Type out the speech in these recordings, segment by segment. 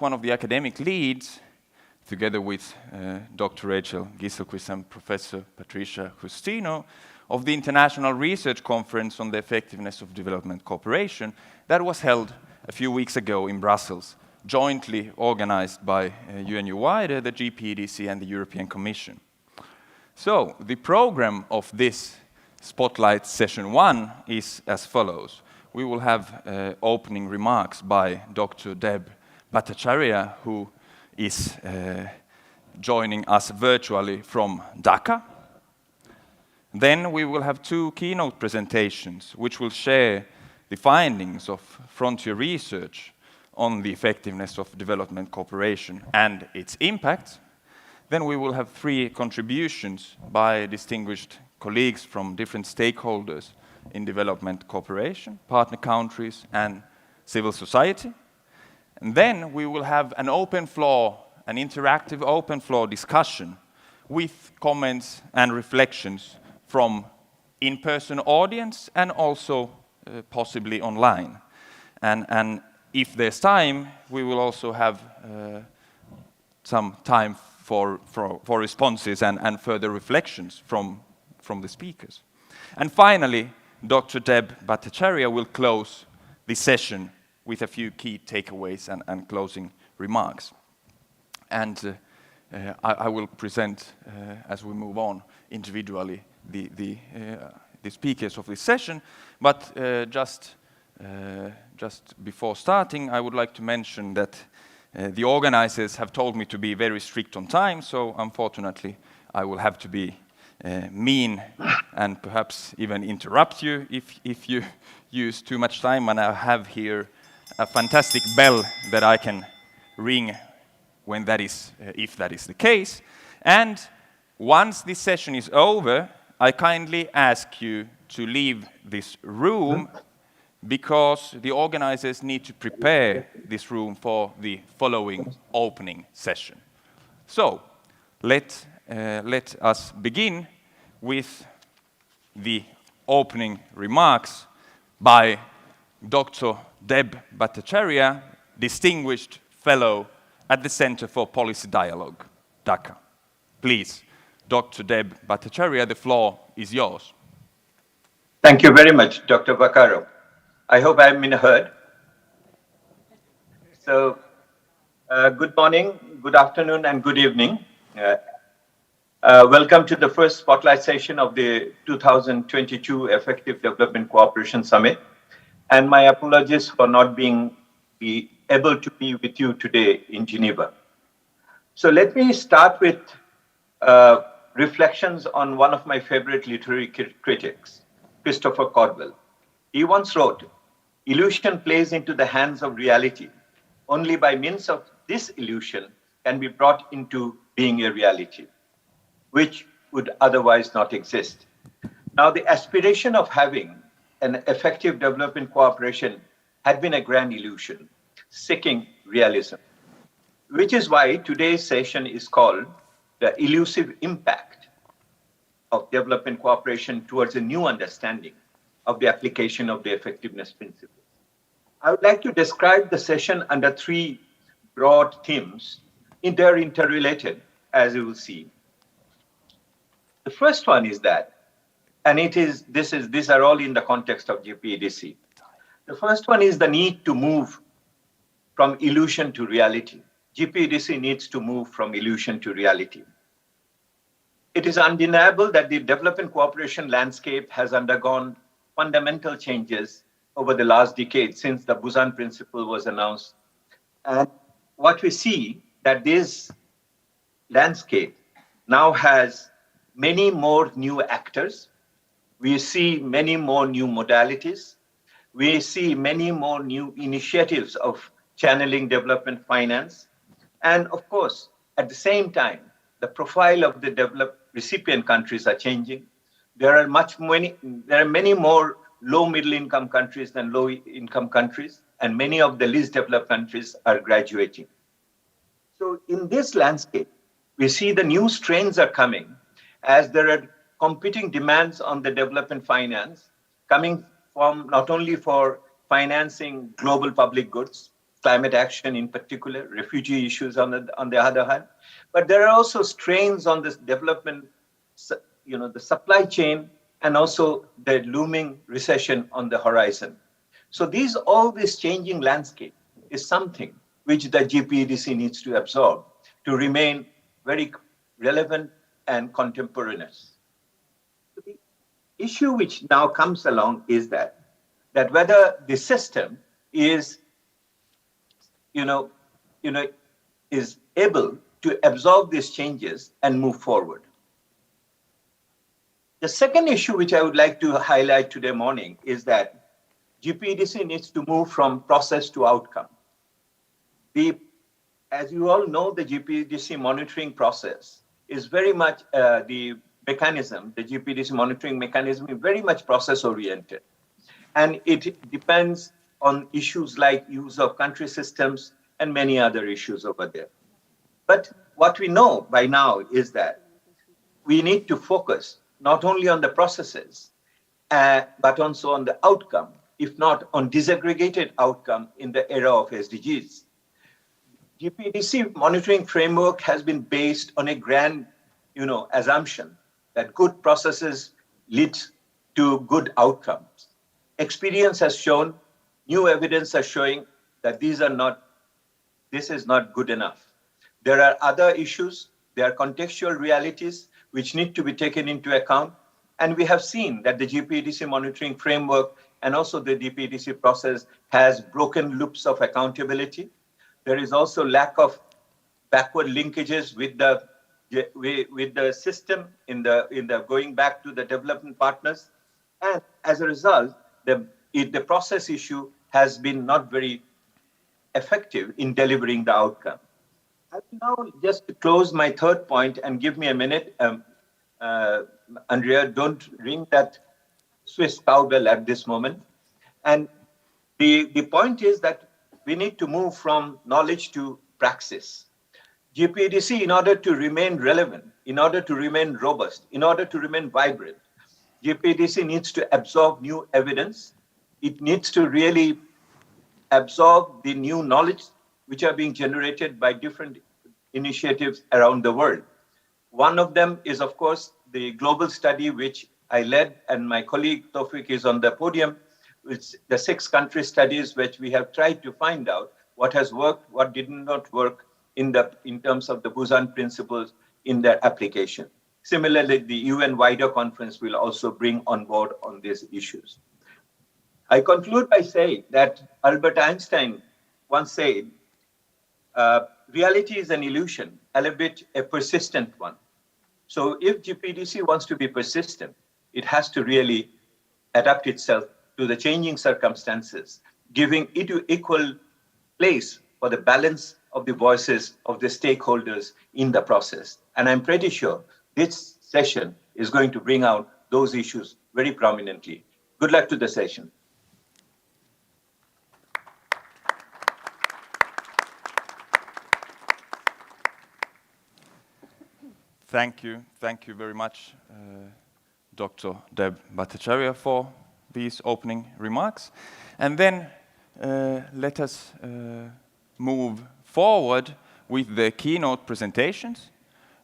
one of the academic leads, together with Dr. Rachel Gisselquist and Professor Patricia Justino, of the International Research Conference on the Effectiveness of Development Cooperation that was held a few weeks ago in Brussels, jointly organized by UNUNCTAD, the GPEDC, and the European Commission. So, the program of this Spotlight Session 1 is as follows. We will have opening remarks by Dr. Deb Bhattacharya, who is joining us virtually from Dhaka. Then we will have 2 keynote presentations, which will share the findings of frontier research on the effectiveness of development cooperation and its impact. Then we will have 3 contributions by distinguished colleagues from different stakeholders in development cooperation, partner countries, and civil society. And then we will have an open floor, an interactive open floor discussion with comments and reflections from in-person audience and also possibly online. And if there's time, we will also have some time for responses and further reflections from the speakers. And finally, Dr. Deb Bhattacharya will close the session with a few key takeaways and closing remarks. And I will present, as we move on, individually the speakers of this session. But just before starting, I would like to mention that the organizers have told me to be very strict on time, so unfortunately I will have to be mean and perhaps even interrupt you if you use too much time. And I have here a fantastic bell that I can ring when that is, if that is the case. And once this session is over, I kindly ask you to leave this room because the organizers need to prepare this room for the following opening session. So, let us begin with the opening remarks by Dr. Deb Bhattacharya, Distinguished Fellow at the Center for Policy Dialogue, Dhaka. Please, Dr. Deb Bhattacharya, the floor is yours. Thank you very much, Dr. Vaccaro. I hope I'm been heard. So, good morning, good afternoon, and good evening. Welcome to the first Spotlight session of the 2022 Effective Development Cooperation Summit. And my apologies for not being able to be with you today in Geneva. So let me start with reflections on one of my favorite literary critics, Christopher Caldwell. He once wrote, "Illusion plays into the hands of reality. Only by means of this illusion can be brought into being a reality, which would otherwise not exist." Now, the aspiration of having an effective development cooperation had been a grand illusion, seeking realism, which is why today's session is called the elusive impact of development cooperation towards a new understanding of the application of the effectiveness principles. I would like to describe the session under 3 broad themes. They're interrelated, as you will see. The first one is that, and these are all in the context of GPEDC. The first one is the need to move from illusion to reality. GPEDC needs to move from illusion to reality. It is undeniable that the development cooperation landscape has undergone fundamental changes over the last decade since the Busan Principle was announced. And what we see that this landscape now has many more new actors. We see many more new modalities. We see many more new initiatives of channeling development finance. And of course, at the same time, the profile of the developed recipient countries are changing. There are many more low middle income countries than low income countries, and many of the least developed countries are graduating. So in this landscape, we see the new strains are coming as there are competing demands on the development finance coming from not only for financing global public goods, climate action in particular, refugee issues on the other hand. But there are also strains on this development, the supply chain, and also the looming recession on the horizon. So all this changing landscape is something which the GPEDC needs to absorb to remain very relevant and contemporaneous. The issue which now comes along is that whether the system is, is able to absorb these changes and move forward. The second issue which I would like to highlight today morning is that GPEDC needs to move from process to outcome. As you all know, the GPEDC monitoring process is very much the GPEDC monitoring mechanism is very much process oriented. And it depends on issues like use of country systems and many other issues over there. But what we know by now is that we need to focus not only on the processes, but also on the outcome, if not on disaggregated outcome in the era of SDGs. GPEDC monitoring framework has been based on a grand, assumption that good processes lead to good outcomes. Experience has shown, new evidence are showing that this is not good enough. There are other issues, there are contextual realities which need to be taken into account. And we have seen that the GPEDC monitoring framework and also the GPEDC process has broken loops of accountability. There is also lack of backward linkages with the system in the going back to the development partners. And as a result, the process issue has been not very effective in delivering the outcome. I will now just close my third point and give me a minute. Andrea, don't ring that Swiss cowbell at this moment. And the point is that we need to move from knowledge to praxis. GPEDC, in order to remain relevant, in order to remain robust, in order to remain vibrant, GPEDC needs to absorb new evidence. It needs to really absorb the new knowledge which are being generated by different initiatives around the world. One of them is, of course, the global study which I led, and my colleague Tawfiq is on the podium, which the 6 country studies which we have tried to find out what has worked, what did not work in terms of the Busan principles in their application. Similarly, the UN wider conference will also bring on board on these issues. I conclude by saying that Albert Einstein once said, reality is an illusion, albeit a persistent one. So if GPEDC wants to be persistent, it has to really adapt itself to the changing circumstances, giving it equal place for the balance of the voices of the stakeholders in the process. And I'm pretty sure this session is going to bring out those issues very prominently. Good luck to the session. Thank you very much, Dr. Deb Bhattacharya, for these opening remarks. And then let us move forward with the keynote presentations.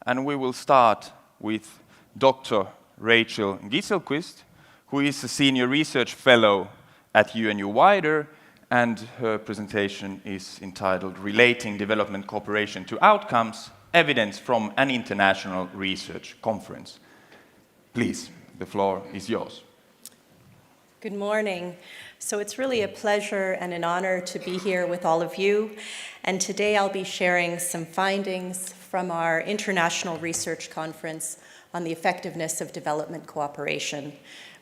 And we will start with Dr. Rachel Gieselquist, who is a Senior Research Fellow at UNU-WIDER, and her presentation is entitled Relating Development Cooperation to Outcomes, Evidence from an International Research Conference. Please, the floor is yours. Good morning. So it's really a pleasure and an honor to be here with all of you. And today I'll be sharing some findings from our International Research Conference on the Effectiveness of Development Cooperation,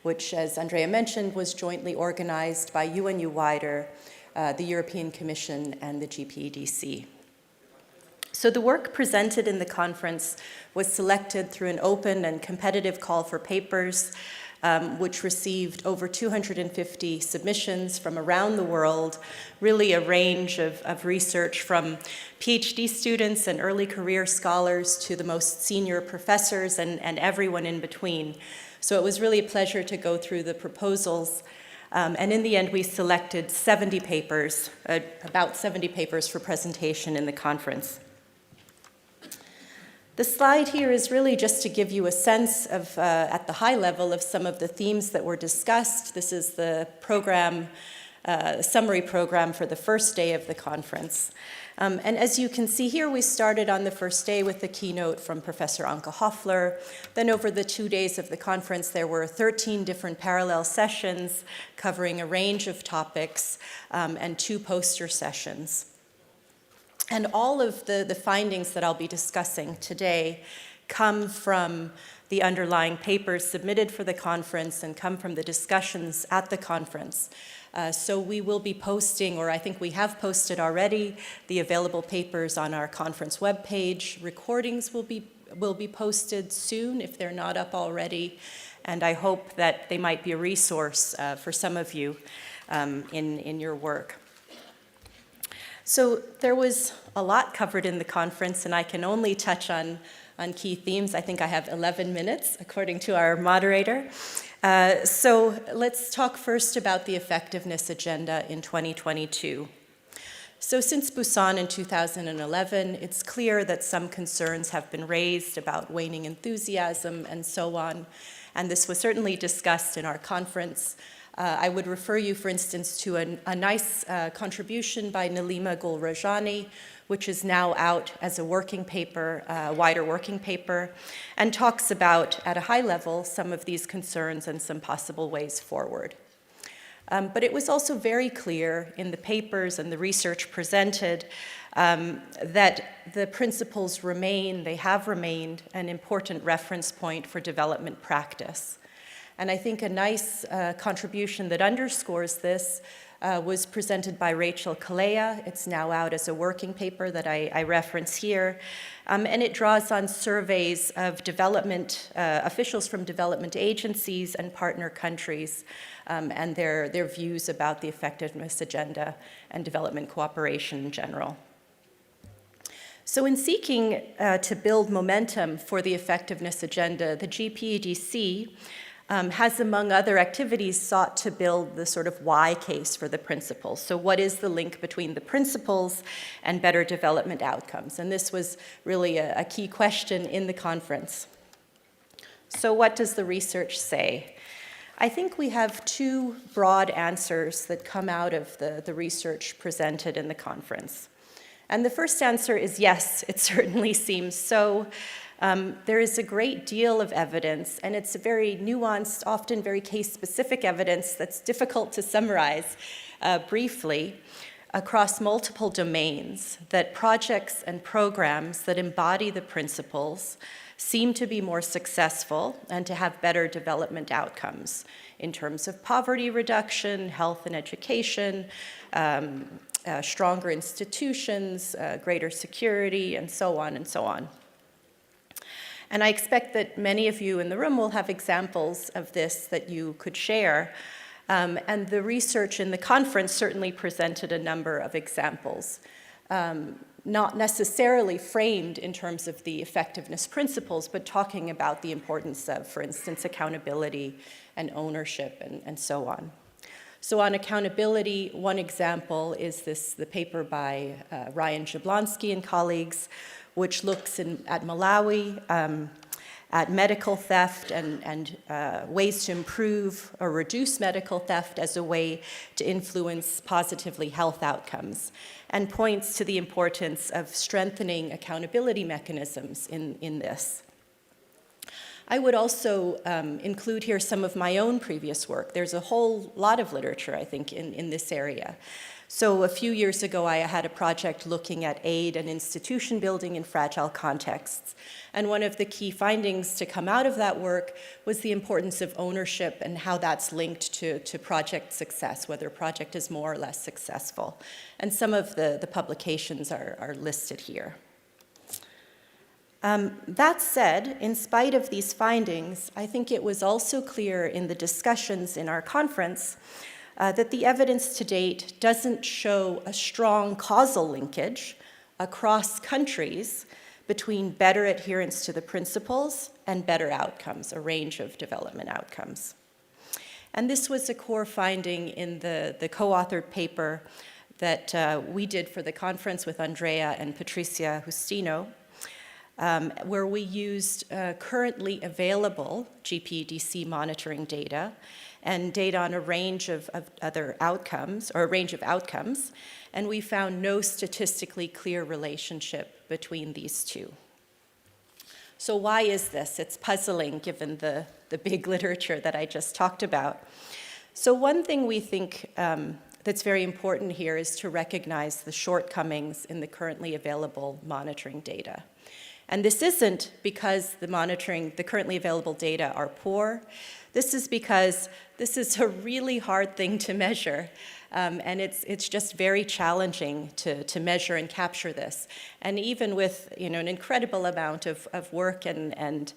which, as Andrea mentioned, was jointly organized by UNU-WIDER, the European Commission, and the GPEDC. So the work presented in the conference was selected through an open and competitive call for papers, which received over 250 submissions from around the world, really a range of research from PhD students and early career scholars to the most senior professors and everyone in between. So it was really a pleasure to go through the proposals. And in the end, we selected 70 papers, about 70 papers for presentation in the conference. The slide here is really just to give you a sense of, at the high level, of some of the themes that were discussed. This is the program, summary program for the first day of the conference. And as you can see here, we started on the first day with the keynote from Professor Anke Hoffler. Then over the 2 days of the conference, there were 13 different parallel sessions covering a range of topics and 2 poster sessions. And all of the findings that I'll be discussing today come from the underlying papers submitted for the conference and come from the discussions at the conference. So we will be posting, or I think we have posted already, the available papers on our conference webpage. Recordings will be posted soon if they're not up already, and I hope that they might be a resource for some of you in your work. So there was a lot covered in the conference, and I can only touch on key themes. I think I have 11 minutes, according to our moderator. So let's talk first about the effectiveness agenda in 2022. So since Busan in 2011, it's clear that some concerns have been raised about waning enthusiasm and so on, and this was certainly discussed in our conference. I would refer you, for instance, to a nice contribution by Nalima Gulrajani, which is now out as a working paper, wider working paper, and talks about, at a high level, some of these concerns and some possible ways forward. But it was also very clear in the papers and the research presented that the principles they have remained an important reference point for development practice. And I think a nice contribution that underscores this was presented by Rachel Kalea. It's now out as a working paper that I reference here. And it draws on surveys of development officials from development agencies and partner countries and their views about the effectiveness agenda and development cooperation in general. So in seeking to build momentum for the effectiveness agenda, the GPEDC has, among other activities, sought to build the sort of why case for the principles. So what is the link between the principles and better development outcomes? And this was really a key question in the conference. So what does the research say? I think we have 2 broad answers that come out of the research presented in the conference. And the first answer is yes, it certainly seems so. There is a great deal of evidence, and it's a very nuanced, often very case-specific evidence that's difficult to summarize briefly across multiple domains, that projects and programs that embody the principles seem to be more successful and to have better development outcomes in terms of poverty reduction, health and education, stronger institutions, greater security, and so on and so on. And I expect that many of you in the room will have examples of this that you could share. And the research in the conference certainly presented a number of examples, not necessarily framed in terms of the effectiveness principles, but talking about the importance of, for instance, accountability and ownership and so on. So on accountability, one example is the paper by Ryan Jablonski and colleagues, which looks at Malawi, at medical theft and ways to improve or reduce medical theft as a way to influence positively health outcomes, and points to the importance of strengthening accountability mechanisms in this. I would also include here some of my own previous work. There's a whole lot of literature, I think, in this area. So a few years ago, I had a project looking at aid and institution building in fragile contexts. And one of the key findings to come out of that work was the importance of ownership and how that's linked to project success, whether a project is more or less successful. And some of the publications are listed here. That said, in spite of these findings, I think it was also clear in the discussions in our conference that the evidence to date doesn't show a strong causal linkage across countries between better adherence to the principles and better outcomes, a range of development outcomes. And this was a core finding in the co-authored paper that we did for the conference with Andrea and Patricia Justino, where we used currently available GPDC monitoring data and data on a range of other outcomes, or a range of outcomes, and we found no statistically clear relationship between these two. So why is this? It's puzzling given the big literature that I just talked about. So one thing we think that's very important here is to recognize the shortcomings in the currently available monitoring data. And this isn't because the currently available data are poor. This is because this is a really hard thing to measure. And it's just very challenging to measure and capture this. And even with an incredible amount of work and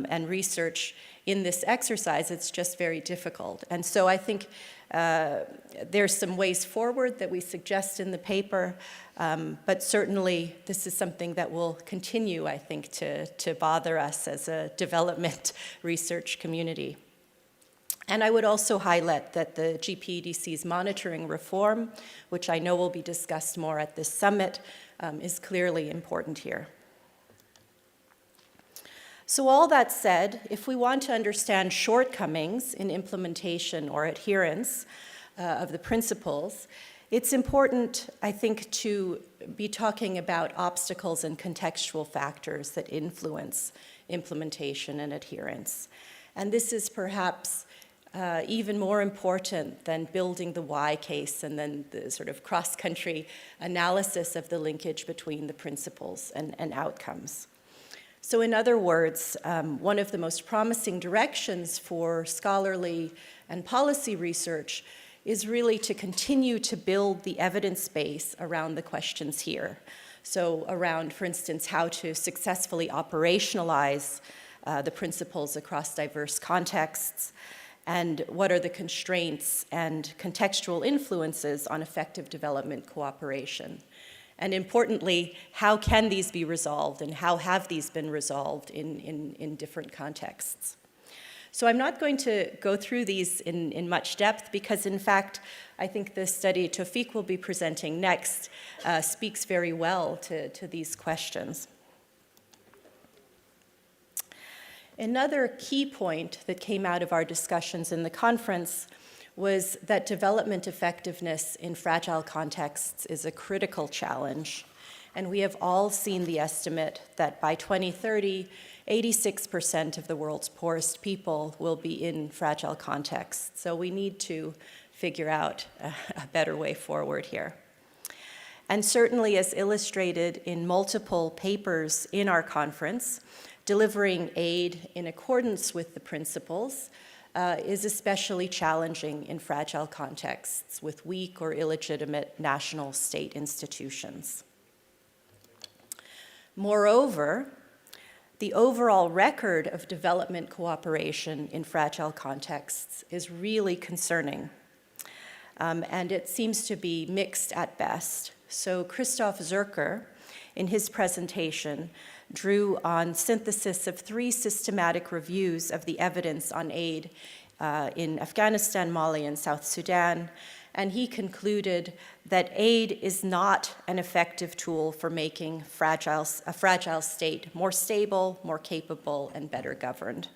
research in this exercise, it's just very difficult. And so I think there's some ways forward that we suggest in the paper, but certainly this is something that will continue, I think, to bother us as a development research community. And I would also highlight that the GPDC's monitoring reform, which I know will be discussed more at this summit, is clearly important here. So all that said, if we want to understand shortcomings in implementation or adherence of the principles, it's important, I think, to be talking about obstacles and contextual factors that influence implementation and adherence. And this is perhaps even more important than building the why case and then the sort of cross-country analysis of the linkage between the principles and outcomes. So in other words, one of the most promising directions for scholarly and policy research is really to continue to build the evidence base around the questions here. So around, for instance, how to successfully operationalize the principles across diverse contexts, and what are the constraints and contextual influences on effective development cooperation. And importantly, how can these be resolved and how have these been resolved in different contexts? So I'm not going to go through these in much depth because in fact, I think the study Tawfiq will be presenting next speaks very well to these questions. Another key point that came out of our discussions in the conference was that development effectiveness in fragile contexts is a critical challenge. And we have all seen the estimate that by 2030, 86% of the world's poorest people will be in fragile contexts. So we need to figure out a better way forward here. And certainly, as illustrated in multiple papers in our conference, delivering aid in accordance with the principles is especially challenging in fragile contexts with weak or illegitimate national state institutions. Moreover, the overall record of development cooperation in fragile contexts is really concerning, and it seems to be mixed at best. So Christoph Zürcher, in his presentation, drew on synthesis of 3 systematic reviews of the evidence on aid in Afghanistan, Mali, and South Sudan, and he concluded that aid is not an effective tool for making a fragile state more stable, more capable, and better governed.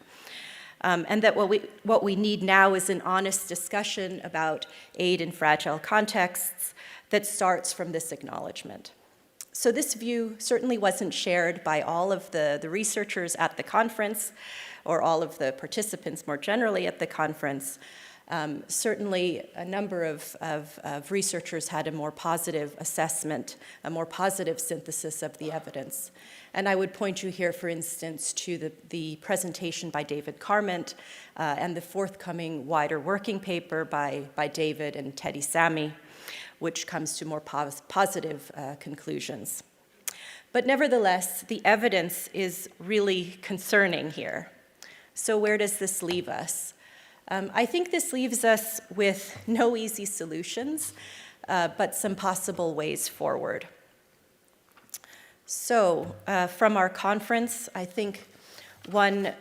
And that what we need now is an honest discussion about aid in fragile contexts that starts from this acknowledgement. So this view certainly wasn't shared by all of the researchers at the conference or all of the participants more generally at the conference. Certainly a number of researchers had a more positive assessment, a more positive synthesis of the evidence. And I would point you here, for instance, to the presentation by David Carment and the forthcoming wider working paper by David and Teddy Sami, which comes to more positive conclusions. But nevertheless, the evidence is really concerning here. So where does this leave us? I think this leaves us with no easy solutions, but some possible ways forward. So from our conference, I think one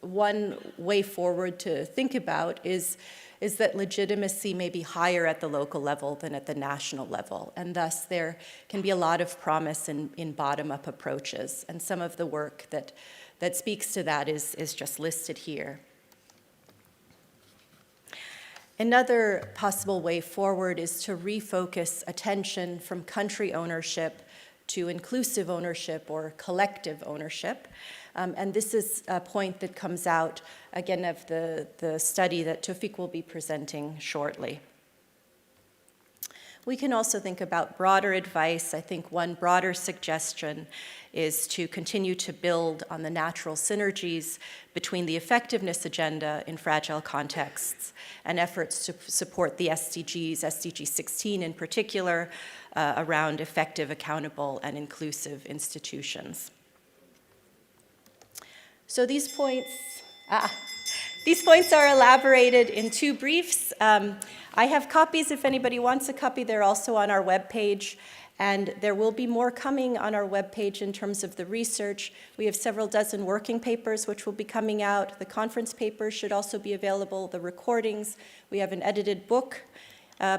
one way forward to think about is that legitimacy may be higher at the local level than at the national level, and thus there can be a lot of promise in bottom-up approaches, and some of the work that speaks to that is just listed here. Another possible way forward is to refocus attention from country ownership to inclusive ownership or collective ownership. And this is a point that comes out, again, of the study that Tawfiq will be presenting shortly. We can also think about broader advice. I think one broader suggestion is to continue to build on the natural synergies between the effectiveness agenda in fragile contexts and efforts to support the SDGs, SDG 16 in particular, around effective, accountable, and inclusive institutions. So these points are elaborated in two briefs. I have copies if anybody wants a copy. They're also on our webpage. And there will be more coming on our webpage in terms of the research. We have several dozen working papers which will be coming out. The conference papers should also be available, the recordings. We have an edited book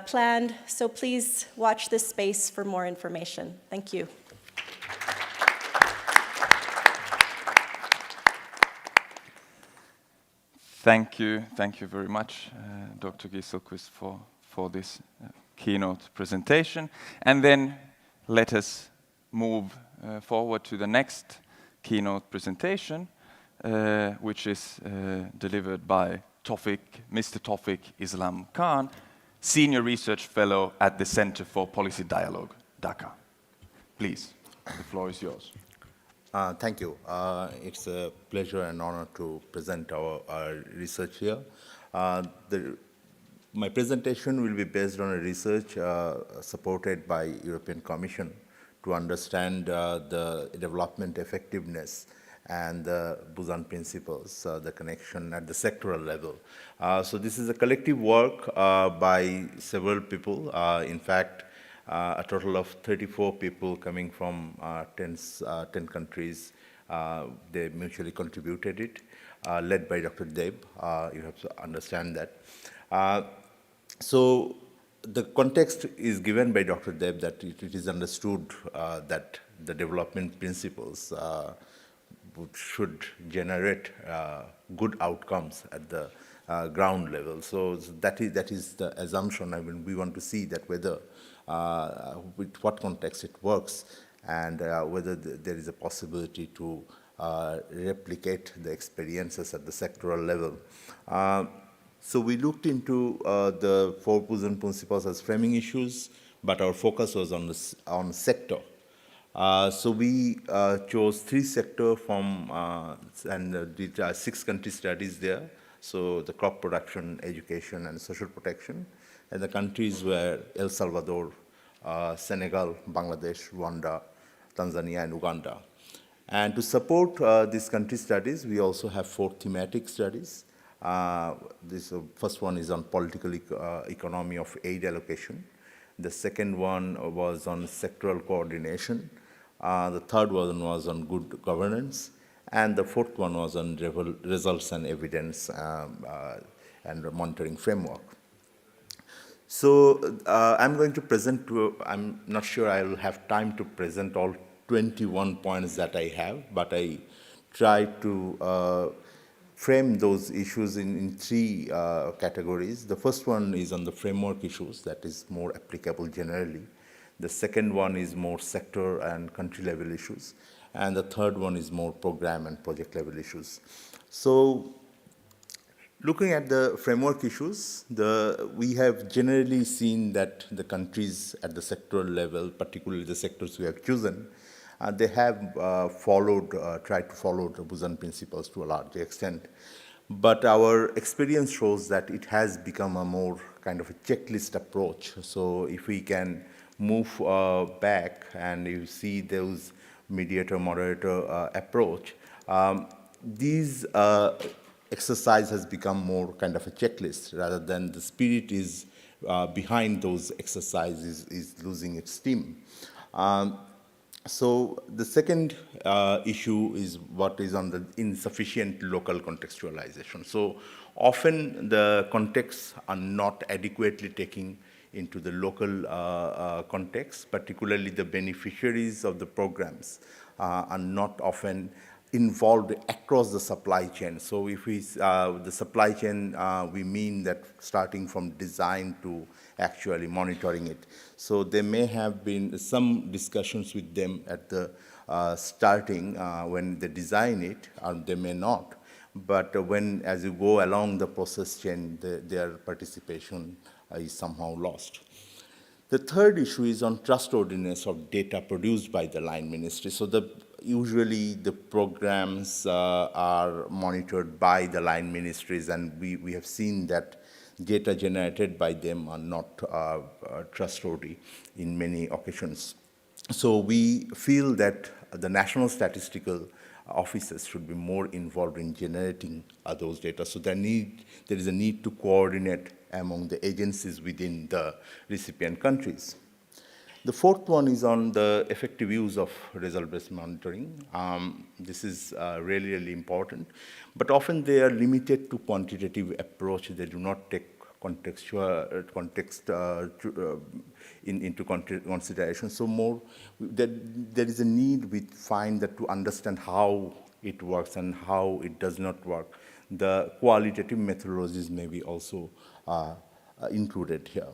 planned. So please watch this space for more information. Thank you. Thank you very much, Dr. Gieselquist, for this keynote presentation. And then let us move forward to the next keynote presentation, which is delivered by Mr. Tawfiq Islam Khan, Senior Research Fellow at the Center for Policy Dialogue, Dhaka. Please, the floor is yours. Thank you. It's a pleasure and honor to present our research here. My presentation will be based on a research supported by European Commission to understand the development effectiveness and the Busan principles, the connection at the sectoral level. So this is a collective work by several people. In fact, a total of 34 people coming from 10 countries. They mutually contributed it, led by Dr. Deb. You have to understand that. So the context is given by Dr. Deb that it is understood that the development principles should generate good outcomes at the ground level. So that is the assumption. I mean, we want to see that whether with what context it works and whether there is a possibility to replicate the experiences at the sectoral level. So we looked into the 4 Busan principles as framing issues, but our focus was on sector. So we chose 3 sectors from, and did 6 country studies there. So the crop production, education, and social protection. And the countries were El Salvador, Senegal, Bangladesh, Rwanda, Tanzania, and Uganda. And to support these country studies, we also have 4 thematic studies. This first one is on political economy of aid allocation. The second one was on sectoral coordination. The third one was on good governance. And the fourth one was on results and evidence and monitoring framework. So I'm going to present I'm not sure I will have time to present all 21 points that I have, but I try to frame those issues in 3 categories. The first one is on the framework issues, that is more applicable generally. The second one is more sector and country level issues. And the third one is more program and project level issues. So looking at the framework issues, we have generally seen that the countries at the sectoral level, particularly the sectors we have chosen, they have tried to follow the Busan principles to a large extent. But our experience shows that it has become a more kind of a checklist approach. So if we can move back and you see those mediator-moderator approach, these exercise has become more kind of a checklist rather than the spirit is behind those exercises is losing its steam. So the second issue is what is on the insufficient local contextualization. So often the contexts are not adequately taken into the local context, particularly the beneficiaries of the programs are not often involved across the supply chain. So if we, the supply chain, we mean that starting from design to actually monitoring it. So there may have been some discussions with them at the starting when they design it, or they may not. But when, as you go along the process chain, their participation is somehow lost. The third issue is on trustworthiness of data produced by the line ministry. So usually the programs are monitored by the line ministries, and we have seen that data generated by them are not trustworthy in many occasions. So we feel that the national statistical offices should be more involved in generating those data. So there is a need to coordinate among the agencies within the recipient countries. The fourth one is on the effective use of result-based monitoring. This is really, really important, but often they are limited to quantitative approach. They do not take context into consideration. So more, there is a need we find that to understand how it works and how it does not work. The qualitative methodologies may be also included here.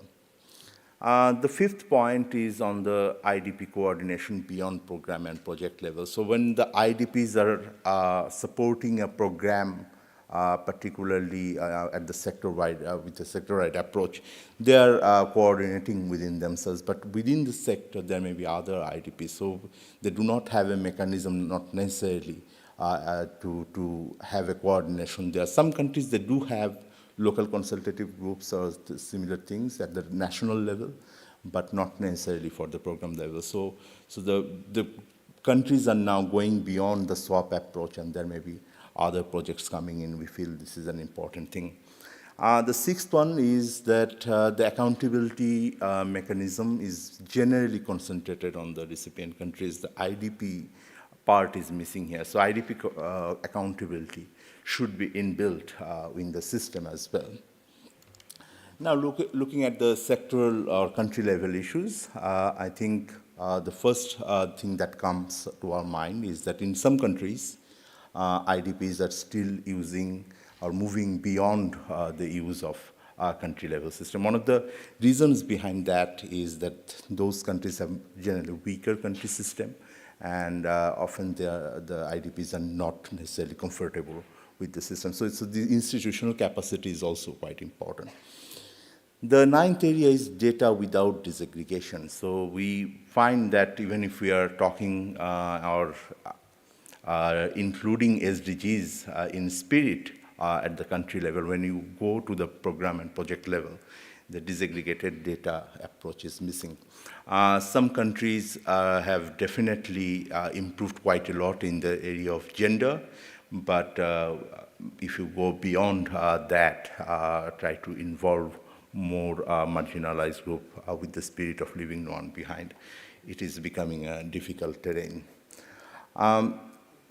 The fifth point is on the IDP coordination beyond program and project level. So when the IDPs are supporting a program, particularly at the sector-wide, with the sector-wide approach, they are coordinating within themselves, but within the sector there may be other IDPs, so they do not have a mechanism, not necessarily to have a coordination. There are some countries that do have local consultative groups or similar things at the national level, but not necessarily for the program level. So the countries are now going beyond the swap approach, and there may be other projects coming in. We feel this is an important thing. The sixth one is that the accountability mechanism is generally concentrated on the recipient countries. The IDP part is missing here. So IDP accountability should be inbuilt in the system as well. Now, looking at the sectoral or country level issues, I think the first thing that comes to our mind is that in some countries, IDPs are still using or moving beyond the use of country level system. One of the reasons behind that is that those countries have generally weaker country system, and often the IDPs are not necessarily comfortable with the system. So the institutional capacity is also quite important. The ninth area is data without disaggregation. So we find that even if we are talking or including SDGs in spirit at the country level, when you go to the program and project level, the disaggregated data approach is missing. Some countries have definitely improved quite a lot in the area of gender, but if you go beyond that, try to involve more marginalized group with the spirit of leaving no one behind, it is becoming a difficult terrain.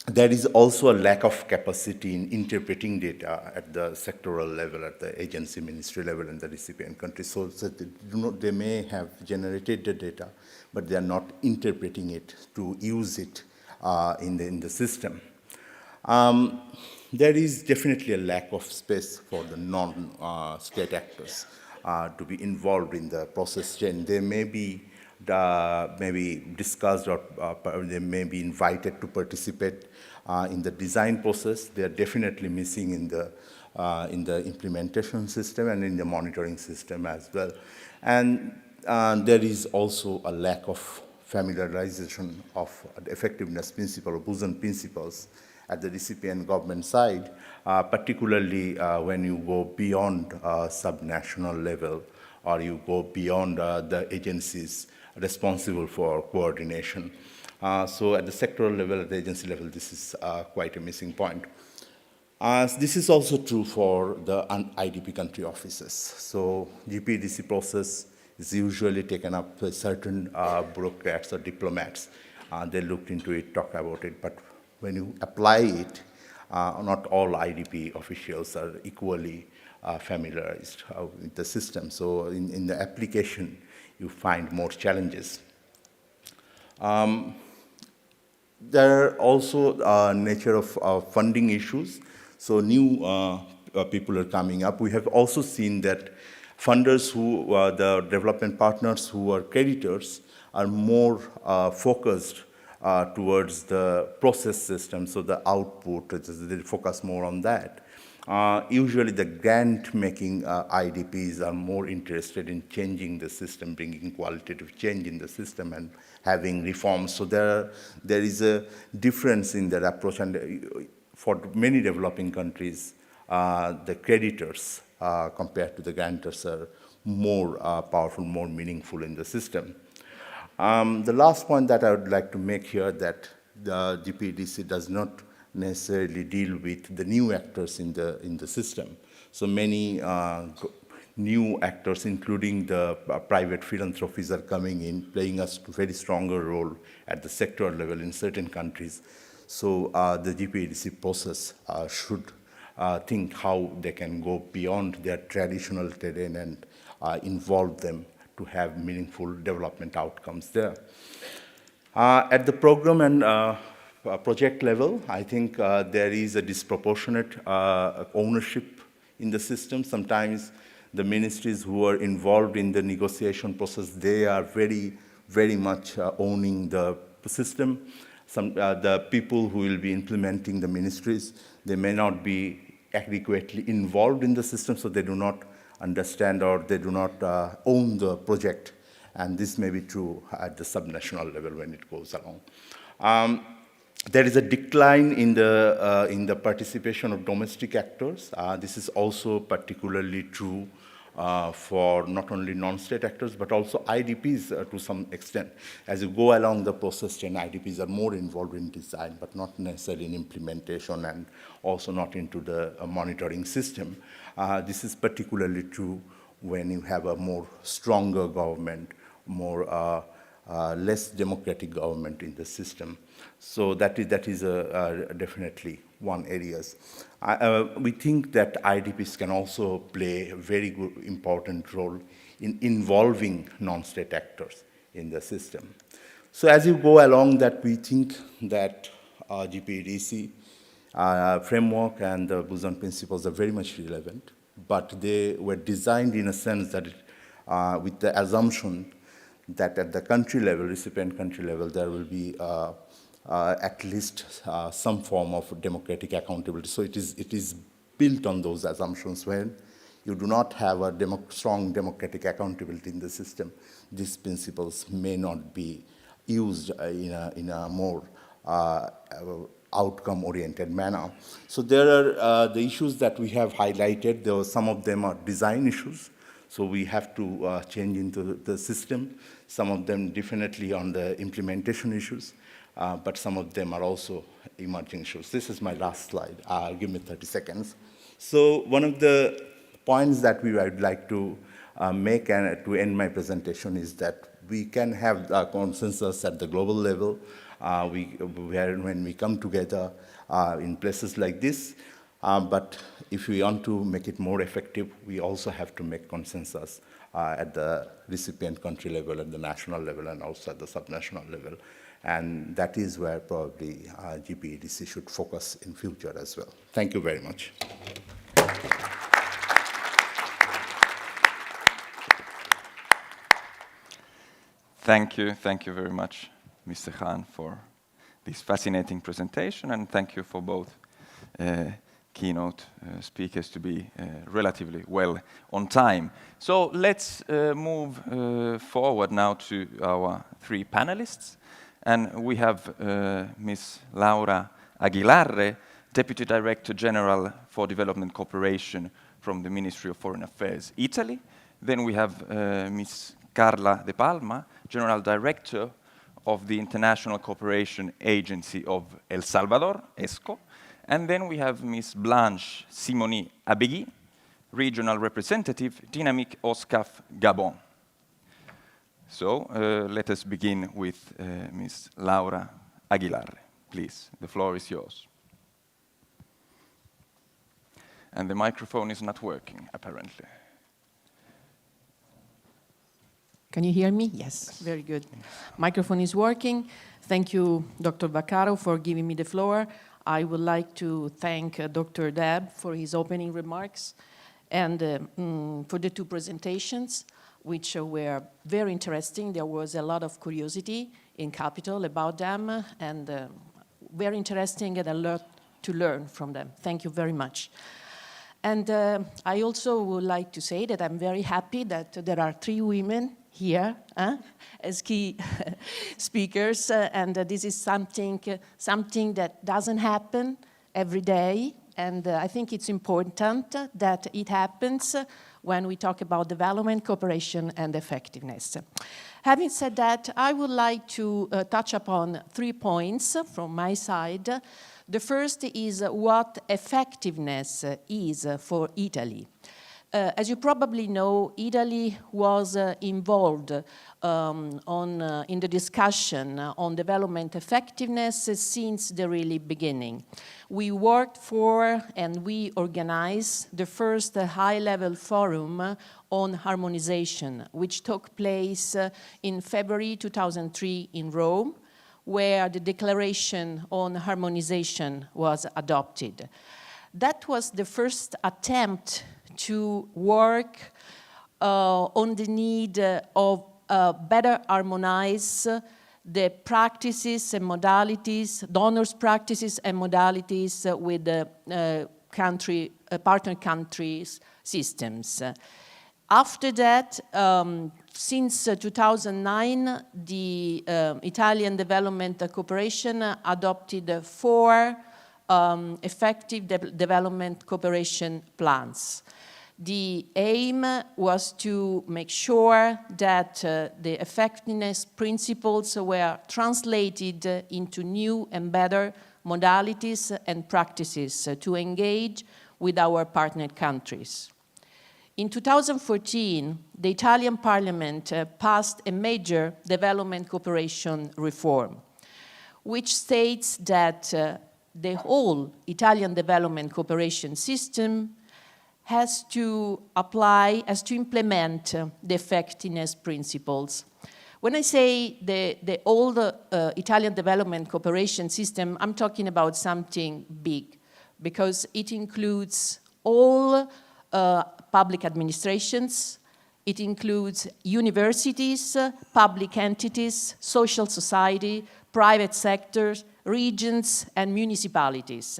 There is also a lack of capacity in interpreting data at the sectoral level, at the agency, ministry level, and the recipient country. So they may have generated the data, but they are not interpreting it to use it in the system. There is definitely a lack of space for the non-state actors to be involved in the process chain. They may be discussed or they may be invited to participate in the design process. They are definitely missing in the implementation system and in the monitoring system as well. And there is also a lack of familiarization of the effectiveness principle or Busan principles at the recipient government side, particularly when you go beyond subnational level or you go beyond the agencies responsible for coordination. So at the sectoral level, at the agency level, this is quite a missing point. This is also true for the IDP country offices. So GPDC process is usually taken up by certain bureaucrats or diplomats They looked into it, talked about it, but when you apply it, not all IDP officials are equally familiarized with the system. So in the application, you find more challenges. There are also nature of funding issues. So new people are coming up. We have also seen that funders who, the development partners who are creditors are more focused towards the process system, so the output, they focus more on that. Usually the grant-making IDPs are more interested in changing the system, bringing qualitative change in the system and having reforms. So there is a difference in that approach, and for many developing countries, the creditors compared to the grantors are more powerful, more meaningful in the system. The last point that I would like to make here, that the GPDC does not necessarily deal with the new actors in the system. So many new actors, including the private philanthropies, are coming in, playing a very stronger role at the sectoral level in certain countries. So the GPDC process should think how they can go beyond their traditional terrain and involve them to have meaningful development outcomes there. At the program and project level, I think there is a disproportionate ownership in the system. Sometimes the ministries who are involved in the negotiation process, they are very, very much owning the system. The people who will be implementing the ministries, they may not be adequately involved in the system, so they do not understand or they do not own the project. And this may be true at the subnational level when it goes along. There is a decline in the participation of domestic actors. This is also particularly true for not only non-state actors, but also IDPs to some extent. As you go along the process chain, IDPs are more involved in design, but not necessarily in implementation and also not into the monitoring system. This is particularly true when you have a more stronger government, more less democratic government in the system. So that is definitely one area. We think that IDPs can also play a very good, important role in involving non-state actors in the system. So as you go along that, we think that GPDC framework and the Busan principles are very much relevant, but they were designed in a sense that with the assumption that at the country level, recipient country level, there will be at least some form of democratic accountability. So it is built on those assumptions. When you do not have a strong democratic accountability in the system, these principles may not be used in a more outcome-oriented manner. So there are the issues that we have highlighted. Some of them are design issues. So we have to change into the system. Some of them definitely on the implementation issues, but some of them are also emerging issues. This is my last slide. Give me 30 seconds. So one of the points that I would like to make and to end my presentation is that we can have a consensus at the global level when we come together in places like this. But if we want to make it more effective, we also have to make consensus at the recipient country level, at the national level, and also at the subnational level. And that is where probably GPDC should focus in future as well. Thank you very much. Thank you very much, Mr. Khan, for this fascinating presentation, and thank you for both keynote speakers to be relatively well on time. So let's move forward now to our three panelists. And we have Ms. Laura Aguilarre, Deputy Director General for Development Cooperation from the Ministry of Foreign Affairs, Italy. Then we have Ms. Carla De Palma, General Director of the International Cooperation Agency of El Salvador, ESCO. And then we have Ms. Blanche Simoni Abegui, Regional Representative, Dynamic OSCAF, Gabon. So let us begin with Ms. Laura Aguilar. Please, the floor is yours. And the microphone is not working, apparently. Can you hear me? Yes, very good. Microphone is working. Thank you, Dr. Vaccaro, for giving me the floor. I would like to thank Dr. Deb for his opening remarks and for the two presentations, which were very interesting. There was a lot of curiosity in Capital about them, and very interesting and a lot to learn from them. Thank you very much. And I also would like to say that I'm very happy that there are 3 women here as key speakers, and this is something that doesn't happen every day, and I think it's important that it happens when we talk about development, cooperation, and effectiveness. Having said that, I would like to touch upon 3 points from my side. The first is what effectiveness is for Italy. As you probably know, Italy was involved in the discussion on development effectiveness since the really beginning. We worked for and we organized the first high-level forum on harmonization, which took place in February 2003 in Rome, where the Declaration on Harmonization was adopted. That was the first attempt to work on the need of better harmonize the practices and modalities, donors' practices and modalities with the partner countries' systems. After that, since 2009, the Italian Development Cooperation adopted 4 effective development cooperation plans. The aim was to make sure that the effectiveness principles were translated into new and better modalities and practices to engage with our partner countries. In 2014, the Italian Parliament passed a major development cooperation reform, which states that the whole Italian development cooperation system has to implement the effectiveness principles. When I say the old Italian development cooperation system, I'm talking about something big, because it includes all public administrations, it includes universities, public entities, social society, private sectors, regions, and municipalities.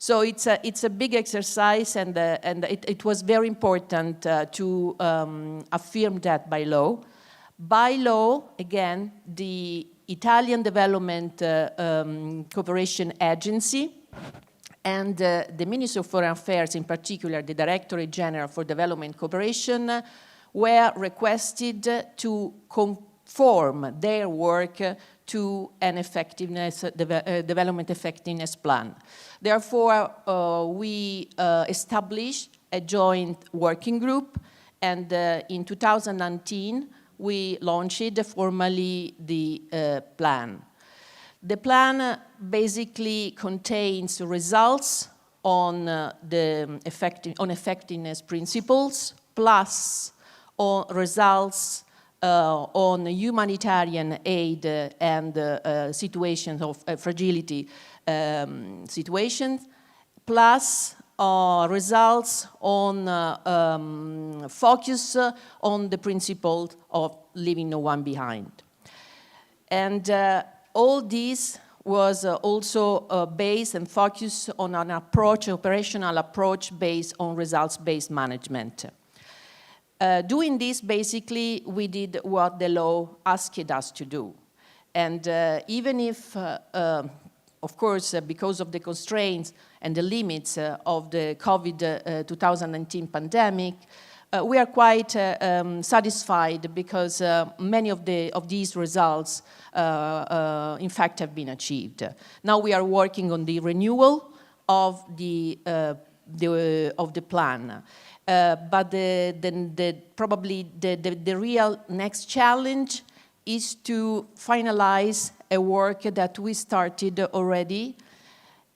So it's a big exercise, and it was very important to affirm that by law. By law, again, the Italian Development Cooperation Agency and the Ministry of Foreign Affairs, in particular the Directorate General for Development Cooperation, were requested to conform their work to an effectiveness, development effectiveness plan. Therefore, we established a joint working group, and in 2019, we launched formally the plan. The plan basically contains results on the effectiveness principles, plus on results on humanitarian aid and situations of fragility situations, plus results on focus on the principle of leaving no one behind. And all this was also based and focused on an approach, operational approach based on results-based management. Doing this, basically, we did what the law asked us to do. And even if, of course, because of the constraints and the limits of the COVID 2019 pandemic, we are quite satisfied because many of these results, in fact, have been achieved. Now we are working on the renewal of the plan. but probably the real next challenge is to finalize a work that we started already,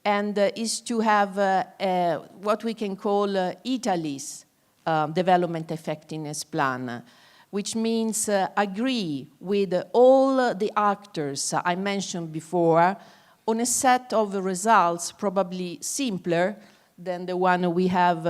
and is to have what we can call Italy's development effectiveness plan, which means agree with all the actors I mentioned before on a set of results probably simpler than the one we have,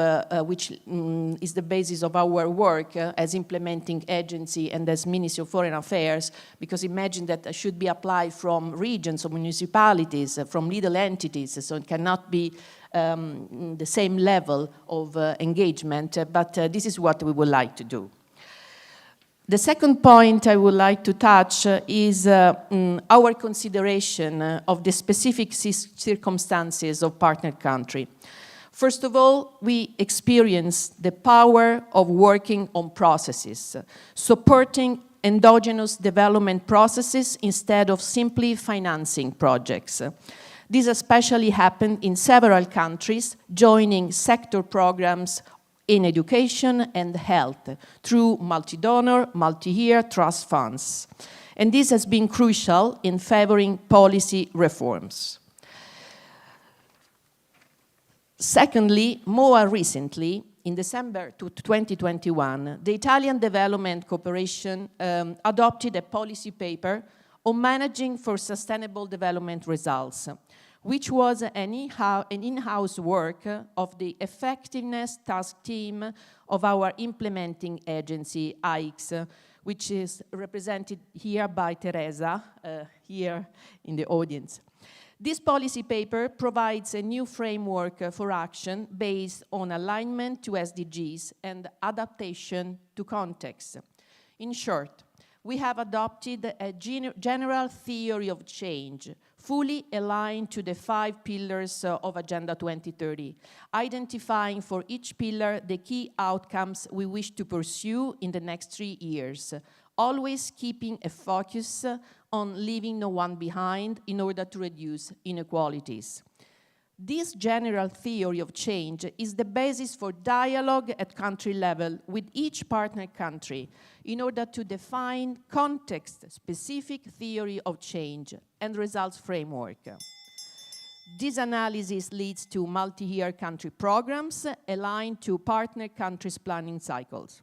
which is the basis of our work as implementing agency and as Ministry of Foreign Affairs, because imagine that should be applied from regions or municipalities, from legal entities, so it cannot be the same level of engagement, but this is what we would like to do. The second point I would like to touch is our consideration of the specific circumstances of partner country. First of all, we experience the power of working on processes, supporting endogenous development processes instead of simply financing projects. This especially happened in several countries, joining sector programs in education and health through multi-donor, multi-year trust funds. And this has been crucial in favoring policy reforms. Secondly, more recently, in December 2021, the Italian Development Cooperation adopted a policy paper on managing for sustainable development results, which was an in-house work of the effectiveness task team of our implementing agency, AIX, which is represented here by Teresa, here in the audience. This policy paper provides a new framework for action based on alignment to SDGs and adaptation to context. In short, we have adopted a general theory of change, fully aligned to the 5 pillars of Agenda 2030, identifying for each pillar the key outcomes we wish to pursue in the next 3 years, always keeping a focus on leaving no one behind in order to reduce inequalities. This general theory of change is the basis for dialogue at country level with each partner country in order to define context-specific theory of change and results framework. This analysis leads to multi-year country programs aligned to partner countries' planning cycles.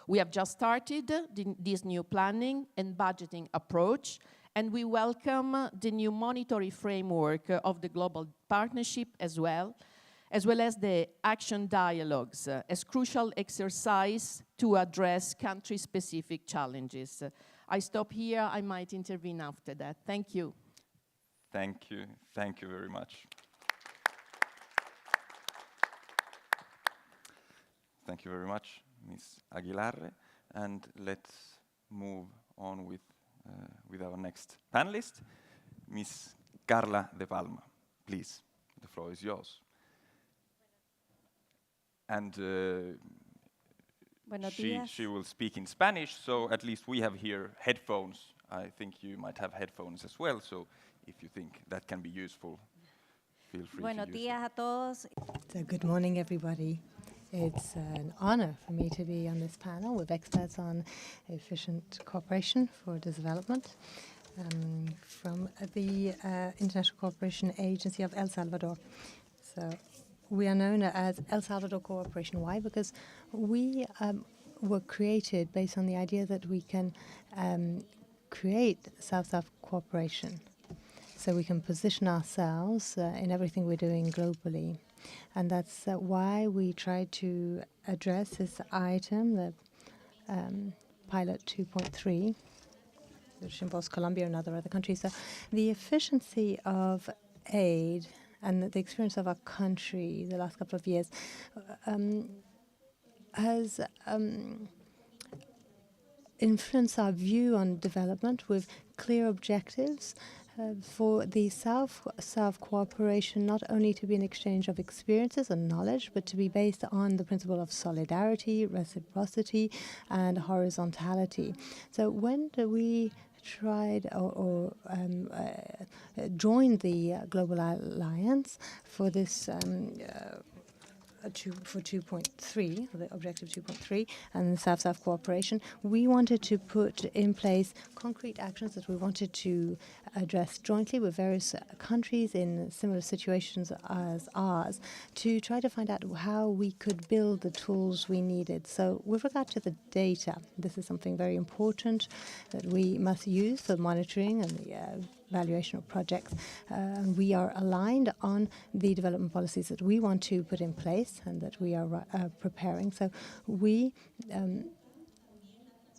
We have just started this new planning and budgeting approach, and we welcome the new monitoring framework of the global partnership as well as the action dialogues as crucial exercise to address country-specific challenges. I stop here. I might intervene after that. Thank you. Thank you. Thank you very much. Thank you very much, Ms. Aguilar. And let's move on with our next panelist, Ms. Carla De Palma. Please, the floor is yours. And she will speak in Spanish, so at least we have here headphones. I think you might have headphones as well, so if you think that can be useful, feel free Buenos to use días a todos. So good morning, everybody. It's an honor for me to be on this panel with experts on efficient cooperation for development from the International Cooperation Agency of El Salvador. So we are known as El Salvador Cooperation. Why? Because we were created based on the idea that we can create South-South cooperation. So we can position ourselves in everything we're doing globally. And that's why we try to address this item, the Pilot 2.3, which involves Colombia and other countries. So the efficiency of aid and the experience of our country the last couple of years has influenced our view on development with clear objectives for the South cooperation, not only to be an exchange of experiences and knowledge, but to be based on the principle of solidarity, reciprocity, and horizontality. So when we tried or joined the Global Alliance for this for 2.3, the objective 2.3, and South-South cooperation, we wanted to put in place concrete actions that we wanted to address jointly with various countries in similar situations as ours to try to find out how we could build the tools we needed. So with regard to the data, this is something very important that we must use for monitoring and the evaluation of projects. We are aligned on the development policies that we want to put in place and that we are preparing. So we,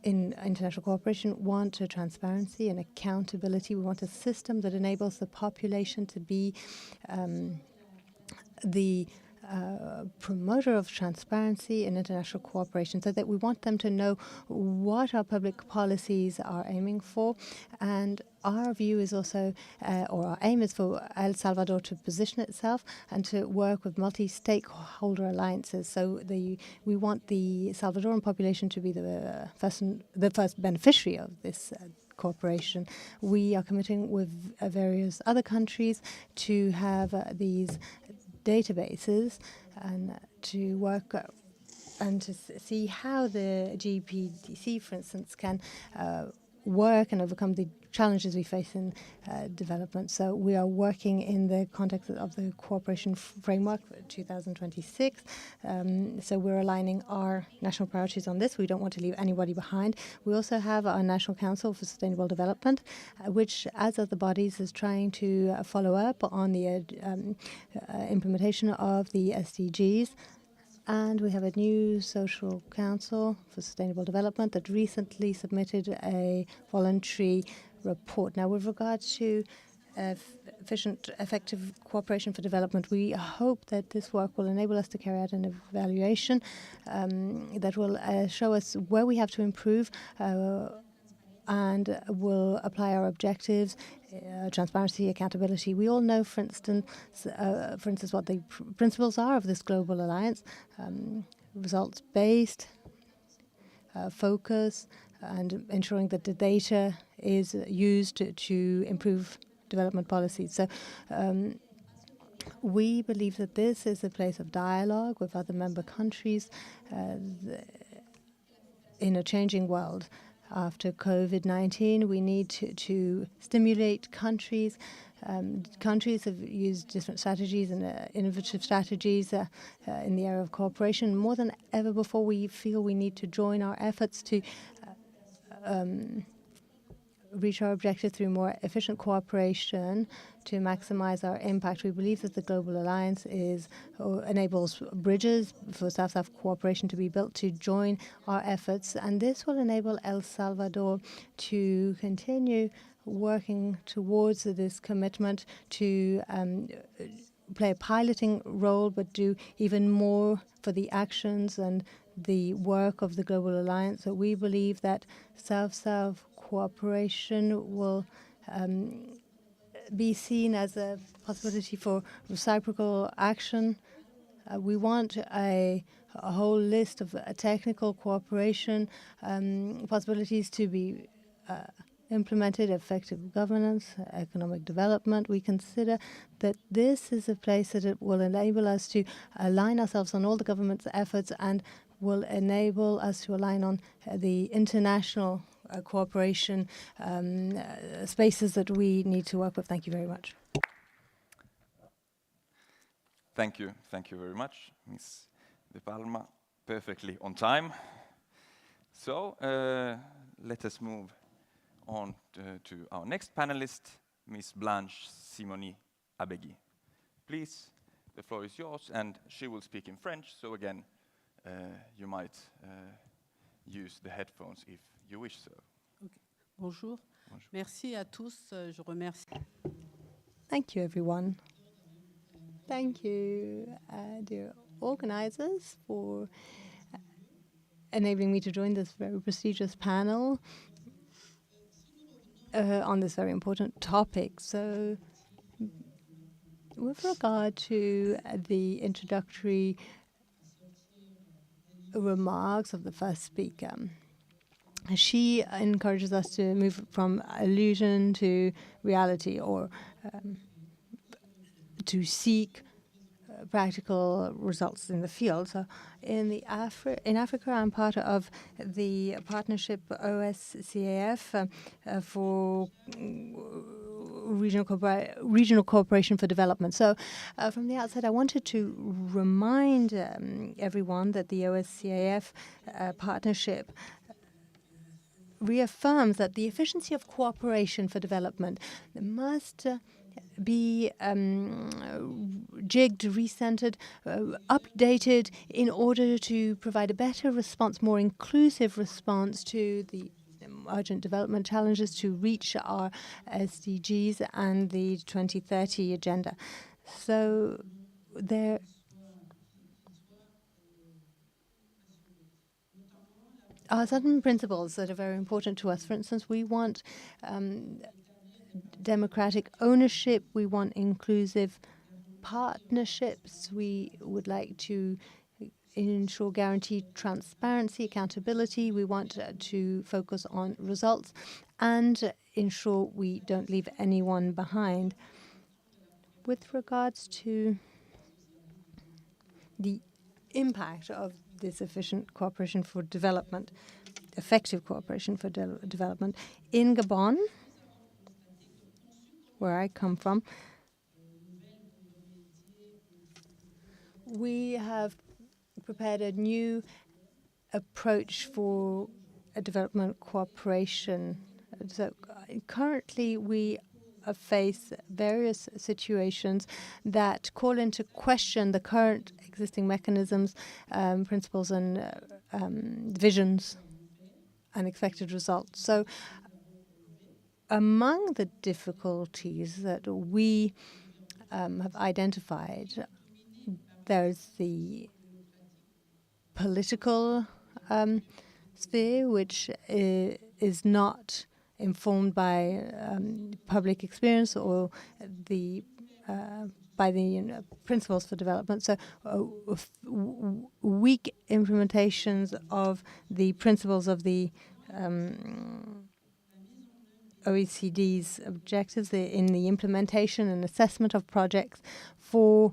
in international cooperation, want transparency and accountability. We want a system that enables the population to be the promoter of transparency in international cooperation, so that we want them to know what our public policies are aiming for. And our view is also, or our aim is for El Salvador to position itself and to work with multi-stakeholder alliances. So we want the Salvadoran population to be the first beneficiary of this cooperation. We are committing with various other countries to have these databases and to work and to see how the GPDC, for instance, can work and overcome the challenges we face in development. So we are working in the context of the cooperation framework for 2026. So we're aligning our national priorities on this. We don't want to leave anybody behind. We also have our National Council for Sustainable Development, which, as other bodies, is trying to follow up on the implementation of the SDGs. And we have a new Social Council for Sustainable Development that recently submitted a voluntary report. Now, with regard to efficient, effective cooperation for development, we hope that this work will enable us to carry out an evaluation that will show us where we have to improve and will apply our objectives, transparency, accountability. We all know, for instance, what the principles are of this global alliance: results-based, focus, and ensuring that the data is used to improve development policies. So we believe that this is a place of dialogue with other member countries in a changing world. After COVID-19, we need to stimulate countries. Countries have used different strategies and innovative strategies in the area of cooperation. More than ever before, we feel we need to join our efforts to reach our objective through more efficient cooperation to maximize our impact. We believe that the Global Alliance enables bridges for South-South cooperation to be built to join our efforts, and this will enable El Salvador to continue working towards this commitment to play a piloting role, but do even more for the actions and the work of the Global Alliance. So we believe that South-South cooperation will be seen as a possibility for reciprocal action. We want a whole list of technical cooperation possibilities to be implemented: effective governance, economic development. We consider that this is a place that it will enable us to align ourselves on all the government's efforts and will enable us to align on the international cooperation spaces that we need to work with. Thank you very much. Thank you very much, Ms. De Palma. Perfectly on time. So let us move on to our next panelist, Ms. Blanche Simony-Abegui. Please, the floor is yours, and she will speak in French. So again, you might use the headphones if you wish so. Okay. Bonjour. Bonjour. Merci à tous. Je remercie. Thank you, everyone. Thank you, dear organizers, for enabling me to join this very prestigious panel on this very important topic. So, with regard to the introductory remarks of the first speaker, she encourages us to move from illusion to reality, or to seek practical results in the field. So in Africa, I'm part of the partnership OSCAF for regional cooperation for development. So from the outset, I wanted to remind everyone that the OSCAF partnership reaffirms that the efficiency of cooperation for development must be jigged, recentered, updated in order to provide a better response, more inclusive response to the urgent development challenges to reach our SDGs and the 2030 agenda. So there are certain principles that are very important to us. For instance, we want democratic ownership, we want inclusive partnerships, we would like to ensure guaranteed transparency, accountability, we want to focus on results and ensure we don't leave anyone behind. With regards to the impact of this efficient cooperation for development, effective cooperation for development. In Gabon, where I come from, we have prepared a new approach for a development cooperation. So currently we face various situations that call into question the current existing mechanisms, principles and visions and expected results. So among the difficulties that we have identified, there's the political sphere, which is not informed by public experience or the by the principles for development. So weak implementations of the principles of the OECD's objectives in the implementation and assessment of projects for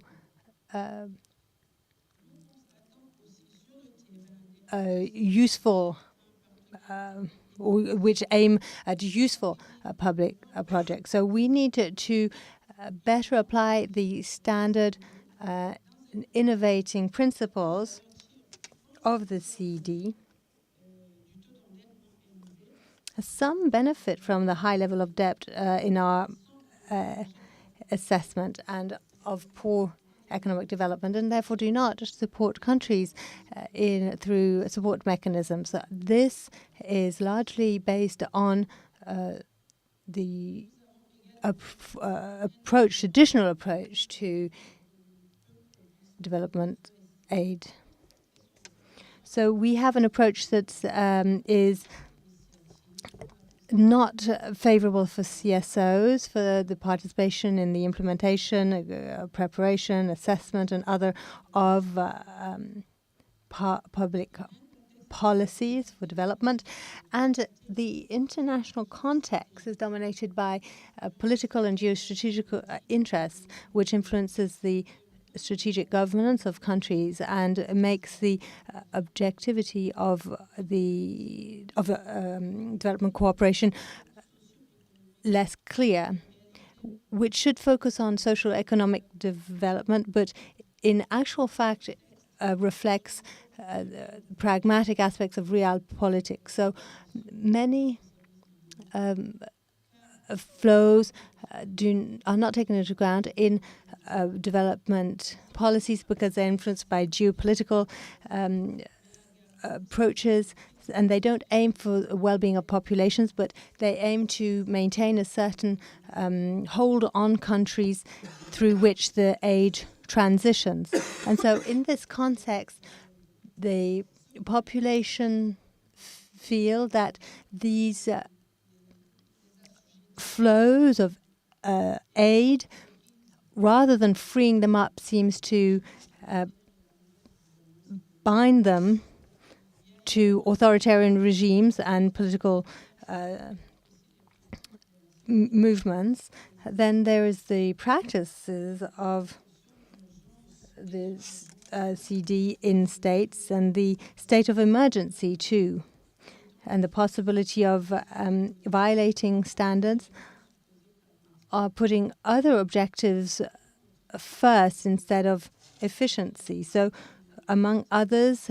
useful which aim at useful public projects. So we need to better apply the standard innovating principles of the CD. Some benefit from the high level of debt in our assessment and of poor economic development, and therefore do not support countries through support mechanisms. This is largely based on the traditional approach to development aid. So we have an approach that is not favorable for CSOs, for the participation in the implementation, preparation, assessment, and other of public policies for development. And the international context is dominated by political and geostrategic interests, which influences the strategic governance of countries and makes the objectivity of development cooperation less clear, which should focus on social economic development, but in actual fact reflects pragmatic aspects of realpolitik. So many flows are not taken into account in development policies because they're influenced by geopolitical approaches, and they don't aim for the well-being of populations, but they aim to maintain a certain hold on countries through which the aid transitions. And so in this context, the population feel that these flows of aid, rather than freeing them up, seems to bind them to authoritarian regimes and political movements. Then there is the practices of the CD in states and the state of emergency too, and the possibility of violating standards are putting other objectives first instead of efficiency. So among others,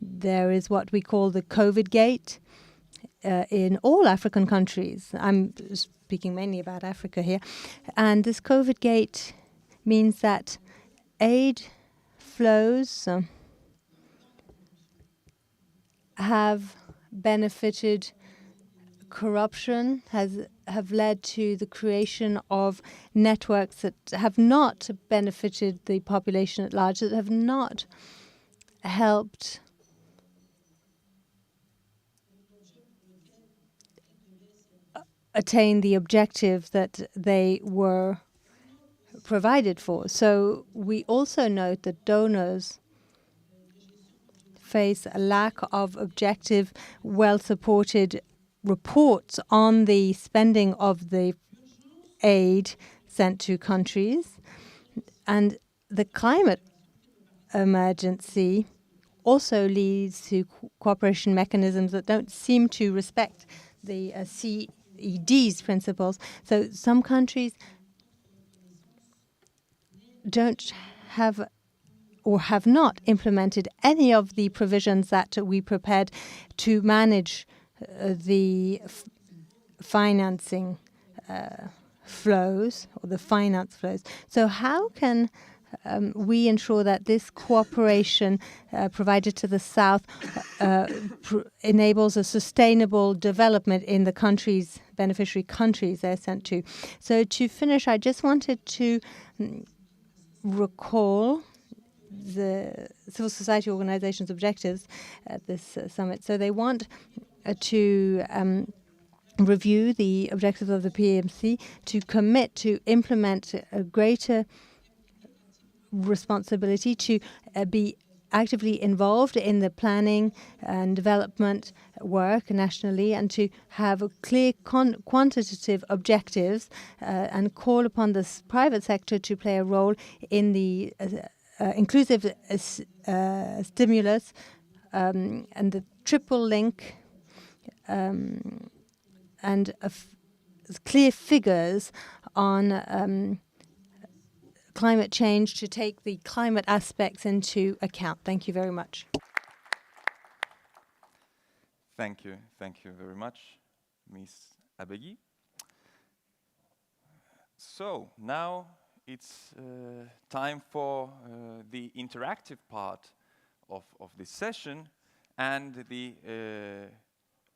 there is what we call the COVID gate in all African countries. I'm speaking mainly about Africa here. And this COVID gate means that aid flows have benefited corruption, have led to the creation of networks that have not benefited the population at large, that have not helped attain the objective that they were provided for. So we also note that donors face a lack of objective, well-supported reports on the spending of the aid sent to countries. And the climate emergency also leads to cooperation mechanisms that don't seem to respect the CED's principles. So some countries don't have or have not implemented any of the provisions that we prepared to manage the financing flows or the finance flows. So how can we ensure that this cooperation provided to the South enables a sustainable development in the countries, beneficiary countries they're sent to? So to finish, I just wanted to recall the civil society organizations' objectives at this summit. So they want to review the objectives of the PMC, to commit to implement a greater responsibility, to be actively involved in the planning and development work nationally, and to have a clear quantitative objectives and call upon the private sector to play a role in the inclusive stimulus and the triple link and clear figures on climate change to take the climate aspects into account. Thank you very much. Thank you very much, Ms. Abegui. So now it's time for the interactive part of this session and the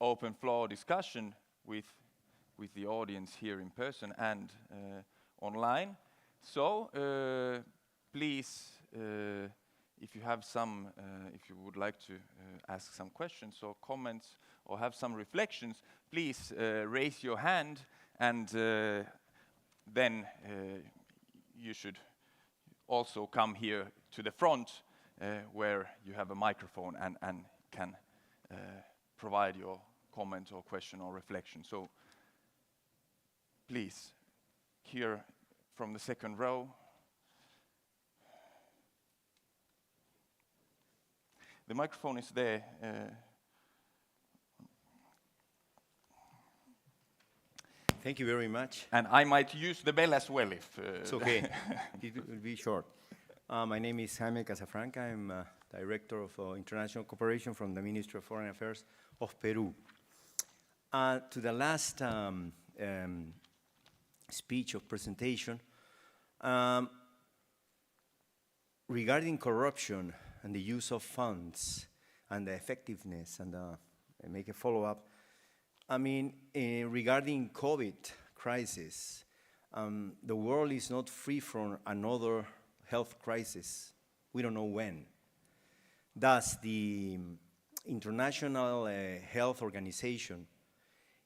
open floor discussion with the audience here in person and online. So please, if you have some, if you would like to ask some questions or comments or have some reflections, please raise your hand, and then you should also come here to the front where you have a microphone and can provide your comment or question or reflection. So please, here from the second row. The microphone is there. Thank you very much. And I might use the bell as well if... It's okay. It will be short. My name is Jaime Casafranca. I'm Director of International Cooperation from the Ministry of Foreign Affairs of Peru. To the last speech of presentation, regarding corruption and the use of funds and the effectiveness, and make a follow-up. I mean, regarding COVID crisis, the world is not free from another health crisis. We don't know when. Thus, the International Health Organization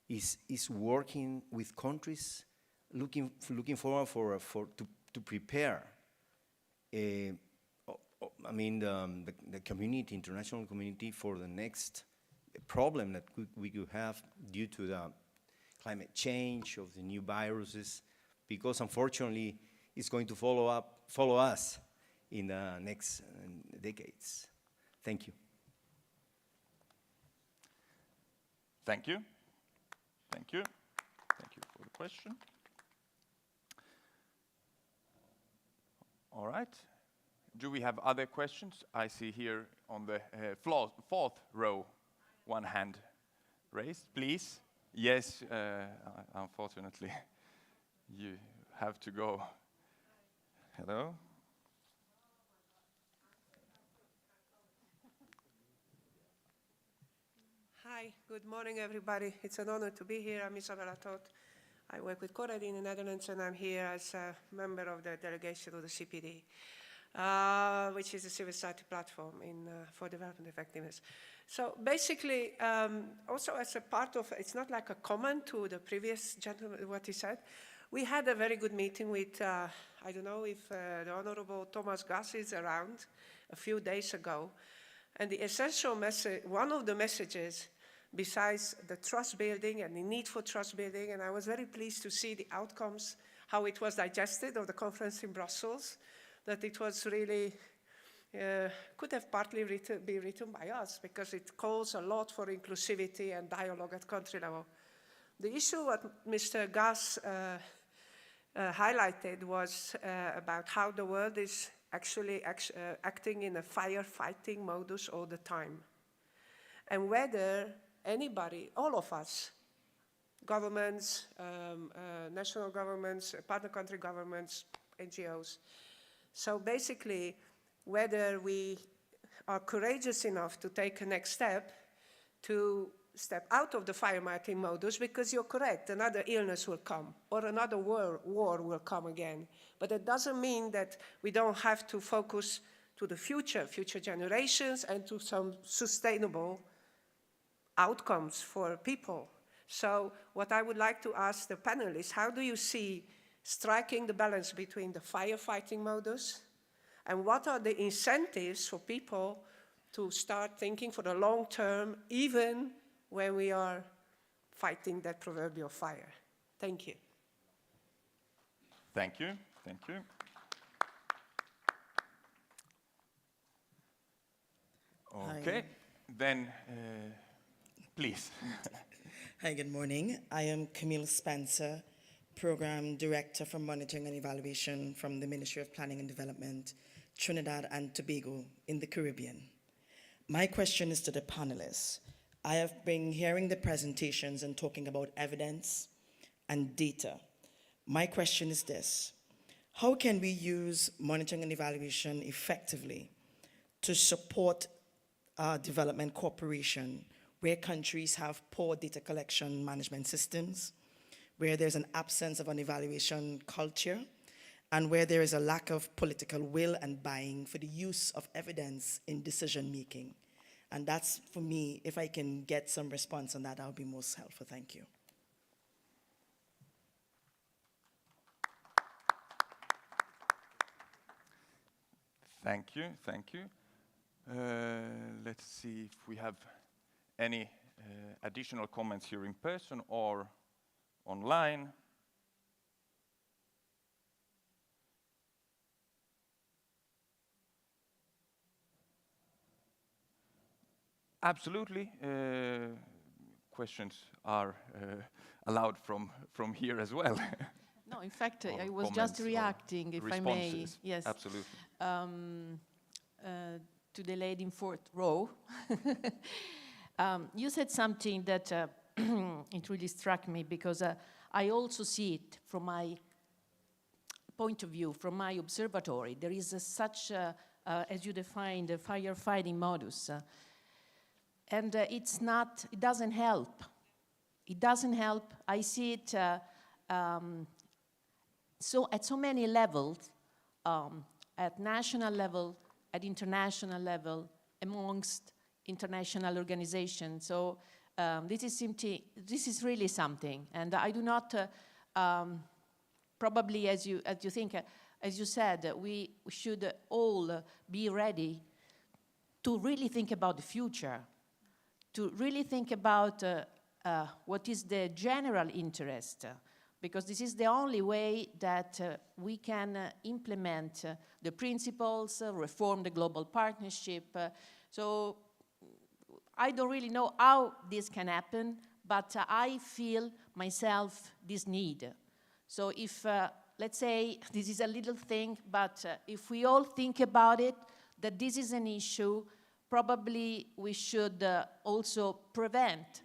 is working with countries looking forward to prepare. The community, international community, for the next problem that we could have due to the climate change of the new viruses, because unfortunately it's going to follow us in the next decades. Thank you. Thank you. Thank you. Thank you for the question. All right. Do we have other questions? I see here on the fourth row, one hand raised, please. Yes, unfortunately, you have to go. Hello? Hi, good morning, everybody. It's an honor to be here. I'm Isabella Toth. I work with CORED in the Netherlands, and I'm here as a member of the delegation of the CPD, which is a civil society platform for development effectiveness. So basically, also as a part of, it's not like a comment to the previous gentleman, what he said. We had a very good meeting with, I don't know if the Honorable Thomas Gass is around, a few days ago. And the essential message, one of the messages, besides the trust building and the need for trust building, and I was very pleased to see the outcomes, how it was digested of the conference in Brussels, that it was really, could have partly be written by us, because it calls a lot for inclusivity and dialogue at country level. The issue what Mr. Gass highlighted was about how the world is actually acting in a firefighting modus all the time. And whether anybody, all of us, governments, national governments, partner country governments, NGOs, so basically whether we are courageous enough to take a next step to step out of the firefighting modus, because you're correct, another illness will come, or another war will come again. But it doesn't mean that we don't have to focus to the future generations, and to some sustainable outcomes for people. So what I would like to ask the panelists, how do you see striking the balance between the firefighting modus, and what are the incentives for people to start thinking for the long term, even when we are fighting that proverbial fire? Thank you. Thank you. Thank you. Okay, Hi. then please. Hi, good morning. I am Camille Spencer, Program Director for Monitoring and Evaluation from the Ministry of Planning and Development, Trinidad and Tobago in the Caribbean. My question is to the panelists. I have been hearing the presentations and talking about evidence and data. My question is this: how can we use monitoring and evaluation effectively to support development cooperation where countries have poor data collection management systems, where there's an absence of an evaluation culture, and where there is a lack of political will and buying for the use of evidence in decision making? And that's, for me, if I can get some response on that, that would be most helpful. Thank you. Thank you, thank you. Let's see if we have any additional comments here in person or online. Absolutely. Questions are allowed from here as well. No, in fact, I was just reacting, if I may. Yes. Absolutely. To the lady in fourth row. You said something that it really struck me, because I also see it from my point of view, from my observatory. There is such, as you defined, a firefighting modus. And it doesn't help. It doesn't help. I see it at so many levels, at national level, at international level, amongst international organizations. So this is really something. And I do not, probably as you think, as you said, we should all be ready to really think about the future, to really think about what is the general interest, because this is the only way that we can implement the principles, reform the global partnership. So I don't really know how this can happen, but I feel myself this need. So if, let's say, this is a little thing, but if we all think about it, that this is an issue, probably we should also prevent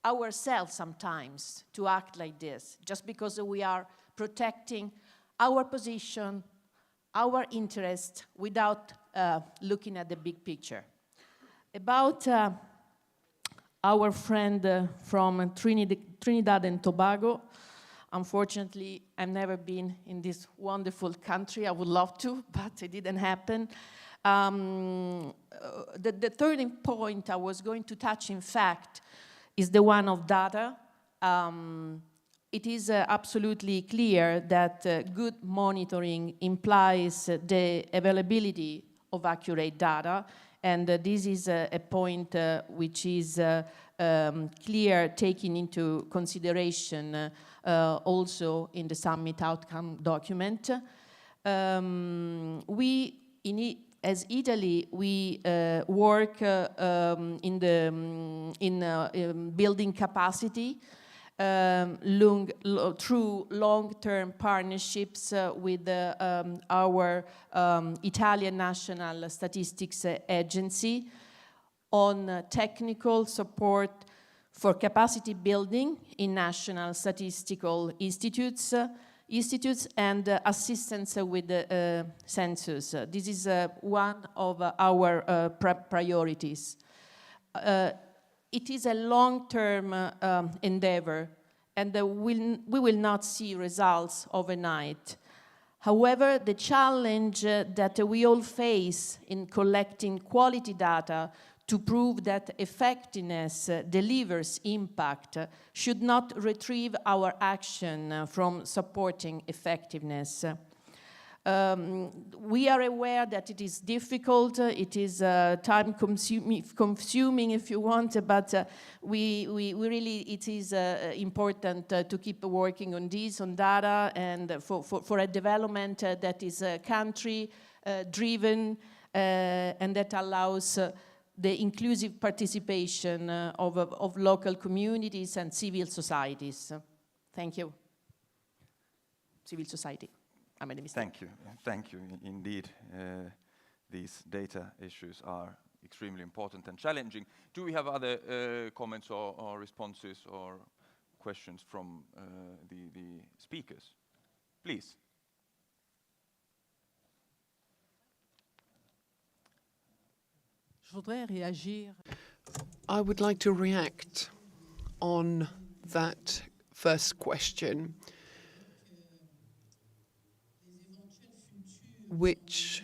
ourselves sometimes to act like this, just because we are protecting our position, our interest, without looking at the big picture. About our friend from Trinidad and Tobago, unfortunately, I've never been in this wonderful country. I would love to, but it didn't happen. The third point I was going to touch, in fact, is the one of data. It is absolutely clear that good monitoring implies the availability of accurate data, and this is a point which is clear, taken into consideration also in the summit outcome document. As Italy, we work in building capacity through long-term partnerships with our Italian National Statistics Agency on technical support for capacity building in national statistical institutes and assistance with the census. This is one of our priorities. It is a long-term endeavor, and we will not see results overnight. However, the challenge that we all face in collecting quality data to prove that effectiveness delivers impact should not retrieve our action from supporting effectiveness. We are aware that it is difficult, it is time-consuming if you want, but we really, it is important to keep working on this, on data, and for a development that is country-driven and that allows the inclusive participation of local communities and civil societies. Thank you. Civil society. I made a mistake. Thank you. Indeed, these data issues are extremely important and challenging. Do we have other comments or responses or questions from the speakers? Please. I would like to react on that first question, which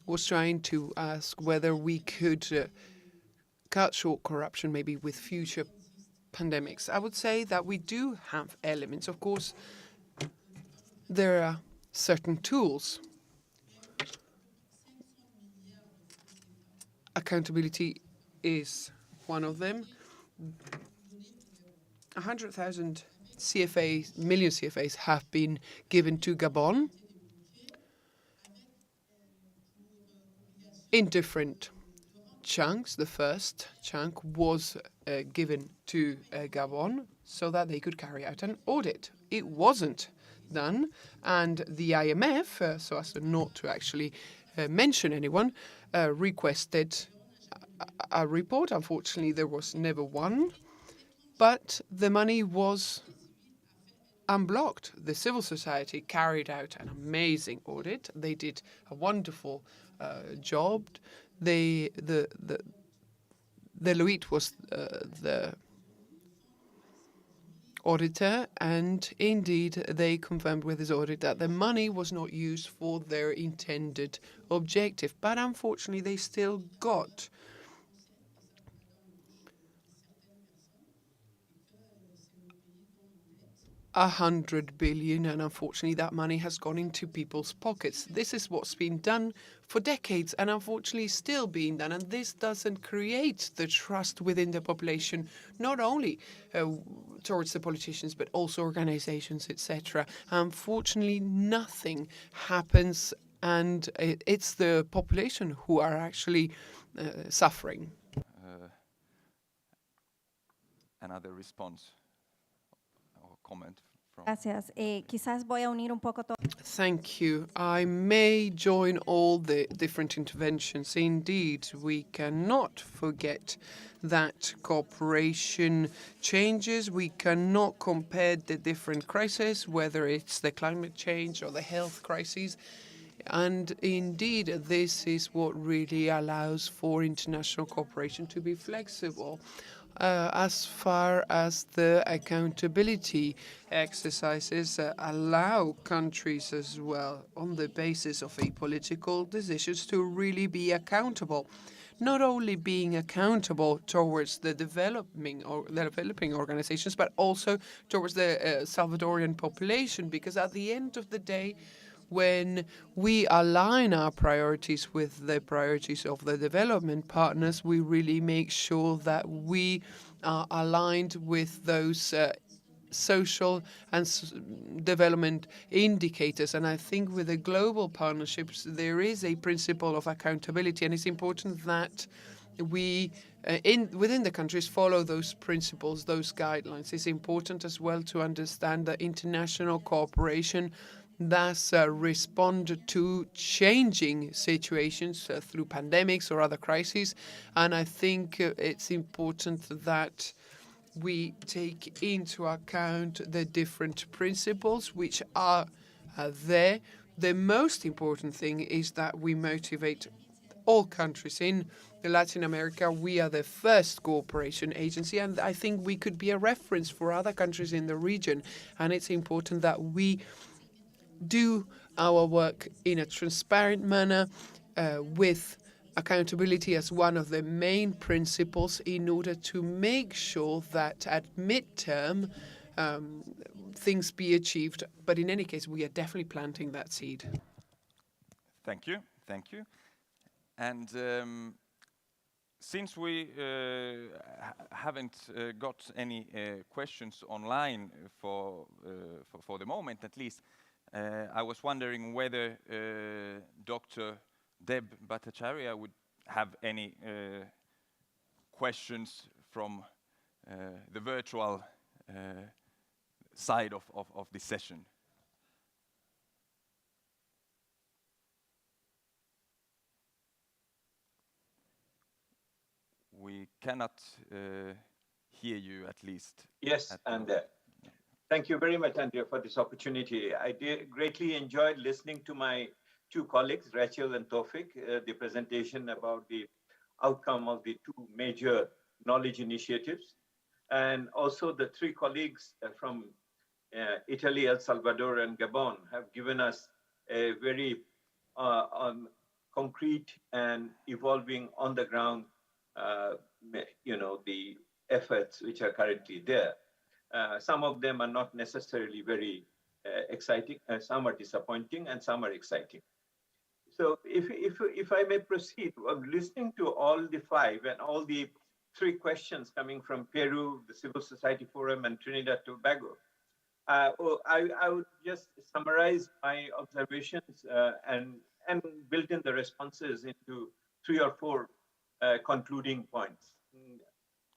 was trying to ask whether we could cut short corruption maybe with future pandemics. I would say that we do have elements. Of course, there are certain tools. Accountability is one of them. 100,000 million CFAs have been given to Gabon in different chunks. The first chunk was given to Gabon so that they could carry out an audit. It wasn't done, and the IMF, so as not to actually mention anyone, requested a report. Unfortunately, there was never one, but the money was unblocked. The civil society carried out an amazing audit. They did a wonderful job. The Deloitte was the auditor, and indeed they confirmed with his audit that the money was not used for their intended objective. But unfortunately, they still got 100 billion, and unfortunately that money has gone into people's pockets. This is what's been done for decades and unfortunately still being done, and this doesn't create the trust within the population, not only towards the politicians but also organizations, etc. Unfortunately, nothing happens, and it's the population who are actually suffering. Another response or comment from... Gracias. Quizás voy a unir un poco todo. Thank you. I may join all the different interventions. Indeed, we cannot forget that cooperation changes. We cannot compare the different crises, whether it's the climate change or the health crises. And indeed, this is what really allows for international cooperation to be flexible. As far as the accountability exercises allow countries as well, on the basis of apolitical decisions, to really be accountable. Not only being accountable towards the developing organizations, but also towards the Salvadorian population, because at the end of the day, when we align our priorities with the priorities of the development partners, we really make sure that we are aligned with those social and development indicators. And I think with the global partnerships, there is a principle of accountability, and it's important that we within the countries follow those principles, those guidelines. It's important as well to understand that international cooperation thus respond to changing situations through pandemics or other crises. And I think it's important that we take into account the different principles which are there. The most important thing is that we motivate all countries. In Latin America, we are the first cooperation agency, and I think we could be a reference for other countries in the region. And it's important that we do our work in a transparent manner with accountability as one of the main principles in order to make sure that at midterm things be achieved. But in any case, we are definitely planting that seed. Thank you. Thank you. And since we haven't got any questions online for the moment, at least, I was wondering whether Dr. Deb Bhattacharya would have any questions from the virtual side of this session. We cannot hear you, at least. Yes, and thank you very much, Andrea, for this opportunity. I greatly enjoyed listening to my two colleagues, Rachel and Tawfik, the presentation about the outcome of the two major knowledge initiatives. And also the three colleagues from Italy, El Salvador, and Gabon have given us a very concrete and evolving on the ground, the efforts which are currently there. Some of them are not necessarily very exciting, some are disappointing, and some are exciting. So if I may proceed, listening to all the five and all the three questions coming from Peru, the Civil Society Forum, and Trinidad and Tobago, I would just summarize my observations and build in the responses into 3 or 4 concluding points.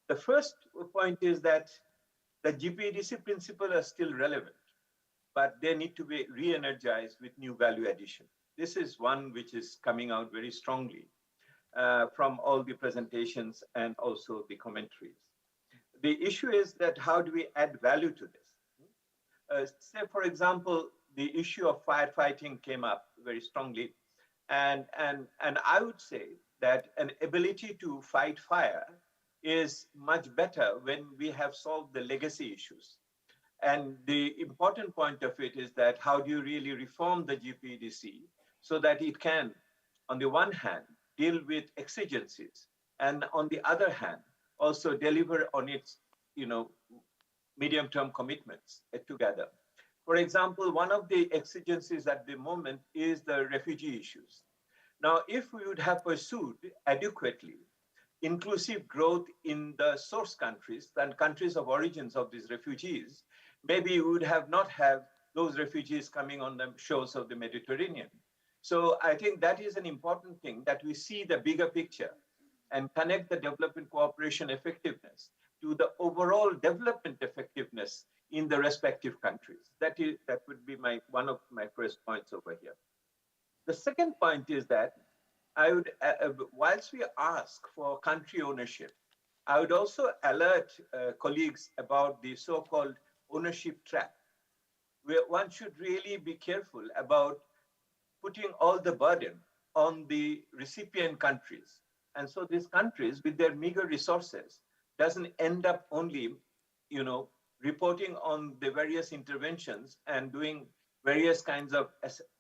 The first point is that the GPADC principles are still relevant, but they need to be re-energized with new value addition. This is one which is coming out very strongly from all the presentations and also the commentaries. The issue is that how do we add value to this? Say, for example, the issue of firefighting came up very strongly. And I would say that an ability to fight fire is much better when we have solved the legacy issues. And the important point of it is that how do you really reform the GPADC so that it can, on the one hand, deal with exigencies, and on the other hand, also deliver on its medium-term commitments together. For example, one of the exigencies at the moment is the refugee issues. Now, if we would have pursued adequately inclusive growth in the source countries and countries of origins of these refugees, maybe we would have not have those refugees coming on the shores of the Mediterranean. So I think that is an important thing, that we see the bigger picture and connect the development cooperation effectiveness to the overall development effectiveness in the respective countries. That would be one of my first points over here. The second point is that I would, whilst we ask for country ownership, I would also alert colleagues about the so-called ownership trap, where one should really be careful about putting all the burden on the recipient countries. And so these countries, with their meager resources, doesn't end up only, reporting on the various interventions and doing various kinds of,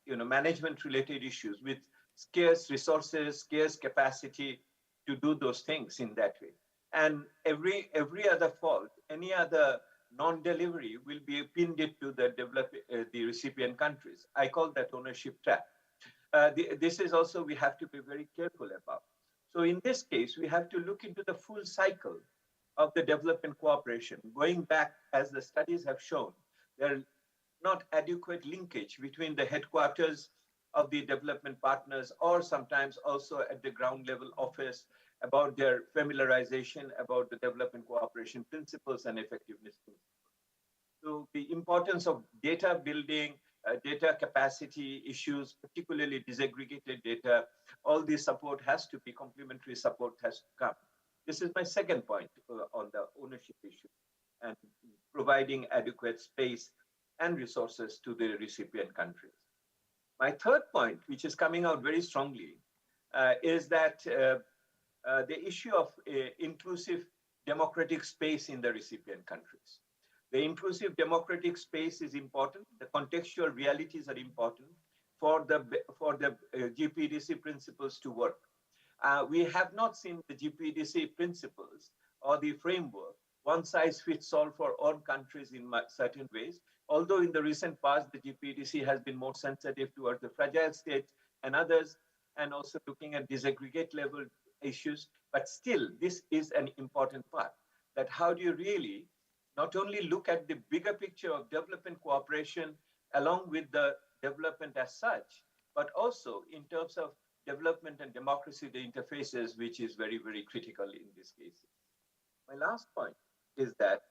management-related issues with scarce resources, scarce capacity to do those things in that way. And every other fault, any other non-delivery will be pinned it to the recipient countries. I call that ownership trap. This is also we have to be very careful about. So in this case, we have to look into the full cycle of the development cooperation. Going back, as the studies have shown, there are not adequate linkage between the headquarters of the development partners, or sometimes also at the ground level office, about their familiarization about the development cooperation principles and effectiveness principles. So the importance of data building, data capacity issues, particularly disaggregated data, all this support has to be, complementary support has to come. This is my second point on the ownership issue, and providing adequate space and resources to the recipient countries. My third point, which is coming out very strongly, is that the issue of inclusive democratic space in the recipient countries. The inclusive democratic space is important. The contextual realities are important for the GPDC principles to work. We have not seen the GPDC principles or the framework one size fits all for all countries in certain ways. Although in the recent past, the GPDC has been more sensitive towards the fragile states and others, and also looking at disaggregate level issues. But still, this is an important part, that how do you really not only look at the bigger picture of development cooperation along with the development as such, but also in terms of development and democracy, the interfaces, which is very, very critical in this case. My last point is that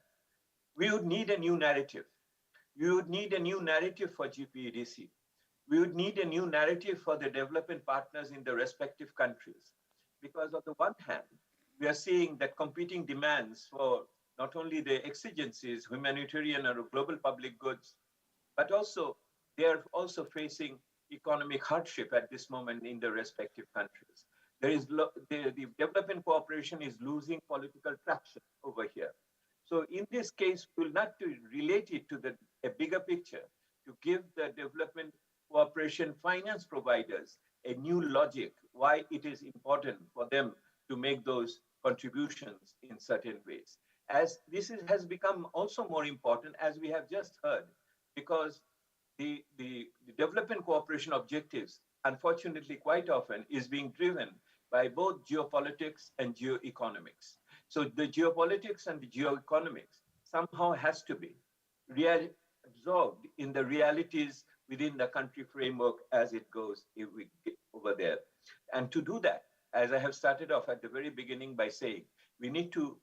we would need a new narrative. We would need a new narrative for GPEDC. We would need a new narrative for the development partners in the respective countries. Because on the one hand, we are seeing that competing demands for not only the exigencies, humanitarian or global public goods, but also they are also facing economic hardship at this moment in the respective countries. There is the development cooperation is losing political traction over here. So in this case, we will not to relate it to a bigger picture, to give the development cooperation finance providers a new logic, why it is important for them to make those contributions in certain ways. As this has become also more important, as we have just heard, because the development cooperation objectives, unfortunately, quite often is being driven by both geopolitics and geoeconomics. So the geopolitics and the geoeconomics somehow has to be absorbed in the realities within the country framework as it goes over there. And to do that, as I have started off at the very beginning by saying, we need to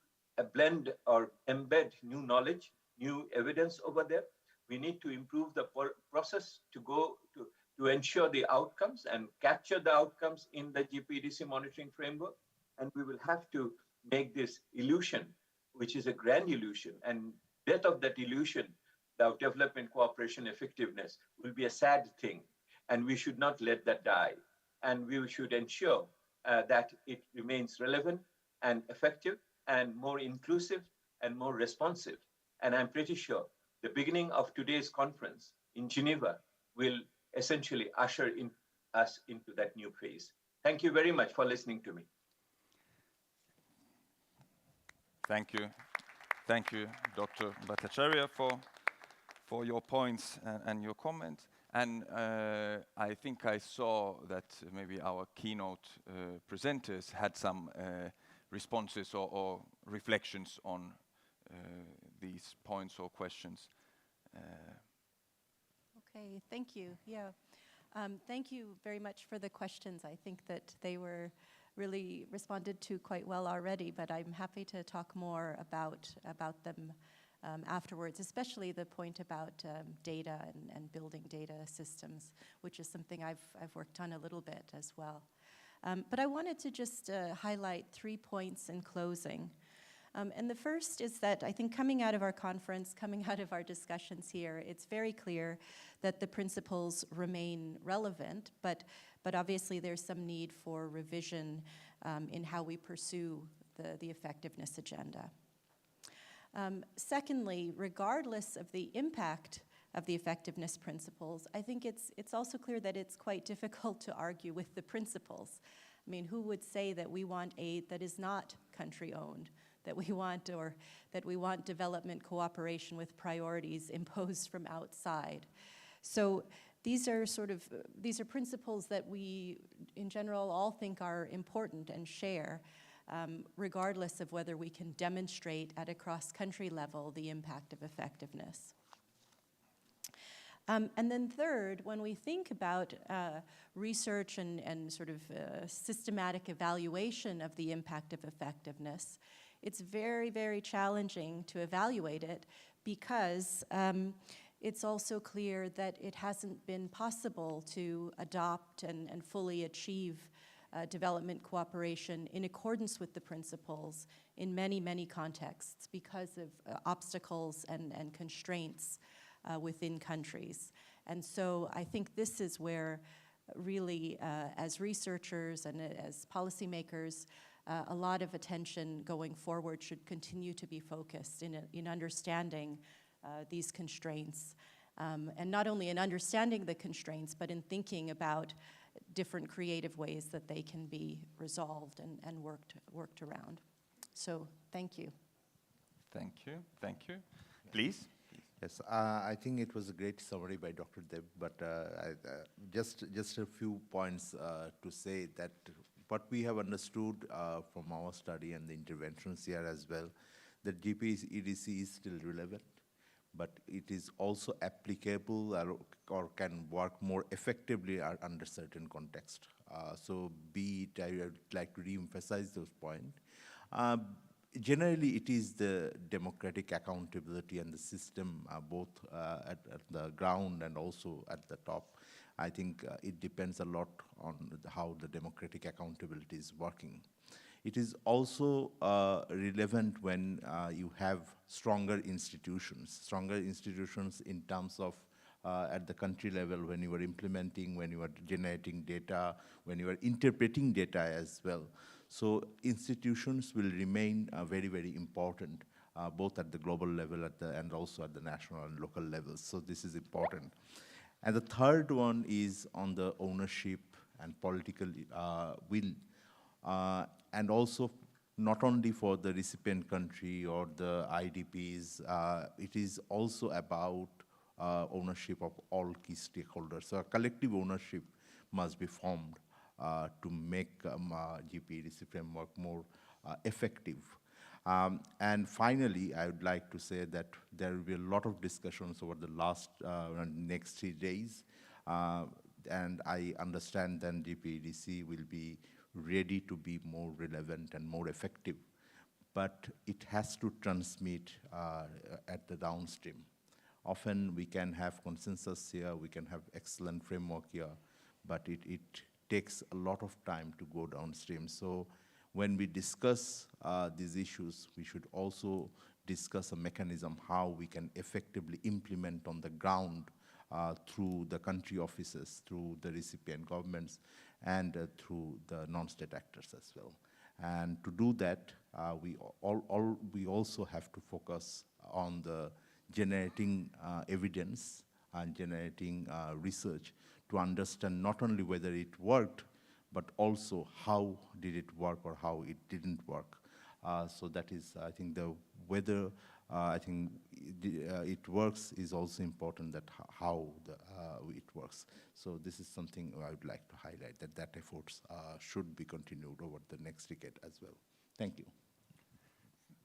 blend or embed new knowledge, new evidence over there. We need to improve the process to ensure the outcomes and capture the outcomes in the GPDC monitoring framework. And we will have to make this illusion, which is a grand illusion, and death of that illusion, the development cooperation effectiveness, will be a sad thing. And we should not let that die. And we should ensure that it remains relevant and effective and more inclusive and more responsive. And I'm pretty sure the beginning of today's conference in Geneva will essentially usher us into that new phase. Thank you very much for listening to me. Thank you. Thank you, Dr. Bhattacharya, for your points and your comments. And I think I saw that maybe our keynote presenters had some responses or reflections on these points or questions. Okay, thank you. Yeah, thank you very much for the questions. I think that they were really responded to quite well already, but I'm happy to talk more about them afterwards, especially the point about data and building data systems, which is something I've worked on a little bit as well. But I wanted to just highlight 3 points in closing. And the first is that I think coming out of our conference, coming out of our discussions here, it's very clear that the principles remain relevant, but obviously there's some need for revision in how we pursue the effectiveness agenda. Secondly, regardless of the impact of the effectiveness principles, I think it's also clear that it's quite difficult to argue with the principles. I mean, who would say that we want aid that is not country-owned, that we want development cooperation with priorities imposed from outside? So these are principles that we, in general, all think are important and share, regardless of whether we can demonstrate at a cross-country level the impact of effectiveness. And then third, when we think about research and sort of systematic evaluation of the impact of effectiveness, it's very, very challenging to evaluate it because it's also clear that it hasn't been possible to adopt and fully achieve development cooperation in accordance with the principles in many, many contexts because of obstacles and constraints within countries. And so I think this is where really, as researchers and as policymakers, a lot of attention going forward should continue to be focused in understanding these constraints. And not only in understanding the constraints, but in thinking about different creative ways that they can be resolved and worked around. So thank you. Thank you. Thank you. Please. Yes, I think it was a great summary by Dr. Deb, but just a few points to say that what we have understood from our study and the interventions here as well, that GPEDC is still relevant, but it is also applicable or can work more effectively under certain context. So I would like to re-emphasize those points. Generally, it is the democratic accountability and the system, both at the ground and also at the top. I think it depends a lot on how the democratic accountability is working. It is also relevant when you have stronger institutions in terms of at the country level, when you are implementing, when you are generating data, when you are interpreting data as well. So institutions will remain very, very important, both at the global level and also at the national and local levels. So this is important. And the third one is on the ownership and political will. And also not only for the recipient country or the IDPs, it is also about ownership of all key stakeholders. So a collective ownership must be formed to make GPEDC framework more effective. And finally, I would like to say that there will be a lot of discussions over the next 3 days. And I understand that GPEDC will be ready to be more relevant and more effective. But it has to transmit at the downstream. Often we can have consensus here, we can have excellent framework here, but it takes a lot of time to go downstream. So when we discuss these issues, we should also discuss a mechanism how we can effectively implement on the ground through the country offices, through the recipient governments, and through the non-state actors as well. And to do that, we also have to focus on the generating evidence and generating research to understand not only whether it worked, but also how did it work or how it didn't work. So that is, I think, whether I think it works is also important, that how it works. So this is something I would like to highlight, that efforts should be continued over the next decade as well. Thank you.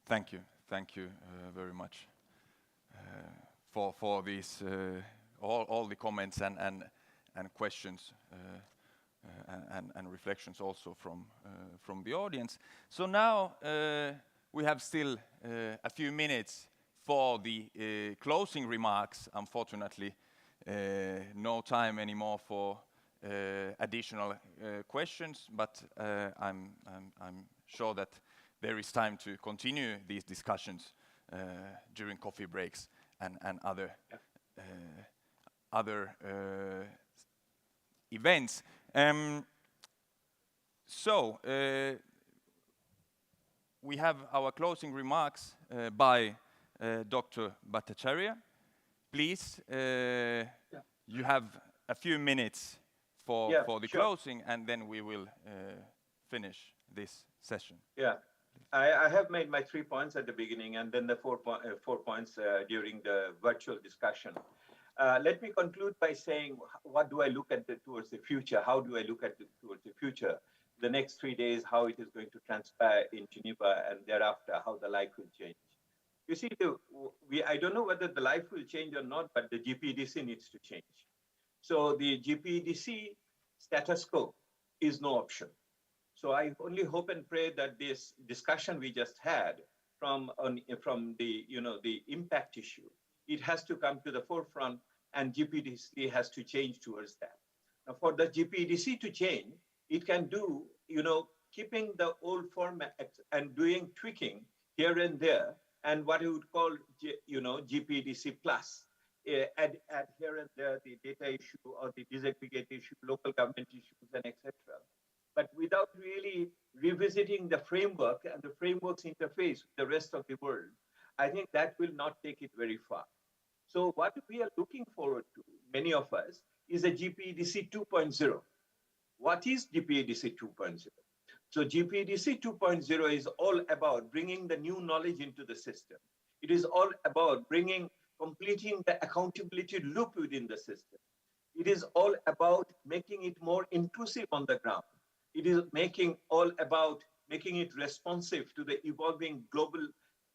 Thank you. Thank you very much for these all the comments and questions and reflections also from the audience. So now we have still a few minutes for the closing remarks. Unfortunately, no time anymore for additional questions, but I'm sure that there is time to continue these discussions during coffee breaks and other events. So we have our closing remarks by Dr. Bhattacharya. Please, you have a few minutes for the closing, and then we will finish this session. Yeah. I have made my 3 points at the beginning, and then the 4 points during the virtual discussion. Let me conclude by saying, what do I look at towards the future? How do I look at towards the future? The next 3 days, how it is going to transpire in Geneva, and thereafter, how the life will change. You see, I don't know whether the life will change or not, but the GPDC needs to change. So the GPDC status quo is no option. So I only hope and pray that this discussion we just had from the the impact issue, it has to come to the forefront, and GPDC has to change towards that. Now, for the GPDC to change, it can do keeping the old format and doing tweaking here and there, and what you would call GPDC plus. Add here and there the data issue or the disaggregate issue, local government issues, and etc. But without really revisiting the framework and the framework's interface with the rest of the world, I think that will not take it very far. So what we are looking forward to, many of us, is a GPDC 2.0. What is GPDC 2.0? So GPDC 2.0 is all about bringing the new knowledge into the system. It is all about completing the accountability loop within the system. It is all about making it more inclusive on the ground. It is all about making it responsive to the evolving global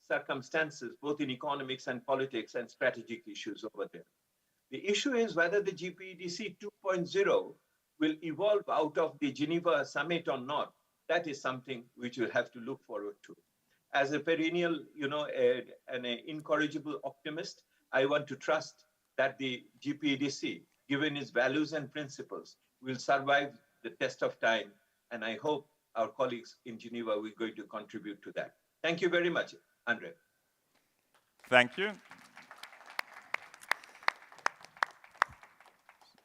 circumstances, both in economics and politics and strategic issues over there. The issue is whether the GPDC 2.0 will evolve out of the Geneva summit or not. That is something which we'll have to look forward to. As a perennial, an incorrigible optimist, I want to trust that the GPDC, given its values and principles, will survive the test of time. And I hope our colleagues in Geneva will going to contribute to that. Thank you very much, Andre. Thank you.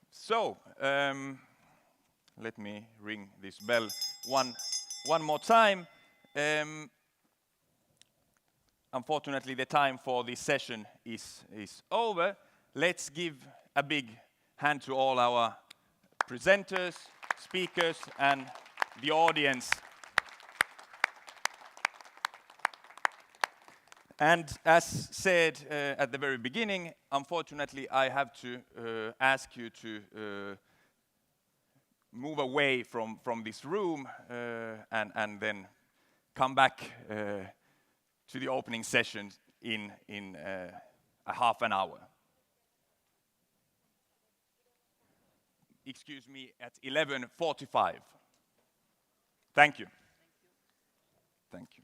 So, let me ring this bell one more time. Unfortunately, the time for this session is over. Let's give a big hand to all our presenters, speakers, and the audience. And as said at the very beginning, unfortunately, I have to ask you to move away from this room and then come back to the opening session in a half an hour. Excuse me, at 11:45. Thank you. Thank you.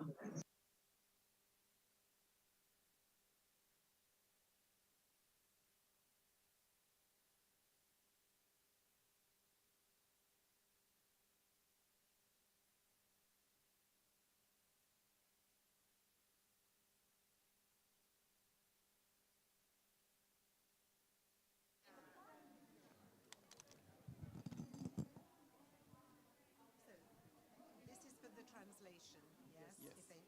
This is for the translation, yes?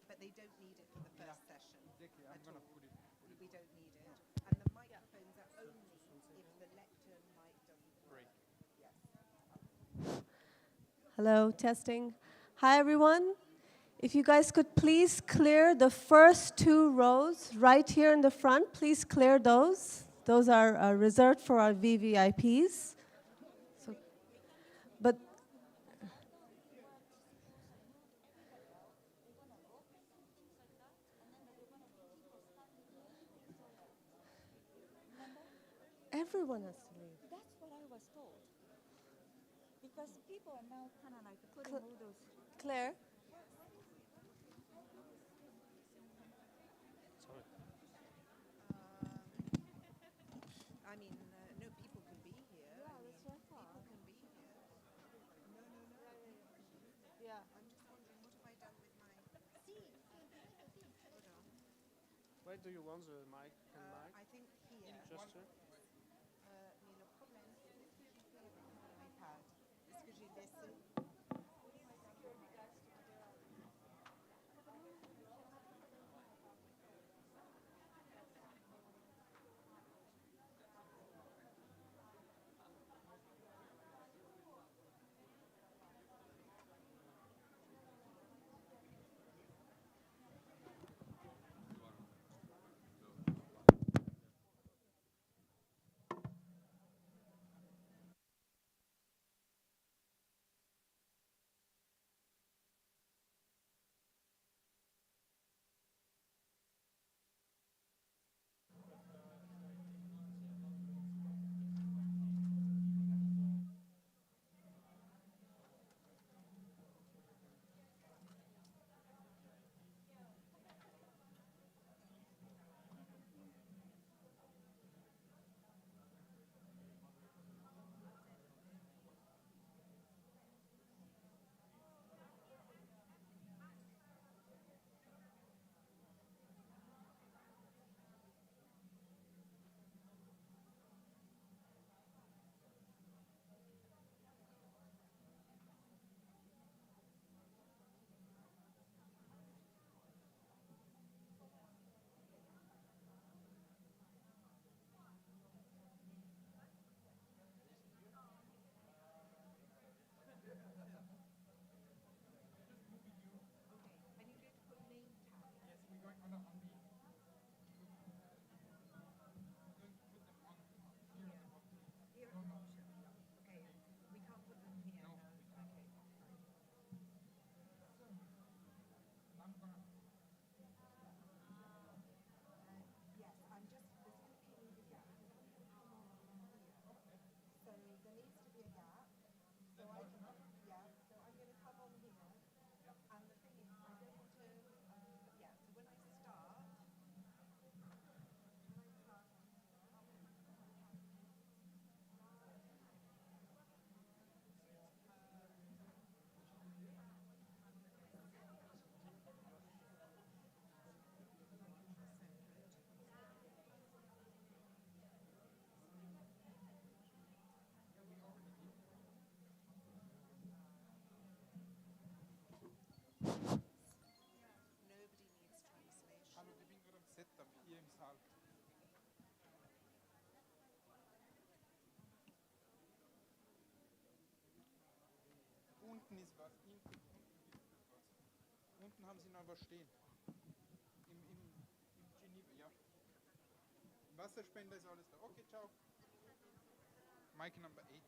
But they don't need it for the first session. Exactly, I'm going to put it. We don't need it. And the microphones are only if the lectern mic doesn't work. Yes. Hello, testing. Hi, everyone. If you guys could please clear the first 2 rows right here in the front, please clear those. Those are reserved for our VVIPs. So, but everyone has to leave. That's what I was told. Because people are now kind of like putting all those. Claire? I mean, no, people can be here. Yeah, that's what I thought. People can be here. No. Yeah. I'm just wondering, what have I done with my... Hold on. Where do you want the mic? I think here. Just here? Mais le problème, c'est que j'ai fait avec mon iPad. Est-ce que j'ai laissé... Hier im Saal. Unten ist was. Unten haben Sie noch was stehen. Im Geneva, ja. Wasserspender ist alles da. Okay, ciao. Mic number 8.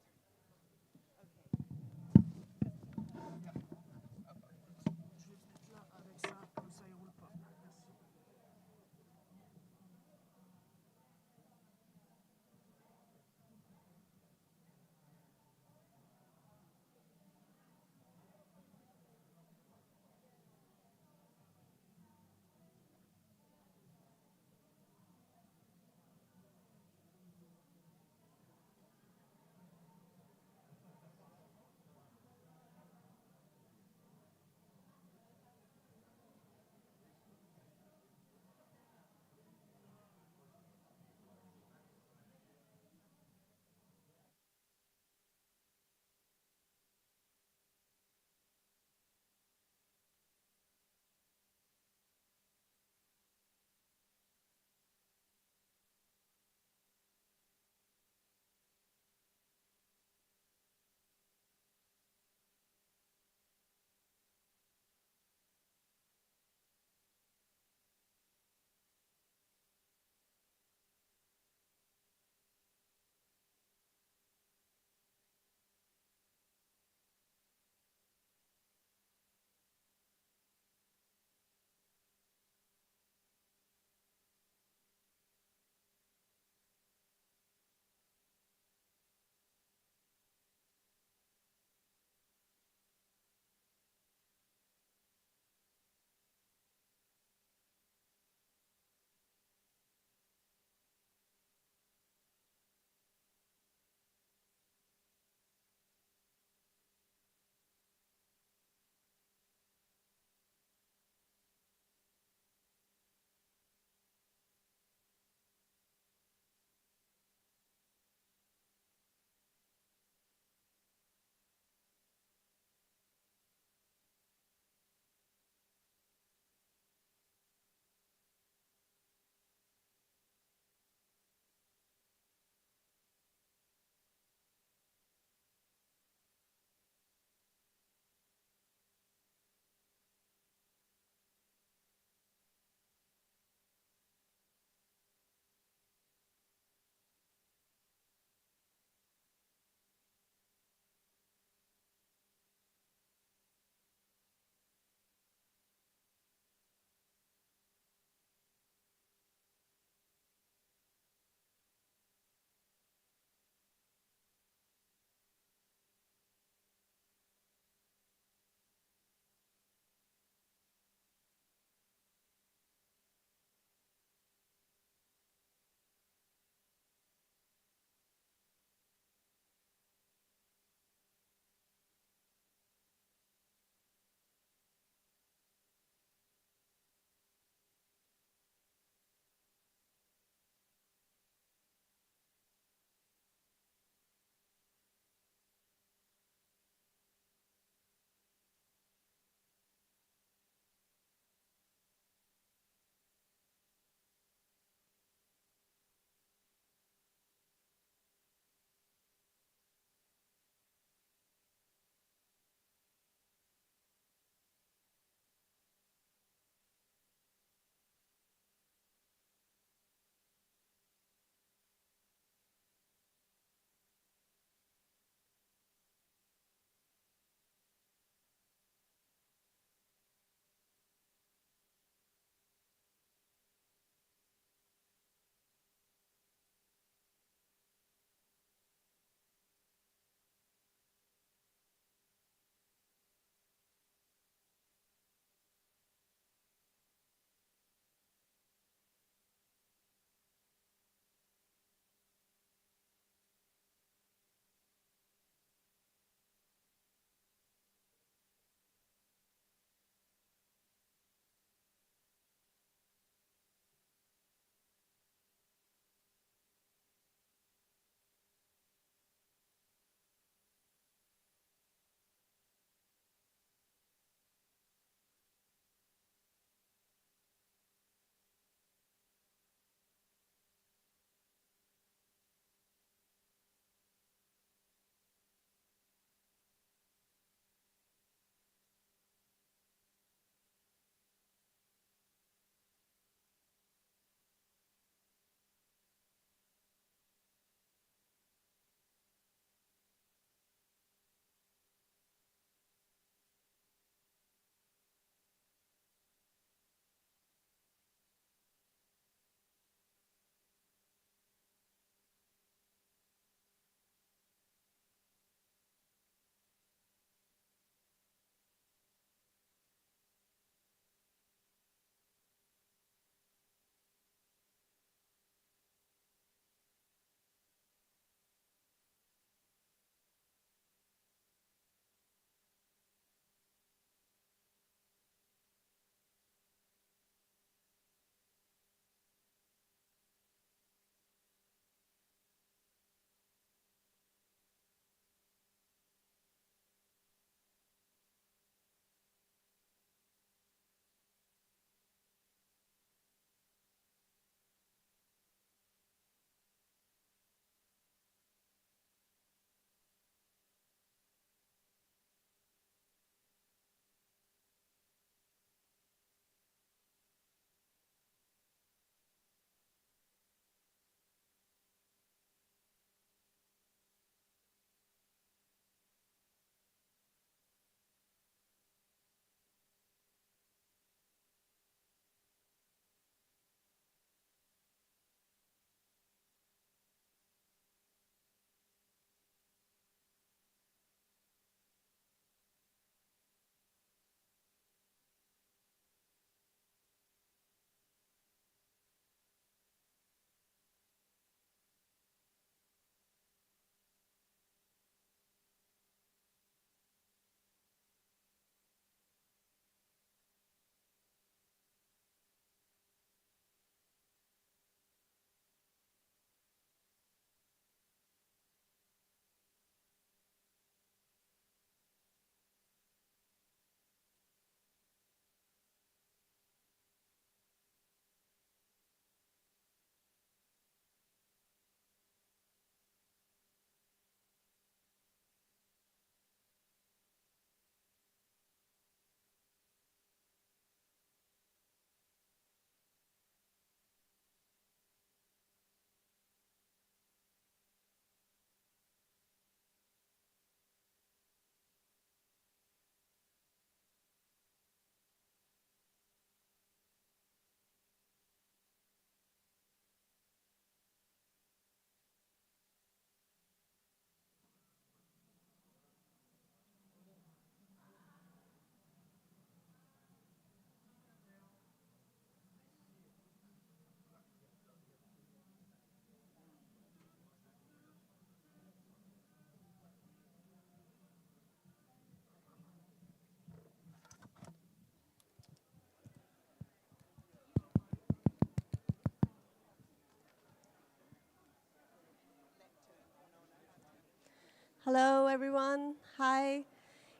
Hello, everyone. Hi.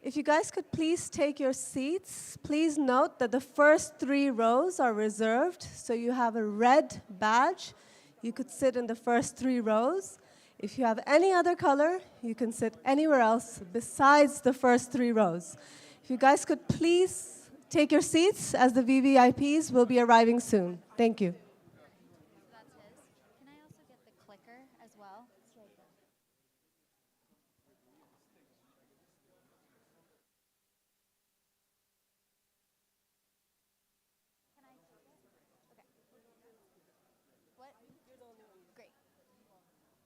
If you guys could please take your seats, please note that the first 3 rows are reserved, so you have a red badge. You could sit in the first 3 rows. If you have any other color, you can sit anywhere else besides the first 3 rows. If you guys could please take your seats, as the VVIPs will be arriving soon. Thank you. That's his. Can I also get the clicker as well? It's right there. Can I? Okay. What? Great. Got it.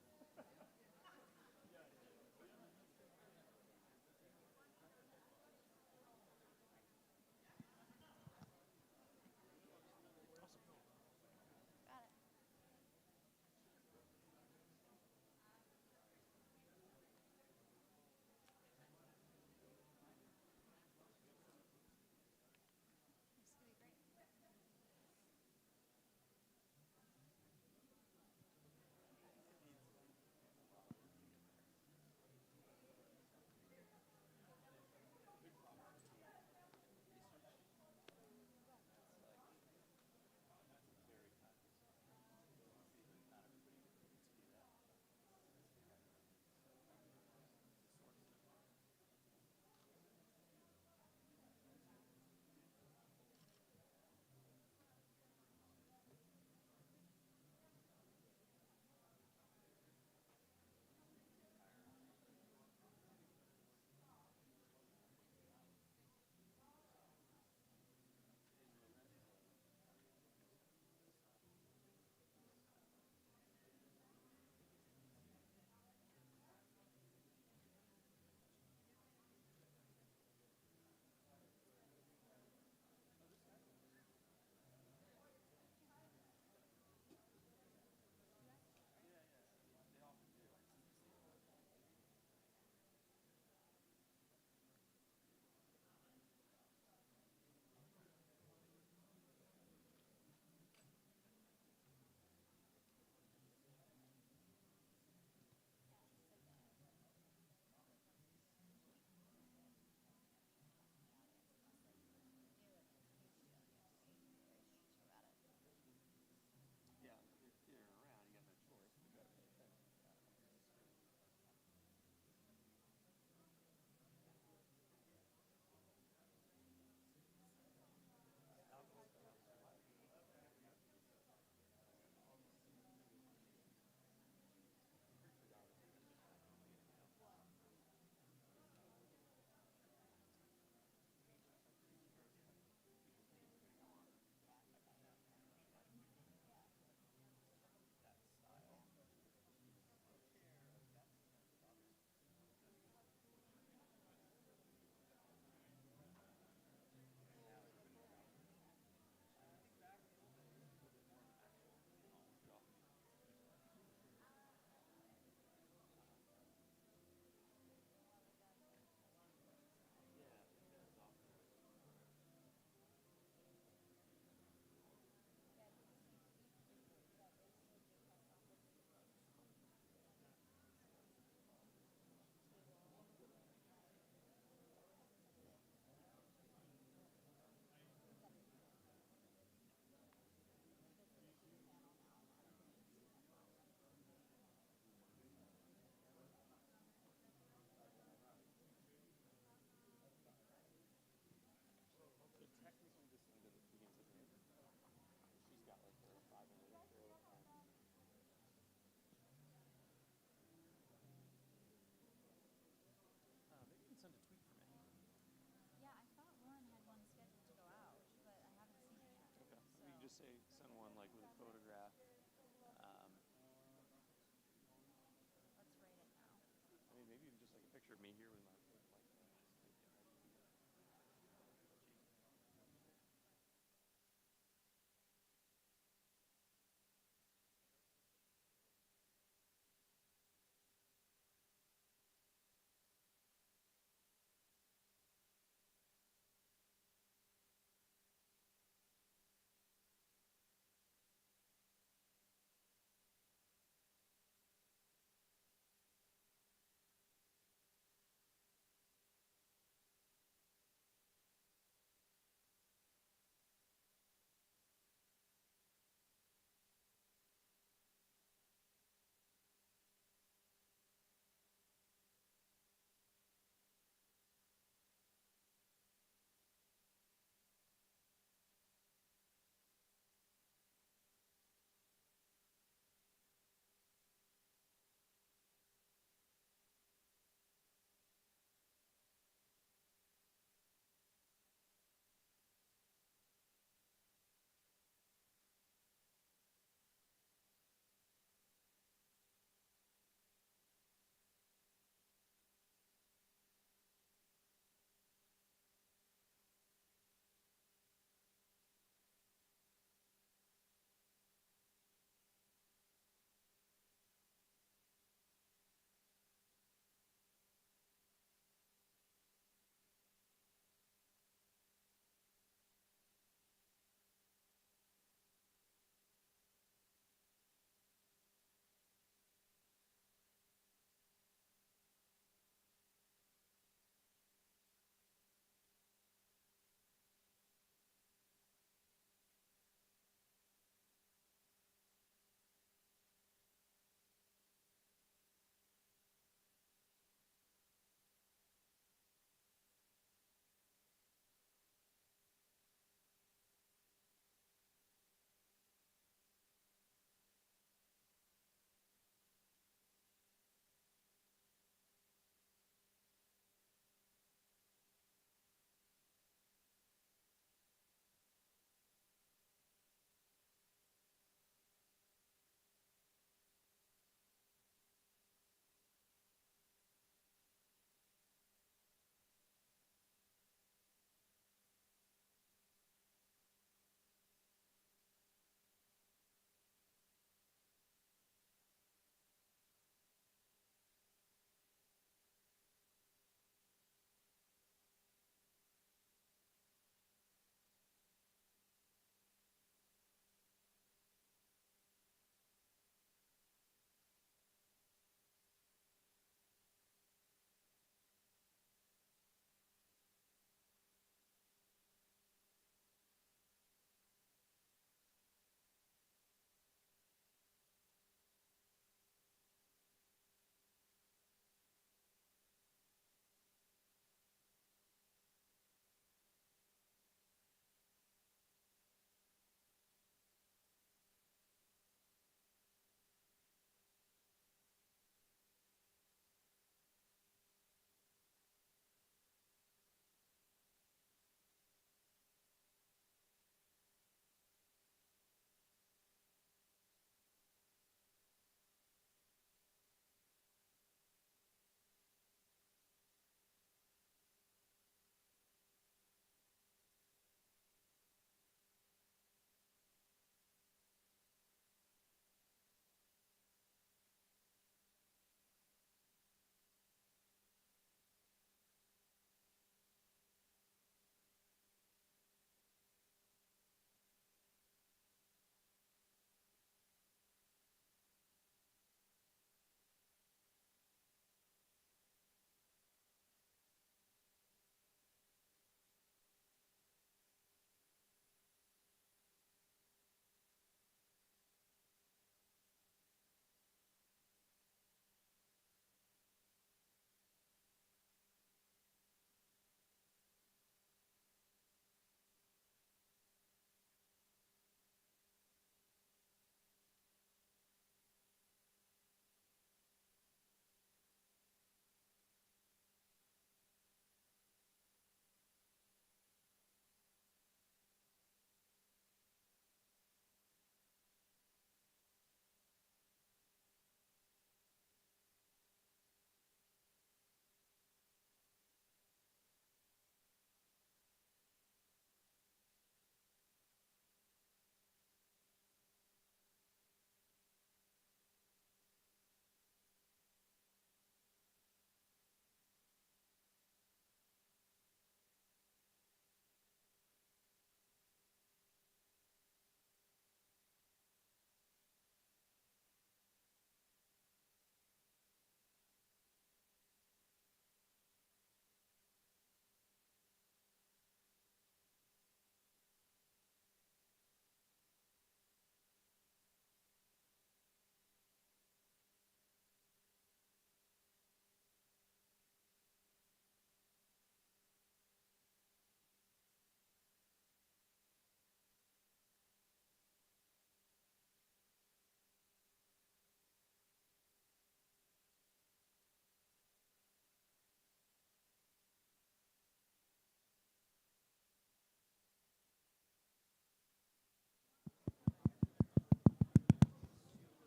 say send one like with a photograph. Let's rate it now. I mean, maybe even just like a picture of me here with my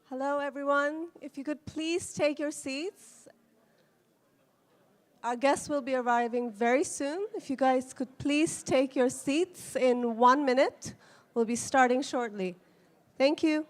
Hello, everyone. If you could please take your seats. Our guests will be arriving very soon. If you guys could please take your seats in 1 minute. We'll be starting shortly. Thank you.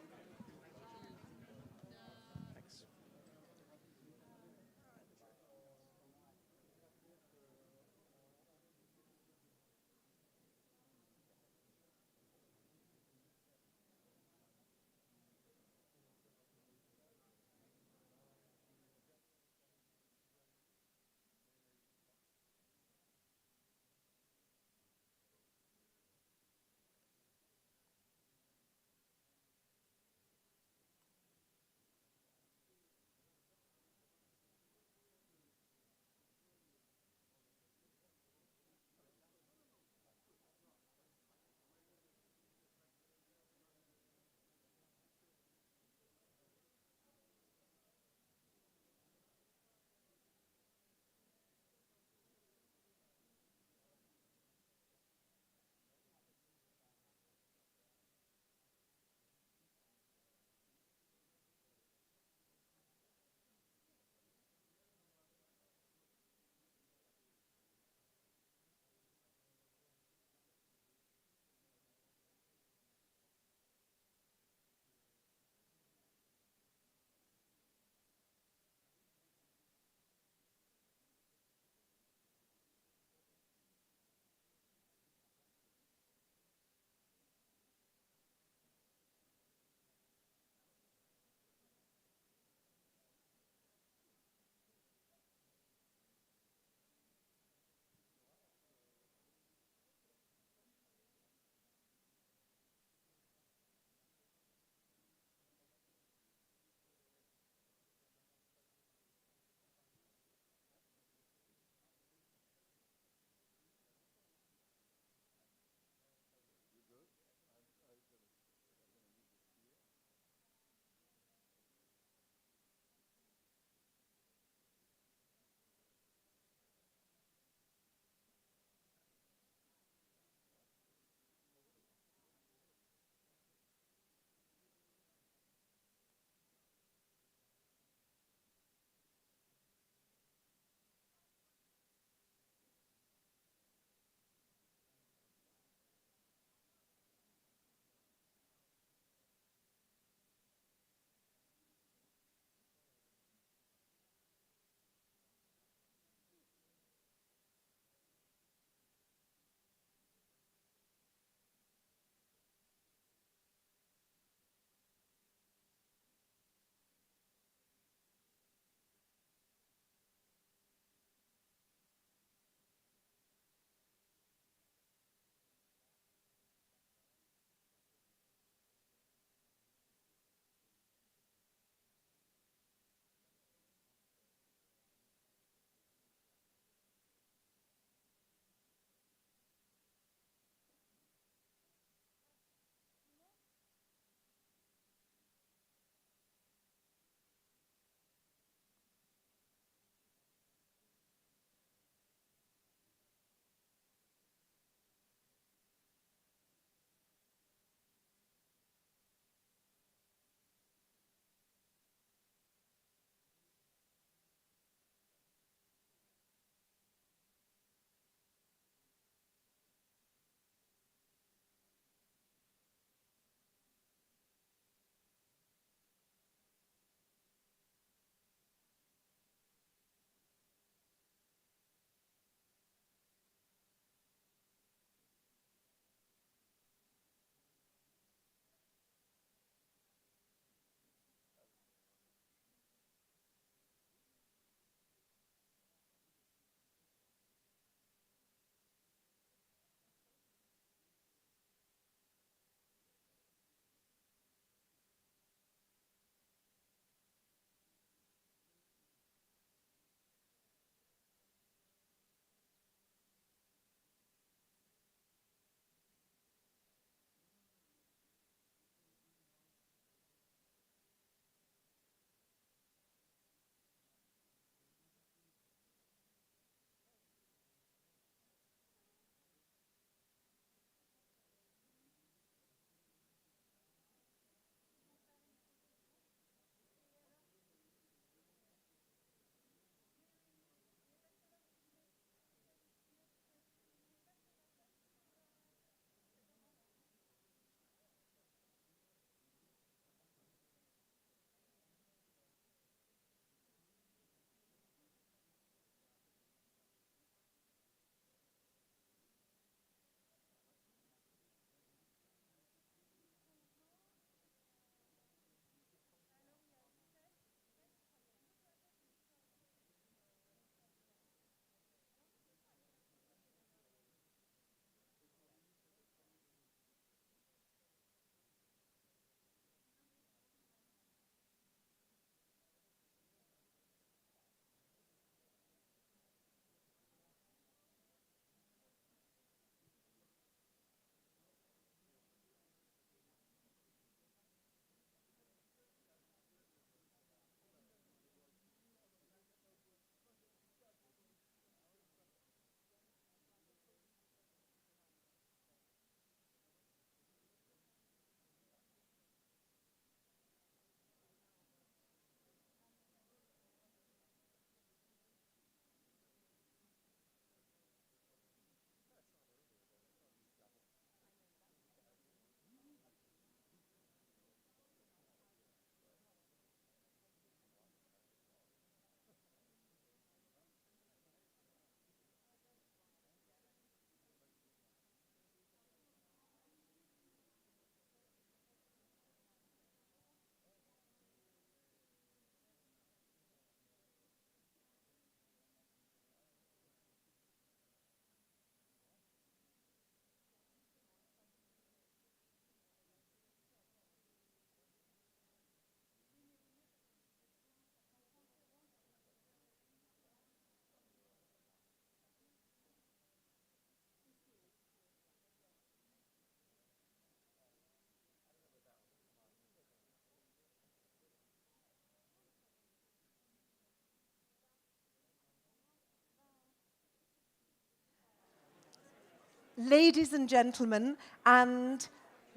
Ladies and gentlemen, and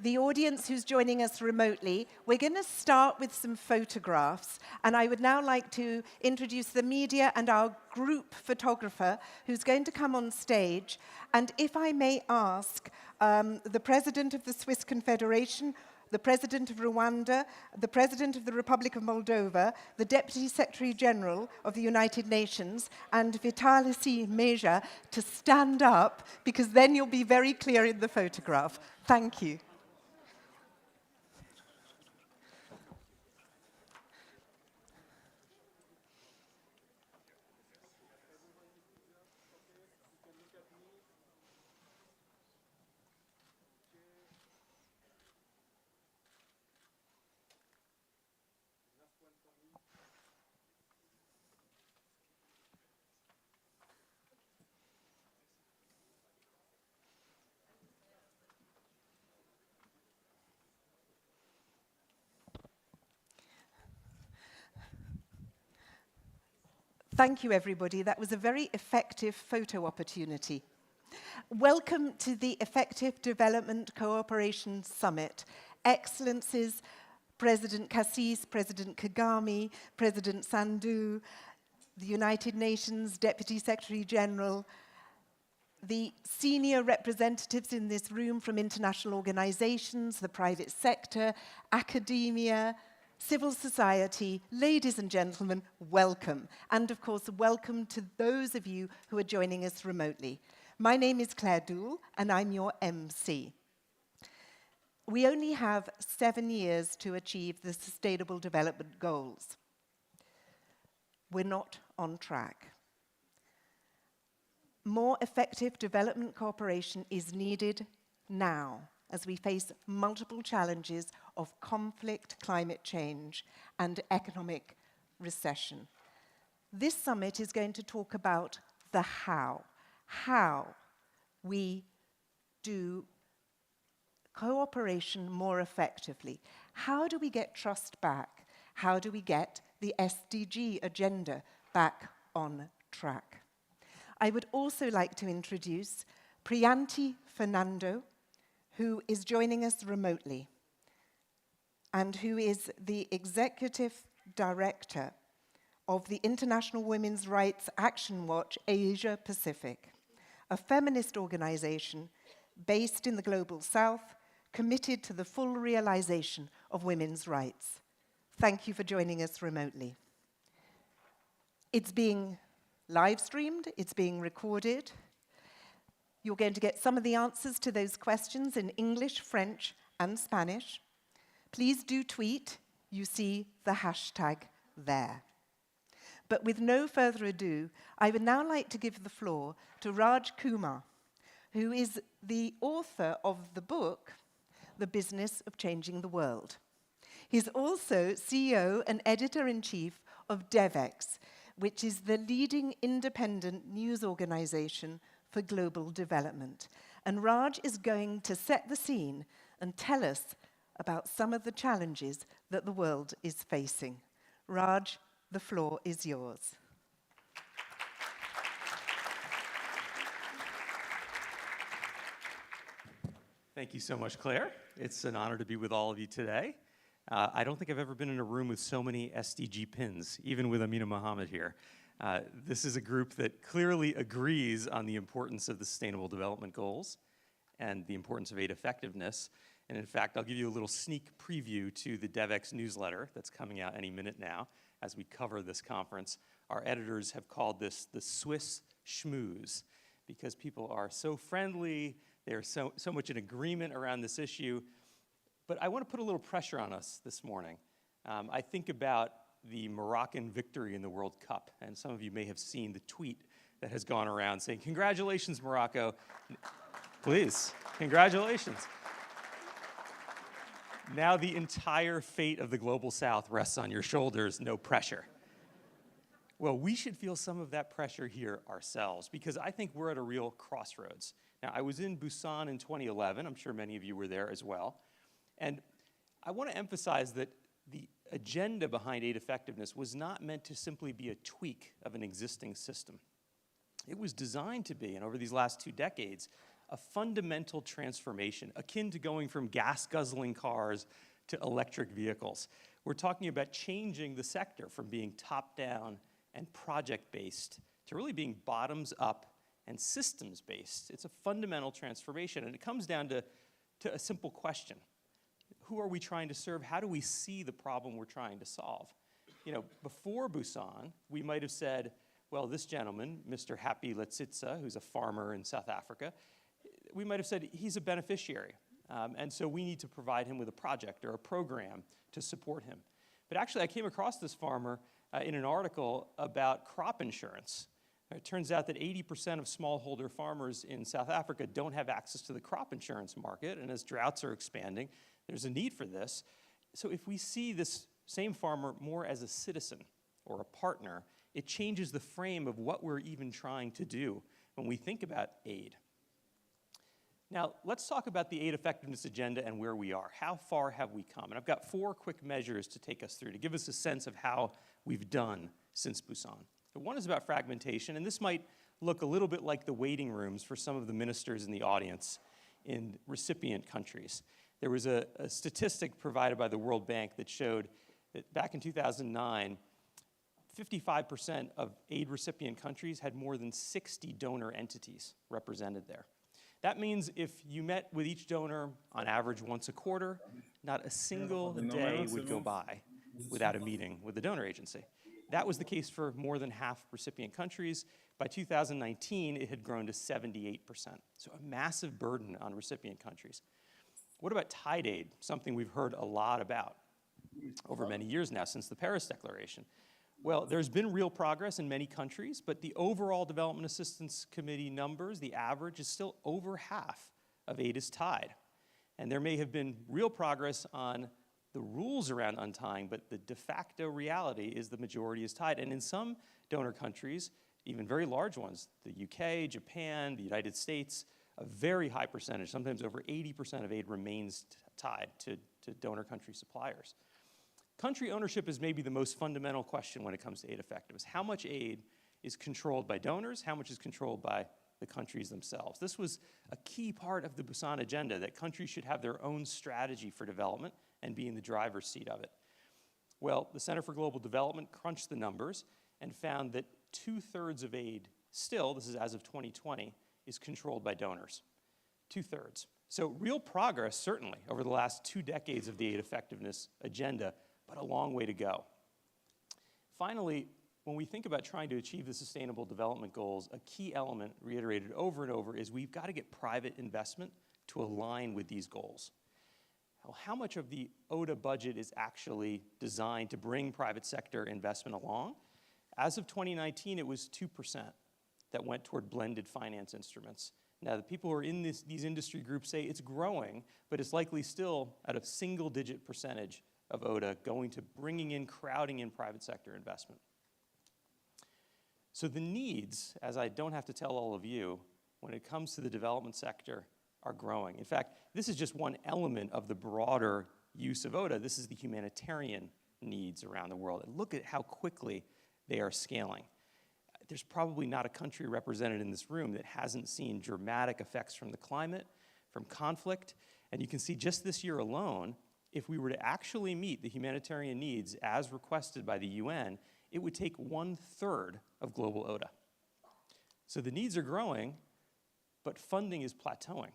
the audience who's joining us remotely, we're going to start with some photographs. And I would now like to introduce the media and our group photographer who's going to come on stage. And if I may ask the President of the Swiss Confederation, the President of Rwanda, the President of the Republic of Moldova, the Deputy Secretary General of the United Nations, and Vitalis Meja to stand up, because then you'll be very clear in the photograph. Thank you. Thank you, everybody. That was a very effective photo opportunity. Welcome to the Effective Development Cooperation Summit. Excellencies, President Cassis, President Kagame, President Sandu, the United Nations Deputy Secretary General, the senior representatives in this room from international organizations, the private sector, academia, civil society, ladies and gentlemen, welcome. And of course, welcome to those of you who are joining us remotely. My name is Claire Doul, and I'm your MC. We only have 7 years to achieve the Sustainable Development Goals. We're not on track. More effective development cooperation is needed now, as we face multiple challenges of conflict, climate change, and economic recession. This summit is going to talk about the how we do cooperation more effectively. How do we get trust back? How do we get the SDG agenda back on track? I would also like to introduce Priyanti Fernando, who is joining us remotely, and who is the Executive Director of the International Women's Rights Action Watch Asia Pacific, a feminist organization based in the Global South, committed to the full realization of women's rights. Thank you for joining us remotely. It's being live streamed, it's being recorded. You're going to get some of the answers to those questions in English, French, and Spanish. Please do tweet. You see the hashtag there. But with no further ado, I would now like to give the floor to Raj Kumar, who is the author of the book, The Business of Changing the World. He's also CEO and editor-in-chief of DevEx, which is the leading independent news organization for global development. And Raj is going to set the scene and tell us about some of the challenges that the world is facing. Raj, the floor is yours. Thank you so much, Claire. It's an honor to be with all of you today. I don't think I've ever been in a room with so many SDG pins, even with Amina Mohammed here. This is a group that clearly agrees on the importance of the Sustainable Development Goals and the importance of aid effectiveness. And in fact, I'll give you a little sneak preview to the DevEx newsletter that's coming out any minute now as we cover this conference. Our editors have called this the Swiss schmooze, because people are so friendly, they're so much in agreement around this issue. But I want to put a little pressure on us this morning. I think about the Moroccan victory in the World Cup, and some of you may have seen the tweet that has gone around saying, "Congratulations, Morocco." Please, congratulations. Now the entire fate of the Global South rests on your shoulders, no pressure. Well, we should feel some of that pressure here ourselves, because I think we're at a real crossroads. Now, I was in Busan in 2011. I'm sure many of you were there as well. And I want to emphasize that the agenda behind aid effectiveness was not meant to simply be a tweak of an existing system. It was designed to be, and over these last 2 decades, a fundamental transformation akin to going from gas-guzzling cars to electric vehicles. We're talking about changing the sector from being top-down and project-based to really being bottoms-up and systems-based. It's a fundamental transformation, and it comes down to a simple question. Who are we trying to serve? How do we see the problem we're trying to solve? You know, before Busan, we might have said, well, this gentleman, Mr. Happy Letsitsa, who's a farmer in South Africa, we might have said he's a beneficiary, and so we need to provide him with a project or a program to support him. But actually, I came across this farmer in an article about crop insurance. It turns out that 80% of smallholder farmers in South Africa don't have access to the crop insurance market, and as droughts are expanding, there's a need for this. So if we see this same farmer more as a citizen or a partner, it changes the frame of what we're even trying to do when we think about aid. Now, let's talk about the aid effectiveness agenda and where we are. How far have we come? And I've got 4 quick measures to take us through to give us a sense of how we've done since Busan. So one is about fragmentation, and this might look a little bit like the waiting rooms for some of the ministers in the audience in recipient countries. There was a statistic provided by the World Bank that showed that back in 2009, 55% of aid recipient countries had more than 60 donor entities represented there. That means if you met with each donor on average once a quarter, not a single day would go by without a meeting with the donor agency. That was the case for more than half recipient countries. By 2019, it had grown to 78%. So a massive burden on recipient countries. What about tide aid, something we've heard a lot about over many years now since the Paris Declaration? Well, there's been real progress in many countries, but the overall Development Assistance Committee numbers, the average is still over half of aid is tied. And there may have been real progress on the rules around untying, but the de facto reality is the majority is tied. And in some donor countries, even very large ones, the UK, Japan, the United States, a very high percentage, sometimes over 80% of aid remains tied to donor country suppliers. Country ownership is maybe the most fundamental question when it comes to aid effectiveness. How much aid is controlled by donors? How much is controlled by the countries themselves? This was a key part of the Busan agenda, that countries should have their own strategy for development and be in the driver's seat of it. Well, the Center for Global Development crunched the numbers and found that 2/3 of aid still, this is as of 2020, is controlled by donors. 2/3. So real progress, certainly, over the last 2 decades of the aid effectiveness agenda, but a long way to go. Finally, when we think about trying to achieve the Sustainable Development Goals, a key element reiterated over and over is we've got to get private investment to align with these goals. Well, how much of the ODA budget is actually designed to bring private sector investment along? As of 2019, it was 2% that went toward blended finance instruments. Now, the people who are in these industry groups say it's growing, but it's likely still at a single-digit percentage of ODA going to bringing in, crowding in private sector investment. So the needs, as I don't have to tell all of you, when it comes to the development sector, are growing. In fact, this is just one element of the broader use of ODA. This is the humanitarian needs around the world. And look at how quickly they are scaling. There's probably not a country represented in this room that hasn't seen dramatic effects from the climate, from conflict. And you can see just this year alone, if we were to actually meet the humanitarian needs as requested by the UN, it would take 1/3 of global ODA. So the needs are growing, but funding is plateauing.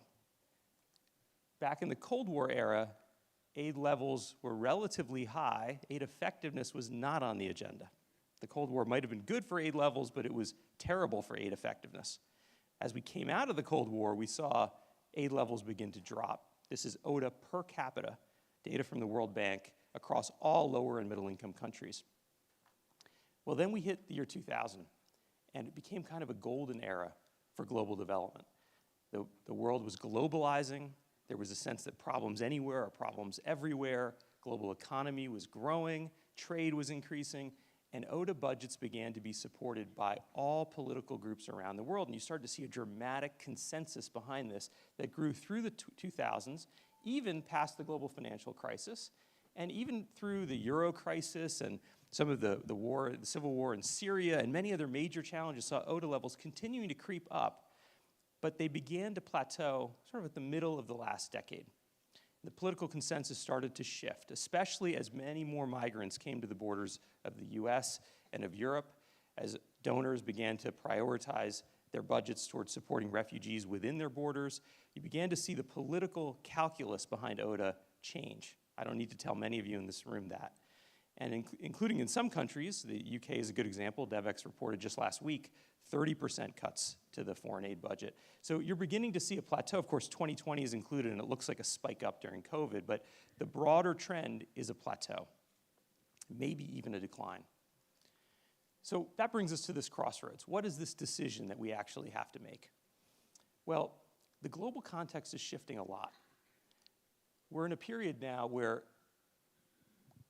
Back in the Cold War era, aid levels were relatively high. Aid effectiveness was not on the agenda. The Cold War might have been good for aid levels, but it was terrible for aid effectiveness. As we came out of the Cold War, we saw aid levels begin to drop. This is ODA per capita, data from the World Bank across all lower and middle income countries. Well, then we hit the year 2000, and it became kind of a golden era for global development. The world was globalizing. There was a sense that problems anywhere are problems everywhere. Global economy was growing, trade was increasing, and ODA budgets began to be supported by all political groups around the world. And you started to see a dramatic consensus behind this that grew through the 2000s, even past the global financial crisis, and even through the Euro crisis and some of the civil war in Syria and many other major challenges saw ODA levels continuing to creep up. but they began to plateau sort of at the middle of the last decade. The political consensus started to shift, especially as many more migrants came to the borders of the US and of Europe, as donors began to prioritize their budgets towards supporting refugees within their borders. You began to see the political calculus behind ODA change. I don't need to tell many of you in this room that. And including in some countries, the UK is a good example, DevEx reported just last week, 30% cuts to the foreign aid budget. So you're beginning to see a plateau. Of course, 2020 is included, and it looks like a spike up during COVID, but the broader trend is a plateau, maybe even a decline. So that brings us to this crossroads. What is this decision that we actually have to make? Well, the global context is shifting a lot. We're in a period now where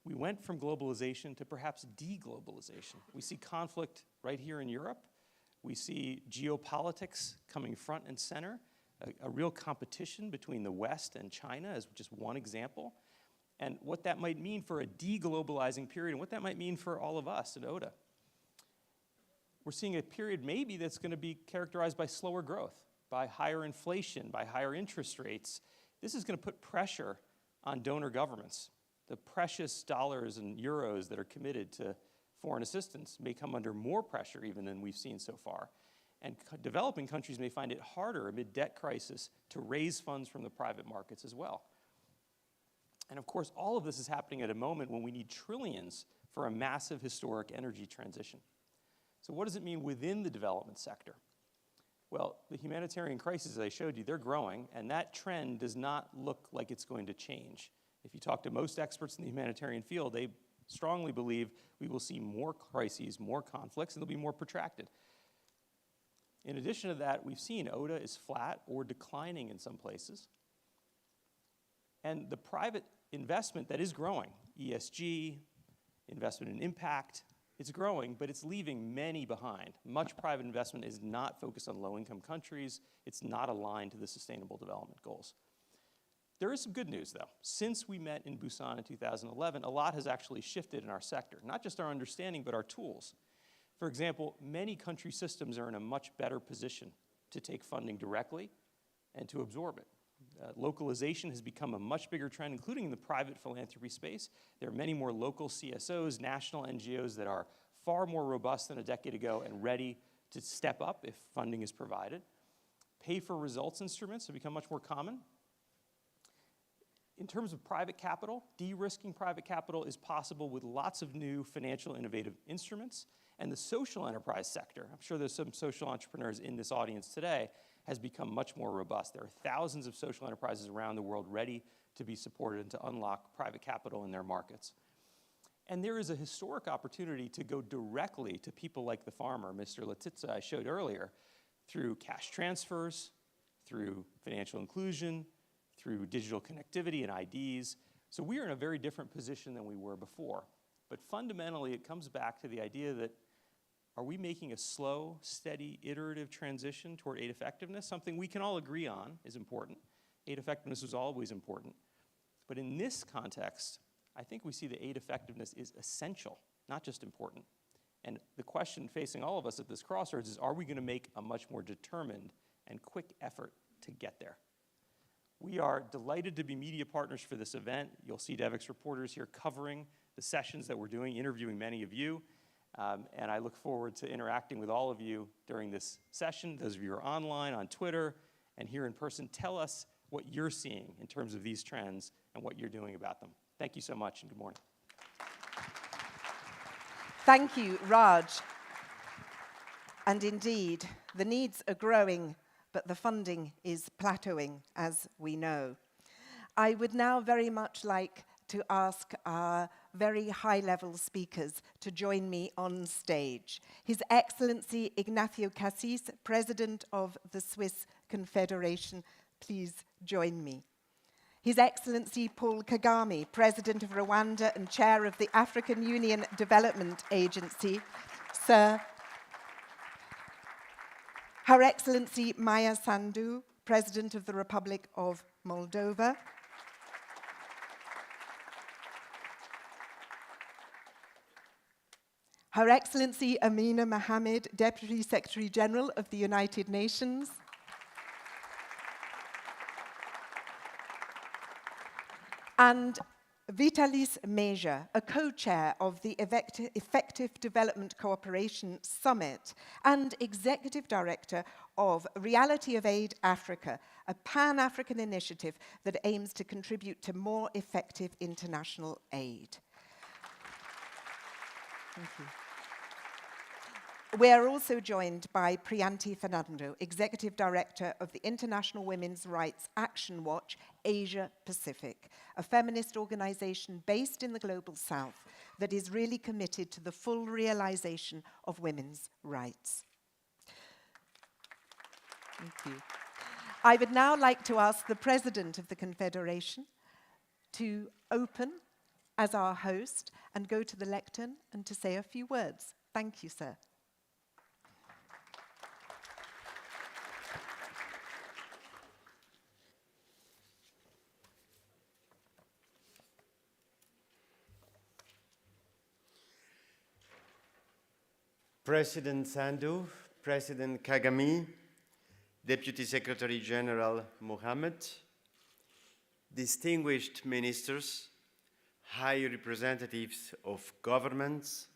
we went from globalization to perhaps deglobalization. We see conflict right here in Europe. We see geopolitics coming front and center, a real competition between the West and China as just one example, and what that might mean for a deglobalizing period and what that might mean for all of us at ODA. We're seeing a period maybe that's going to be characterized by slower growth, by higher inflation, by higher interest rates. This is going to put pressure on donor governments. The precious dollars and euros that are committed to foreign assistance may come under more pressure even than we've seen so far. And developing countries may find it harder amid debt crisis to raise funds from the private markets as well. And of course, all of this is happening at a moment when we need trillions for a massive historic energy transition. So what does it mean within the development sector? Well, the humanitarian crises, as I showed you, they're growing, and that trend does not look like it's going to change. If you talk to most experts in the humanitarian field, they strongly believe we will see more crises, more conflicts, and they'll be more protracted. In addition to that, we've seen ODA is flat or declining in some places. And the private investment that is growing, ESG, investment in impact, it's growing, but it's leaving many behind. Much private investment is not focused on low-income countries. It's not aligned to the Sustainable Development Goals. There is some good news, though. Since we met in Busan in 2011, a lot has actually shifted in our sector, not just our understanding, but our tools. For example, many country systems are in a much better position to take funding directly and to absorb it. Localization has become a much bigger trend, including in the private philanthropy space. There are many more local CSOs, national NGOs that are far more robust than a decade ago and ready to step up if funding is provided. Pay-for-results instruments have become much more common. In terms of private capital, de-risking private capital is possible with lots of new financial innovative instruments. And the social enterprise sector, I'm sure there's some social entrepreneurs in this audience today, has become much more robust. There are thousands of social enterprises around the world ready to be supported and to unlock private capital in their markets. And there is a historic opportunity to go directly to people like the farmer, Mr. Letitsa, I showed earlier, through cash transfers, through financial inclusion, through digital connectivity and IDs. So we are in a very different position than we were before. But fundamentally, it comes back to the idea that are we making a slow, steady, iterative transition toward aid effectiveness? Something we can all agree on is important. Aid effectiveness was always important. But in this context, I think we see that aid effectiveness is essential, not just important. And the question facing all of us at this crossroads is, are we going to make a much more determined and quick effort to get there? We are delighted to be media partners for this event. You'll see DevEx reporters here covering the sessions that we're doing, interviewing many of you. And I look forward to interacting with all of you during this session. Those of you who are online, on Twitter, and here in person, tell us what you're seeing in terms of these trends and what you're doing about them. Thank you so much, and good morning. Thank you, Raj. And indeed, the needs are growing, but the funding is plateauing, as we know. I would now very much like to ask our very high-level speakers to join me on stage. His Excellency Ignacio Cassis, President of the Swiss Confederation, please join me. His Excellency Paul Kagame, President of Rwanda and Chair of the African Union Development Agency, Sir. Her Excellency Maya Sandu, President of the Republic of Moldova. Her Excellency Amina Mohammed, Deputy Secretary General of the United Nations. And Vitalis Meja, a co-chair of the Effective Development Cooperation Summit and executive director of Reality of Aid Africa, a Pan-African initiative that aims to contribute to more effective international aid. Thank you. We are also joined by Priyanti Fernando, Executive Director of the International Women's Rights Action Watch, Asia Pacific, a feminist organization based in the Global South that is really committed to the full realization of women's rights. Thank you. I would now like to ask the President of the Confederation to open as our host and go to the lectern and to say a few words. Thank you, sir. President Sandu, President Kagame, Deputy Secretary General Mohammed, distinguished ministers, high representatives of governments,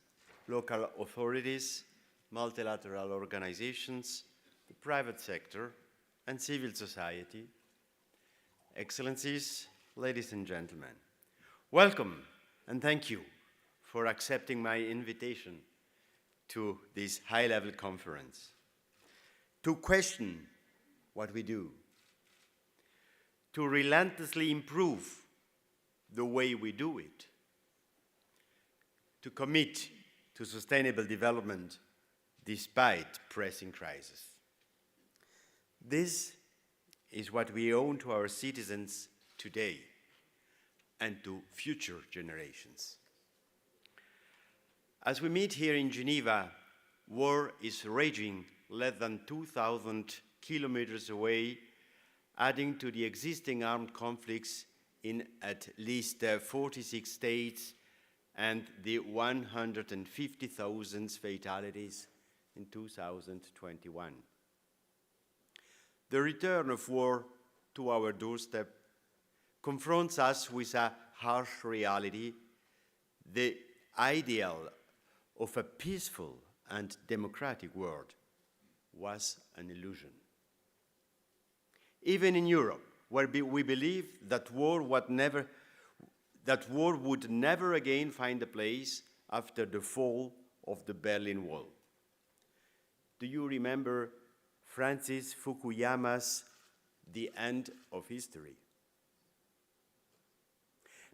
local authorities, multilateral organizations, the private sector, and civil society, Excellencies, ladies and gentlemen, welcome and thank you for accepting my invitation to this high-level conference, to question what we do, to relentlessly improve the way we do it, to commit to sustainable development despite pressing crises. This is what we owe to our citizens today and to future generations. As we meet here in Geneva, war is raging less than 2,000 kilometers away, adding to the existing armed conflicts in at least 46 states and the 150,000 fatalities in 2021. The return of war to our doorstep confronts us with a harsh reality. The ideal of a peaceful and democratic world was an illusion. Even in Europe, where we believe that war would never again find a place after the fall of the Berlin Wall. Do you remember Francis Fukuyama's The End of History?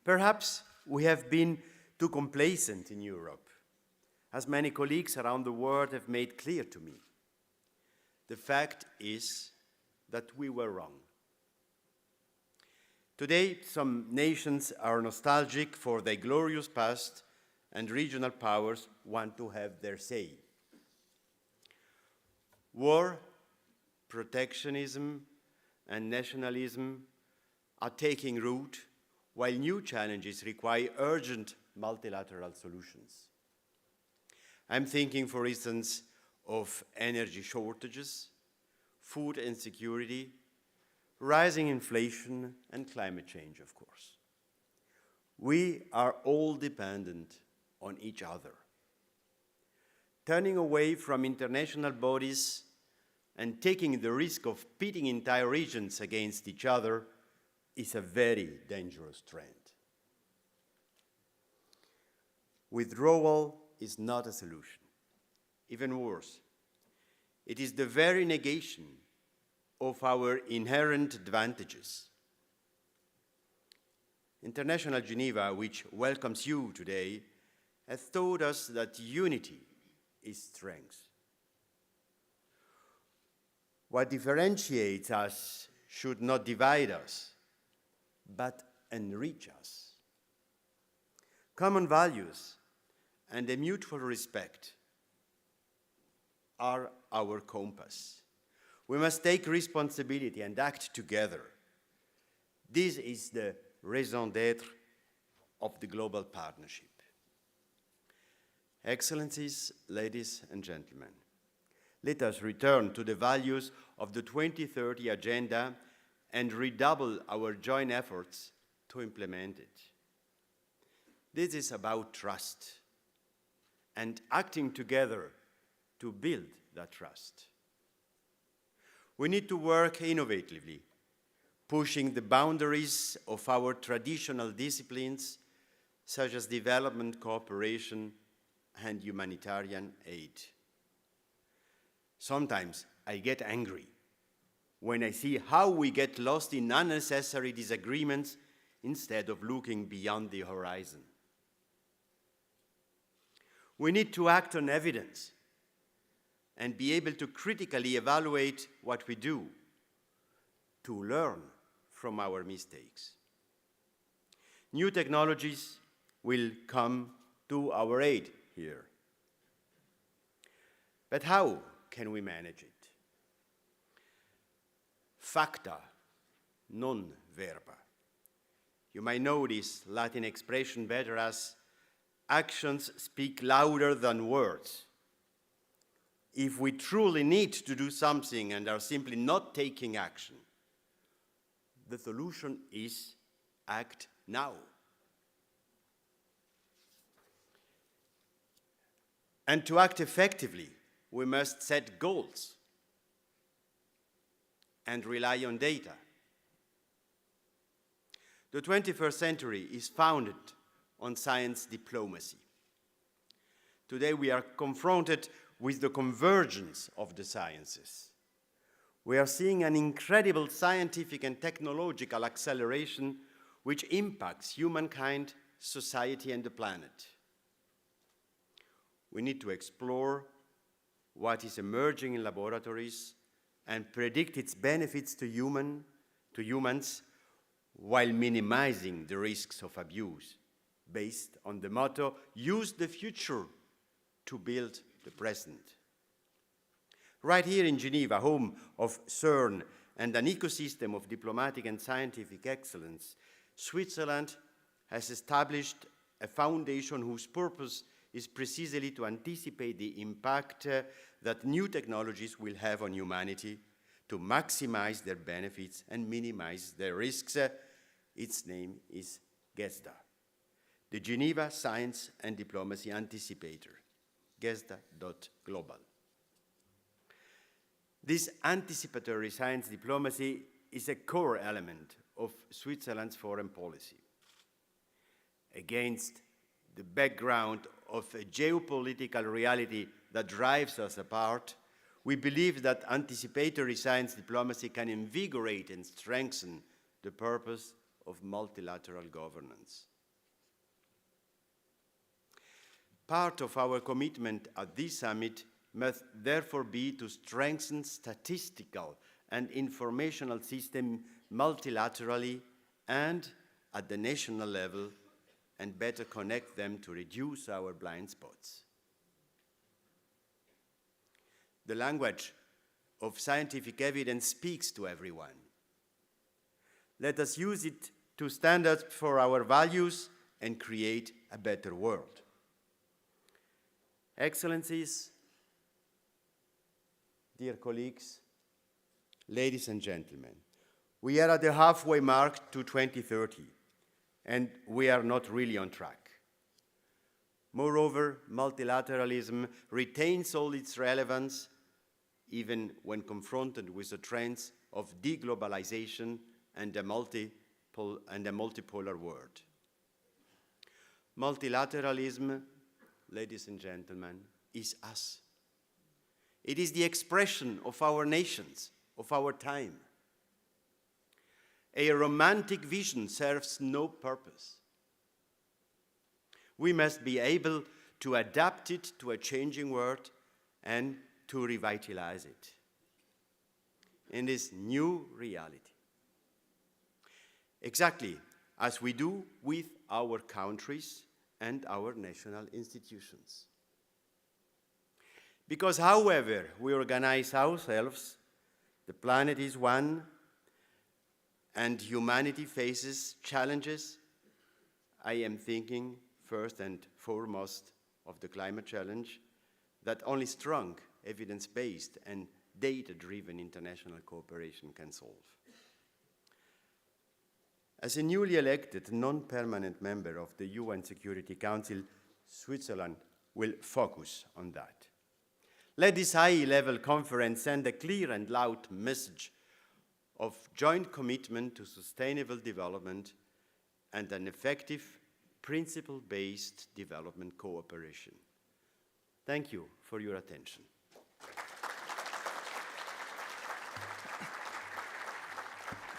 Perhaps we have been too complacent in Europe, as many colleagues around the world have made clear to me. The fact is that we were wrong. Today, some nations are nostalgic for their glorious past, and regional powers want to have their say. War, protectionism, and nationalism are taking root, while new challenges require urgent multilateral solutions. I'm thinking, for instance, of energy shortages, food insecurity, rising inflation, and climate change, of course. We are all dependent on each other. Turning away from international bodies and taking the risk of pitting entire regions against each other is a very dangerous trend. Withdrawal is not a solution. Even worse, it is the very negation of our inherent advantages. International Geneva, which welcomes you today, has taught us that unity is strength. What differentiates us should not divide us, but enrich us. Common values and a mutual respect are our compass. We must take responsibility and act together. This is the raison d'être of the global partnership. Excellencies, ladies and gentlemen, let us return to the values of the 2030 Agenda and redouble our joint efforts to implement it. This is about trust and acting together to build that trust. We need to work innovatively, pushing the boundaries of our traditional disciplines, such as development cooperation and humanitarian aid. Sometimes I get angry when I see how we get lost in unnecessary disagreements instead of looking beyond the horizon. We need to act on evidence and be able to critically evaluate what we do, to learn from our mistakes. New technologies will come to our aid here. But how can we manage it? Facta non verba. You might know this Latin expression better as actions speak louder than words. If we truly need to do something and are simply not taking action, the solution is act now. And to act effectively, we must set goals and rely on data. The 21st century is founded on science diplomacy. Today we are confronted with the convergence of the sciences. We are seeing an incredible scientific and technological acceleration which impacts humankind, society, and the planet. We need to explore what is emerging in laboratories and predict its benefits to humans while minimizing the risks of abuse, based on the motto, use the future to build the present. Right here in Geneva, home of CERN and an ecosystem of diplomatic and scientific excellence, Switzerland has established a foundation whose purpose is precisely to anticipate the impact that new technologies will have on humanity, to maximize their benefits and minimize their risks. Its name is GESDA, the Geneva Science and Diplomacy Anticipator, GESDA.global. This anticipatory science diplomacy is a core element of Switzerland's foreign policy. Against the background of a geopolitical reality that drives us apart, we believe that anticipatory science diplomacy can invigorate and strengthen the purpose of multilateral governance. Part of our commitment at this summit must therefore be to strengthen statistical and informational systems multilaterally and at the national level, and better connect them to reduce our blind spots. The language of scientific evidence speaks to everyone. Let us use it to stand up for our values and create a better world. Excellencies, dear colleagues, ladies and gentlemen, we are at the halfway mark to 2030, and we are not really on track. Moreover, multilateralism retains all its relevance, even when confronted with the trends of deglobalization and a multipolar world. Multilateralism, ladies and gentlemen, is us. It is the expression of our nations, of our time. A romantic vision serves no purpose. We must be able to adapt it to a changing world and to revitalize it in this new reality. Exactly as we do with our countries and our national institutions. Because however we organize ourselves, the planet is one, and humanity faces challenges. I am thinking first and foremost of the climate challenge that only strong, evidence-based and data-driven international cooperation can solve. As a newly elected non-permanent member of the UN Security Council, Switzerland will focus on that. Let this high-level conference send a clear and loud message of joint commitment to sustainable development and an effective, principle-based development cooperation. Thank you for your attention.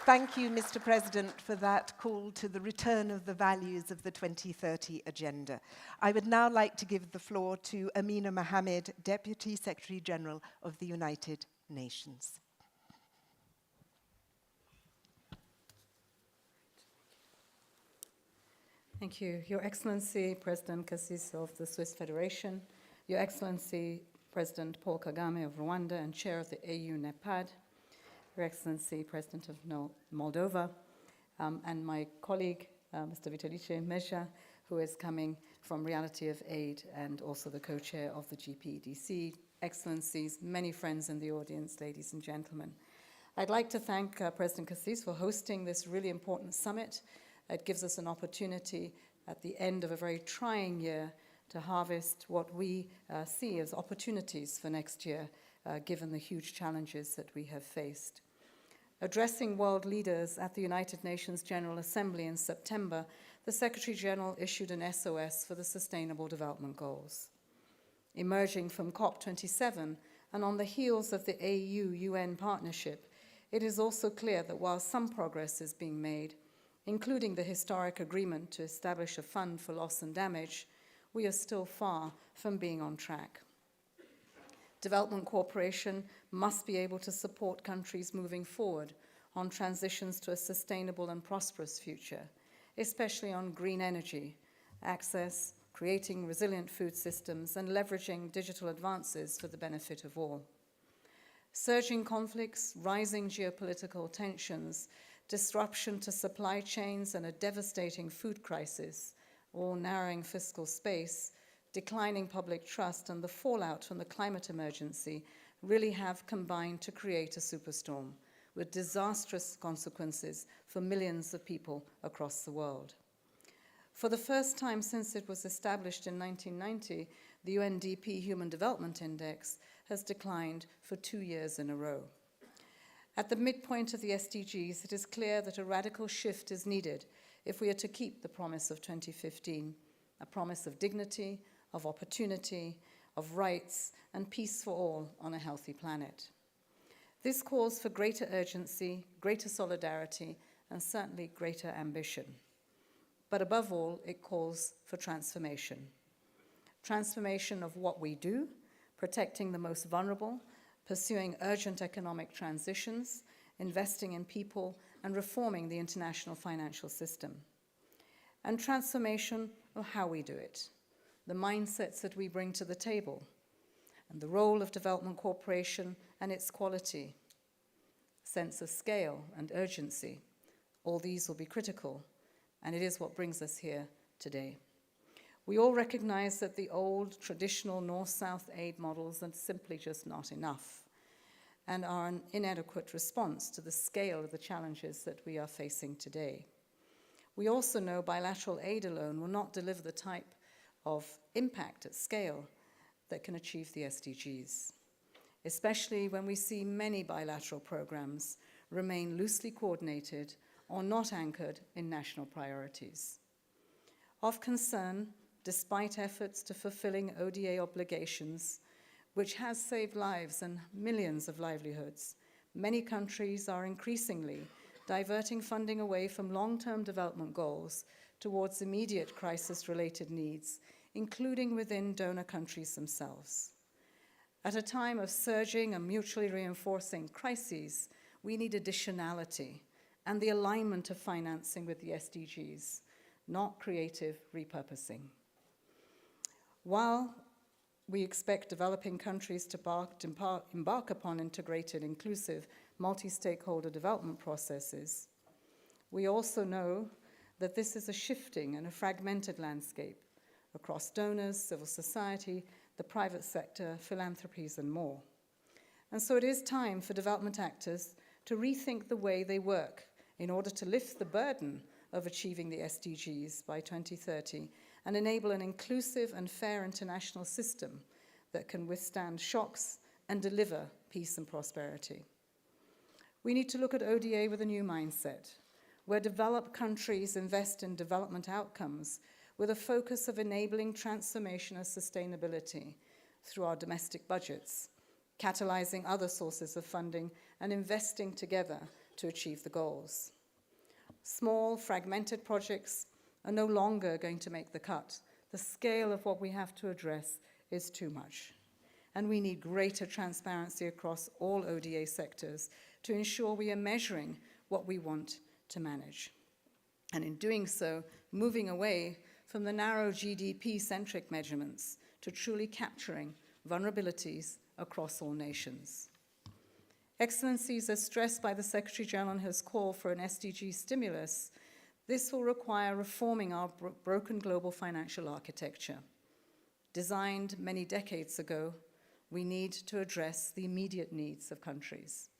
Thank you, Mr. President, for that call to the return of the values of the 2030 Agenda. I would now like to give the floor to Amina Mohammed, Deputy Secretary General of the United Nations. Thank you. Your Excellency, President Kassis of the Swiss Federation, Your Excellency, President Paul Kagame of Rwanda and Chair of the UNCTAD, Your Excellency, President of Moldova, and my colleague, Mr. Vitalice Mesha, who is coming from Reality of Aid and also the co-chair of the GPEDC, Excellencies, many friends in the audience, ladies and gentlemen. I'd like to thank President Kassis for hosting this really important summit. It gives us an opportunity at the end of a very trying year to harvest what we see as opportunities for next year, given the huge challenges that we have faced. Addressing world leaders at the United Nations General Assembly in September, the Secretary General issued an SOS for the Sustainable Development Goals. Emerging from COP27 and on the heels of the AU-UN partnership, it is also clear that while some progress is being made, including the historic agreement to establish a fund for loss and damage, we are still far from being on track. Development cooperation must be able to support countries moving forward on transitions to a sustainable and prosperous future, especially on green energy, access, creating resilient food systems, and leveraging digital advances for the benefit of all. Surging conflicts, rising geopolitical tensions, disruption to supply chains, and a devastating food crisis, all narrowing fiscal space, declining public trust, and the fallout from the climate emergency really have combined to create a superstorm with disastrous consequences for millions of people across the world. For the first time since it was established in 1990, the UNDP Human Development Index has declined for 2 years in a row. At the midpoint of the SDGs, it is clear that a radical shift is needed if we are to keep the promise of 2015, a promise of dignity, of opportunity, of rights, and peace for all on a healthy planet. This calls for greater urgency, greater solidarity, and certainly greater ambition. But above all, it calls for transformation. Transformation of what we do, protecting the most vulnerable, pursuing urgent economic transitions, investing in people, and reforming the international financial system. And transformation of how we do it, the mindsets that we bring to the table, and the role of development cooperation and its quality, sense of scale and urgency. All these will be critical, and it is what brings us here today. We all recognize that the old traditional North-South aid models are simply just not enough and are an inadequate response to the scale of the challenges that we are facing today. We also know bilateral aid alone will not deliver the type of impact at scale that can achieve the SDGs, especially when we see many bilateral programs remain loosely coordinated or not anchored in national priorities. Of concern, despite efforts to fulfilling ODA obligations, which has saved lives and millions of livelihoods, many countries are increasingly diverting funding away from long-term development goals towards immediate crisis-related needs, including within donor countries themselves. At a time of surging and mutually reinforcing crises, we need additionality and the alignment of financing with the SDGs, not creative repurposing. While we expect developing countries to embark upon integrated, inclusive, multi-stakeholder development processes, we also know that this is a shifting and a fragmented landscape across donors, civil society, the private sector, philanthropies, and more. And so it is time for development actors to rethink the way they work in order to lift the burden of achieving the SDGs by 2030 and enable an inclusive and fair international system that can withstand shocks and deliver peace and prosperity. We need to look at ODA with a new mindset, where developed countries invest in development outcomes with a focus of enabling transformation and sustainability through our domestic budgets, catalyzing other sources of funding and investing together to achieve the goals. Small, fragmented projects are no longer going to make the cut. The scale of what we have to address is too much. And we need greater transparency across all ODA sectors to ensure we are measuring what we want to manage. And in doing so, moving away from the narrow GDP-centric measurements to truly capturing vulnerabilities across all nations. Excellencies, as stressed by the Secretary-General in his call for an SDG stimulus, this will require reforming our broken global financial architecture. Designed many decades ago, we need to address the immediate needs of countries.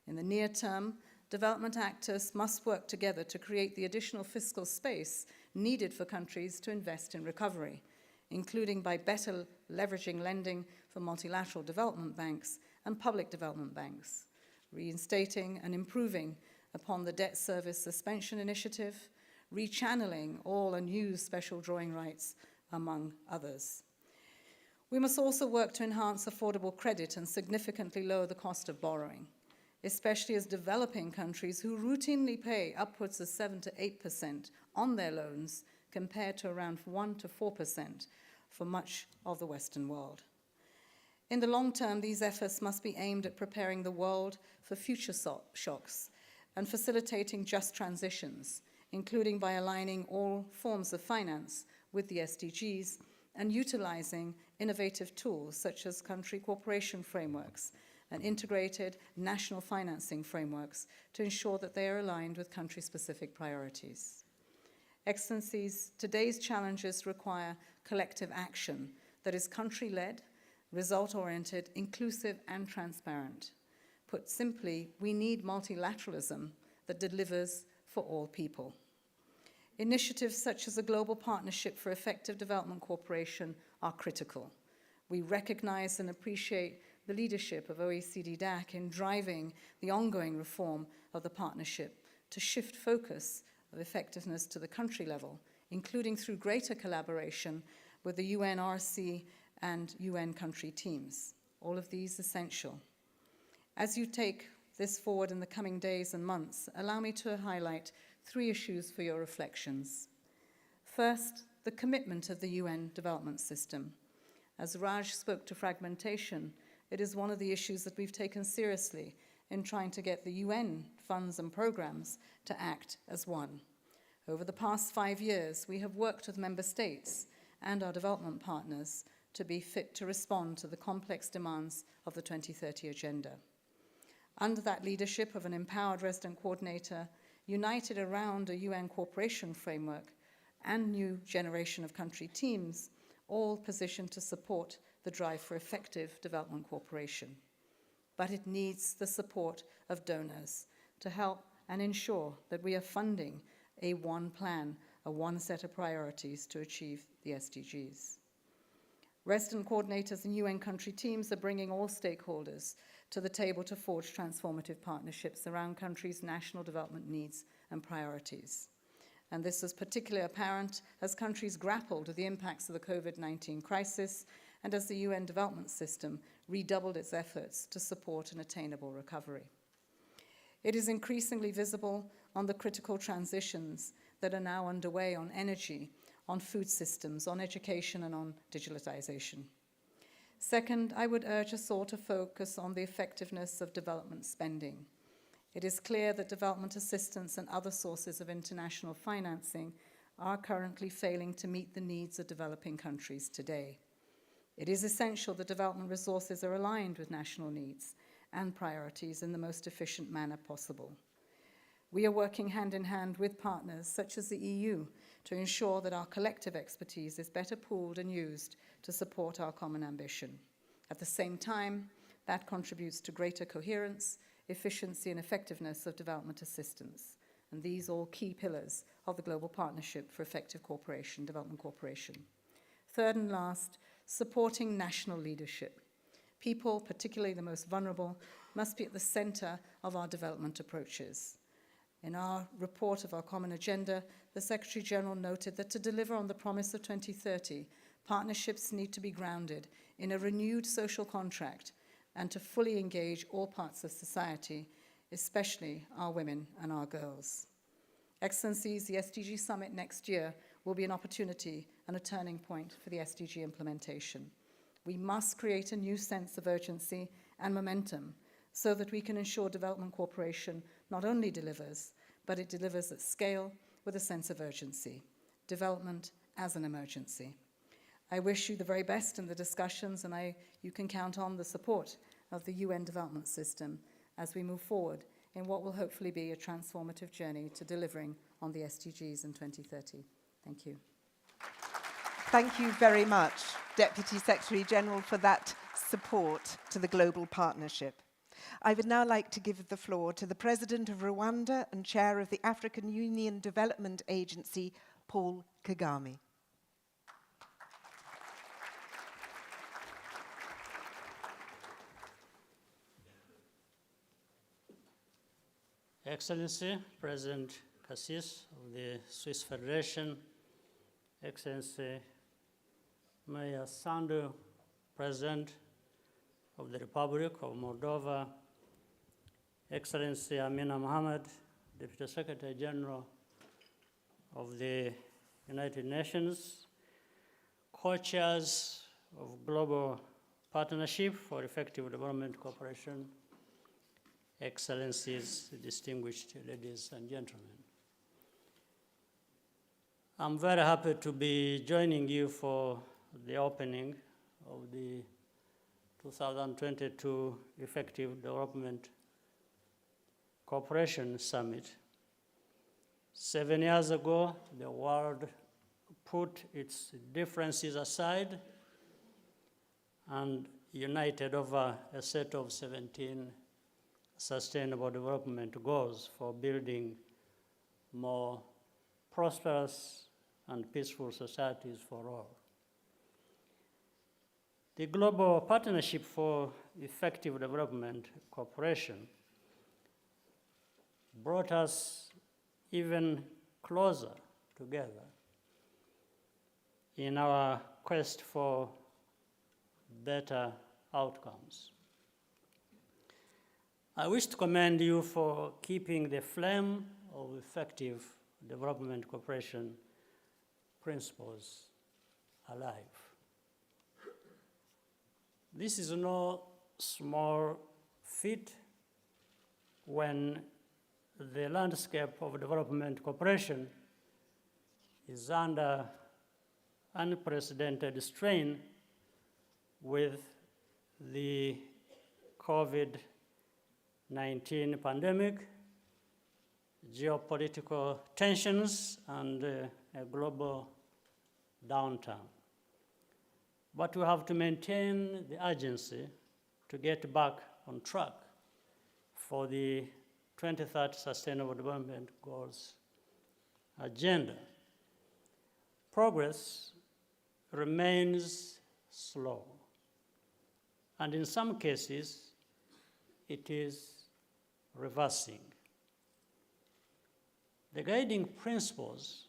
In the near term, development actors must work together to create the additional fiscal space needed for countries to invest in recovery, including by better leveraging lending from multilateral development banks and public development banks, reinstating and improving upon the debt service suspension initiative, rechanneling all unused special drawing rights, among others. We must also work to enhance affordable credit and significantly lower the cost of borrowing, especially as developing countries who routinely pay upwards of 7 to 8% on their loans compared to around 1 to 4% for much of the Western world. In the long term, these efforts must be aimed at preparing the world for future shocks and facilitating just transitions, including by aligning all forms of finance with the SDGs and utilizing innovative tools such as country cooperation frameworks and integrated national financing frameworks to ensure that they are aligned with country-specific priorities. Excellencies, today's challenges require collective action that is country-led, result-oriented, inclusive, and transparent. Put simply, we need multilateralism that delivers for all people. Initiatives such as a Global Partnership for Effective Development Cooperation are critical. We recognize and appreciate the leadership of OECD DAC in driving the ongoing reform of the partnership to shift focus of effectiveness to the country level, including through greater collaboration with the UNRC and UN country teams. All of these essential. As you take this forward in the coming days and months, allow me to highlight 3 issues for your reflections. First, the commitment of the UN development system. As Raj spoke to fragmentation, it is one of the issues that we've taken seriously in trying to get the UN funds and programs to act as one. Over the past 5 years, we have worked with member states and our development partners to be fit to respond to the complex demands of the 2030 Agenda. Under that leadership of an empowered resident coordinator, united around a UN cooperation framework and new generation of country teams, all positioned to support the drive for effective development cooperation. But it needs the support of donors to help and ensure that we are funding a one plan, a one set of priorities to achieve the SDGs. Resident coordinators and UN country teams are bringing all stakeholders to the table to forge transformative partnerships around countries' national development needs and priorities. And this was particularly apparent as countries grappled with the impacts of the COVID-19 crisis and as the UN development system redoubled its efforts to support an attainable recovery. It is increasingly visible on the critical transitions that are now underway on energy, on food systems, on education, and on digitalization. Second, I would urge us all to focus on the effectiveness of development spending. It is clear that development assistance and other sources of international financing are currently failing to meet the needs of developing countries today. It is essential that development resources are aligned with national needs and priorities in the most efficient manner possible. We are working hand in hand with partners such as the EU to ensure that our collective expertise is better pooled and used to support our common ambition. At the same time, that contributes to greater coherence, efficiency, and effectiveness of development assistance. and these all key pillars of the Global Partnership for Effective Cooperation, Development Cooperation. Third and last, supporting national leadership. People, particularly the most vulnerable, must be at the center of our development approaches. In our report of our common agenda, the Secretary General noted that to deliver on the promise of 2030, partnerships need to be grounded in a renewed social contract and to fully engage all parts of society, especially our women and our girls. Excellencies, the SDG Summit next year will be an opportunity and a turning point for the SDG implementation. We must create a new sense of urgency and momentum so that we can ensure development cooperation not only delivers, but it delivers at scale with a sense of urgency. Development as an emergency. I wish you the very best in the discussions, and you can count on the support of the UN development system as we move forward in what will hopefully be a transformative journey to delivering on the SDGs in 2030. Thank you. Thank you very much, Deputy Secretary General, for that support to the global partnership. I would now like to give the floor to the President of Rwanda and Chair of the African Union Development Agency, Paul Kagame. Excellency, President Cassis of the Swiss Federation, Excellency Mayor Sandu, President of the Republic of Moldova, Excellency Amina Mohammed, Deputy Secretary General of the United Nations, co-chairs of Global Partnership for Effective Development Cooperation, Excellencies, distinguished ladies and gentlemen. I'm very happy to be joining you for the opening of the 2022 Effective Development Cooperation Summit. 7 years ago, the world put its differences aside and united over a set of 17 Sustainable Development Goals for building more prosperous and peaceful societies for all. The Global Partnership for Effective Development Cooperation brought us even closer together in our quest for better outcomes. I wish to commend you for keeping the flame of effective development cooperation principles alive. This is no small feat when the landscape of development cooperation is under unprecedented strain with the COVID-19 pandemic, geopolitical tensions, and a global downturn. But we have to maintain the urgency to get back on track for the 2030 Sustainable Development Goals agenda. Progress remains slow, and in some cases, it is reversing. The guiding principles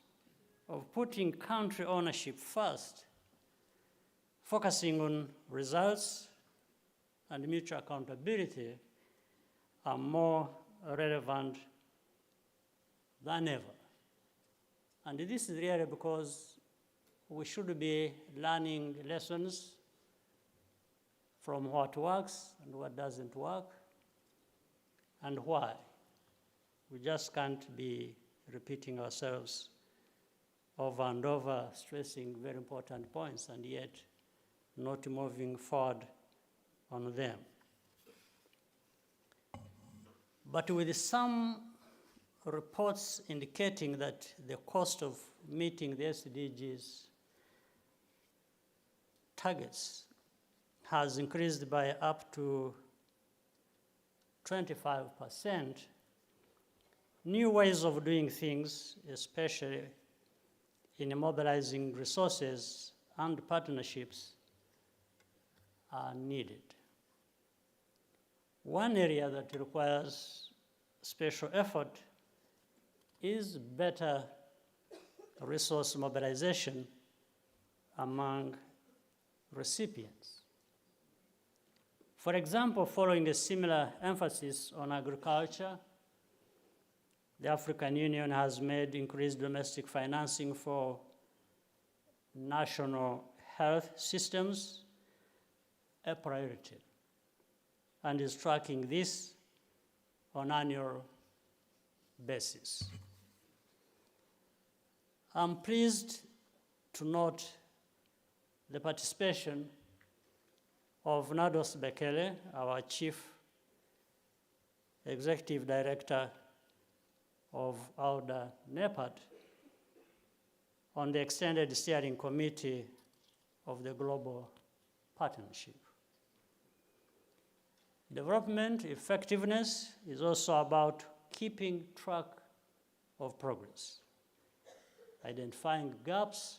of putting country ownership first, focusing on results and mutual accountability, are more relevant than ever. And this is really because we should be learning lessons from what works and what doesn't work, and why. We just can't be repeating ourselves over and over, stressing very important points, and yet not moving forward on them. But with some reports indicating that the cost of meeting the SDGs targets has increased by up to 25%, new ways of doing things, especially in mobilizing resources and partnerships, are needed. One area that requires special effort is better resource mobilization among recipients. For example, following a similar emphasis on agriculture, the African Union has made increased domestic financing for national health systems a priority and is tracking this on an annual basis. I'm pleased to note the participation of Nados Bekele, our Chief Executive Director of AUDA NEPAD, on the Extended Steering Committee of the Global Partnership. Development effectiveness is also about keeping track of progress, identifying gaps,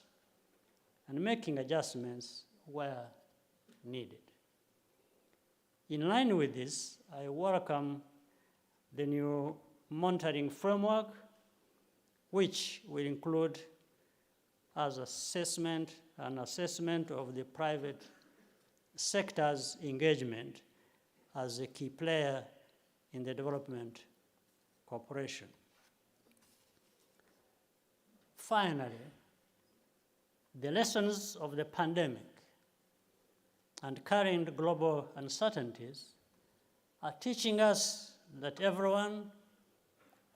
and making adjustments where needed. In line with this, I welcome the new monitoring framework, which will include an assessment of the private sector's engagement as a key player in the development cooperation. Finally, the lessons of the pandemic and current global uncertainties are teaching us that everyone,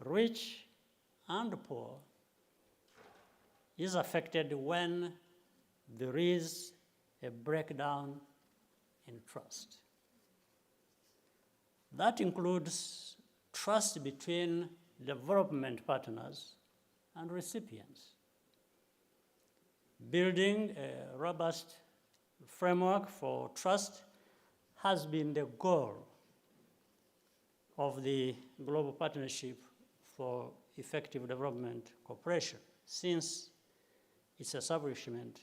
rich and poor, is affected when there is a breakdown in trust. That includes trust between development partners and recipients. Building a robust framework for trust has been the goal of the Global Partnership for Effective Development Cooperation since its establishment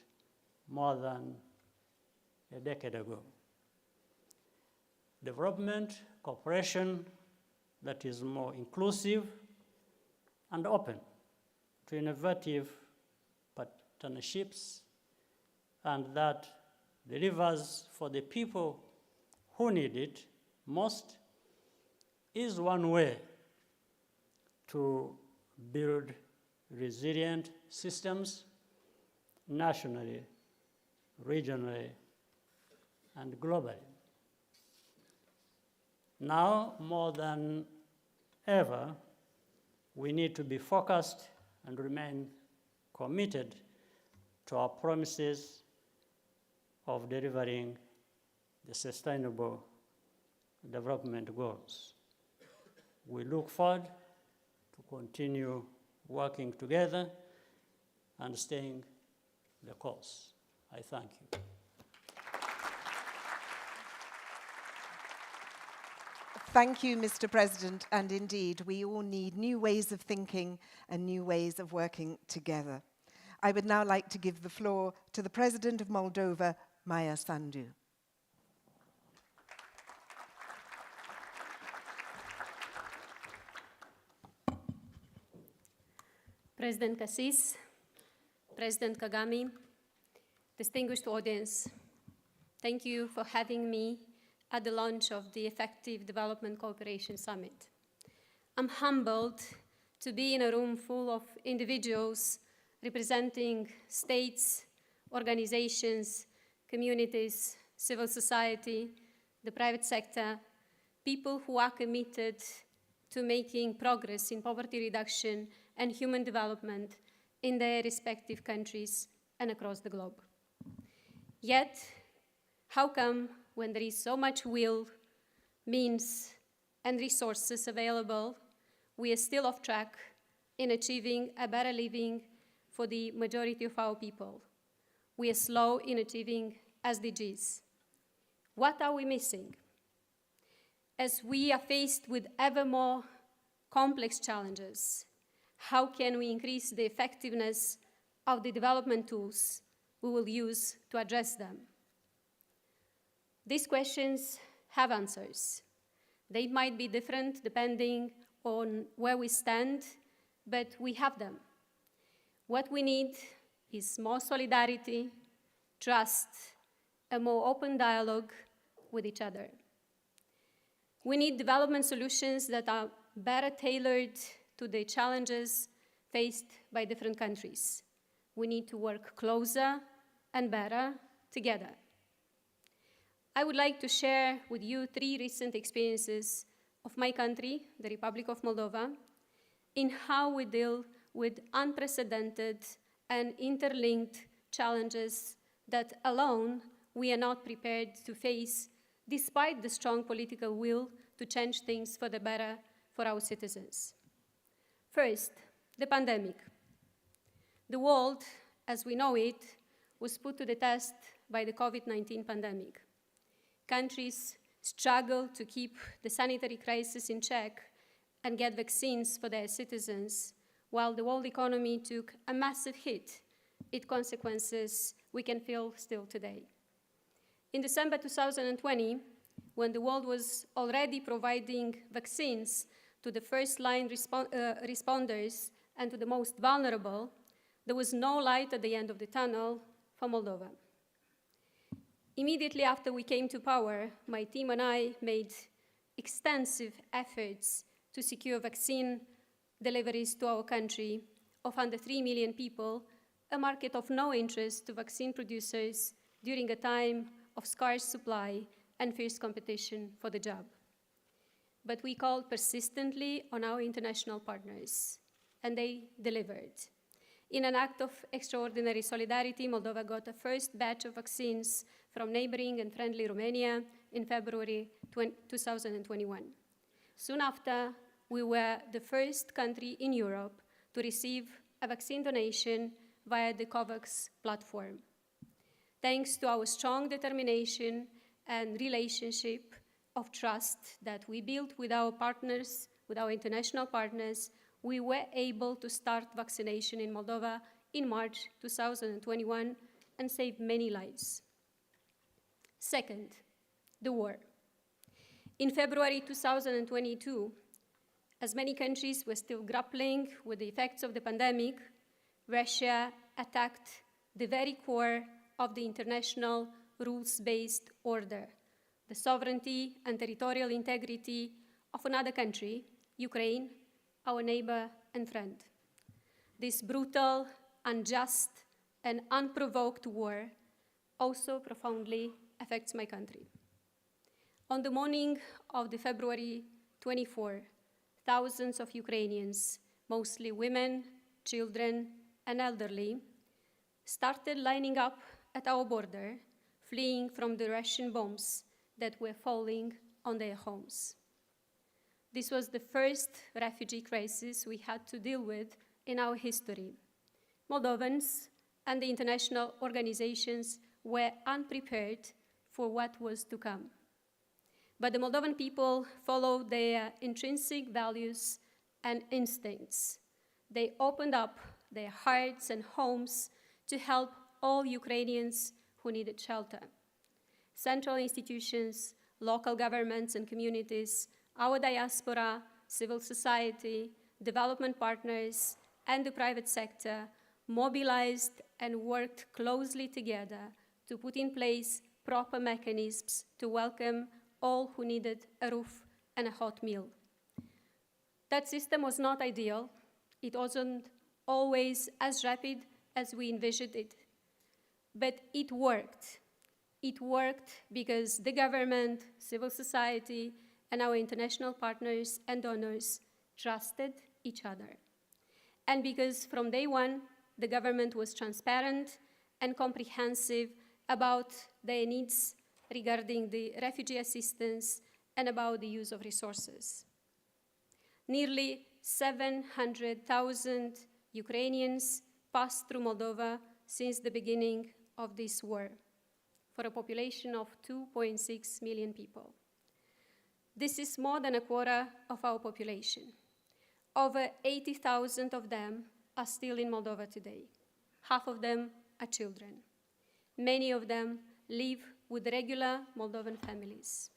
more than a decade ago. Development cooperation that is more inclusive and open to innovative partnerships and that delivers for the people who need it most is one way to build resilient systems nationally, regionally, and globally. Now, more than ever, we need to be focused and remain committed to our promises of delivering the Sustainable Development Goals. We look forward to continue working together and staying the course. I thank you. Thank you, Mr. President, and indeed, we all need new ways of thinking and new ways of working together. I would now like to give the floor to the President of Moldova, Maia Sandu. President Cassis, President Kagame, distinguished audience, thank you for having me at the launch of the Effective Development Cooperation Summit. I'm humbled to be in a room full of individuals representing states, organizations, communities, civil society, the private sector, people who are committed to making progress in poverty reduction and human development in their respective countries and across the globe. Yet, how come when there is so much will, means, and resources available, we are still off track in achieving a better living for the majority of our people? We are slow in achieving SDGs. What are we missing? As we are faced with ever more complex challenges. How can we increase the effectiveness of the development tools we will use to address them? These questions have answers. They might be different depending on where we stand, but we have them. What we need is more solidarity, trust, a more open dialogue with each other. We need development solutions that are better tailored to the challenges faced by different countries. We need to work closer and better together. I would like to share with you 3 recent experiences of my country, the Republic of Moldova, in how we deal with unprecedented and interlinked challenges that alone we are not prepared to face, despite the strong political will to change things for the better for our citizens. First, the pandemic. The world, as we know it, was put to the test by the COVID-19 pandemic. Countries struggled to keep the sanitary crisis in check and get vaccines for their citizens, while the world economy took a massive hit, its consequences we can feel still today. In December 2020, when the world was already providing vaccines to the first-line responders and to the most vulnerable, there was no light at the end of the tunnel for Moldova. Immediately after we came to power, my team and I made extensive efforts to secure vaccine deliveries to our country of under 3 million people, a market of no interest to vaccine producers during a time of scarce supply and fierce competition for the job. But we called persistently on our international partners, and they delivered. In an act of extraordinary solidarity, Moldova got a first batch of vaccines from neighboring and friendly Romania in February 2021. Soon after, we were the first country in Europe to receive a vaccine donation via the COVAX platform. Thanks to our strong determination and relationship of trust that we built with our partners, with our international partners, we were able to start vaccination in Moldova in March 2021 and save many lives. Second, the war. In February 2022, as many countries were still grappling with the effects of the pandemic, Russia attacked the very core of the international rules-based order, the sovereignty and territorial integrity of another country, Ukraine, our neighbor and friend. This brutal, unjust, and unprovoked war also profoundly affects my country. On the morning of the February 24, thousands of Ukrainians, mostly women, children, and elderly, started lining up at our border, fleeing from the Russian bombs that were falling on their homes. This was the first refugee crisis we had to deal with in our history. Moldovans and the international organizations were unprepared for what was to come. But the Moldovan people followed their intrinsic values and instincts. They opened up their hearts and homes to help all Ukrainians who needed shelter. Central institutions, local governments and communities, our diaspora, civil society, development partners, and the private sector mobilized and worked closely together to put in place proper mechanisms to welcome all who needed a roof and a hot meal. That system was not ideal. It wasn't always as rapid as we envisioned it, but it worked. It worked because the government, civil society, and our international partners and donors trusted each other. And because from day one, the government was transparent and comprehensive about their needs regarding the refugee assistance and about the use of resources. Nearly 700,000 Ukrainians passed through Moldova since the beginning of this war, for a population of 2.6 million people. This is more than a quarter of our population. Over 80,000 of them are still in Moldova today. Half of them are children. Many of them live with regular Moldovan families.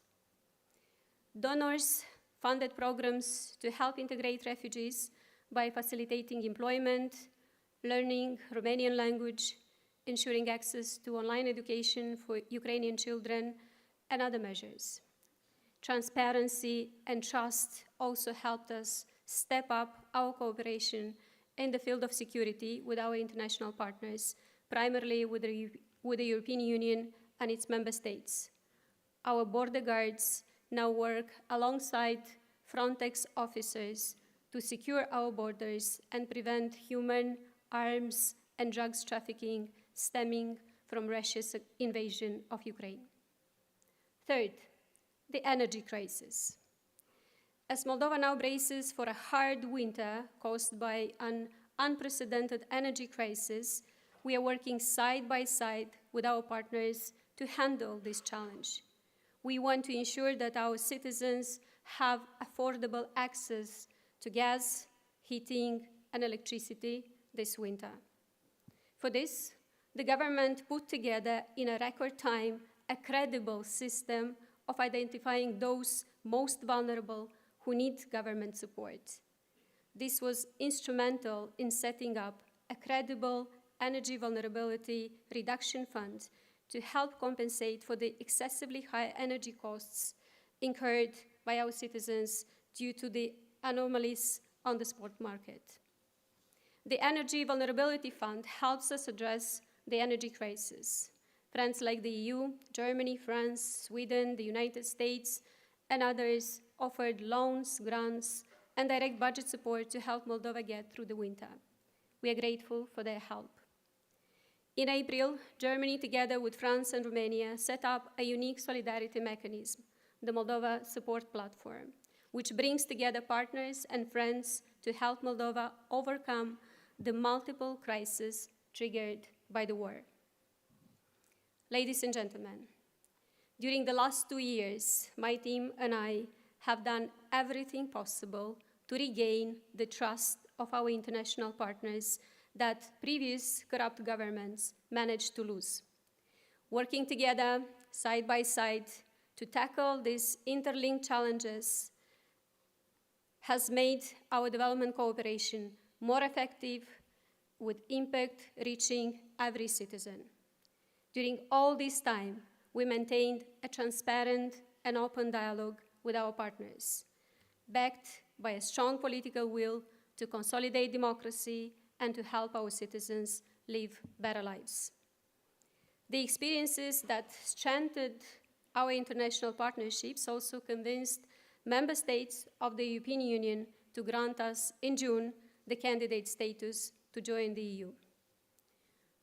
Donors funded programs to help integrate refugees by facilitating employment, learning Romanian language, ensuring access to online education for Ukrainian children, and other measures. Transparency and trust also helped us step up our cooperation in the field of security with our international partners, primarily with the European Union and its member states. Our border guards now work alongside Frontex officers to secure our borders and prevent human, arms, and drugs trafficking stemming from Russia's invasion of Ukraine. Third, the energy crisis. As Moldova now braces for a hard winter caused by an unprecedented energy crisis, we are working side by side with our partners to handle this challenge. We want to ensure that our citizens have affordable access to gas, heating, and electricity this winter. For this, the government put together in a record time a credible system of identifying those most vulnerable who need government support. This was instrumental in setting up a credible energy vulnerability reduction fund to help compensate for the excessively high energy costs incurred by our citizens due to the anomalies on the spot market. The Energy Vulnerability Fund helps us address the energy crisis. Friends like the EU, Germany, France, Sweden, the United States, and others offered loans, grants, and direct budget support to help Moldova get through the winter. We are grateful for their help. In April, Germany, together with France and Romania, set up a unique solidarity mechanism, the Moldova Support Platform, which brings together partners and friends to help Moldova overcome the multiple crises triggered by the war. Ladies and gentlemen, during the last 2 years, my team and I have done everything possible to regain the trust of our international partners that previous corrupt governments managed to lose. Working together, side by side, to tackle these interlinked challenges has made our development cooperation more effective, with impact reaching every citizen. During all this time, we maintained a transparent and open dialogue with our partners, backed by a strong political will to consolidate democracy and to help our citizens live better lives. The experiences that strengthened our international partnerships also convinced member states of the European Union to grant us in June the candidate status to join the EU.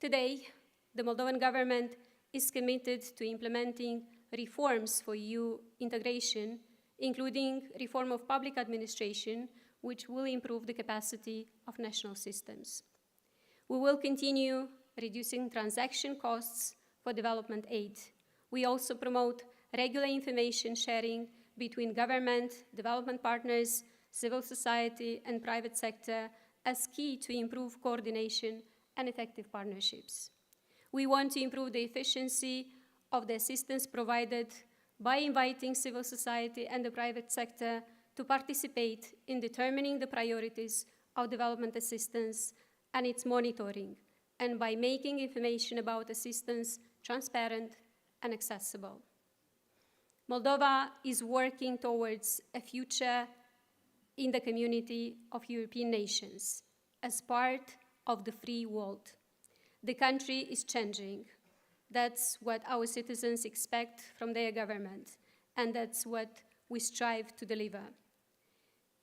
Today, the Moldovan government is committed to implementing reforms for EU integration, including reform of public administration, which will improve the capacity of national systems. We will continue reducing transaction costs for development aid. We also promote regular information sharing between government, development partners, civil society, and private sector as key to improve coordination and effective partnerships. We want to improve the efficiency of the assistance provided by inviting civil society and the private sector to participate in determining the priorities of development assistance and its monitoring, and by making information about assistance transparent and accessible. Moldova is working towards a future in the community of European nations as part of the free world. The country is changing. That's what our citizens expect from their government, and that's what we strive to deliver.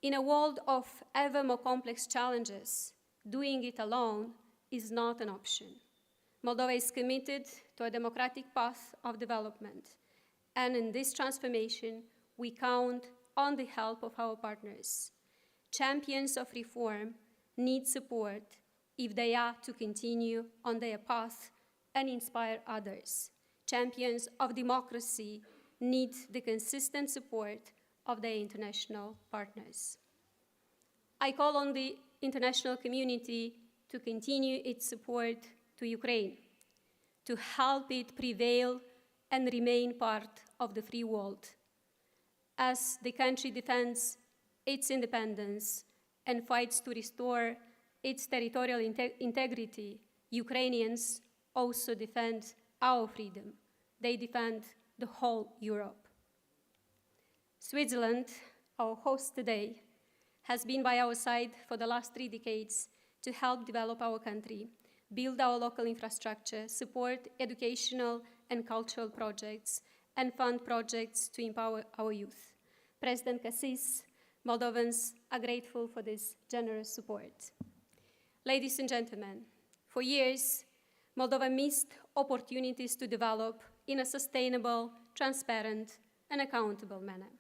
In a world of ever more complex challenges, doing it alone is not an option. Moldova is committed to a democratic path of development, and in this transformation, we count on the help of our partners. Champions of reform need support if they are to continue on their path and inspire others. Champions of democracy need the consistent support of their international partners. I call on the international community to continue its support to Ukraine, to help it prevail and remain part of the free world. As the country defends its independence and fights to restore its territorial integrity, Ukrainians also defend our freedom. They defend the whole Europe. Switzerland, our host today, has been by our side for the last 3 decades to help develop our country, build our local infrastructure, support educational and cultural projects, and fund projects to empower our youth. President Cassis, Moldovans are grateful for this generous support. Ladies and gentlemen, for years, Moldova missed opportunities to develop in a sustainable, transparent, and accountable manner.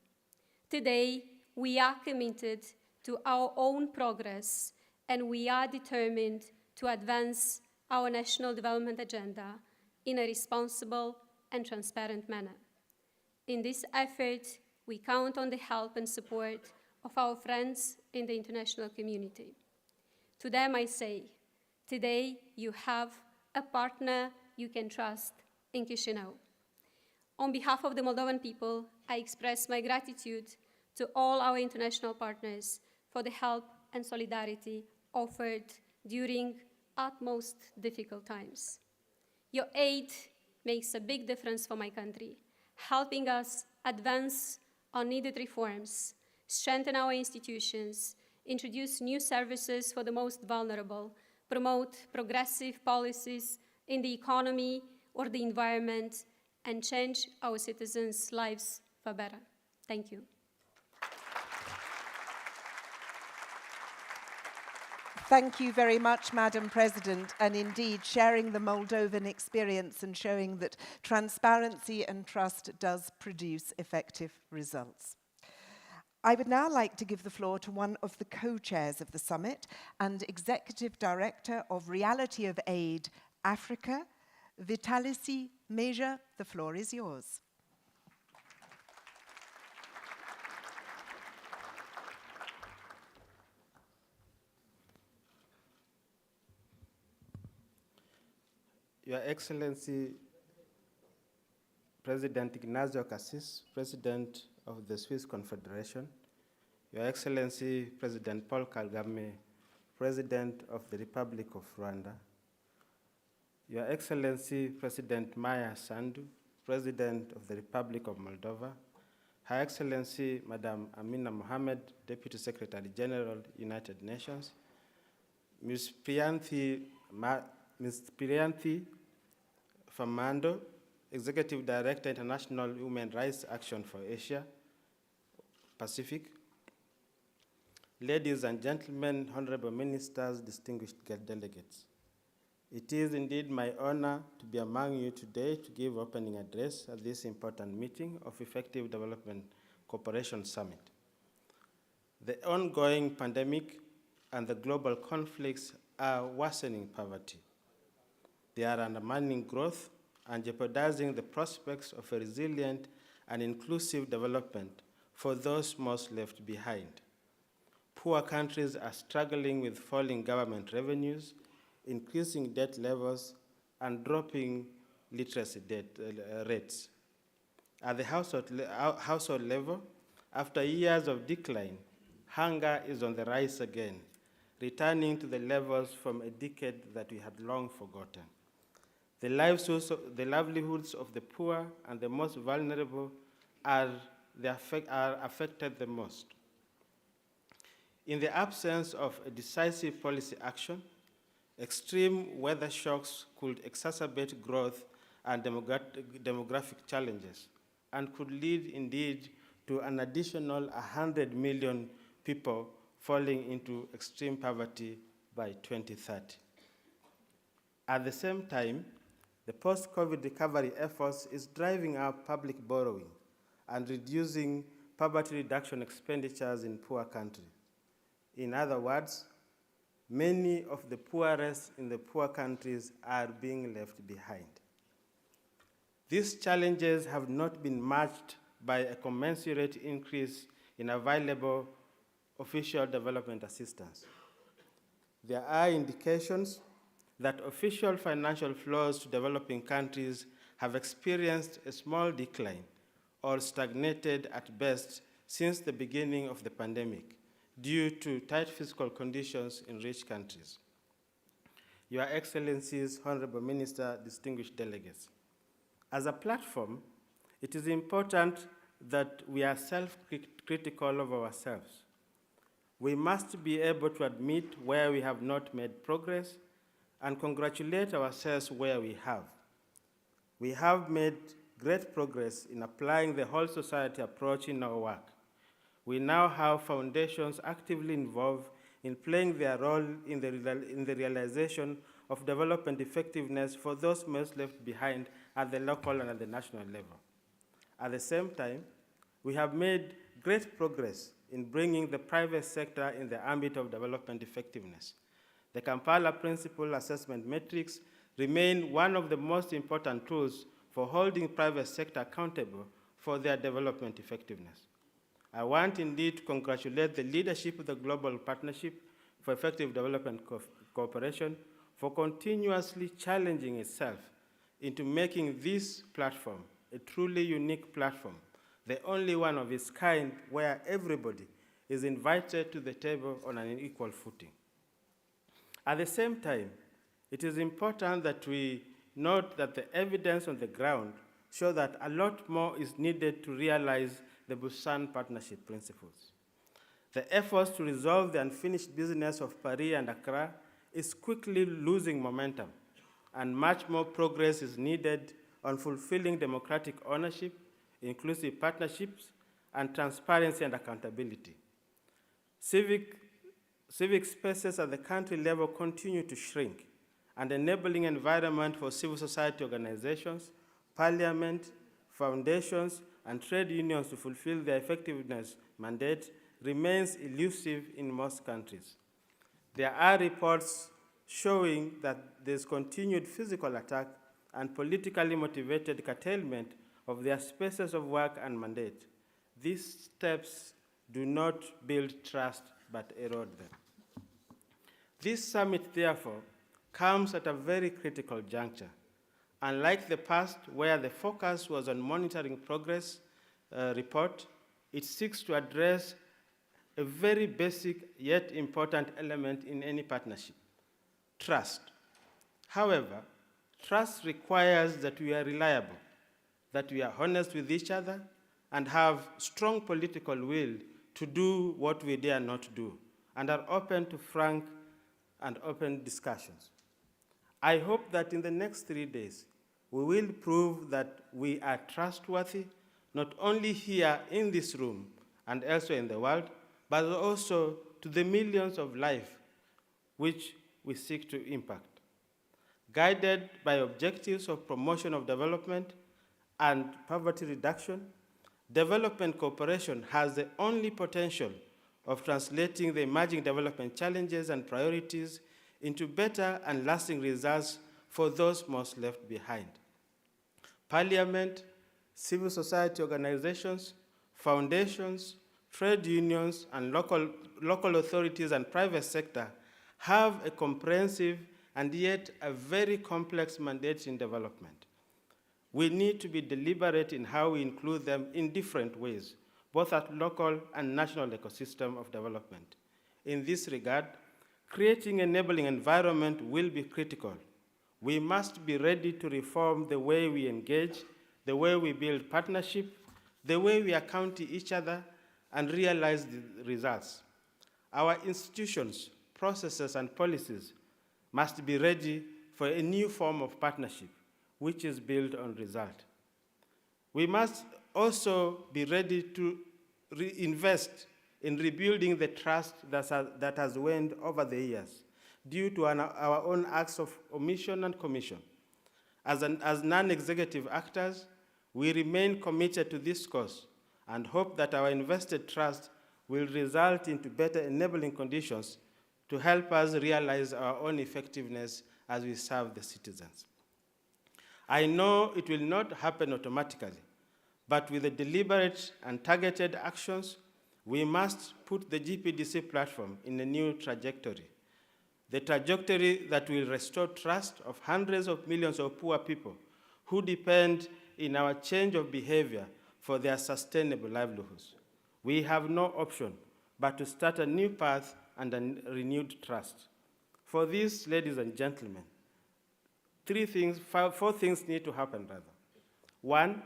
Today, we are committed to our own progress, and we are determined to advance our national development agenda in a responsible and transparent manner. In this effort, we count on the help and support of our friends in the international community. To them I say, today you have a partner you can trust in Chisinau. On behalf of the Moldovan people, I express my gratitude to all our international partners for the help and solidarity offered during utmost difficult times. Your aid makes a big difference for my country, helping us advance on needed reforms, strengthen our institutions, introduce new services for the most vulnerable, promote progressive policies in the economy or the environment, and change our citizens' lives for better. Thank you. Thank you very much, Madam President, and indeed sharing the Moldovan experience and showing that transparency and trust does produce effective results. I would now like to give the floor to one of the co-chairs of the summit and Executive Director of Reality of Aid Africa, Vitalis Meja. The floor is yours. Your Excellency, President Ignacio Cassis, President of the Swiss Confederation, Your Excellency, President Paul Kagame, President of the Republic of Rwanda, Your Excellency, President Maya Sandu, President of the Republic of Moldova, Her Excellency, Madam Amina Mohamed, Deputy Secretary General, United Nations, Ms. Priyanthi Famando, Executive Director, International Human Rights Action for Asia Pacific. Ladies and gentlemen, honorable ministers, distinguished delegates. It is indeed my honor to be among you today to give opening address at this important meeting of Effective Development Cooperation Summit. The ongoing pandemic and the global conflicts are worsening poverty. They are undermining growth and jeopardizing the prospects of a resilient and inclusive development for those most left behind. Poor countries are struggling with falling government revenues, increasing debt levels, and dropping literacy rates. At the household level, after years of decline, hunger is on the rise again, returning to the levels from a decade that we had long forgotten. The livelihoods of the poor and the most vulnerable are affected the most. In the absence of a decisive policy action, extreme weather shocks could exacerbate growth and demographic challenges, and could lead indeed to an additional 100 million people falling into extreme poverty by 2030. At the same time, the post-COVID recovery efforts is driving up public borrowing and reducing poverty reduction expenditures in poor countries. In other words, many of the poorest in the poor countries are being left behind. These challenges have not been matched by a commensurate increase in available official development assistance. There are indications that official financial flows to developing countries have experienced a small decline or stagnated at best since the beginning of the pandemic due to tight fiscal conditions in rich countries. Your Excellencies, Honorable Minister, distinguished delegates, as a platform, it is important that we are self-critical of ourselves. We must be able to admit where we have not made progress and congratulate ourselves where we have. We have made great progress in applying the whole society approach in our work. We now have foundations actively involved in playing their role in the realization of development effectiveness for those most left behind at the local and at the national level. At the same time, we have made great progress in bringing the private sector in the ambit of development effectiveness. The Kampala Principal Assessment Metrics remain one of the most important tools for holding private sector accountable for their development effectiveness. I want indeed to congratulate the leadership of the Global Partnership for Effective Development Cooperation for continuously challenging itself into making this platform a truly unique platform, the only one of its kind where everybody is invited to the table on an equal footing. At the same time, it is important that we note that the evidence on the ground shows that a lot more is needed to realize the Busan Partnership principles. The efforts to resolve the unfinished business of Paris and Accra is quickly losing momentum, and much more progress is needed on fulfilling democratic ownership, inclusive partnerships, and transparency and accountability. Civic spaces at the country level continue to shrink, and enabling environment for civil society organizations, parliament, foundations, and trade unions to fulfill their effectiveness mandate remains elusive in most countries. There are reports showing that there's continued physical attack and politically motivated curtailment of their spaces of work and mandate. These steps do not build trust, but erode them. This summit, therefore, comes at a very critical juncture. Unlike the past, where the focus was on monitoring progress report, it seeks to address a very basic yet important element in any partnership: trust. However, trust requires that we are reliable, that we are honest with each other, and have strong political will to do what we dare not do, and are open to frank and open discussions. I hope that in the next 3 days, we will prove that we are trustworthy, not only here in this room and elsewhere in the world, but also to the millions of lives which we seek to impact. Guided by objectives of promotion of development and poverty reduction, development cooperation has the only potential of translating the emerging development challenges and priorities into better and lasting results for those most left behind. Parliament, civil society organizations, foundations, trade unions, and local authorities and private sector have a comprehensive and yet a very complex mandate in development. We need to be deliberate in how we include them in different ways, both at local and national ecosystem of development. In this regard, creating an enabling environment will be critical. We must be ready to reform the way we engage, the way we build partnership, the way we account each other, and realize the results. Our institutions, processes, and policies must be ready for a new form of partnership, which is built on result. We must also be ready to invest in rebuilding the trust that has waned over the years due to our own acts of omission and commission. As non-executive actors, we remain committed to this cause and hope that our invested trust will result into better enabling conditions to help us realize our own effectiveness as we serve the citizens. I know it will not happen automatically, but with the deliberate and targeted actions, We must put the GPDC platform in a new trajectory, the trajectory that will restore trust of hundreds of millions of poor people who depend in our change of behavior for their sustainable livelihoods. We have no option but to start a new path and a renewed trust. For this, ladies and gentlemen, four things need to happen rather. One,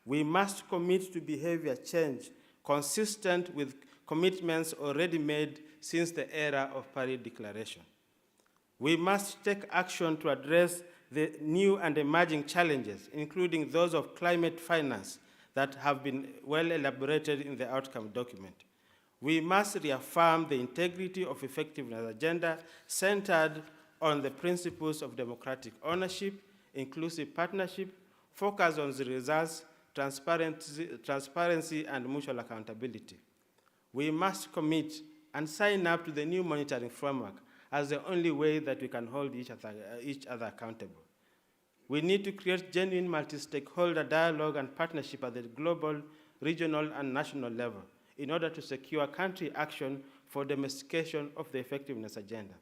we must commit to behavior change consistent with commitments already made since the era of Paris Declaration. We must take action to address the new and emerging challenges, including those of climate finance that have been well elaborated in the outcome document. We must reaffirm the integrity of effectiveness agenda centered on the principles of democratic ownership, inclusive partnership, focus on the results, transparency, and mutual accountability. We must commit and sign up to the new monitoring framework as the only way that we can hold each other accountable. We need to create genuine multi-stakeholder dialogue and partnership at the global, regional, and national level in order to secure country action for domestication of the effectiveness agenda.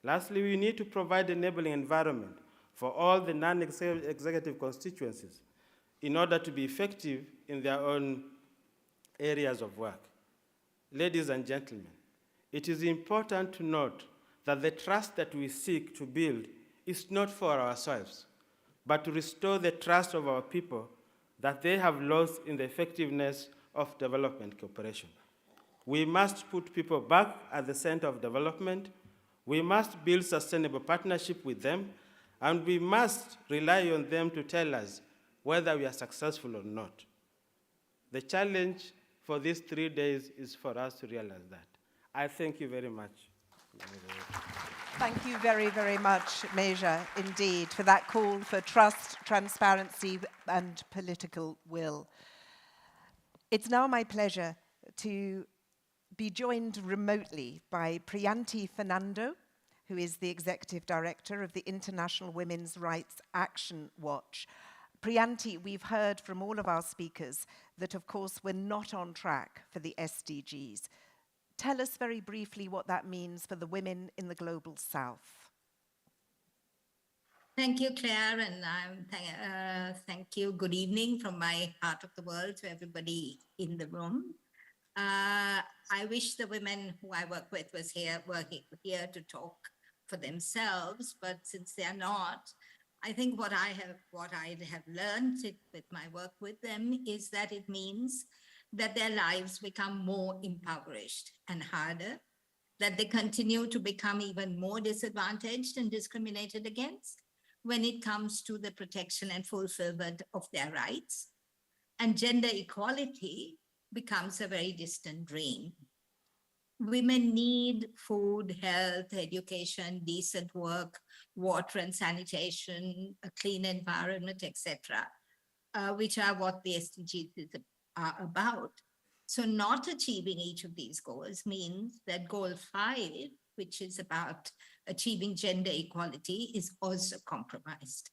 Lastly, we need to provide enabling environment for all the non-executive constituencies in order to be effective in their own areas of work. Ladies and gentlemen, it is important to note that the trust that we seek to build is not for ourselves, but to restore the trust of our people that they have lost in the effectiveness of development cooperation. We must put people back at the center of development. We must build sustainable partnership with them, and we must rely on them to tell us whether we are successful or not. The challenge for these 3 days is for us to realize that. I thank you very much. Thank you very, very much, Meja, indeed, for that call for trust, transparency, and political will. It's now my pleasure to be joined remotely by Priyanti Fernando, who is the Executive Director of the International Women's Rights Action Watch. Priyanti, we've heard from all of our speakers that, of course, we're not on track for the SDGs. Tell us very briefly what that means for the women in the global south. Thank you, Claire, and thank you. Good evening from my heart of the world to everybody in the room. I wish the women who I work with were here to talk for themselves, but since they are not, I think what I have learned with my work with them is that it means that their lives become more impoverished and harder, that they continue to become even more disadvantaged and discriminated against when it comes to the protection and fulfillment of their rights. And gender equality becomes a very distant dream. Women need food, health, education, decent work, water and sanitation, a clean environment, etc., which are what the SDGs are about. So not achieving each of these goals means that goal 5, which is about achieving gender equality, is also compromised.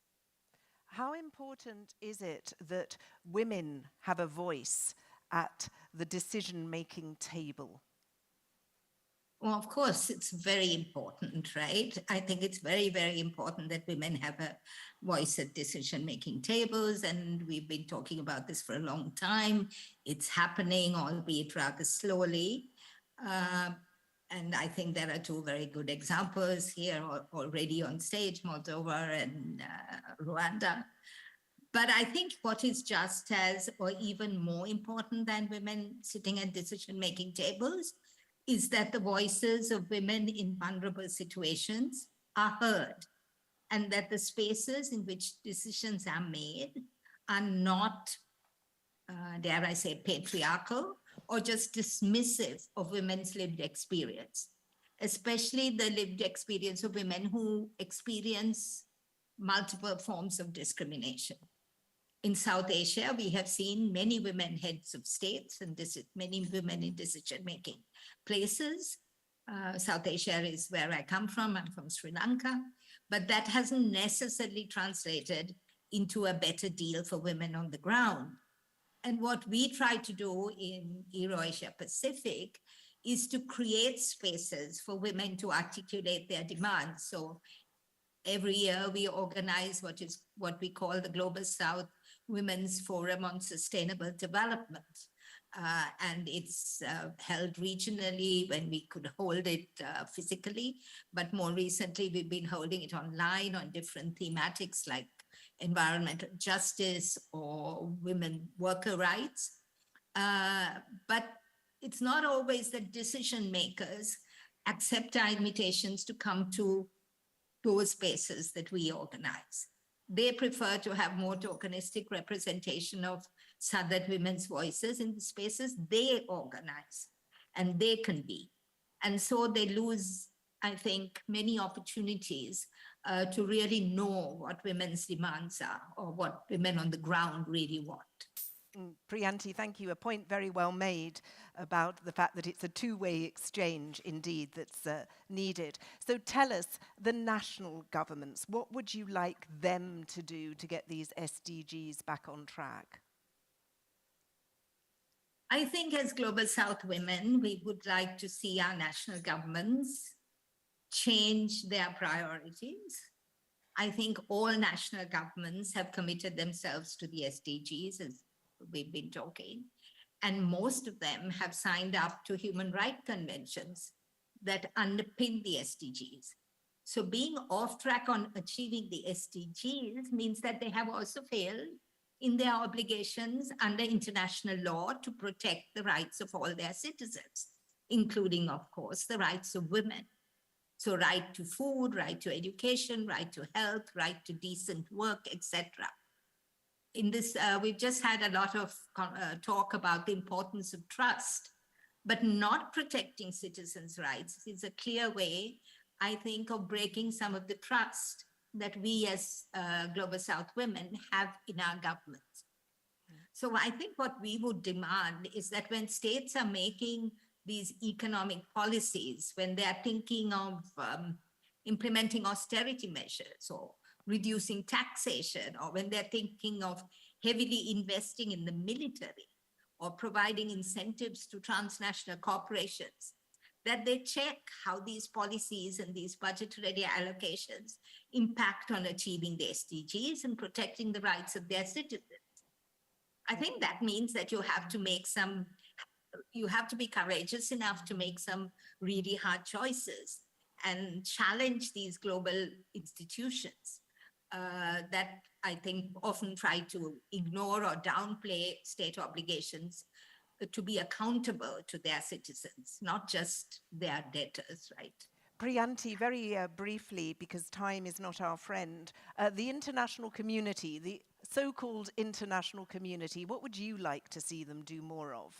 How important is it that women have a voice at the decision-making table? Well, of course, it's very important, right? I think it's very, very important that women have a voice at decision-making tables, and we've been talking about this for a long time. It's happening, albeit rather slowly. And I think there are 2 very good examples here already on stage, Moldova and Rwanda. But I think what is just as, or even more important than women sitting at decision-making tables is that the voices of women in vulnerable situations are heard, and that the spaces in which decisions are made are not, dare I say, patriarchal or just dismissive of women's lived experience, especially the lived experience of women who experience multiple forms of discrimination. In South Asia, we have seen many women heads of states and many women in decision-making places. South Asia is where I come from. I'm from Sri Lanka. But that hasn't necessarily translated into a better deal for women on the ground. And what we try to do in Euro-Asia Pacific is to create spaces for women to articulate their demands. So every year we organize what we call the Global South Women's Forum on Sustainable Development. And it's held regionally when we could hold it physically, but more recently we've been holding it online on different thematics like environmental justice or women worker rights. But it's not always that decision makers accept our invitations to come to those spaces that we organize. They prefer to have more tokenistic representation of Southern women's voices in the spaces they organize and they convene. And so they lose, I think, many opportunities to really know what women's demands are or what women on the ground really want. Priyanti, thank you. A point very well made about the fact that it's a two-way exchange indeed that's needed. So tell us, the national governments, what would you like them to do to get these SDGs back on track? I think as Global South women, we would like to see our national governments change their priorities. I think all national governments have committed themselves to the SDGs, as we've been talking, and most of them have signed up to human rights conventions that underpin the SDGs. So being off track on achieving the SDGs means that they have also failed in their obligations under international law to protect the rights of all their citizens, including, of course, the rights of women. So right to food, right to education, right to health, right to decent work, etc. In this, we've just had a lot of talk about the importance of trust, but not protecting citizens' rights is a clear way, I think, of breaking some of the trust that we as Global South women have in our governments. So I think what we would demand is that when states are making these economic policies, when they're thinking of implementing austerity measures or reducing taxation, or when they're thinking of heavily investing in the military or providing incentives to transnational corporations, that they check how these policies and these budgetary allocations impact on achieving the SDGs and protecting the rights of their citizens. I think that means that you have to be courageous enough to make some really hard choices and challenge these global institutions that I think often try to ignore or downplay state obligations to be accountable to their citizens, not just their debtors, right? Priyanti, very briefly, because time is not our friend, the international community, the so-called international community, what would you like to see them do more of?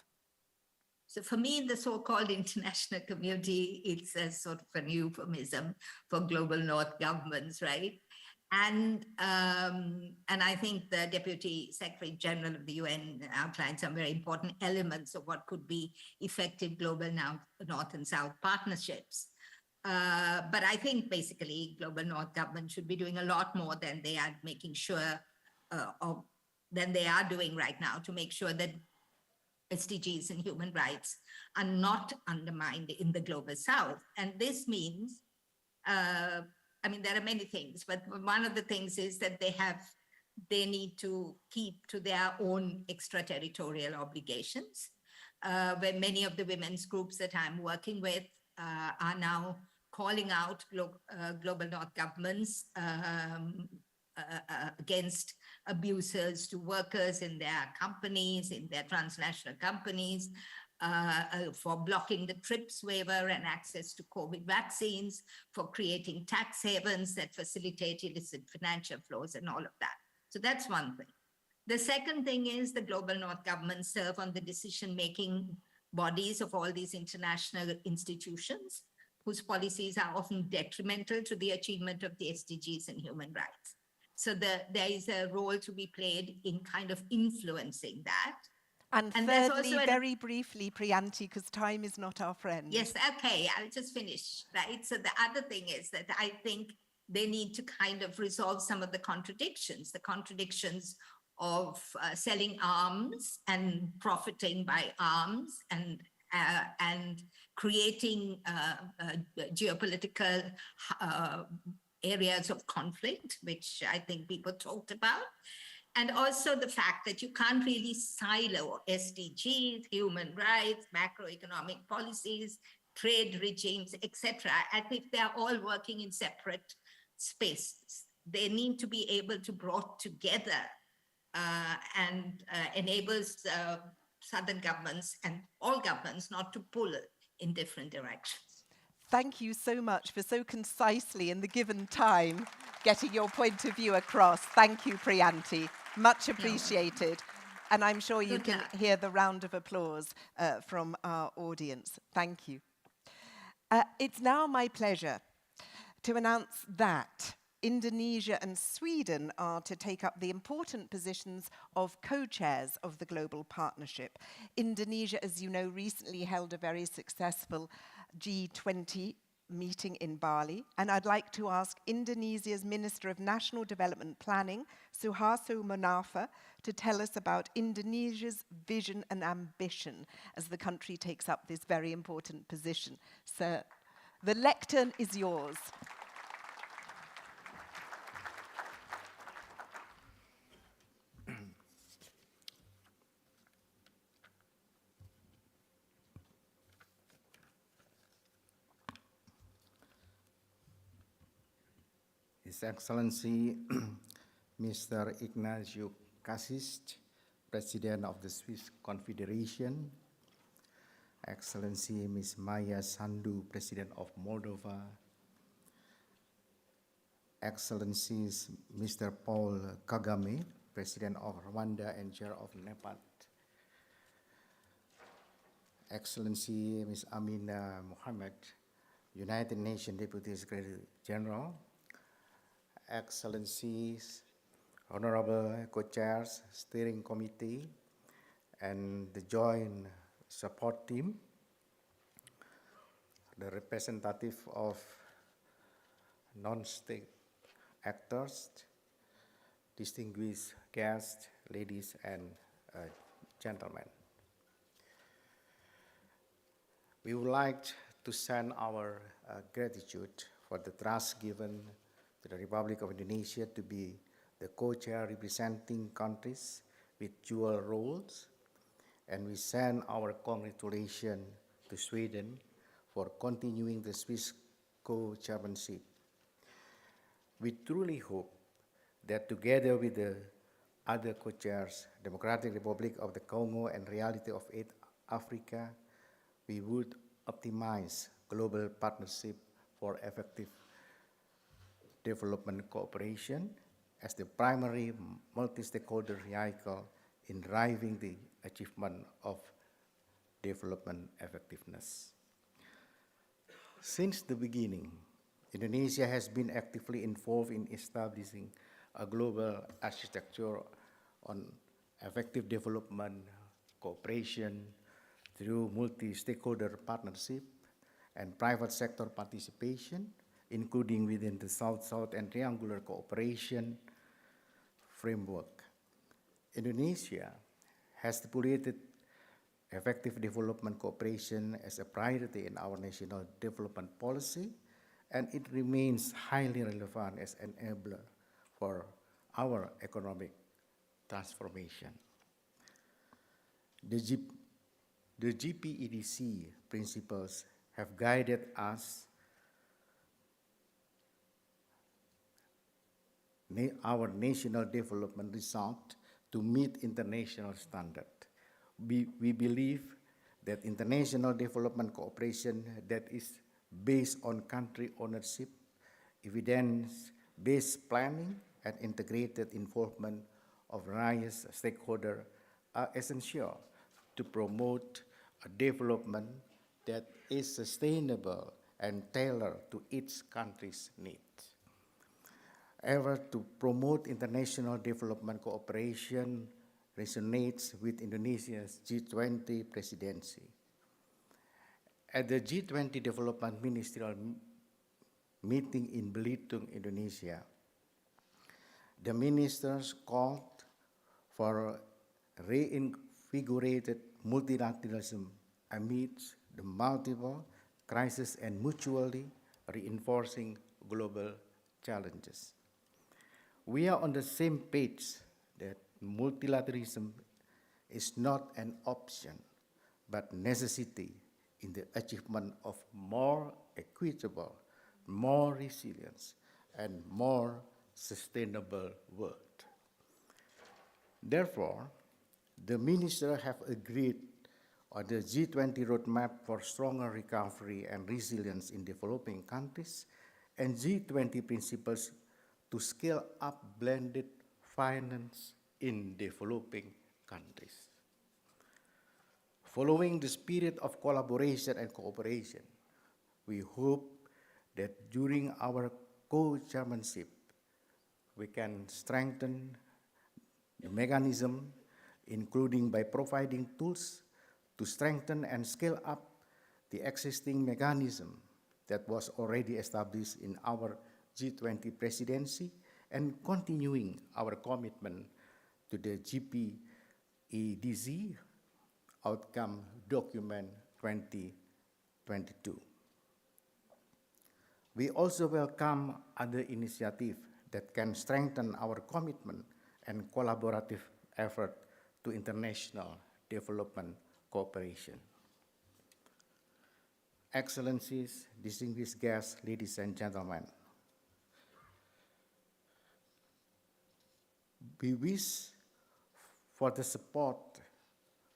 So for me, the so-called international community, it's a sort of an euphemism for global North governments, right? And I think the Deputy Secretary General of the UN outlined some very important elements of what could be effective global North and South partnerships. But I think basically global North government should be doing a lot more than they are making sure than they are doing right now to make sure that SDGs and human rights are not undermined in the global South. And this means, I mean, there are many things, but one of the things is that they need to keep to their own extraterritorial obligations, where many of the women's groups that I'm working with are now calling out global North governments against abuses to workers in their companies, in their transnational companies, for blocking the TRIPS waiver and access to COVID vaccines, for creating tax havens that facilitate illicit financial flows and all of that. So that's one thing. The second thing is the global North governments serve on the decision-making bodies of all these international institutions whose policies are often detrimental to the achievement of the SDGs and human rights. So there is a role to be played in kind of influencing that. And thirdly, very briefly, Priyanti, because time is not our friend. Yes, okay, I'll just finish, right? So the other thing is that I think they need to kind of resolve some of the contradictions of selling arms and profiting by arms and creating geopolitical areas of conflict, which I think people talked about. And also the fact that you can't really silo SDGs, human rights, macroeconomic policies, trade regimes, etc. I think they're all working in separate spaces. They need to be able to brought together and enables Southern governments and all governments not to pull in different directions. Thank you so much for so concisely in the given time getting your point of view across. Thank you, Priyanti. Much appreciated. And I'm sure you can hear the round of applause from our audience. Thank you. It's now my pleasure to announce that Indonesia and Sweden are to take up the important positions of co-chairs of the Global Partnership. Indonesia, as you know, recently held a very successful G20 meeting in Bali, and I'd like to ask Indonesia's Minister of National Development Planning, Suharto Monoarfa, to tell us about Indonesia's vision and ambition as the country takes up this very important position. Sir, the lectern is yours. His Excellency Mr. Ignacio Cassis, President of the Swiss Confederation, Excellency Ms. Maya Sandu, President of Moldova, Excellencies Mr. Paul Kagame, President of Rwanda and Chair of NEPAD, Excellency Ms. Amina Mohammed, United Nations Deputy Secretary General, Excellencies, Honorable Co-Chairs, Steering Committee, and the Joint Support Team, the representative of non-state actors, distinguished guests, ladies and gentlemen. We would like to send our gratitude for the trust given to the Republic of Indonesia to be the co-chair representing countries with dual roles, and we send our congratulations to Sweden for continuing the Swiss co-chairmanship. We truly hope that together with the other co-chairs, Democratic Republic of the Congo and Reality of Aid Africa, we would optimize global partnership for effective development cooperation as the primary multi-stakeholder vehicle in driving the achievement of development effectiveness. Since the beginning, Indonesia has been actively involved in establishing a global architecture on effective development cooperation through multi-stakeholder partnership and private sector participation, including within the South-South and Triangular Cooperation framework. Indonesia has stipulated effective development cooperation as a priority in our national development policy, and it remains highly relevant as an enabler for our economic transformation. The GPEDC principles have guided us, our national development result, to meet international standards. We believe that international development cooperation that is based on country ownership, evidence-based planning, and integrated involvement of various stakeholders are essential to promote a development that is sustainable and tailored to each country's needs. Effort to promote international development cooperation resonates with Indonesia's G20 presidency. At the G20 Development Ministerial meeting in Belitung, Indonesia, the ministers called for reinvigorated multilateralism amidst the multiple crises and mutually reinforcing global challenges. We are on the same page that multilateralism is not an option, but necessity in the achievement of more equitable, more resilient, and more sustainable world. Therefore, the ministers have agreed on the G20 roadmap for stronger recovery and resilience in developing countries and G20 principles to scale up blended finance in developing countries. Following the spirit of collaboration and cooperation, we hope that during our co-chairmanship, we can strengthen the mechanism, including by providing tools to strengthen and scale up the existing mechanism that was already established in our G20 presidency and continuing our commitment to the GPEDC Outcome Document 2022. We also welcome other initiatives that can strengthen our commitment and collaborative effort to international development cooperation. Excellencies, distinguished guests, ladies and gentlemen, we wish for the support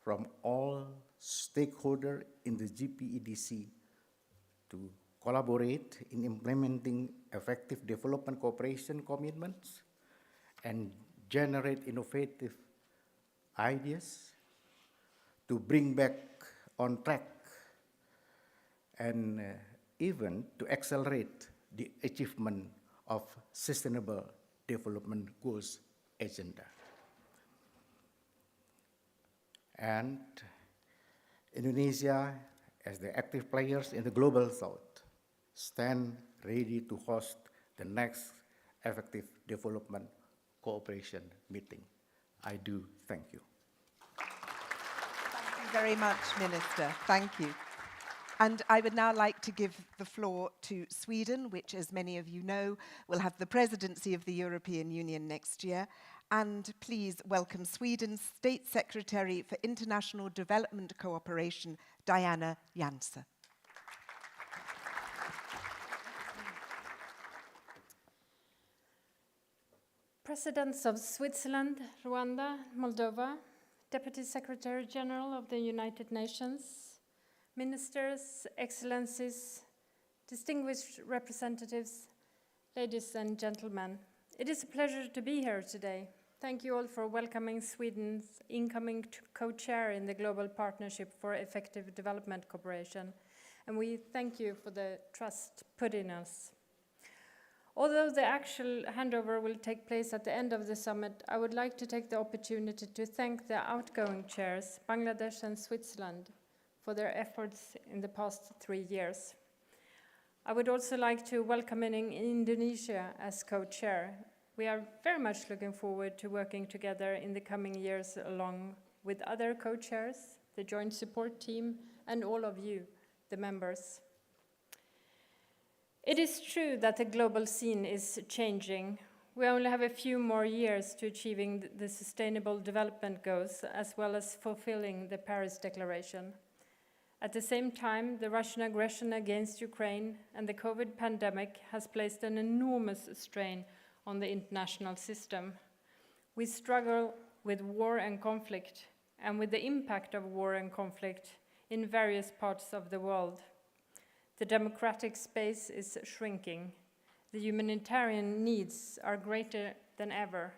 from all stakeholders in the GPEDC to collaborate in implementing effective development cooperation commitments and generate innovative ideas to bring back on track and even to accelerate the achievement of Sustainable Development Goals agenda. And Indonesia, as the active players in the global south, stand ready to host the next effective development cooperation meeting. I do thank you. Thank you very much, Minister. Thank you. And I would now like to give the floor to Sweden, which, as many of you know, will have the presidency of the European Union next year. And please welcome Sweden's State Secretary for International Development Cooperation, Diana Janse. Presidents of Switzerland, Rwanda, Moldova, Deputy Secretary General of the United Nations, Ministers, Excellencies, distinguished representatives, ladies and gentlemen. It is a pleasure to be here today. Thank you all for welcoming Sweden's incoming co-chair in the Global Partnership for Effective Development Cooperation, and we thank you for the trust put in us. Although the actual handover will take place at the end of the summit, I would like to take the opportunity to thank the outgoing chairs, Bangladesh and Switzerland, for their efforts in the past 3 years. I would also like to welcome Indonesia as co-chair. We are very much looking forward to working together in the coming years along with other co-chairs, the joint support team, and all of you, the members. It is true that the global scene is changing. We only have a few more years to achieving the Sustainable Development Goals as well as fulfilling the Paris Declaration. At the same time, the Russian aggression against Ukraine and the COVID pandemic has placed an enormous strain on the international system. We struggle with war and conflict, and with the impact of war and conflict in various parts of the world. The democratic space is shrinking. The humanitarian needs are greater than ever.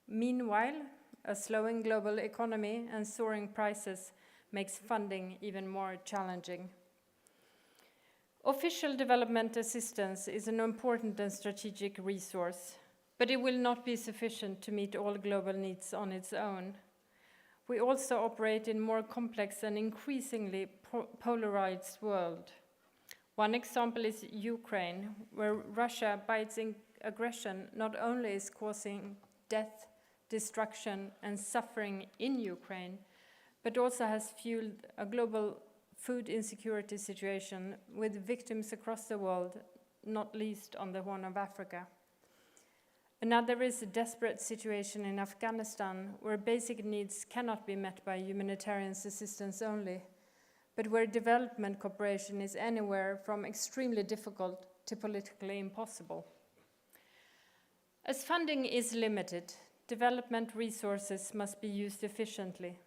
Meanwhile, a slowing global economy and soaring prices makes funding even more challenging. Official development assistance is an important and strategic resource, but it will not be sufficient to meet all global needs on its own. We also operate in a more complex and increasingly polarized world. One example is Ukraine, where Russia, by its aggression, not only is causing death, destruction, and suffering in Ukraine, but also has fueled a global food insecurity situation with victims across the world, not least on the Horn of Africa. Another is a desperate situation in Afghanistan, where basic needs cannot be met by humanitarian assistance only, but where development cooperation is anywhere from extremely difficult to politically impossible. As funding is limited, development resources must be used effectively,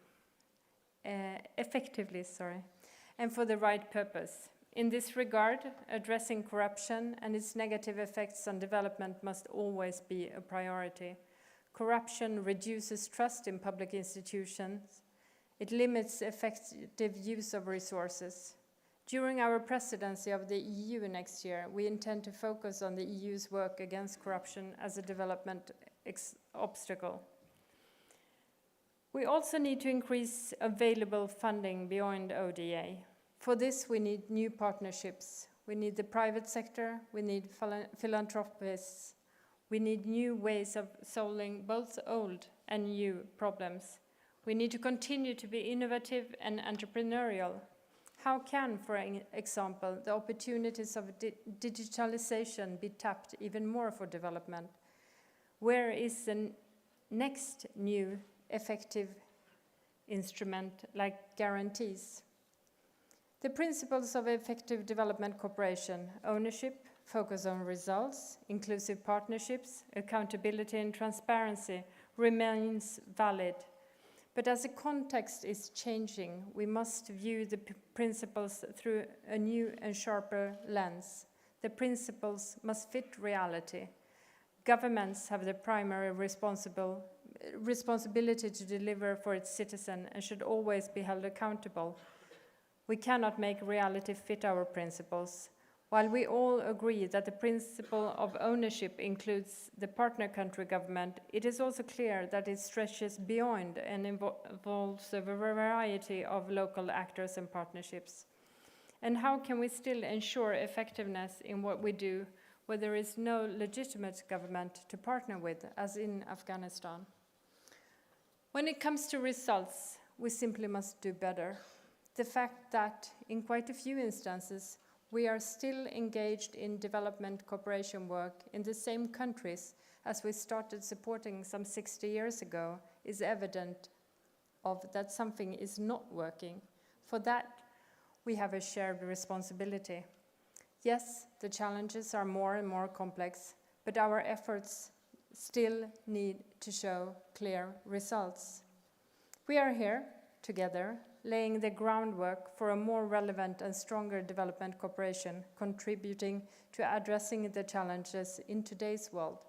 and for the right purpose. In this regard, addressing corruption and its negative effects on development must always be a priority. Corruption reduces trust in public institutions. It limits effective use of resources. During our presidency of the EU next year, we intend to focus on the EU's work against corruption as a development obstacle. We also need to increase available funding beyond ODA. For this, we need new partnerships. We need the private sector, we need philanthropists, we need new ways of solving both old and new problems. We need to continue to be innovative and entrepreneurial. How can, for example, the opportunities of digitalization be tapped even more for development? Where is the next new effective instrument like guarantees? The principles of effective development cooperation, ownership, focus on results, inclusive partnerships, accountability and transparency remains valid. But as the context is changing, we must view the principles through a new and sharper lens. The principles must fit reality. Governments have the primary responsibility to deliver for its citizen and should always be held accountable. We cannot make reality fit our principles. While we all agree that the principle of ownership includes the partner country government, it is also clear that it stretches beyond and involves a variety of local actors and partnerships. And how can we still ensure effectiveness in what we do where there is no legitimate government to partner with, as in Afghanistan? When it comes to results, we simply must do better. The fact that, in quite a few instances, we are still engaged in development cooperation work in the same countries as we started supporting some 60 years ago is evident of that something is not working. For that, we have a shared responsibility. Yes, the challenges are more and more complex, but our efforts still need to show clear results. We are here together, laying the groundwork for a more relevant and stronger development cooperation, contributing to addressing the challenges in today's world.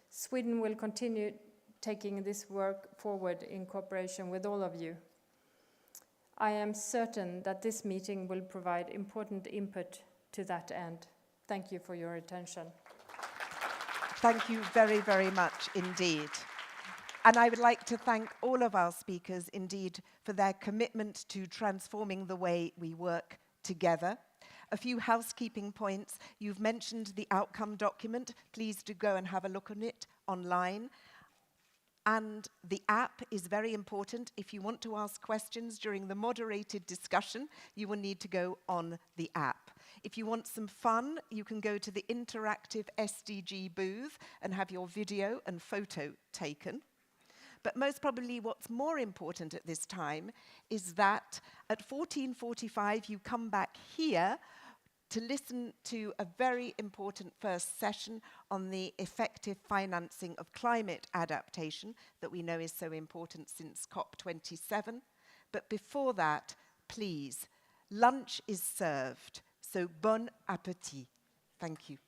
Sweden will continue taking this work forward in cooperation with all of you. I am certain that this meeting will provide important input to that end. Thank you for your attention. Thank you very, very much indeed. And I would like to thank all of our speakers indeed for their commitment to transforming the way we work together. A few housekeeping points. You've mentioned the outcome document. Please do go and have a look on it online. And the app is very important. If you want to ask questions during the moderated discussion, you will need to go on the app. If you want some fun, you can go to the interactive SDG booth and have your video and photo taken. But most probably what's more important at this time is that at 14:45 you come back here to listen to a very important first session on the effective financing of climate adaptation that we know is so important since COP27. But before that, please, lunch is served, so bon appétit. Thank you.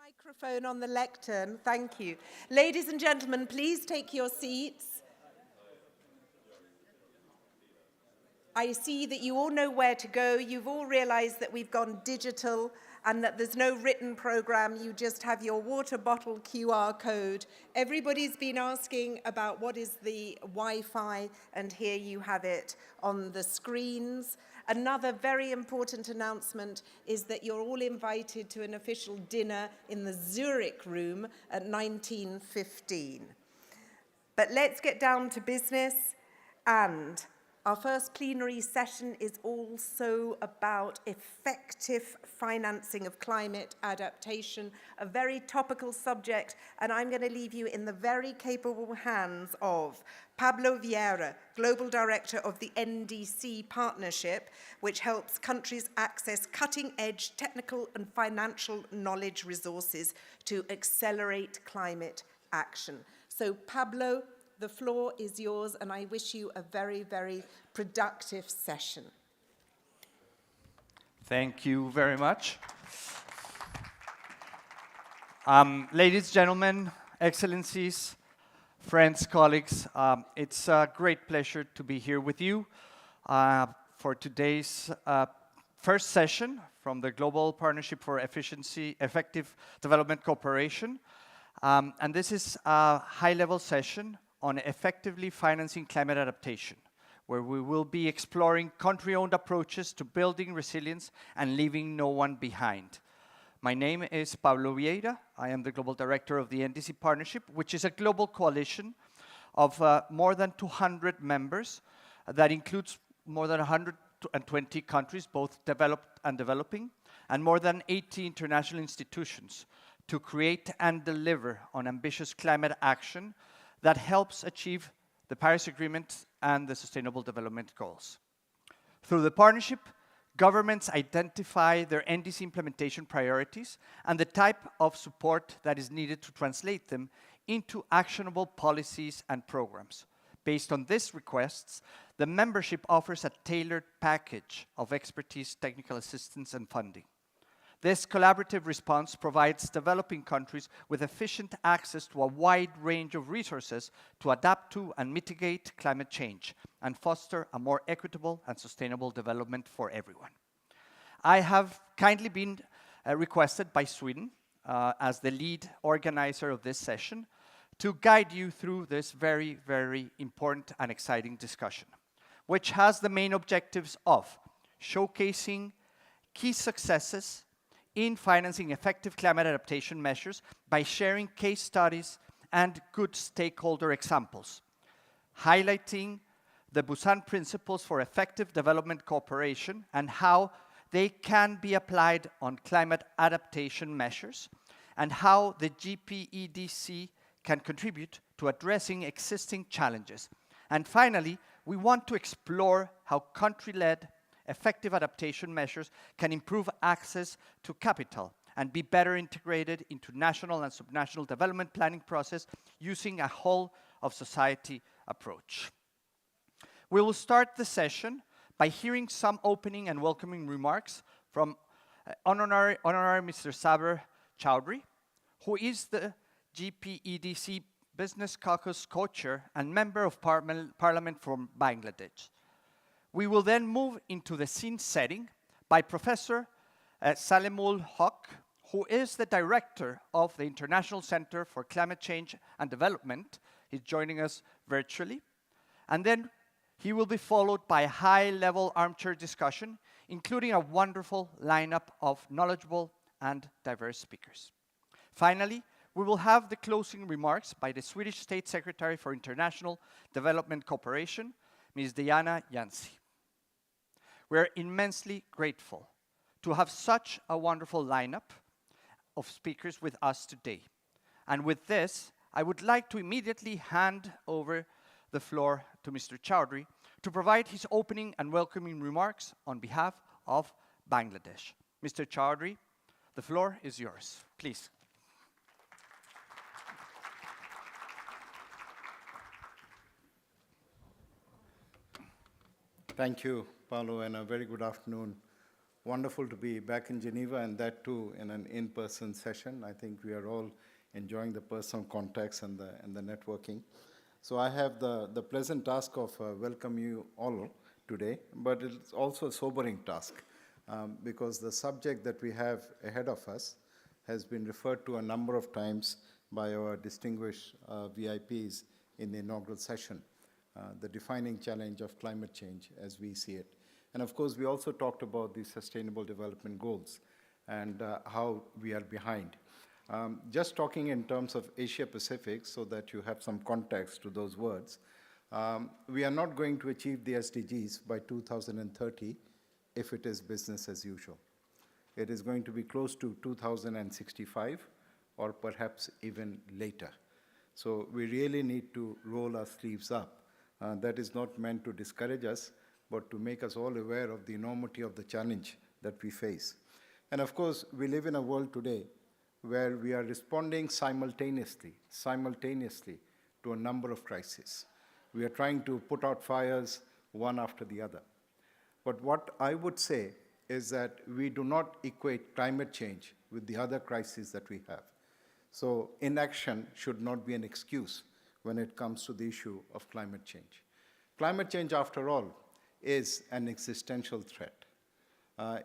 Microphone on the lectern, thank you. Ladies and gentlemen, please take your seats. I see that you all know where to go. You've all realized that we've gone digital and that there's no written program. You just have your water bottle QR code. Everybody's been asking about what is the Wi-Fi, and here you have it on the screens. Another very important announcement is that you're all invited to an official dinner in the Zurich room at 19:15. But let's get down to business, and our first plenary session is also about effective financing of climate adaptation, a very topical subject, and I'm going to leave you in the very capable hands of Pablo Vieira, Global Director of the NDC Partnership, which helps countries access cutting-edge technical and financial knowledge resources to accelerate climate action. So Pablo, the floor is yours, and I wish you a very, very productive session. Thank you very much. Ladies, gentlemen, excellencies, friends, colleagues, it's a great pleasure to be here with you for today's first session from the Global Partnership for Effective Development Cooperation. And this is a high-level session on effectively financing climate adaptation, where we will be exploring country-owned approaches to building resilience and leaving no one behind. My name is Pablo Vieira. I am the Global Director of the NDC Partnership, which is a global coalition of more than 200 members that includes more than 120 countries, both developed and developing, and more than 80 international institutions to create and deliver on ambitious climate action that helps achieve the Paris Agreement and the Sustainable Development Goals. Through the partnership, governments identify their NDC implementation priorities and the type of support that is needed to translate them into actionable policies and programs. Based on these requests, the membership offers a tailored package of expertise, technical assistance, and funding. This collaborative response provides developing countries with efficient access to a wide range of resources to adapt to and mitigate climate change and foster a more equitable and sustainable development for everyone. I have kindly been requested by Sweden as the lead organizer of this session to guide you through this very, very important and exciting discussion, which has the main objectives of showcasing key successes in financing effective climate adaptation measures by sharing case studies and good stakeholder examples, highlighting the Busan principles for effective development cooperation and how they can be applied on climate adaptation measures, and how the GPEDC can contribute to addressing existing challenges. And finally, we want to explore how country-led effective adaptation measures can improve access to capital and be better integrated into national and subnational development planning process using a whole of society approach. We will start the session by hearing some opening and welcoming remarks from Honorary Mr. Saber Chowdhury, who is the GPEDC Business Caucus co-chair and member of Parliament from Bangladesh. We will then move into the scene setting by Professor Salimul Haq, who is the director of the International Center for Climate Change and Development. He's joining us virtually. And then he will be followed by a high-level armchair discussion, including a wonderful lineup of knowledgeable and diverse speakers. Finally, we will have the closing remarks by the Swedish State Secretary for International Development Cooperation, Ms. Diana Jansi. We're immensely grateful to have such a wonderful lineup of speakers with us today. And with this, I would like to immediately hand over the floor to Mr. Chowdhury to provide his opening and welcoming remarks on behalf of Bangladesh. Mr. Chowdhury, the floor is yours. Please. Thank you, Paulo, and a very good afternoon wonderful to be back in Geneva, and that too in an in-person session. I think we are all enjoying the personal contacts and the networking. So I have the pleasant task of welcoming you all today, but it's also a sobering task because the subject that we have ahead of us has been referred to a number of times by our distinguished VIPs in the inaugural session, the defining challenge of climate change as we see it. And of course, we also talked about the Sustainable Development Goals and how we are behind. Just talking in terms of Asia Pacific so that you have some context to those words, we are not going to achieve the SDGs by 2030 if it is business as usual. It is going to be close to 2065 or perhaps even later. So we really need to roll our sleeves up. That is not meant to discourage us, but to make us all aware of the enormity of the challenge that we face. And of course, we live in a world today where we are responding simultaneously to a number of crises. We are trying to put out fires one after the other. But what I would say is that we do not equate climate change with the other crises that we have. So inaction should not be an excuse when it comes to the issue of climate change. Climate change, after all, is an existential threat.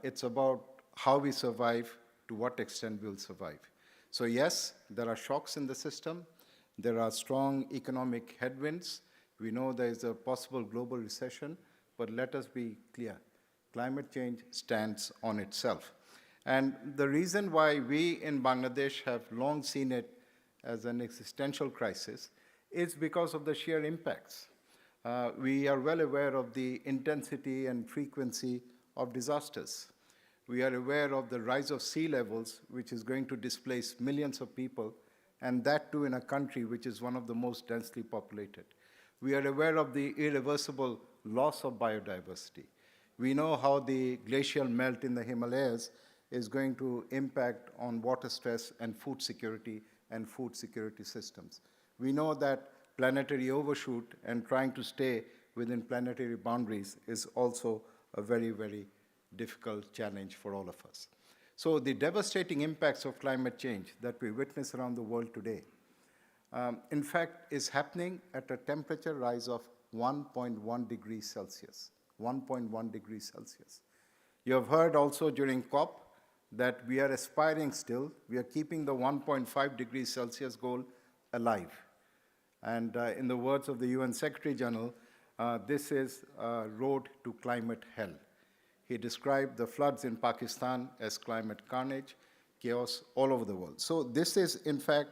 It's about how we survive, to what extent we'll survive. So yes, there are shocks in the system. There are strong economic headwinds. We know there is a possible global recession, but let us be clear. Climate change stands on itself. And the reason why we in Bangladesh have long seen it as an existential crisis is because of the sheer impacts. We are well aware of the intensity and frequency of disasters. We are aware of the rise of sea levels, which is going to displace millions of people, and that too in a country which is one of the most densely populated. We are aware of the irreversible loss of biodiversity. We know how the glacial melt in the Himalayas is going to impact on water stress and food security systems. We know that planetary overshoot and trying to stay within planetary boundaries is also a very, very difficult challenge for all of us. So the devastating impacts of climate change that we witness around the world today, in fact, is happening at a temperature rise of 1.1 degrees Celsius. 1.1 degrees Celsius. You have heard also during COP that we are aspiring still, we are keeping the 1.5 degrees Celsius goal alive. And in the words of the UN Secretary General, this is a road to climate hell. He described the floods in Pakistan as climate carnage, chaos all over the world. So this is, in fact,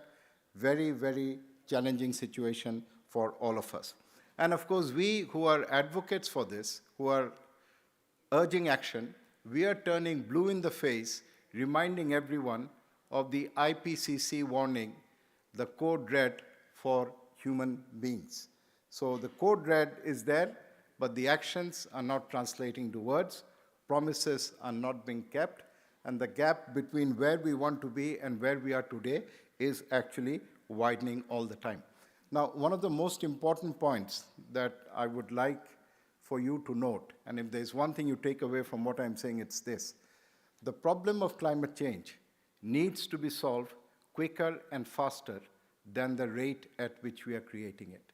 very, very challenging situation for all of us. And of course, we who are advocates for this, who are urging action, we are turning blue in the face, reminding everyone of the IPCC warning, the code red for human beings. So the code red is there, but the actions are not translating to words, promises are not being kept, and the gap between where we want to be and where we are today is actually widening all the time. Now, one of the most important points that I would like for you to note, and if there's one thing you take away from what I'm saying, it's this. The problem of climate change needs to be solved quicker and faster than the rate at which we are creating it.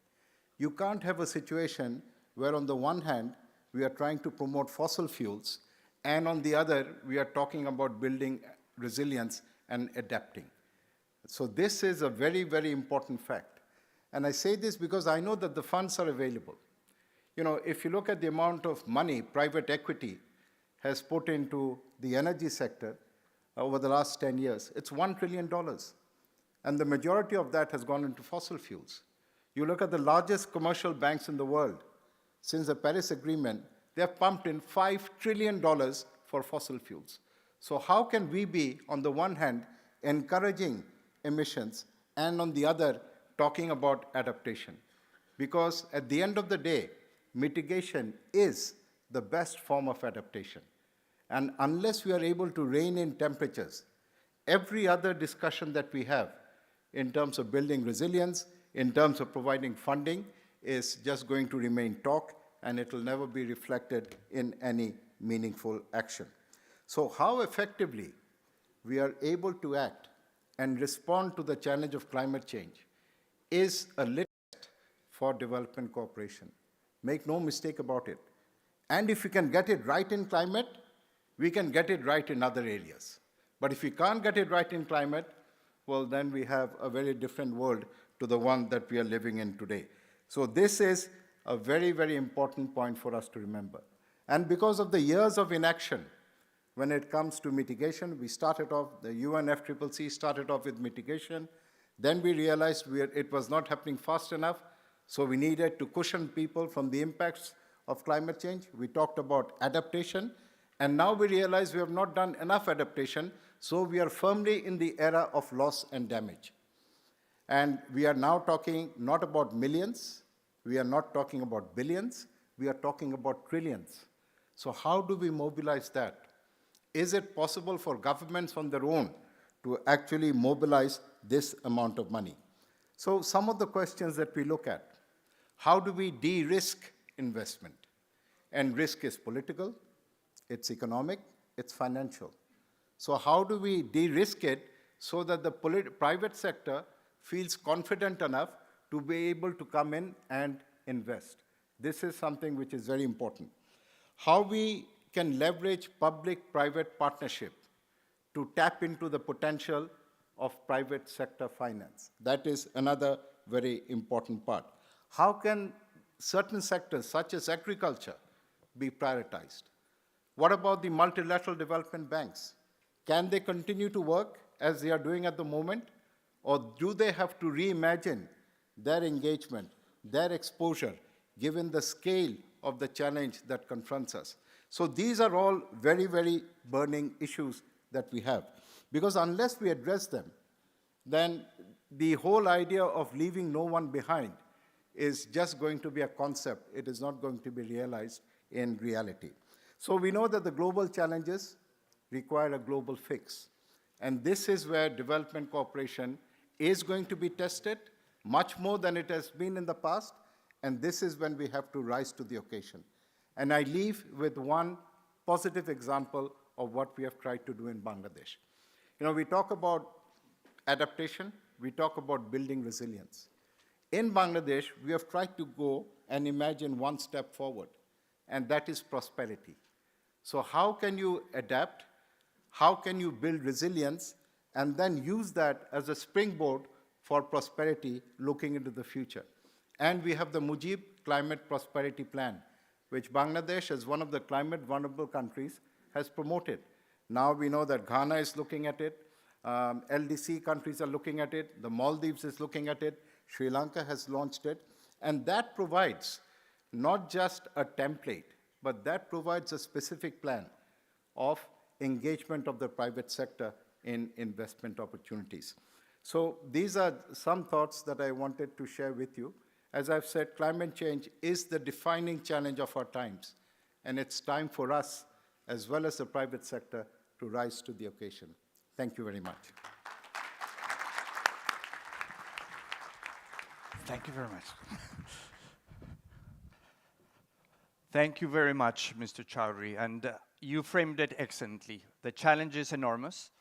You can't have a situation where on the one hand, we are trying to promote fossil fuels, and on the other, we are talking about building resilience and adapting. So this is a very, very important fact. And I say this because I know that the funds are available. You know, if you look at the amount of money private equity has put into the energy sector over the last 10 years, it's $1 trillion. And the majority of that has gone into fossil fuels. You look at the largest commercial banks in the world, since the Paris Agreement, they have pumped in $5 trillion for fossil fuels. So how can we be, on the one hand, encouraging emissions, and on the other, talking about adaptation? Because at the end of the day, mitigation is the best form of adaptation. And unless we are able to rein in temperatures, every other discussion that we have in terms of building resilience, in terms of providing funding, is just going to remain talk, and it will never be reflected in any meaningful action. So how effectively we are able to act and respond to the challenge of climate change is a litmus test for development cooperation. Make no mistake about it. And if we can get it right in climate, we can get it right in other areas. But if we can't get it right in climate, well, then we have a very different world to the one that we are living in today. So this is a very, very important point for us to remember. And because of the years of inaction, when it comes to mitigation, we started off, the UNFCCC started off with mitigation. Then we realized it was not happening fast enough, so we needed to cushion people from the impacts of climate change. We talked about adaptation, and now we realize we have not done enough adaptation, so we are firmly in the era of loss and damage. And we are now talking not about millions, we are not talking about billions, we are talking about trillions. So how do we mobilize that? Is it possible for governments on their own to actually mobilize this amount of money? So some of the questions that we look at: how do we de-risk investment? And risk is political, it's economic, it's financial. So how do we de-risk it so that the private sector feels confident enough to be able to come in and invest? This is something which is very important. How we can leverage public-private partnership to tap into the potential of private sector finance. That is another very important part. How can certain sectors, such as agriculture, be prioritized? What about the multilateral development banks? Can they continue to work as they are doing at the moment? Or do they have to reimagine their engagement, their exposure, given the scale of the challenge that confronts us? So these are all very, very burning issues that we have. Because unless we address them, then the whole idea of leaving no one behind is just going to be a concept. It is not going to be realized in reality. So we know that the global challenges require a global fix. And this is where development cooperation is going to be tested much more than it has been in the past. And this is when we have to rise to the occasion. And I leave with one positive example of what we have tried to do in Bangladesh. You know, we talk about adaptation, we talk about building resilience. In Bangladesh, we have tried to go and imagine one step forward, and that is prosperity. So how can you adapt? How can you build resilience and then use that as a springboard for prosperity looking into the future? And we have the Mujib Climate Prosperity Plan, which Bangladesh, as one of the climate vulnerable countries, has promoted. Now we know that Ghana is looking at it, LDC countries are looking at it, the Maldives is looking at it, Sri Lanka has launched it, and that provides not just a template, but that provides a specific plan of engagement of the private sector in investment opportunities. So these are some thoughts that I wanted to share with you. As I've said, climate change is the defining challenge of our times, and it's time for us, as well as the private sector, to rise to the occasion. Thank you very much. Thank you very much. Thank you very much, Mr. Chowdhury, and you framed it excellently. The challenge is enormous,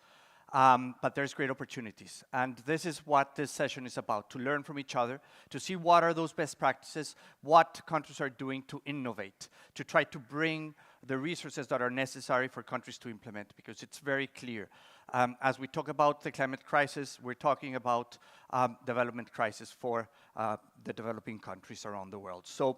but there's great opportunities. And this is what this session is about, to learn from each other, to see what are those best practices, what countries are doing to innovate, to try to bring the resources that are necessary for countries to implement, because it's very clear. As we talk about the climate crisis, we're talking about development crisis for the developing countries around the world. So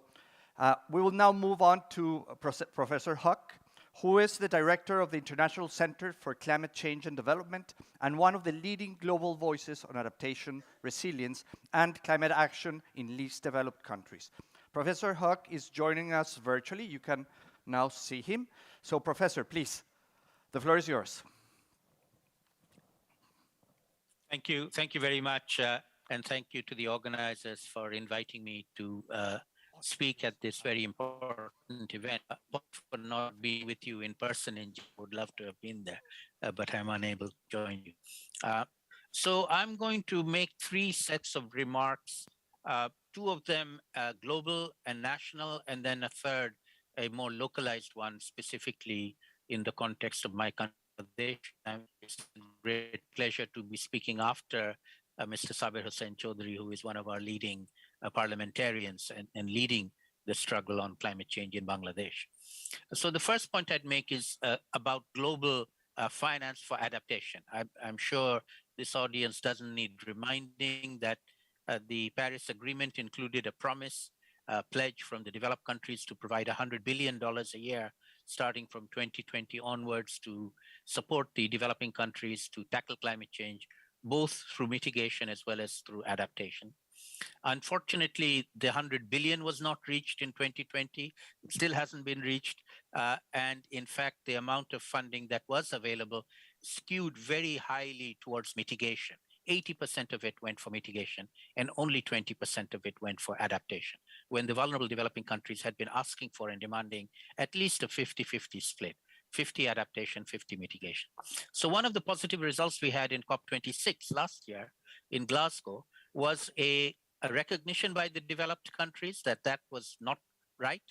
we will now move on to Professor Huck, who is the director of the International Center for Climate Change and Development and one of the leading global voices on adaptation, resilience, and climate action in least developed countries. Professor Huck is joining us virtually. You can now see him. So, Professor, please, the floor is yours. Thank you very much, and thank you to the organizers for inviting me to speak at this very important event. For not being with you in person, and would love to have been there, but I'm unable to join you. So I'm going to make three sets of remarks, two of them global and national, and then a third, a more localized one, specifically in the context of my country. It's a great pleasure to be speaking after Mr. Sabir Hussain Chaudhry, who is one of our leading parliamentarians and leading the struggle on climate change in Bangladesh. So the first point I'd make is about global finance for adaptation. I'm sure this audience doesn't need reminding that the Paris Agreement included a promise, pledge from the developed countries to provide $100 billion a year starting from 2020 onwards to support the developing countries to tackle climate change, both through mitigation as well as through adaptation. Unfortunately, the 100 billion was not reached in 2020. It still hasn't been reached. And in fact, the amount of funding that was available skewed very highly towards mitigation. 80% of it went for mitigation and only 20% of it went for adaptation, when the vulnerable developing countries had been asking for and demanding at least a 50-50 split, 50 adaptation, 50 mitigation. So one of the positive results we had in COP26 last year in Glasgow was a recognition by the developed countries that that was not right.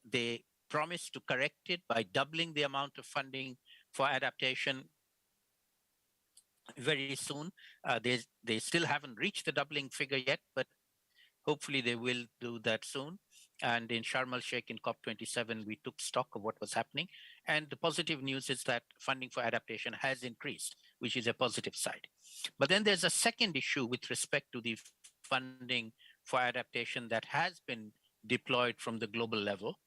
They promised to correct it by doubling the amount of funding for adaptation very soon. They still haven't reached the doubling figure yet, but hopefully they will do that soon. And in Sharm el-Sheikh in COP27, we took stock of what was happening. And the positive news is that funding for adaptation has increased, which is a positive side. But then there's a second issue with respect to the funding for adaptation that has been deployed from the global level.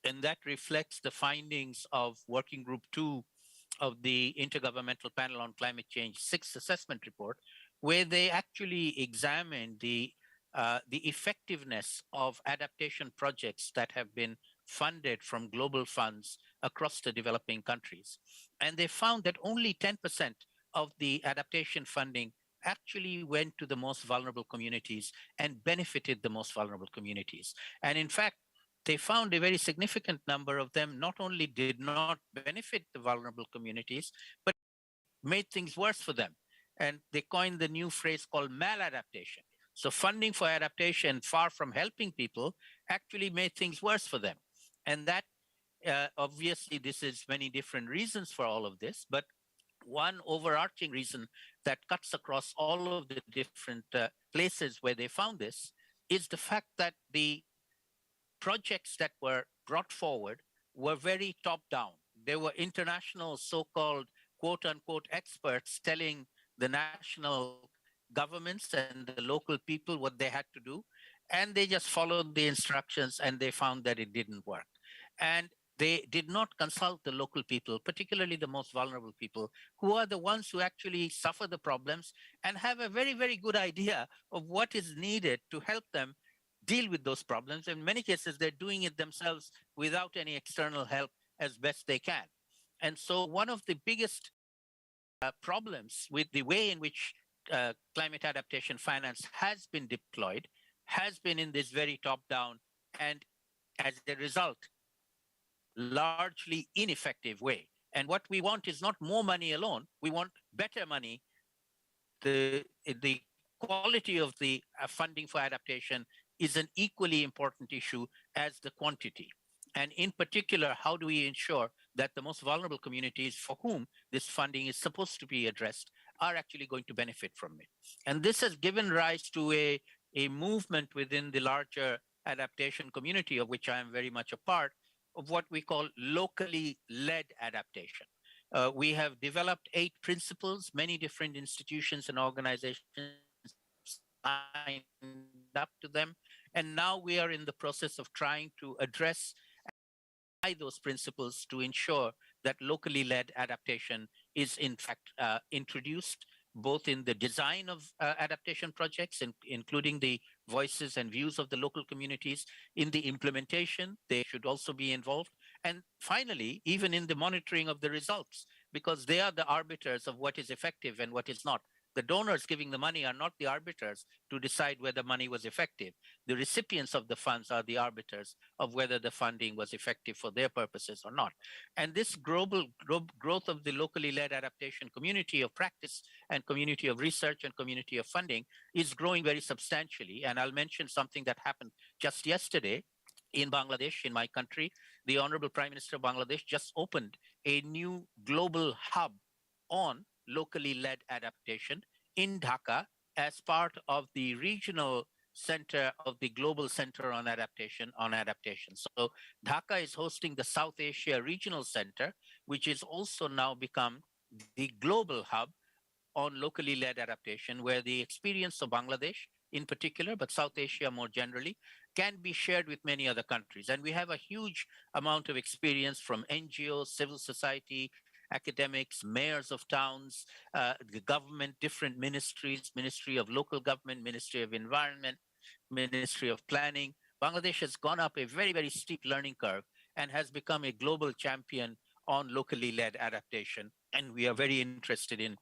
And that reflects the findings of Working Group 2 of the Intergovernmental Panel on Climate Change 6th Assessment Report, where they actually examined the effectiveness of adaptation projects that have been funded from global funds across the developing countries. And they found that only 10% of the adaptation funding actually went to the most vulnerable communities and benefited the most vulnerable communities. And in fact, they found a very significant number of them not only did not benefit the vulnerable communities, but made things worse for them. And they coined the new phrase called maladaptation. So funding for adaptation, far from helping people, actually made things worse for them. And that, obviously, this is many different reasons for all of this, but one overarching reason that cuts across all of the different places where they found this is the fact that the projects that were brought forward were very top-down. There were international so-called quote-unquote experts telling the national governments and the local people what they had to do, and they just followed the instructions and they found that it didn't work. And they did not consult the local people, particularly the most vulnerable people, who are the ones who actually suffer the problems and have a very, very good idea of what is needed to help them deal with those problems. In many cases, they're doing it themselves without any external help as best they can. And so one of the biggest problems with the way in which climate adaptation finance has been deployed has been in this very top-down and, as a result, largely ineffective way. And what we want is not more money alone, we want better money. The quality of the funding for adaptation is an equally important issue as the quantity. And in particular, how do we ensure that the most vulnerable communities for whom this funding is supposed to be addressed are actually going to benefit from it? And this has given rise to a movement within the larger adaptation community, of which I am very much a part, of what we call locally led adaptation. We have developed 8 principles, many different institutions and organizations signed up to them. And now we are in the process of trying to address those principles to ensure that locally led adaptation is in fact introduced both in the design of adaptation projects, including the voices and views of the local communities, in the implementation, they should also be involved, and finally, even in the monitoring of the results, because they are the arbiters of what is effective and what is not. The donors giving the money are not the arbiters to decide whether money was effective. The recipients of the funds are the arbiters of whether the funding was effective for their purposes or not. And this global growth of the locally led adaptation community of practice and community of research and community of funding is growing very substantially. And I'll mention something that happened just yesterday in Bangladesh, in my country. The Honorable Prime Minister of Bangladesh just opened a new global hub on locally led adaptation in Dhaka as part of the regional center of the Global Center on Adaptation. So Dhaka is hosting the South Asia Regional Center, which is also now become the global hub on locally led adaptation, where the experience of Bangladesh in particular, but South Asia more generally, can be shared with many other countries. And we have a huge amount of experience from NGOs, civil society, academics, mayors of towns, the government, different ministries, Ministry of Local Government, Ministry of Environment, Ministry of Planning. Bangladesh has gone up a very, very steep learning curve and has become a global champion on locally led adaptation. And we are very interested in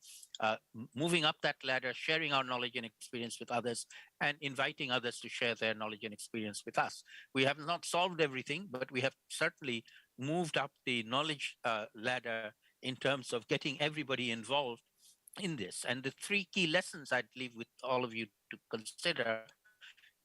moving up that ladder, sharing our knowledge and experience with others, and inviting others to share their knowledge and experience with us. We have not solved everything, but we have certainly moved up the knowledge ladder in terms of getting everybody involved in this. And the three key lessons I'd leave with all of you to consider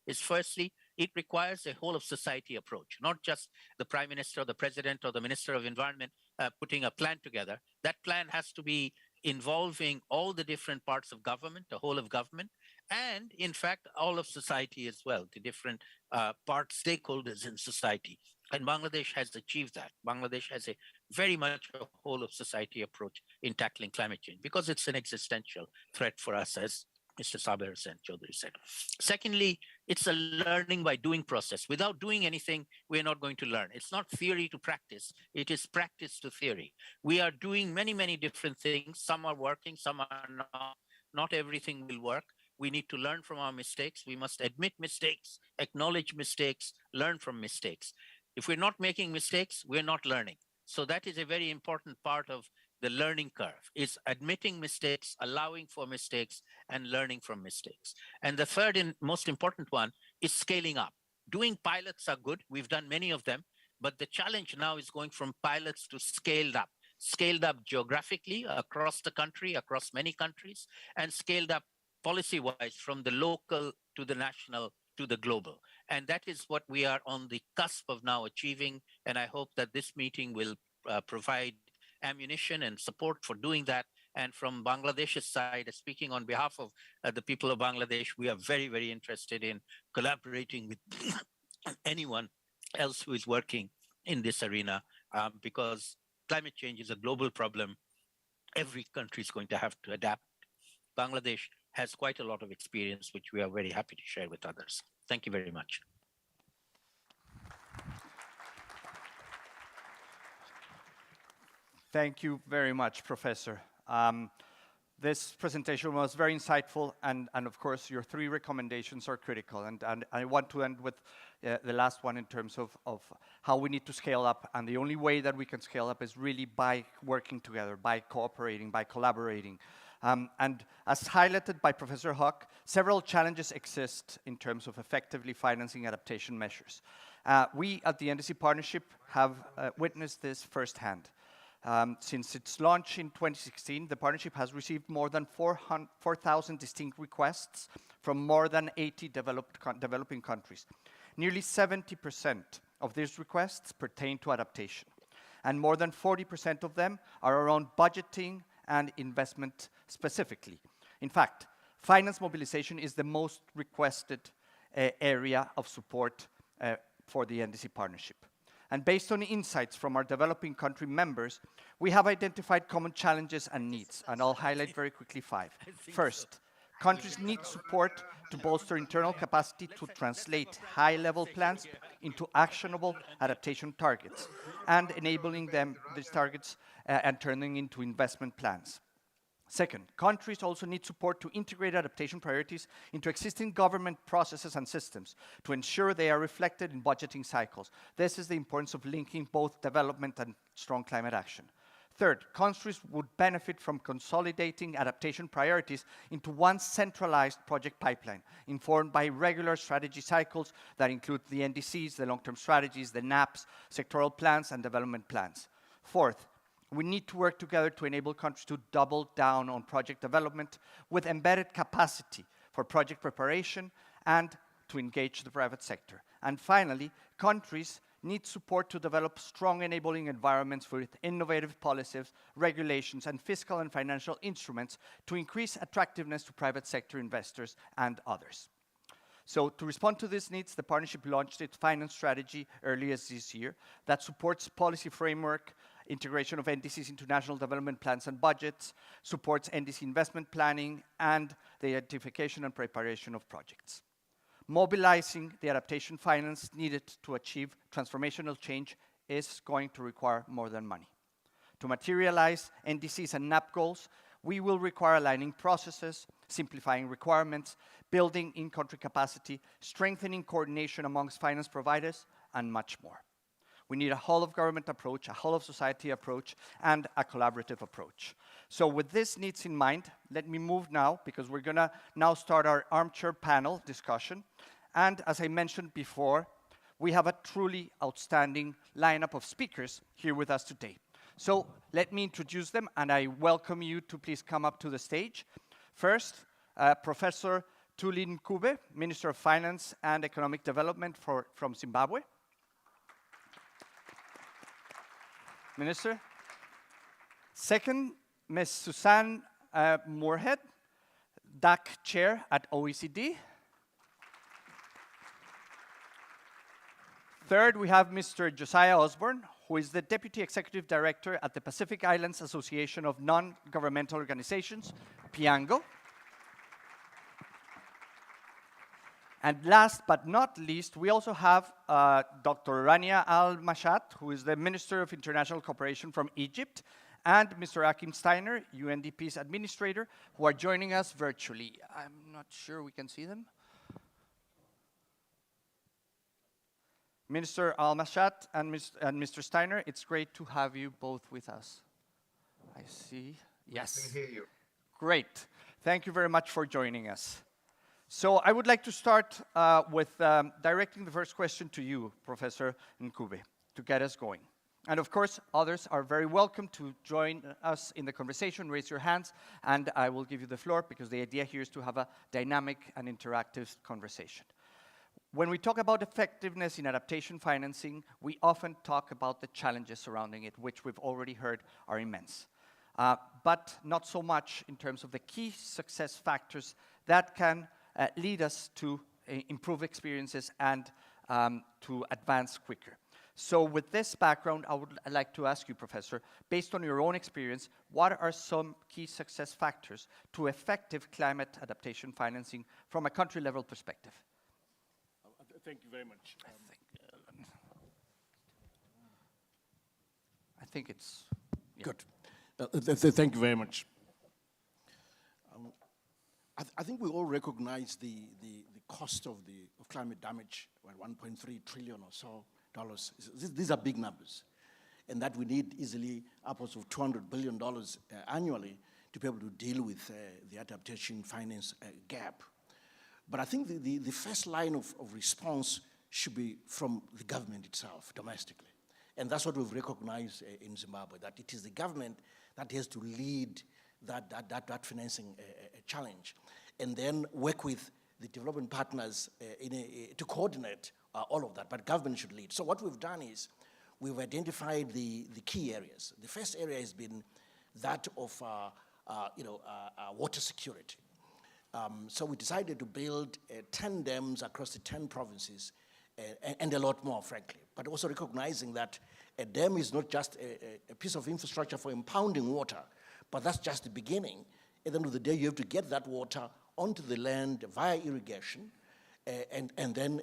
is, firstly, it requires a whole of society approach, not just the Prime Minister or the President or the Minister of Environment putting a plan together. That plan has to be involving all the different parts of government, the whole of government, and in fact, all of society as well, the different stakeholders in society. And Bangladesh has achieved that. Bangladesh has a very much a whole of society approach in tackling climate change because it's an existential threat for us, as Mr. Saber Hussain Chaudhary said. Secondly, it's a learning by doing process. Without doing anything, we're not going to learn. It's not theory to practice. It is practice to theory. We are doing many, many different things. Some are working, some are not. Not everything will work. We need to learn from our mistakes. We must admit mistakes, acknowledge mistakes, learn from mistakes. If we're not making mistakes, we're not learning. So that is a very important part of the learning curve, is admitting mistakes, allowing for mistakes, and learning from mistakes. And the third and most important one is scaling up. Doing pilots are good. We've done many of them, but the challenge now is going from pilots to scaled up geographically across the country, across many countries, and scaled up policy-wise from the local to the national to the global. And that is what we are on the cusp of now achieving. And I hope that this meeting will provide ammunition and support for doing that. And from Bangladesh's side, speaking on behalf of the people of Bangladesh, we are very, very interested in collaborating with anyone else who is working in this arena, because climate change is a global problem. Every country is going to have to adapt. Bangladesh has quite a lot of experience, which we are very happy to share with others. Thank you very much. Thank you very much, Professor. This presentation was very insightful, and of course, your three recommendations are critical. And I want to end with the last one in terms of how we need to scale up. And the only way that we can scale up is really by working together, by cooperating, by collaborating. And as highlighted by Professor Huck, several challenges exist in terms of effectively financing adaptation measures. We at the NDC Partnership have witnessed this firsthand. Since its launch in 2016, the partnership has received more than 4,000 distinct requests from more than 80 developing countries. Nearly 70% of these requests pertain to adaptation, and more than 40% of them are around budgeting and investment specifically. In fact, finance mobilization is the most requested area of support for the NDC Partnership. And based on insights from our developing country members, we have identified common challenges and needs, and I'll highlight very quickly 5. First, countries need support to bolster internal capacity to translate high-level plans into actionable adaptation targets, and enabling them, these targets, and turning into investment plans. Second, countries also need support to integrate adaptation priorities into existing government processes and systems to ensure they are reflected in budgeting cycles. This is the importance of linking both development and strong climate action. Third, countries would benefit from consolidating adaptation priorities into one centralized project pipeline, informed by regular strategy cycles that include the NDCs, the long-term strategies, the NAPs, sectoral plans, and development plans. Fourth, we need to work together to enable countries to double down on project development with embedded capacity for project preparation and to engage the private sector. And finally, countries needs support to develop strong enabling environments for innovative policies, regulations, and fiscal and financial instruments to increase attractiveness to private sector investors and others. So to respond to these needs, the partnership launched its finance strategy earlier this year that supports policy framework, integration of NDCs into national development plans and budgets, supports NDC investment planning, and the identification and preparation of projects. Mobilizing the adaptation finance needed to achieve transformational change is going to require more than money. To materialize NDCs and NAP goals, we will require aligning processes, simplifying requirements, building in-country capacity, strengthening coordination amongst finance providers, and much more. We need a whole-of-government approach, a whole-of-society approach, and a collaborative approach. So with these needs in mind, let me move now, because we're going to now start our armchair panel discussion. And as I mentioned before, we have a truly outstanding lineup of speakers here with us today. So let me introduce them, and I welcome you to please come up to the stage. First, Professor Thuli Ncube, Minister of Finance and Economic Development from Zimbabwe. Minister. Second, Ms. Suzanne Moorhead, DAC Chair at OECD. Third, we have Mr. Josiah Osborne, who is the Deputy Executive Director at the Pacific Islands Association of Non-Governmental Organizations, PIANGO. And last but not least, we also have Dr. Rania Al-Mashat, who is the Minister of International Cooperation from Egypt, and Mr. Akim Steiner, UNDP's administrator, who are joining us virtually. I'm not sure we can see them. Minister Al-Mashat and Mr. Steiner, it's great to have you both with us. I see. Yes. I can hear you. Great. Thank you very much for joining us. So I would like to start with directing the first question to you, Professor Ncube, to get us going. And of course, others are very welcome to join us in the conversation. Raise your hands, and I will give you the floor, because the idea here is to have a dynamic and interactive conversation. When we talk about effectiveness in adaptation financing, we often talk about the challenges surrounding it, which we've already heard are immense. But not so much in terms of the key success factors that can lead us to improve experiences and to advance quicker. So with this background, I would like to ask you, Professor, based on your own experience, what are some key success factors to effective climate adaptation financing from a country-level perspective? Thank you very much. I think it's... Yeah. Good. Thank you very much. I think we all recognize the cost of climate damage, well, 1.3 trillion or so dollars. These are big numbers, and that we need easily upwards of $200 billion annually to be able to deal with the adaptation finance gap. But I think the first line of response should be from the government itself, domestically. And that's what we've recognized in Zimbabwe, that it is the government that has to lead that financing challenge, and then work with the development partners to coordinate all of that, but government should lead. So what we've done is we've identified the key areas. The first area has been that of water security. So we decided to build 10 dams across the 10 provinces, and a lot more, frankly, but also recognizing that a dam is not just a piece of infrastructure for impounding water, but that's just the beginning. At the end of the day, you have to get that water onto the land via irrigation, and then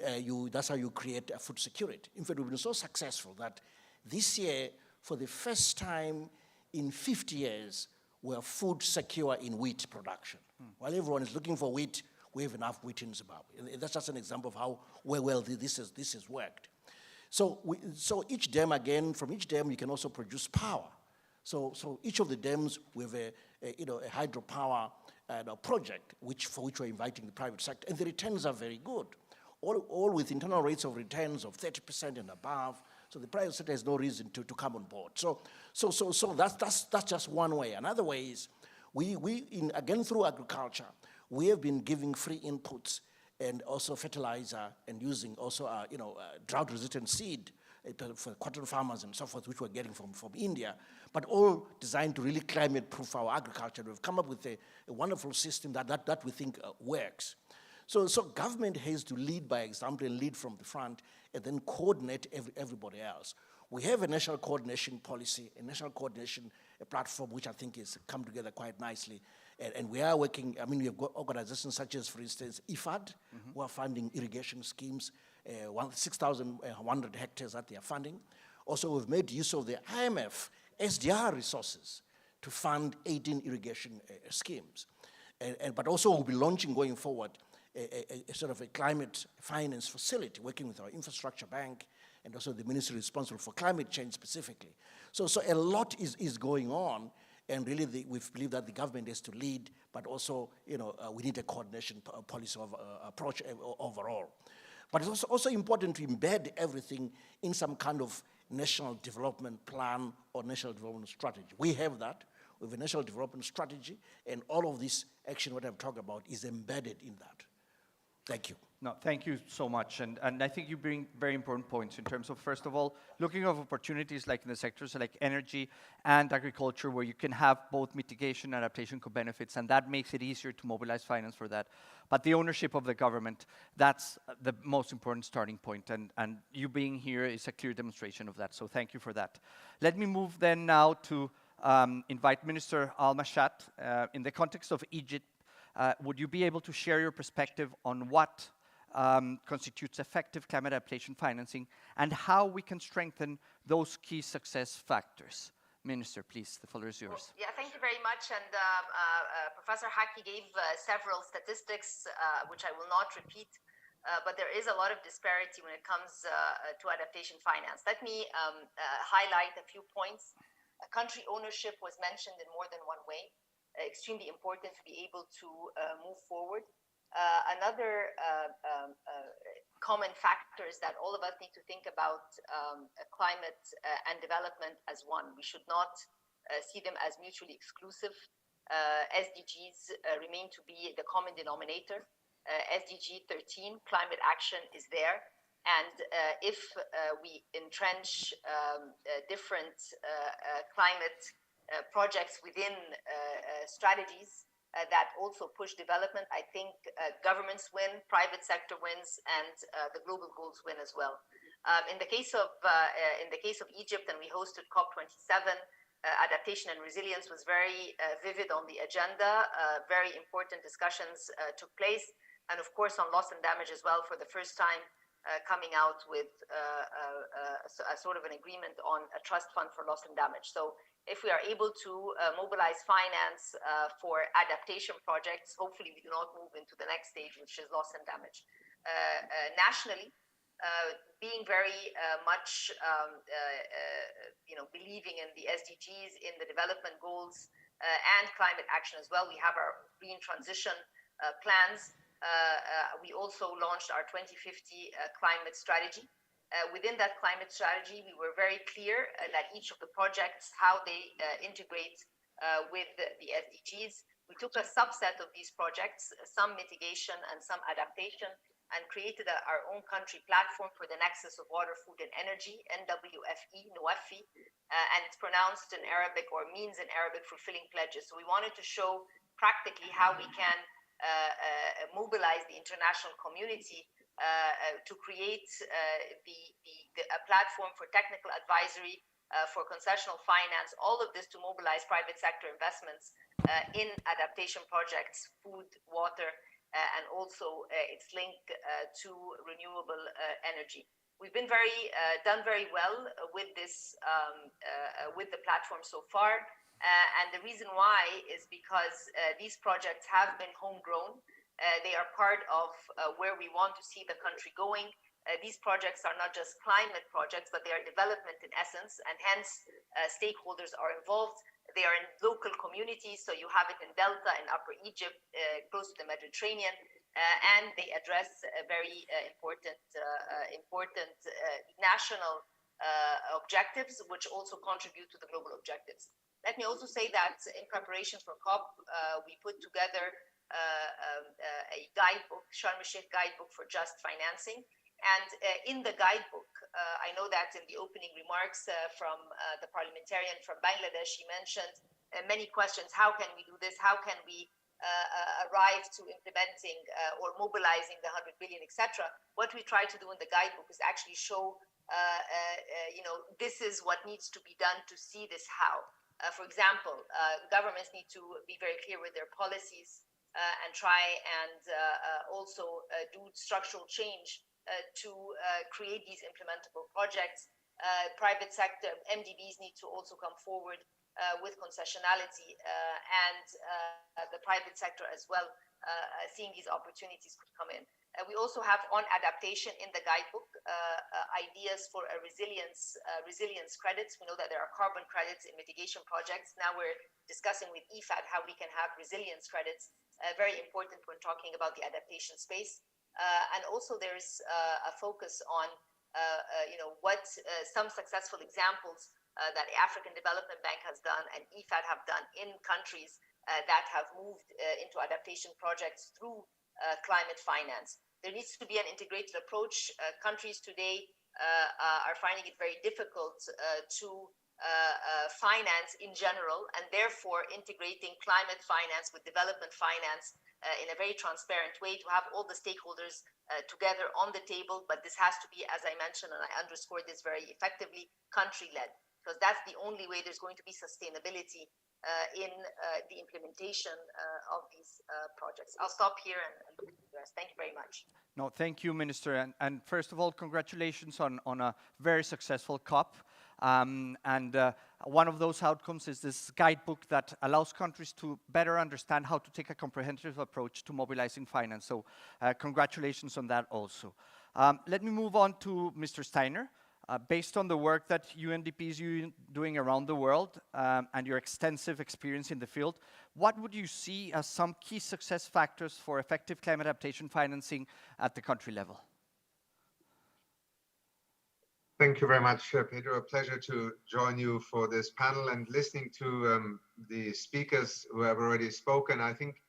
that's how you create food security. In fact, we've been so successful that this year, for the first time in 50 years, we're food secure in wheat production. While everyone is looking for wheat, we have enough wheat in Zimbabwe. And that's just an example of how well this has worked. So each dam, again, from each dam, you can also produce power. So each of the dams, we have a hydropower project for which we're inviting the private sector, and the returns are very good, all with internal rates of returns of 30% and above. So the private sector has no reason to come on board. So that's just one way. Another way is again through agriculture, we have been giving free inputs and also fertilizer, and using also drought-resistant seed for cotton farmers and so forth, which we're getting from India, but all designed to really climate-proof our agriculture. We've come up with a wonderful system that we think works. So government has to lead by example and lead from the front and then coordinate everybody else. We have a national coordination policy, a national coordination platform, which I think has come together quite nicely. And we are working, I mean, we have got organizations such as, for instance, IFAD, who are funding irrigation schemes, 6,100 hectares that they are funding. Also, we've made use of the IMF SDR resources to fund 18 irrigation schemes. But also we'll be launching going forward a sort of a climate finance facility, working with our infrastructure bank and also the ministry responsible for climate change specifically. So a lot is going on, and really we believe that the government has to lead, but also we need a coordination policy approach overall. But it's also important to embed everything in some kind of national development plan or national development strategy. We have that. We have a national development strategy, and all of this action, what I'm talking about, is embedded in that. Thank you. No, thank you so much. And I think you bring very important points in terms of, first of all, looking at opportunities like in the sectors like energy and agriculture, where you can have both mitigation and adaptation co-benefits, and that makes it easier to mobilize finance for that. But the ownership of the government, that's the most important starting point, and you being here is a clear demonstration of that, so thank you for that. Let me move then now to invite Minister Al-Mashat. In the context of Egypt, would you be able to share your perspective on what constitutes effective climate adaptation financing and how we can strengthen those key success factors? Minister, please, the floor is yours. Yeah, thank you very much. And Professor Haki gave several statistics, which I will not repeat, but there is a lot of disparity when it comes to adaptation finance. Let me highlight a few points. Country ownership was mentioned in more than one way. Extremely important to be able to move forward. Another common factor is that all of us need to think about climate and development as one. We should not see them as mutually exclusive. SDGs remain to be the common denominator. SDG 13, climate action, is there. And if we entrench different climate projects within strategies that also push development, I think governments win, private sector wins, and the global goals win as well. In the case of Egypt, and we hosted COP27, adaptation and resilience was very vivid on the agenda. Very important discussions took place, and of course on loss and damage as well, for the first time coming out with a sort of an agreement on a trust fund for loss and damage. So if we are able to mobilize finance for adaptation projects, hopefully we do not move into the next stage, which is loss and damage. Nationally, being very much believing in the SDGs, in the development goals, and climate action as well, we have our green transition plans. We also launched our 2050 climate strategy. Within that climate strategy, we were very clear that each of the projects, how they integrate with the SDGs. We took a subset of these projects, some mitigation and some adaptation, and created our own country platform for the nexus of water, food, and energy, NWFE, NWFE, and it's pronounced in Arabic, or means in Arabic, fulfilling pledges. So we wanted to show practically how we can mobilize the international community to create a platform for technical advisory, for concessional finance, all of this to mobilize private sector investments in adaptation projects, food, water, and also its link to renewable energy. We've been done very well with this, with the platform so far. And the reason why is because these projects have been homegrown. They are part of where we want to see the country going. These projects are not just climate projects, but they are development in essence, and hence stakeholders are involved. They are in local communities, so you have it in Delta, in Upper Egypt, close to the Mediterranean, and they address very important national objectives, which also contribute to the global objectives. Let me also say that in preparation for COP, we put together a guidebook, Sharm el-Sheikh guidebook for just financing. And in the guidebook, I know that in the opening remarks from the parliamentarian from Bangladesh, he mentioned many questions. How can we do this? How can we arrive to implementing or mobilizing the 100 billion, etc.? What we try to do in the guidebook is actually show, this is what needs to be done to see this how. For example, governments need to be very clear with their policies and try and also do structural change to create these implementable projects. Private sector MDBs need to also come forward with concessionality and the private sector as well, seeing these opportunities could come in. We also have on adaptation in the guidebook ideas for a resilience credits. We know that there are carbon credits in mitigation projects. Now we're discussing with IFAD how we can have resilience credits, very important when talking about the adaptation space. And also there's a focus on what some successful examples that the African Development Bank has done and IFAD have done in countries that have moved into adaptation projects through climate finance. There needs to be an integrated approach. Countries today are finding it very difficult to finance in general, and therefore integrating climate finance with development finance in a very transparent way to have all the stakeholders together on the table. But this has to be, as I mentioned, and I underscored this very effectively, country-led, because that's the only way there's going to be sustainability in the implementation of these projects. I'll stop here and look at the rest. Thank you very much. No, thank you, Minister. And first of all, congratulations on a very successful COP. One of those outcomes is this guidebook that allows countries to better understand how to take a comprehensive approach to mobilizing finance. So congratulations on that also. Let me move on to Mr. Steiner. Based on the work that UNDP is doing around the world and your extensive experience in the field, what would you see as some key success factors for effective climate adaptation financing at the country level? Thank you very much, Pedro. A pleasure to join you for this panel and listening to the speakers who have already spoken. I think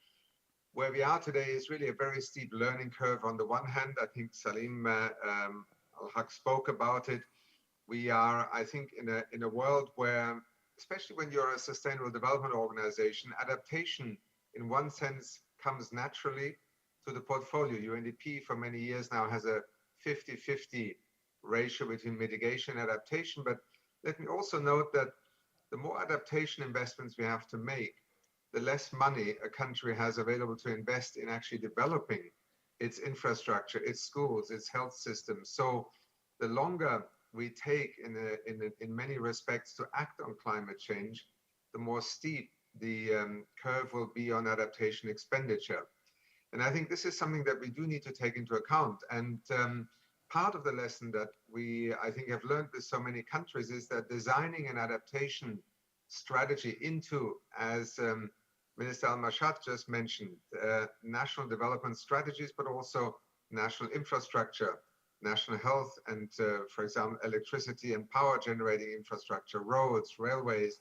where we are today is really a very steep learning curve. On the one hand, I think Salim Al-Haq spoke about it. We are, I think, in a world where, especially when you're a sustainable development organization, adaptation in one sense comes naturally to the portfolio. UNDP for many years now has a 50-50 ratio between mitigation and adaptation. But let me also note that the more adaptation investments we have to make, the less money a country has available to invest in actually developing its infrastructure, its schools, its health systems. So the longer we take in many respects to act on climate change, the more steep the curve will be on adaptation expenditure. And I think this is something that we do need to take into account. And part of the lesson that we, I think, have learned with so many countries is that designing an adaptation strategy into, as Minister Al-Mashad just mentioned, national development strategies, but also national infrastructure, national health, and for example, electricity and power generating infrastructure, roads, railways.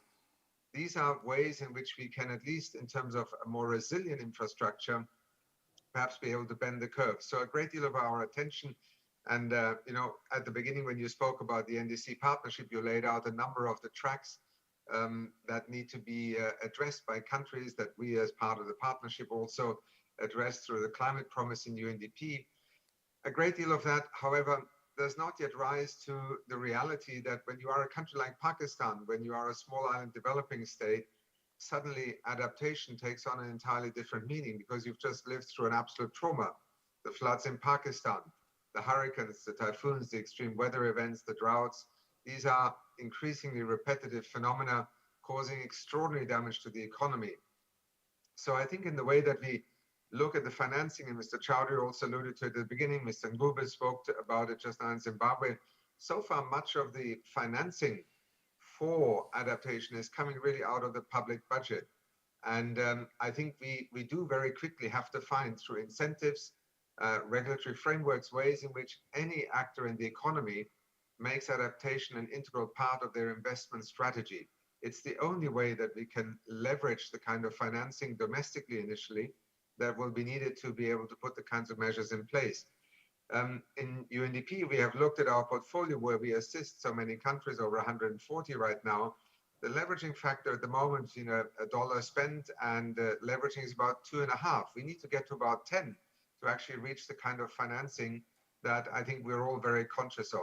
These are ways in which we can, at least in terms of a more resilient infrastructure, perhaps be able to bend the curve. So a great deal of our attention, and at the beginning when you spoke about the NDC partnership, you laid out a number of the tracks that need to be addressed by countries, that we as part of the partnership also addressed through the climate promise in UNDP. A great deal of that, however, does not yet rise to the reality that when you are a country like Pakistan, when you are a small island developing state, suddenly adaptation takes on an entirely different meaning, because you've just lived through an absolute trauma. The floods in Pakistan, the hurricanes, the typhoons, the extreme weather events, the droughts, these are increasingly repetitive phenomena causing extraordinary damage to the economy. So I think in the way that we look at the financing, and Mr. Chowdhury also alluded to it at the beginning, Mr. Ngube spoke about it just now in Zimbabwe, so far much of the financing for adaptation is coming really out of the public budget. And I think we do very quickly have to find, through incentives, regulatory frameworks, ways in which any actor in the economy makes adaptation an integral part of their investment strategy. It's the only way that we can leverage the kind of financing domestically initially that will be needed to be able to put the kinds of measures in place. In UNDP, we have looked at our portfolio where we assist so many countries, over 140 right now. The leveraging factor at the moment, you know, $1 spent, and leveraging is about 2.5. We need to get to about 10 to actually reach the kind of financing that I think we're all very conscious of.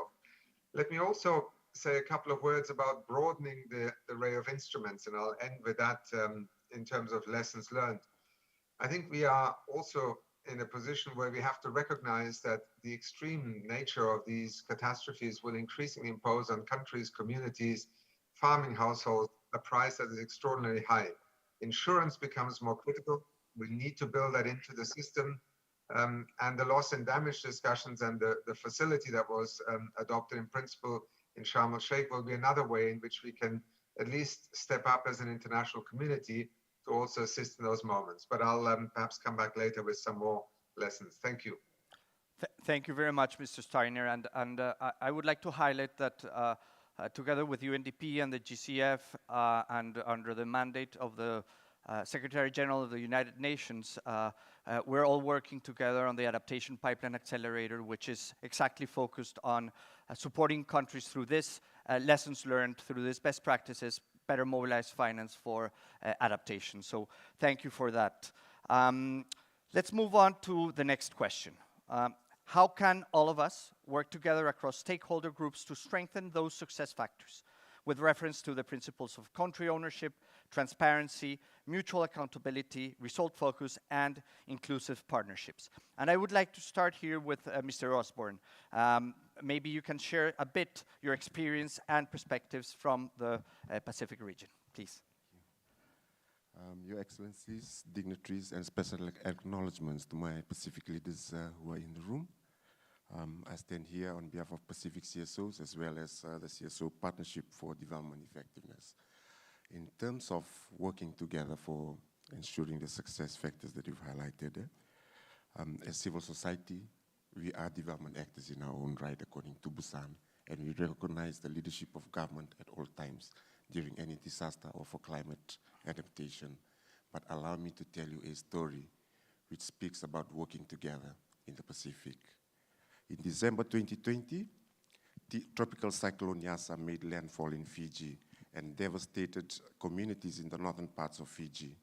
Let me also say a couple of words about broadening the array of instruments, and I'll end with that in terms of lessons learned. I think we are also in a position where we have to recognize that the extreme nature of these catastrophes will increasingly impose on countries, communities, farming households, a price that is extraordinarily high. Insurance becomes more critical. We need to build that into the system. And the loss and damage discussions and the facility that was adopted in principle in Sharm el-Sheikh will be another way in which we can at least step up as an international community to also assist in those moments. But I'll perhaps come back later with some more lessons. Thank you. Thank you very much, Mr. Steiner. And I would like to highlight that together with UNDP and the GCF and under the mandate of the Secretary General of the United Nations, we're all working together on the Adaptation Pipeline Accelerator, which is exactly focused on supporting countries through this lessons learned, through this best practices, better mobilized finance for adaptation. So thank you for that. Let's move on to the next question. How can all of us work together across stakeholder groups to strengthen those success factors with reference to the principles of country ownership, transparency, mutual accountability, result focus, and inclusive partnerships? And I would like to start here with Mr. Osborne. Maybe you can share a bit your experience and perspectives from the Pacific region, please. Your Excellencies, dignitaries, and special acknowledgements to my Pacific leaders who are in the room. I stand here on behalf of Pacific CSOs as well as the CSO Partnership for Development Effectiveness. In terms of working together for ensuring the success factors that you've highlighted, as civil society, we are development actors in our own right according to Busan, and we recognize the leadership of government at all times during any disaster or for climate adaptation. But allow me to tell you a story which speaks about working together in the Pacific. In December 2020, the tropical cyclone Yasa made landfall in Fiji and devastated communities in the northern parts of Fiji.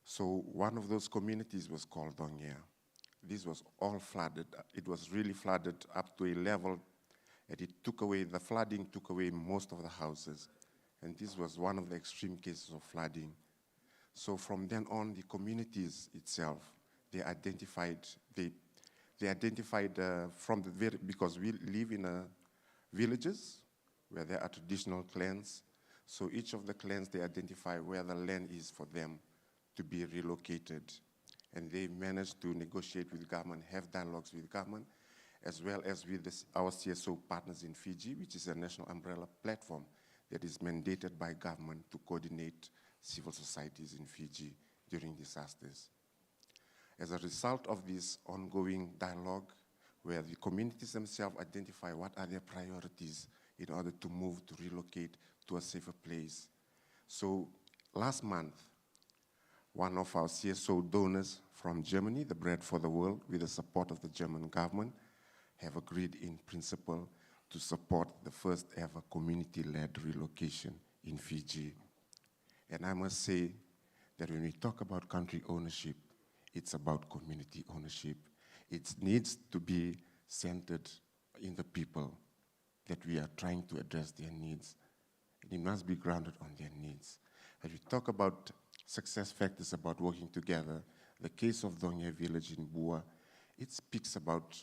So one of those communities was called Dongea. This was all flooded. It was really flooded up to a level that it took away, the flooding took away most of the houses. And this was one of the extreme cases of flooding. So from then on, the communities itself, they identified from the because we live in villages where there are traditional clans. So each of the clans, they identify where the land is for them to be relocated. And they managed to negotiate with government, have dialogues with government, as well as with our CSO partners in Fiji, which is a national umbrella platform that is mandated by government to coordinate civil societies in Fiji during disasters. As a result of this ongoing dialogue, where the communities themselves identify what are their priorities in order to move, to relocate to a safer place. So last month, one of our CSO donors from Germany, the Bread for the World, with the support of the German government, have agreed in principle to support the first ever community-led relocation in Fiji. And I must say that when we talk about country ownership, it's about community ownership. It needs to be centered in the people that we are trying to address their needs. And it must be grounded on their needs. As we talk about success factors about working together, the case of Dongea village in Bua, it speaks about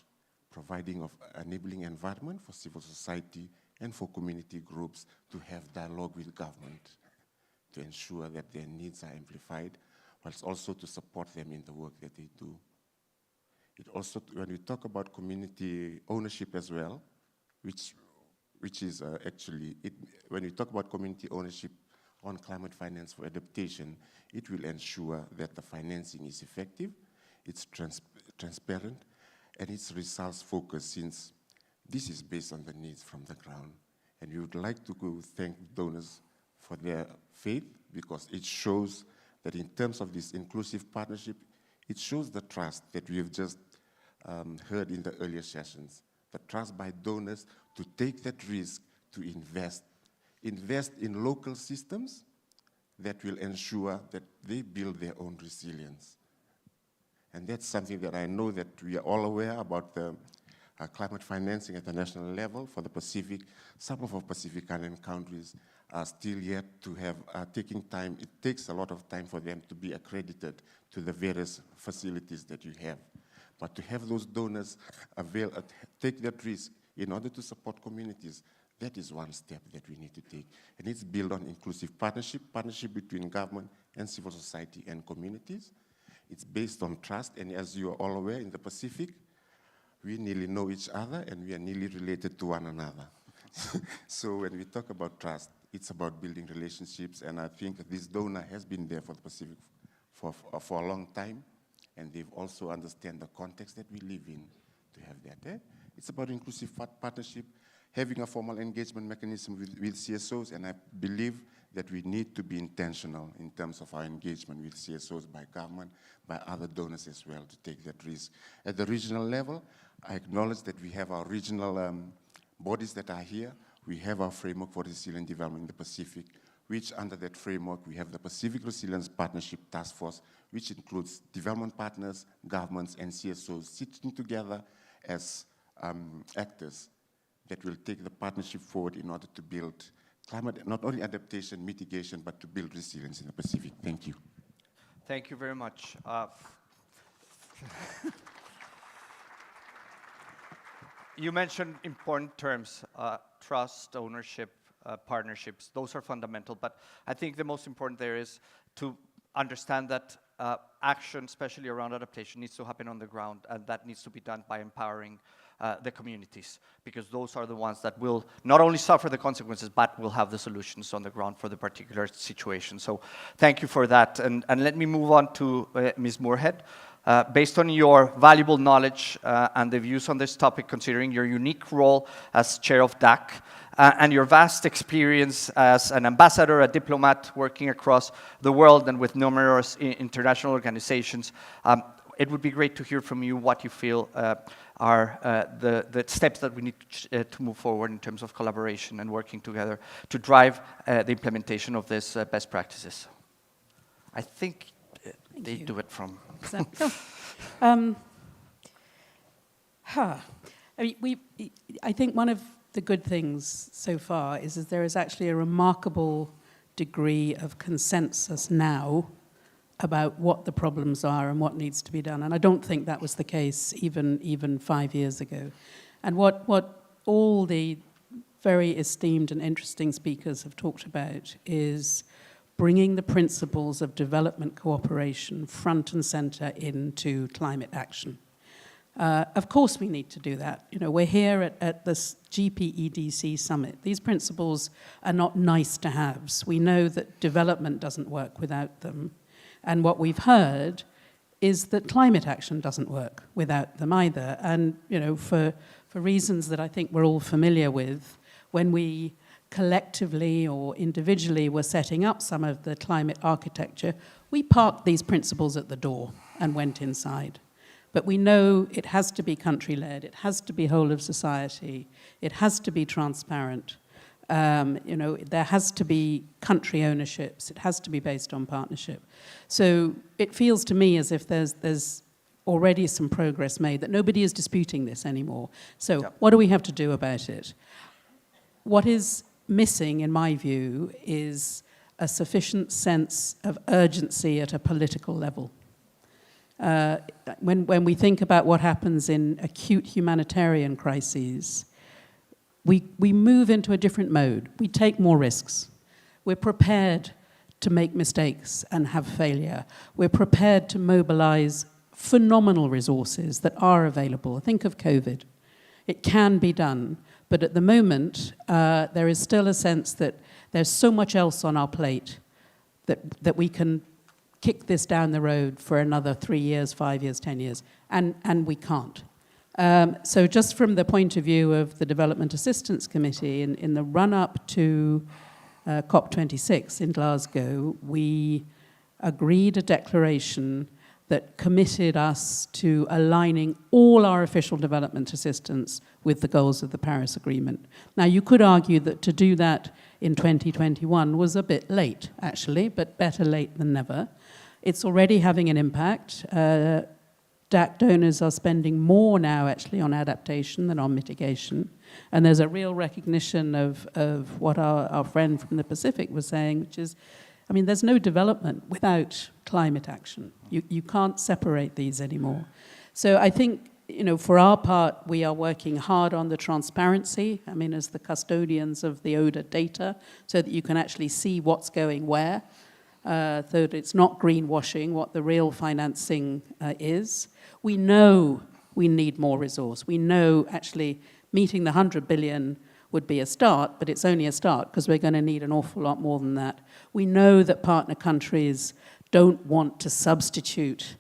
providing of enabling environment for civil society and for community groups to have dialogue with government to ensure that their needs are amplified, whilst also to support them in the work that they do. It also, when we talk about community ownership as well, which is actually, when we talk about community ownership on climate finance for adaptation, it will ensure that the financing is effective, it's transparent, and it's results focused, since this is based on the needs from the ground. And we would like to thank donors for their faith, because it shows that in terms of this inclusive partnership, it shows the trust that we have just heard in the earlier sessions. The trust by donors to take that risk to invest in local systems that will ensure that they build their own resilience. And that's something that I know that we are all aware about the climate financing at the national level for the Pacific. Some of our Pacific Island countries are still yet to have taking time. It takes a lot of time for them to be accredited to the various facilities that you have. But to have those donors take that risk in order to support communities, that is one step that we need to take. And it's built on inclusive partnership between government and civil society and communities. It's based on trust, and as you are all aware, in the Pacific, we nearly know each other and we are nearly related to one another. So when we talk about trust, it's about building relationships, and I think that this donor has been there for the Pacific for a long time, and they've also understand the context that we live in to have that. It's about inclusive partnership, having a formal engagement mechanism with CSOs, and I believe that we need to be intentional in terms of our engagement with CSOs by government, by other donors as well, to take that risk. At the regional level, I acknowledge that we have our regional bodies that are here. We have our framework for resilient development in the Pacific, which under that framework, we have the Pacific Resilience Partnership Task Force, which includes development partners, governments, and CSOs sitting together as actors that will take the partnership forward in order to build climate, not only adaptation, mitigation, but to build resilience in the Pacific. Thank you. Thank you very much. You mentioned important terms, trust, ownership, partnerships. Those are fundamental, but I think the most important there is to understand that action, especially around adaptation, needs to happen on the ground, and that needs to be done by empowering the communities, because those are the ones that will not only suffer the consequences, but will have the solutions on the ground for the particular situation. So thank you for that. And let me move on to Ms. Moorhead. Based on your valuable knowledge and the views on this topic, considering your unique role as chair of DAC, and your vast experience as an ambassador, a diplomat working across the world and with numerous international organizations, it would be great to hear from you what you feel are the steps that we need to move forward in terms of collaboration and working together to drive the implementation of these best practices. I think they do it from... I think one of the good things so far is that there is actually a remarkable degree of consensus now about what the problems are and what needs to be done. And I don't think that was the case even 5 years ago. And what all the very esteemed and interesting speakers have talked about is bringing the principles of development cooperation front and center into climate action. Of course we need to do that. You know, we're here at this GPEDC summit. These principles are not nice to haves. We know that development doesn't work without them. And what we've heard is that climate action doesn't work without them either. And, you know, for reasons that I think we're all familiar with, when we collectively or individually were setting up some of the climate architecture, we parked these principles at the door and went inside. But we know it has to be country-led, it has to be whole of society, it has to be transparent. You know, there has to be country ownerships, it has to be based on partnership. So it feels to me as if there's already some progress made, that nobody is disputing this anymore. So what do we have to do about it? What is missing, in my view, is a sufficient sense of urgency at a political level. When we think about what happens in acute humanitarian crises, we move into a different mode. We take more risks. We're prepared to make mistakes and have failure. We're prepared to mobilize phenomenal resources that are available. Think of COVID. It can be done. But at the moment, there is still a sense that there's so much else on our plate that we can kick this down the road for another 3 years, 5 years, 10 years, and we can't. So just from the point of view of the Development Assistance Committee, in the run-up to COP26 in Glasgow, we agreed a declaration that committed us to aligning all our official development assistance with the goals of the Paris Agreement. Now, you could argue that to do that in 2021 was a bit late, actually, but better late than never. It's already having an impact. DAC donors are spending more now, actually, on adaptation than on mitigation. And there's a real recognition of what our friend from the Pacific was saying, which is, I mean, there's no development without climate action. You can't separate these anymore. So I think, you know, for our part, we are working hard on the transparency, I mean, as the custodians of the ODA data, so that you can actually see what's going where, so that it's not greenwashing what the real financing is. We know we need more resource. We know actually meeting the 100 billion would be a start, but it's only a start because we're going to need an awful lot more than that. We know that partner countries don't want to substitute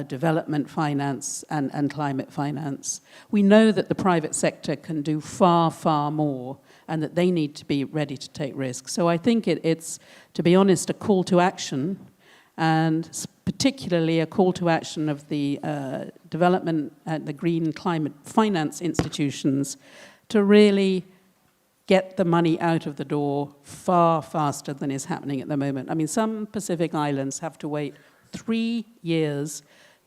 development finance and climate finance. We know that the private sector can do far, far more and that they need to be ready to take risks. So I think it's, to be honest, a call to action, and particularly a call to action of the development and the green climate finance institutions to really get the money out of the door far faster than is happening at the moment. I mean, some Pacific islands have to wait 3 years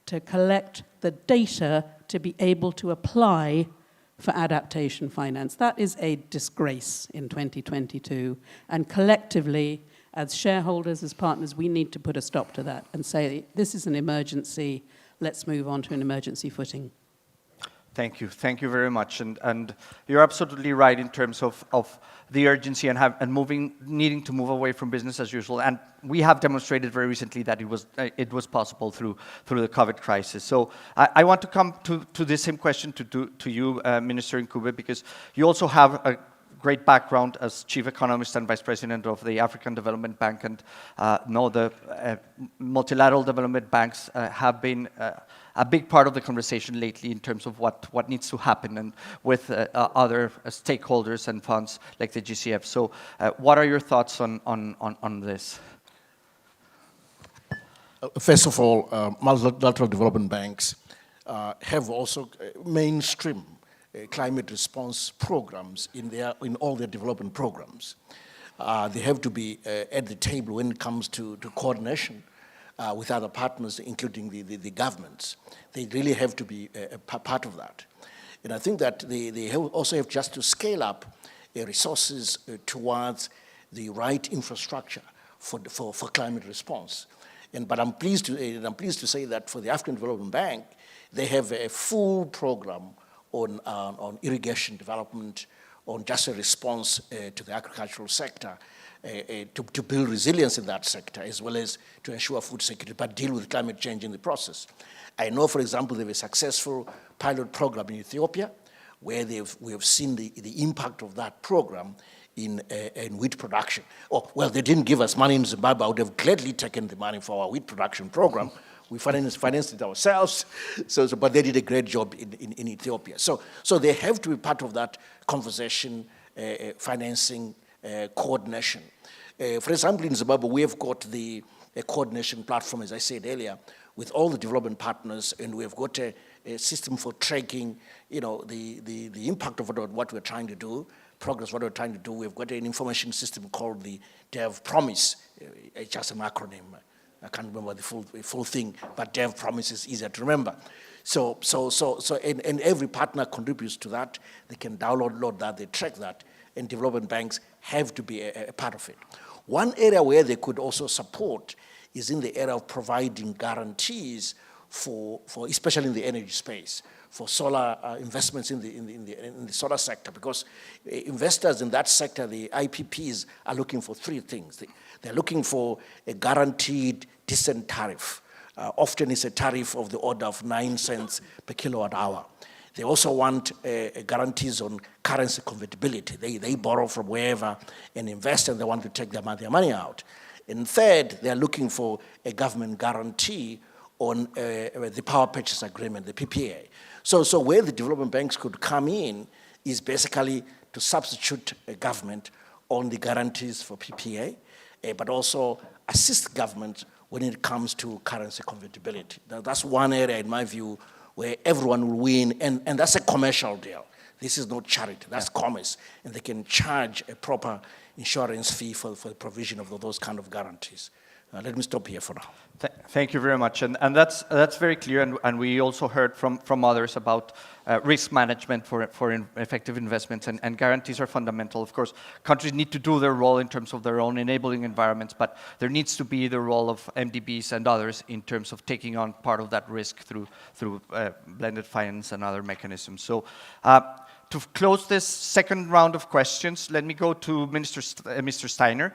to collect the data to be able to apply for adaptation finance. That is a disgrace in 2022. And collectively, as shareholders, as partners, we need to put a stop to that and say, this is an emergency, let's move on to an emergency footing. Thank you very much. And you're absolutely right in terms of the urgency and needing to move away from business as usual. And we have demonstrated very recently that it was possible through the COVID crisis. So I want to come to this same question to you, Minister Ncube, because you also have a great background as Chief Economist and Vice President of the African Development Bank, and know the multilateral development banks have been a big part of the conversation lately in terms of what needs to happen and with other stakeholders and funds like the GCF. So what are your thoughts on this? First of all, multilateral development banks have also mainstream climate response programs in all their development programs. They have to be at the table when it comes to coordination with other partners, including the governments. They really have to be a part of that. And I think that they also have just to scale up resources towards the right infrastructure for climate response. But I'm pleased to say that for the African Development Bank, they have a full program on irrigation development, on just a response to the agricultural sector, to build resilience in that sector, as well as to ensure food security, but deal with climate change in the process. I know, for example, they have a successful pilot program in Ethiopia, where we have seen the impact of that program in wheat production. Oh, well, they didn't give us money in Zimbabwe. I would have gladly taken the money for our wheat production program. We financed it ourselves, but they did a great job in Ethiopia. So they have to be part of that conversation, financing, coordination. For example, in Zimbabwe, we have got the coordination platform, as I said earlier, with all the development partners, and we have got a system for tracking, the impact of what we're trying to do, progress, what we're trying to do. We've got an information system called the Dev Promise. It's just an acronym. I can't remember the full thing, but Dev Promise is easier to remember. And every partner contributes to that. They can download that, they track that, and development banks have to be a part of it. One area where they could also support is in the area of providing guarantees for especially in the energy space, for solar investments in the solar sector, because investors in that sector, the IPPs, are looking for three things. They're looking for a guaranteed decent tariff. Often it's a tariff of the order of 9 cents per kilowatt hour. They also want guarantees on currency convertibility. They borrow from wherever and invest, and they want to take their money out. And third, they're looking for a government guarantee on the power purchase agreement, the PPA. So where the development banks could come in is basically to substitute a government on the guarantees for PPA, but also assist government when it comes to currency convertibility. That's one area, in my view, where everyone will win, and that's a commercial deal. This is not charity, that's commerce, and they can charge a proper insurance fee for the provision of those kind of guarantees. Let me stop here for now. Thank you very much, and that's very clear, and we also heard from others about risk management for effective investments, and guarantees are fundamental. Of course, countries need to do their role in terms of their own enabling environments, but there needs to be the role of MDBs and others in terms of taking on part of that risk through blended finance and other mechanisms. So. To close this second round of questions, let me go to Mr. Steiner,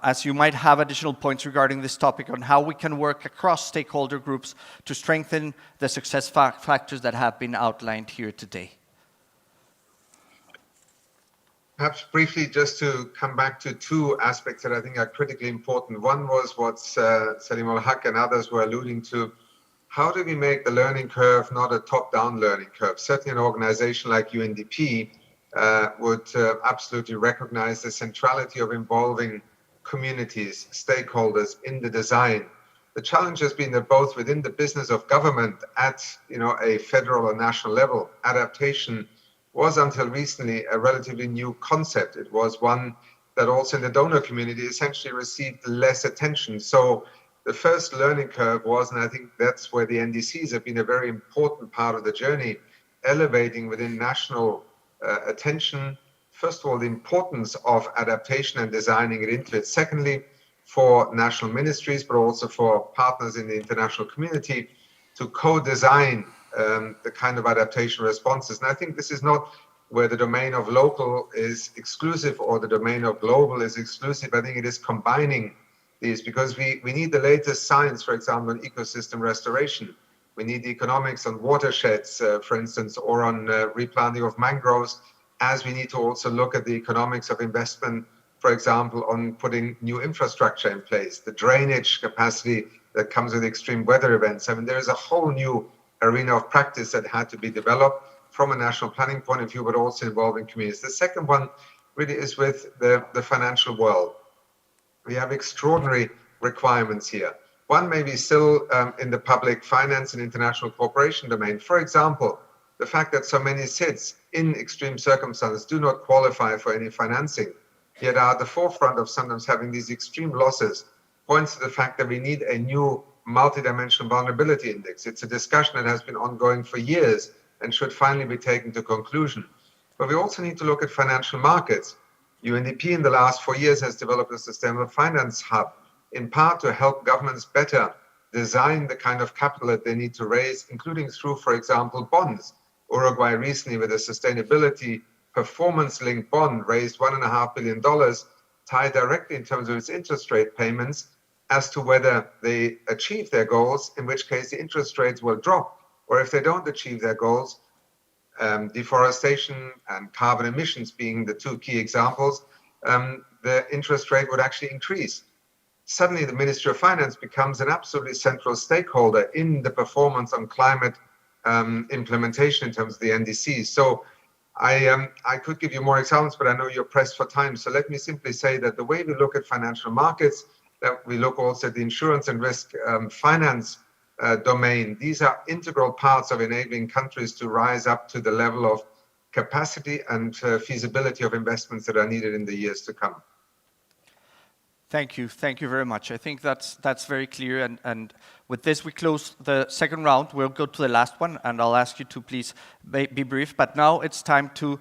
as you might have additional points regarding this topic on how we can work across stakeholder groups to strengthen the success factors that have been outlined here today. Perhaps briefly, just to come back to two aspects that I think are critically important. One was what Salim al-Haq and others were alluding to. How do we make the learning curve not a top-down learning curve? Certainly an organization like UNDP would absolutely recognize the centrality of involving communities, stakeholders in the design. The challenge has been that both within the business of government at a federal or national level, adaptation was until recently a relatively new concept. It was one that also in the donor community essentially received less attention. So the first learning curve was, and I think that's where the NDCs have been a very important part of the journey, elevating within national attention, first of all, the importance of adaptation and designing it into it. Secondly, for national ministries, but also for partners in the international community to co-design the kind of adaptation responses. And I think this is not where the domain of local is exclusive or the domain of global is exclusive. I think it is combining these, because we need the latest science, for example, on ecosystem restoration. We need the economics on watersheds, for instance, or on replanting of mangroves, as we need to also look at the economics of investment, for example, on putting new infrastructure in place, the drainage capacity that comes with extreme weather events. I mean, there is a whole new arena of practice that had to be developed from a national planning point of view, but also involving communities. The second one really is with the financial world. We have extraordinary requirements here. One may be still in the public finance and international cooperation domain. For example, the fact that so many SIDS in extreme circumstances do not qualify for any financing, yet are at the forefront of sometimes having these extreme losses, points to the fact that we need a new multidimensional vulnerability index. It's a discussion that has been ongoing for years and should finally be taken to conclusion. But we also need to look at financial markets. UNDP in the last 4 years has developed a sustainable finance hub, in part to help governments better design the kind of capital that they need to raise, including through, for example, bonds. Uruguay recently, with a sustainability performance-linked bond, raised $1.5 billion, tied directly in terms of its interest rate payments as to whether they achieve their goals, in which case the interest rates will drop, or if they don't achieve their goals, deforestation and carbon emissions being the two key examples, the interest rate would actually increase. Suddenly the Ministry of Finance becomes an absolutely central stakeholder in the performance on climate implementation in terms of the NDCs. So I could give you more examples, but I know you're pressed for time. So let me simply say that the way we look at financial markets, that we look also at the insurance and risk finance domain, these are integral parts of enabling countries to rise up to the level of capacity and feasibility of investments that are needed in the years to come. Thank you very much. I think that's very clear, and with this we close the second round. We'll go to the last one, and I'll ask you to please be brief, but now it's time to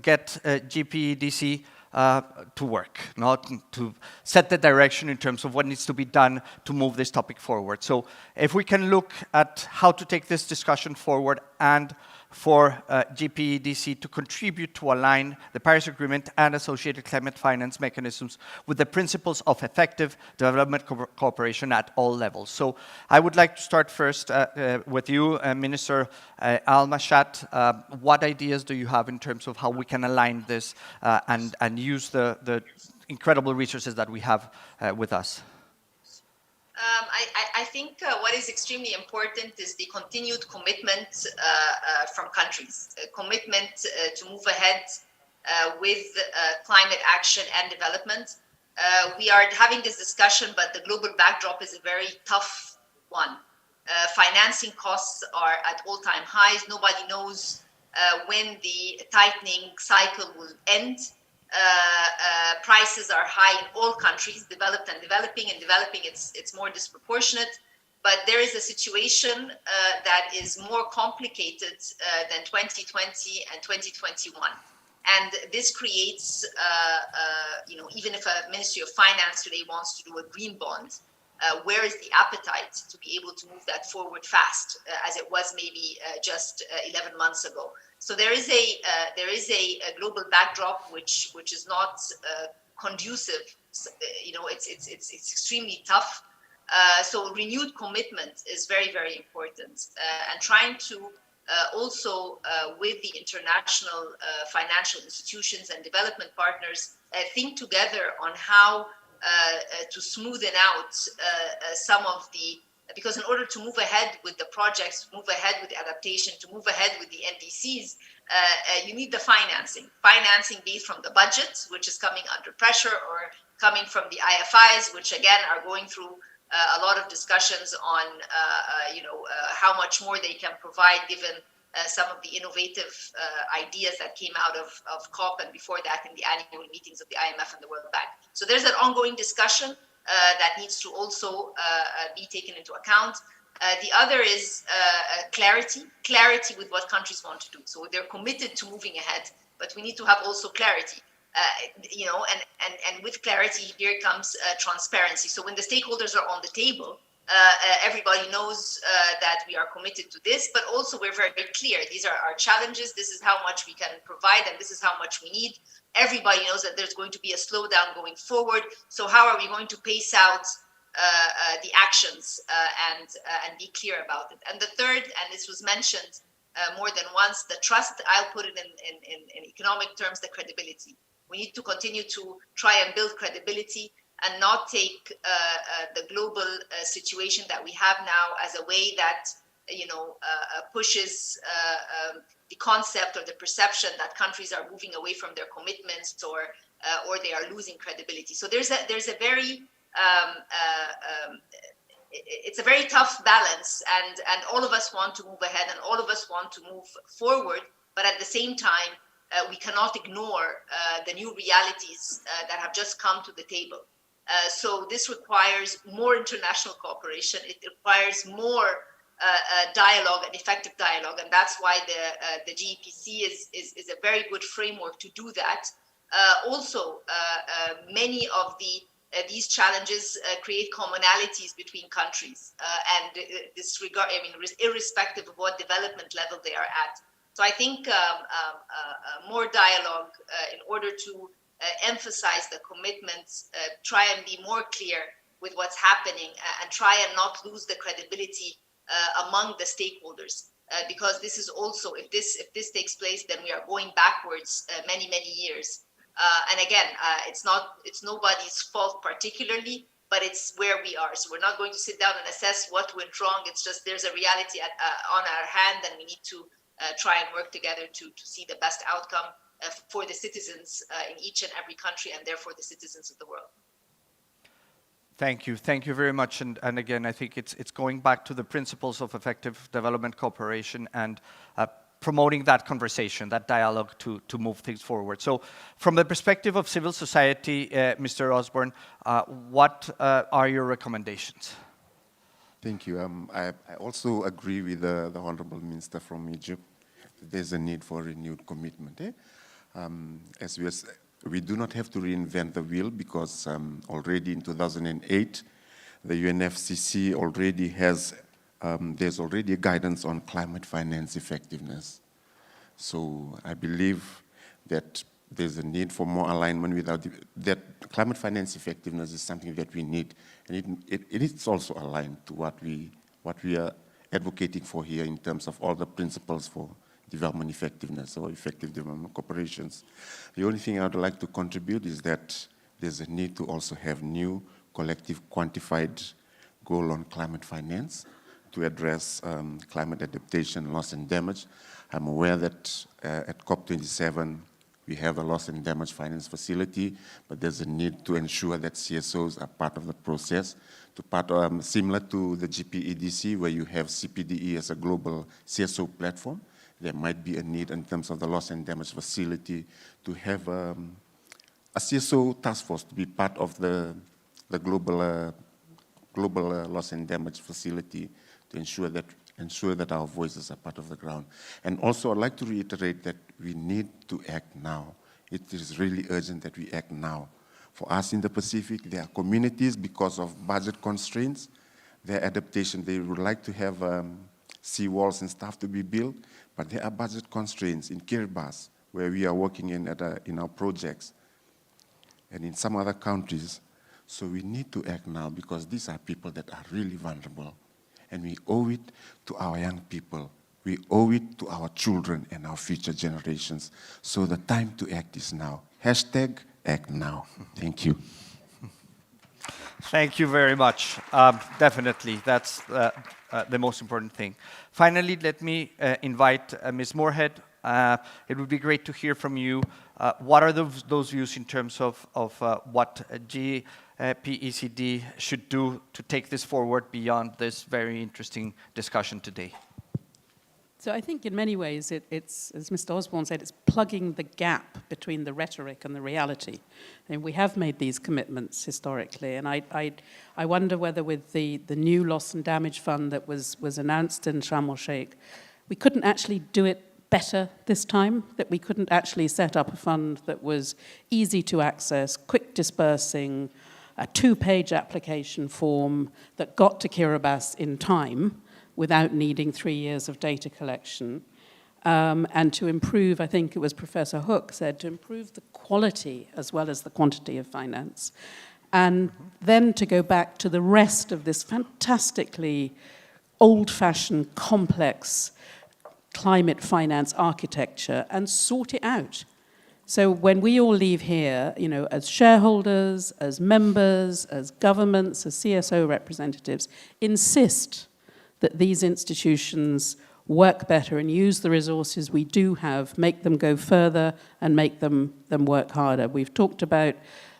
get GPEDC to work, not to set the direction in terms of what needs to be done to move this topic forward. So if we can look at how to take this discussion forward and for GPEDC to contribute to align the Paris Agreement and associated climate finance mechanisms with the principles of effective development cooperation at all levels. So I would like to start first with you, Minister Al-Mashat. What ideas do you have in terms of how we can align this and use the incredible resources that we have with us? I think what is extremely important is the continued commitment from countries, commitment to move ahead with climate action and development. We are having this discussion, but the global backdrop is a very tough one. Financing costs are at all-time highs. Nobody knows when the tightening cycle will end. Prices are high in all countries, developed and developing. In developing, it's more disproportionate. But there is a situation that is more complicated than 2020 and 2021. And this creates, even if a Ministry of Finance today wants to do a green bond, where is the appetite to be able to move that forward fast, as it was maybe just 11 months ago? So there is a global backdrop which is not conducive. It's extremely tough. So renewed commitment is very, very important, and trying to also with the international financial institutions and development partners think together on how to smoothen out some of the, because in order to move ahead with the projects, move ahead with the adaptation, to move ahead with the NDCs, you need the financing be it from the budget, which is coming under pressure, or coming from the IFIs, which again are going through a lot of discussions on how much more they can provide given some of the innovative ideas that came out of COP and before that in the annual meetings of the IMF and the World Bank. So there's an ongoing discussion that needs to also be taken into account. The other is clarity with what countries want to do. So they're committed to moving ahead, but we need to have also clarity. And with clarity, here comes transparency. So when the stakeholders are on the table, everybody knows that we are committed to this, but also we're very clear. These are our challenges. This is how much we can provide, and this is how much we need. Everybody knows that there's going to be a slowdown going forward. So how are we going to pace out the actions and be clear about it? And the third, and this was mentioned more than once, the trust. I'll put it in economic terms, the credibility. We need to continue to try and build credibility and not take the global situation that we have now as a way that pushes the concept or the perception that countries are moving away from their commitments or they are losing credibility. So there's a very it's a very tough balance, and all of us want to move ahead and all of us want to move forward, but at the same time we cannot ignore the new realities that have just come to the table. So this requires more international cooperation. It requires more dialogue and effective dialogue, and that's why the GEPC is a very good framework to do that. Also, many of these challenges create commonalities between countries, and irrespective of what development level they are at. So I think more dialogue in order to emphasize the commitments, try and be more clear with what's happening, and try and not lose the credibility among the stakeholders, because this is also, if this takes place, then we are going backwards many years. And again, it's nobody's fault particularly, but it's where we are. So we're not going to sit down and assess what went wrong. It's just there's a reality on our hand, and we need to try and work together to see the best outcome for the citizens in each and every country, and therefore the citizens of the world. Thank you very much. And again, I think it's going back to the principles of effective development cooperation and promoting that conversation, that dialogue to move things forward. So from the perspective of civil society, Mr. Osborne, what are your recommendations? Thank you. I also agree with the Honorable Minister from Egypt. There's a need for renewed commitment. As we do not have to reinvent the wheel, because already in 2008, the UNFCCC already has, there's already a guidance on climate finance effectiveness. So I believe that there's a need for more alignment without that. Climate finance effectiveness is something that we need, and it is also aligned to what we are advocating for here in terms of all the principles for development effectiveness or effective development cooperations. The only thing I would like to contribute is that there's a need to also have new collective quantified goal on climate finance to address climate adaptation, loss and damage. I'm aware that at COP27, We have a loss and damage finance facility, but there's a need to ensure that CSOs are part of the process, similar to the GPEDC, where you have CPDE as a global CSO platform. There might be a need in terms of the loss and damage facility to have a CSO task force to be part of the global loss and damage facility to ensure that our voices are part of the ground. And also, I'd like to reiterate that we need to act now. It is really urgent that we act now. For us in the Pacific, there are communities, because of budget constraints, their adaptation, they would like to have seawalls and stuff to be built, but there are budget constraints in Kiribati, where we are working in our projects, and in some other countries. So we need to act now, because these are people that are really vulnerable. And we owe it to our young people. We owe it to our children and our future generations. So the time to act is now. Hashtag act now. Thank you. Thank you very much. Definitely, that's the most important thing. Finally, let me invite Ms. Moorhead. It would be great to hear from you. What are those views in terms of what GPECD should do to take this forward beyond this very interesting discussion today? So I think in many ways it's, as Mr. Osborne said, it's plugging the gap between the rhetoric and the reality. And we have made these commitments historically, and I wonder whether with the new loss and damage fund that was announced in Sharm el-Sheikh, we couldn't actually do it better this time, that we couldn't actually set up a fund that was easy to access, quick dispersing, a 2-page application form that got to Kiribati in time, without needing 3 years of data collection, and to improve, I think it was Professor Hook said, to improve the quality as well as the quantity of finance. And then to go back to the rest of this fantastically old-fashioned, complex climate finance architecture and sort it out. So when we all leave here, you know, as shareholders, as members, as governments, as CSO representatives, insist that these institutions work better and use the resources we do have, make them go further and make them work harder. We've talked about,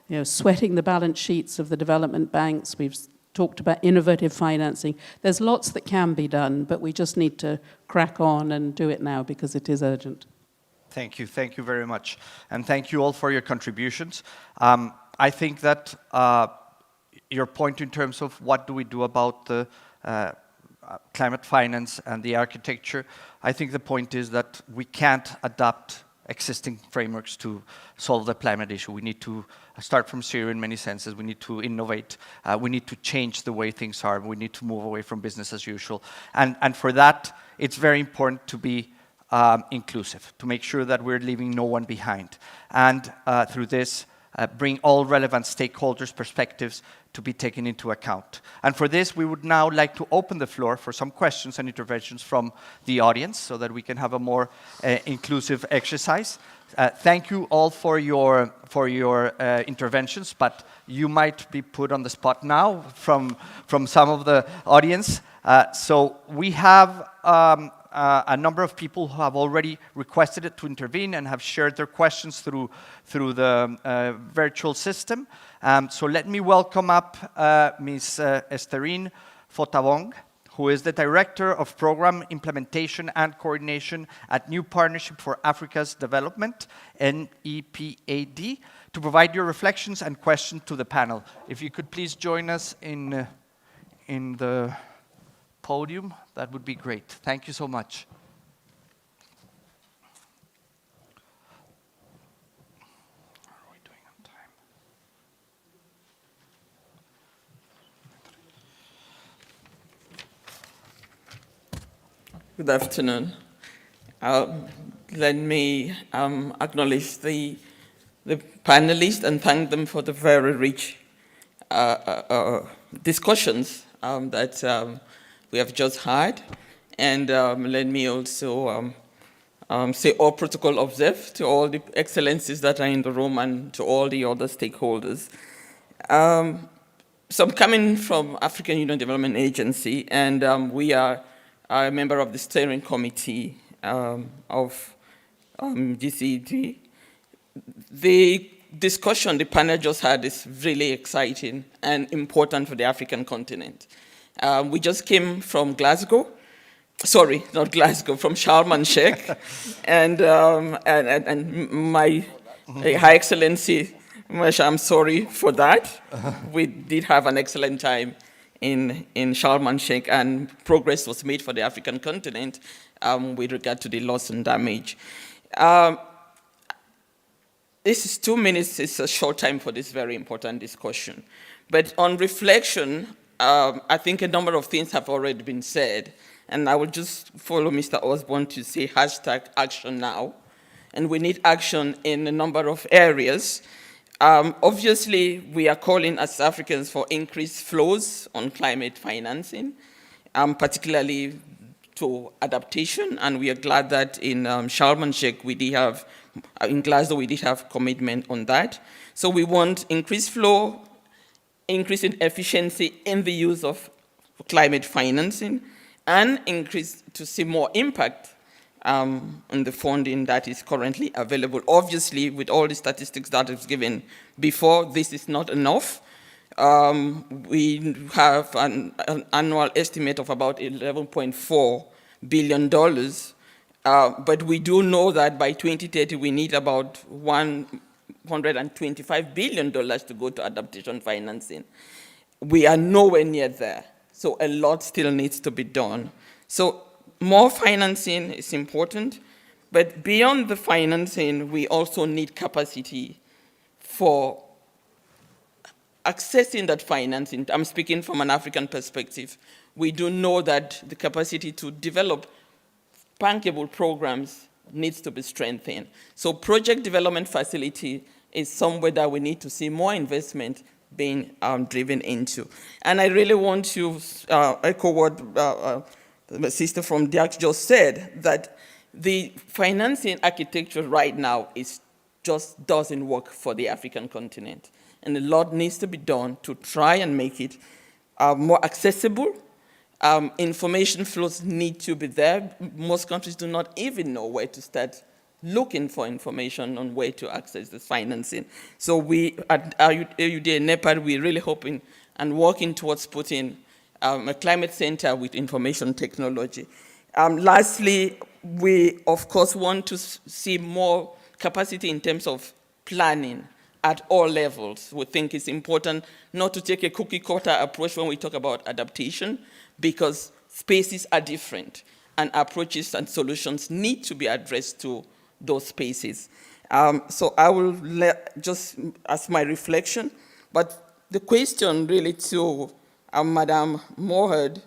you know, sweating the balance sheets of the development banks. We've talked about innovative financing. There's lots that can be done, but we just need to crack on and do it now because it is urgent. Thank you very much. And thank you all for your contributions. I think that your point in terms of what do we do about the climate finance and the architecture, I think the point is that we can't adapt existing frameworks to solve the climate issue. We need to start from zero in many senses. We need to innovate. We need to change the way things are. We need to move away from business as usual. And for that, it's very important to be inclusive, to make sure that we're leaving no one behind. And through this, bring all relevant stakeholders' perspectives to be taken into account. And for this, we would now like to open the floor for some questions and interventions from the audience so that we can have a more inclusive exercise. Thank you all for your interventions, but you might be put on the spot now from some of the audience. So we have a number of people who have already requested it to intervene and have shared their questions through the virtual system. So let me welcome up Ms. Estherine Fotabong, who is the Director of Program Implementation and Coordination at New Partnership for Africa's Development, NEPAD, to provide your reflections and questions to the panel. If you could please join us in the podium, that would be great. Thank you so much. How are we doing on time? Good afternoon. Let me acknowledge the panelists and thank them for the very rich discussions that we have just had. And let me also say all protocol observed to all the excellencies that are in the room and to all the other stakeholders. So I'm coming from African Union Development Agency, and we are a member of the steering committee of GCD. the discussion the panel just had is really exciting and important for the African continent. We just came from Glasgow. Sorry, not Glasgow, from Sharm el-Sheikh. and my High Excellency, I'm sorry for that. We did have an excellent time in Sharm el-Sheikh, and progress was made for the African continent with regard to the loss and damage. This is 2 minutes, it's a short time for this very important discussion. But on reflection, I think a number of things have already been said, and I will just follow Mr. Osborne to say #action now. And we need action in a number of areas. Obviously, we are calling as Africans for increased flows on climate financing, particularly to adaptation, and we are glad that in Sharm el-Sheikh we did have, in Glasgow we did have commitment on that. So we want increased flow, increase in efficiency in the use of climate financing, and increase to see more impact on the funding that is currently available. Obviously, with all the statistics that is given before, this is not enough. We have an annual estimate of about $11.4 billion, but we do know that by 2030 we need about $125 billion to go to adaptation financing. We are nowhere near there, so a lot still needs to be done. So more financing is important, but beyond the financing, we also need capacity for accessing that financing. I'm speaking from an African perspective. We do know that the capacity to develop bankable programs needs to be strengthened. So project development facility is somewhere that we need to see more investment being driven into. And I really want to echo what the sister from DIAC just said, that the financing architecture right now just doesn't work for the African continent. And a lot needs to be done to try and make it more accessible. Information flows need to be there. Most countries do not even know where to start looking for information on where to access this financing. So we at AUD and Nepal, we're really hoping and working towards putting a climate center with information technology. Lastly, we of course want to see more capacity in terms of planning at all levels. We think it's important not to take a cookie-cutter approach when we talk about adaptation, because spaces are different, and approaches and solutions need to be addressed to those spaces. So I will just as my reflection, but the question really to Madam Mohad,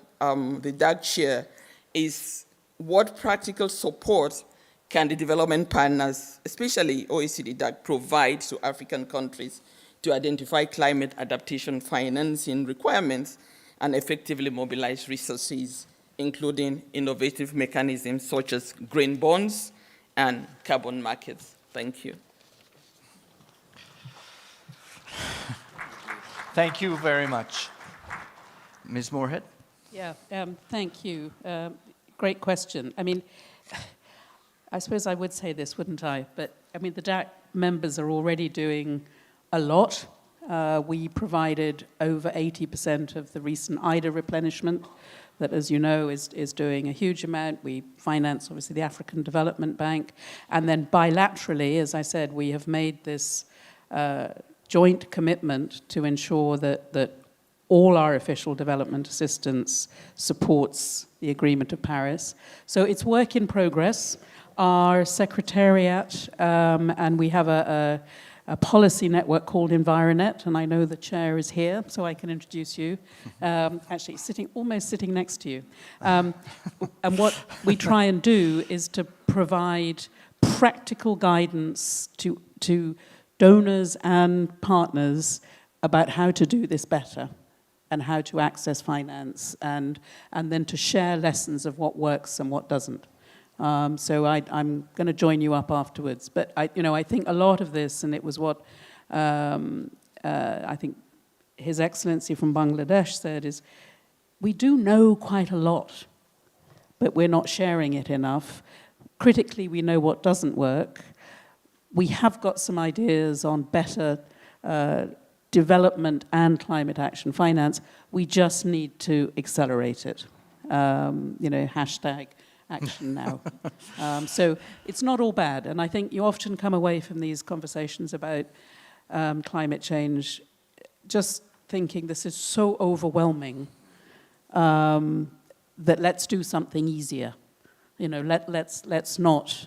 the DAG chair, is what practical support can the development partners, especially OECD DAG, provide to African countries to identify climate adaptation financing requirements and effectively mobilize resources, including innovative mechanisms such as green bonds and carbon markets? Thank you. Thank you very much. Ms. Moorhead? Yeah, thank you. Great question. I mean, I suppose I would say this, wouldn't I? But I mean, the DAC members are already doing a lot. We provided over 80% of the recent IDA replenishment that, as you know, is doing a huge amount. We finance, obviously, the African Development Bank. And then bilaterally, as I said, we have made this joint commitment to ensure that all our official development assistance supports the Agreement of Paris. So it's work in progress. Our secretariat, and we have a policy network called Environet, and I know the chair is here, so I can introduce you. Actually, almost sitting next to you. And what we try and do is to provide practical guidance to donors and partners about how to do this better and how to access finance, and then to share lessons of what works and what doesn't. So I'm going to join you up afterwards. But I think a lot of this, and it was what I think His Excellency from Bangladesh said, is we do know quite a lot, but we're not sharing it enough. Critically, we know what doesn't work. we have got some ideas on better development and climate action finance. We just need to accelerate it. Hashtag action now. So it's not all bad. And I think you often come away from these conversations about climate change just thinking this is so overwhelming that let's do something easier. Let's not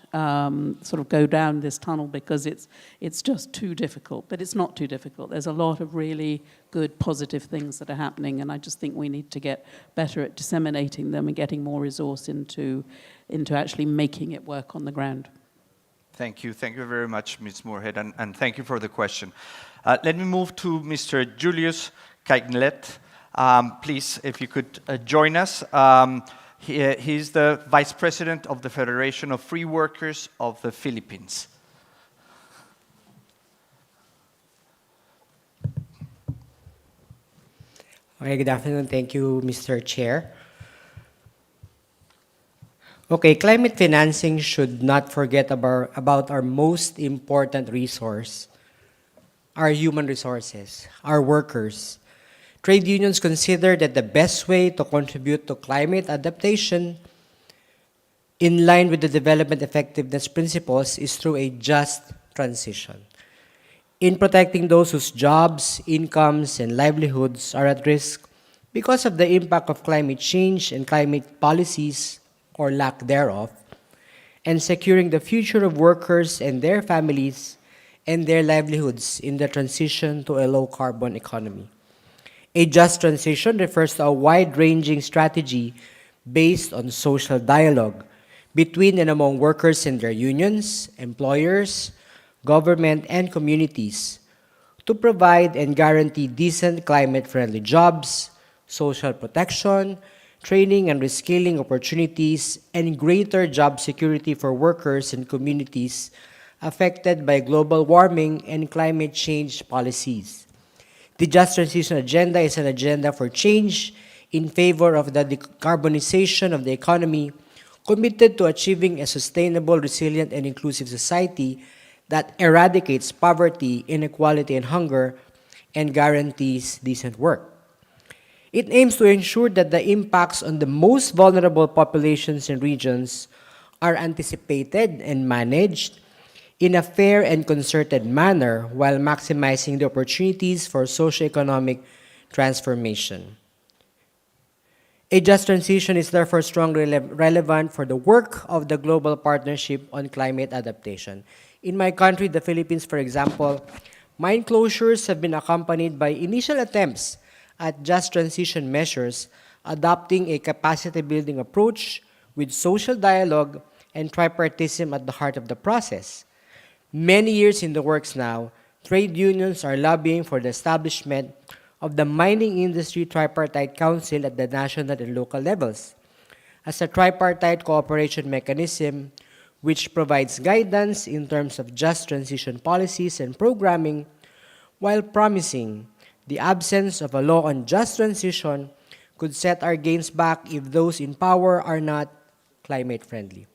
sort of go down this tunnel because it's just too difficult. But it's not too difficult. There's a lot of really good, positive things that are happening, and I just think we need to get better at disseminating them and getting more resource into actually making it work on the ground. Thank you very much, Ms. Moorhead, and thank you for the question. Let me move to Mr. Julius Caignelet. Please, if you could join us. He's the Vice President of the Federation of Free Workers of the Philippines. Okay, good afternoon. Thank you, Mr. Chair. Okay, climate financing should not forget about our most important resource, our human resources, our workers. Trade unions consider that the best way to contribute to climate adaptation in line with the development effectiveness principles is through a just transition. In protecting those whose jobs, incomes, and livelihoods are at risk because of the impact of climate change and climate policies or lack thereof, and securing the future of workers and their families and their livelihoods in the transition to a low-carbon economy. A just transition refers to a wide-ranging strategy based on social dialogue between and among workers and their unions, employers, government, and communities to provide and guarantee decent climate-friendly jobs, social protection, training and reskilling opportunities, and greater job security for workers and communities affected by global warming and climate change policies. The Just Transition Agenda is an agenda for change in favor of the decarbonization of the economy, committed to achieving a sustainable, resilient, and inclusive society that eradicates poverty, inequality, and hunger, and guarantees decent work. It aims to ensure that the impacts on the most vulnerable populations and regions are anticipated and managed in a fair and concerted manner while maximizing the opportunities for socioeconomic transformation. A just transition is therefore strongly relevant for the work of the Global Partnership on Climate Adaptation. In my country, the Philippines, for example, mine closures have been accompanied by initial attempts at just transition measures, adopting a capacity-building approach with social dialogue and tripartism at the heart of the process. Many years in the works now, trade unions are lobbying for the establishment of the Mining Industry Tripartite Council at the national and local levels, as a tripartite cooperation mechanism which provides guidance in terms of just transition policies and programming, while promising the absence of a law on just transition could set our gains back if those in power are not climate friendly.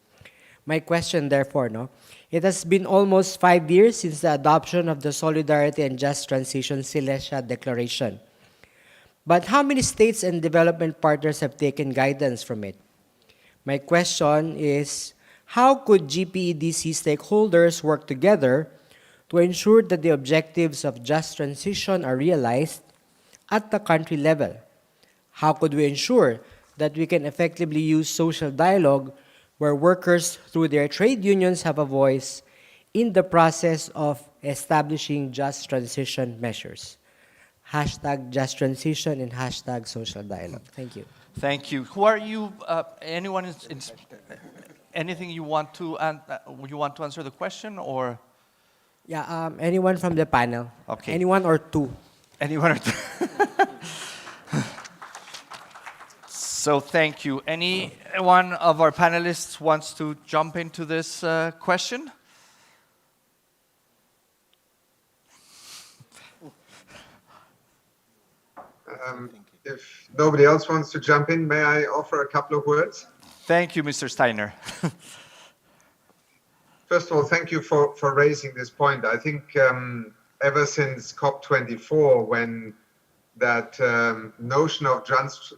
My question, therefore, it has been almost 5 years since the adoption of the Solidarity and Just Transition Silesia Declaration. But how many states and development partners have taken guidance from it? My question is, how could GPEDC stakeholders work together to ensure that the objectives of just transition are realized at the country level? How could we ensure that we can effectively use social dialogue where workers through their trade unions have a voice in the process of establishing just transition measures? Hashtag just transition and hashtag social dialogue. Thank you. Thank you. Who are you? Anyone? Anything you want to answer the question, or? Yeah, anyone from the panel. Okay. Anyone or two. Anyone or two. So thank you. Any one of our panelists wants to jump into this question? If nobody else wants to jump in, may I offer a couple of words? Thank you, Mr. Steiner. First of all, thank you for raising this point. I think ever since COP24, when that notion of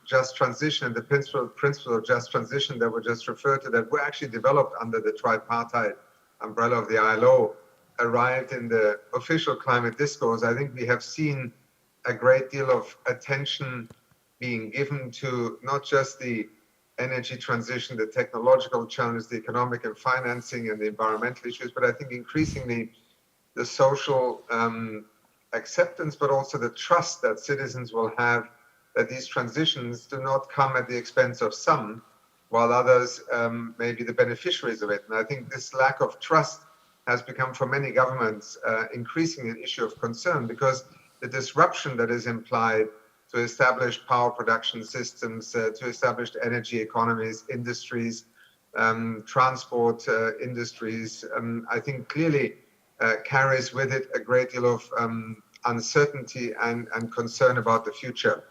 just transition and the principle of just transition that were just referred to, that were actually developed under the tripartite umbrella of the ILO, arrived in the official climate discourse, I think we have seen a great deal of attention being given to not just the energy transition, the technological challenges, the economic and financing and the environmental issues, but I think increasingly the social acceptance, but also the trust that citizens will have that these transitions do not come at the expense of some, while others may be the beneficiaries of it. And I think this lack of trust has become for many governments increasingly an issue of concern, because the disruption that is implied to establish power production systems, to establish energy economies, industries, transport industries, I think clearly carries with it a great deal of uncertainty and concern about the future.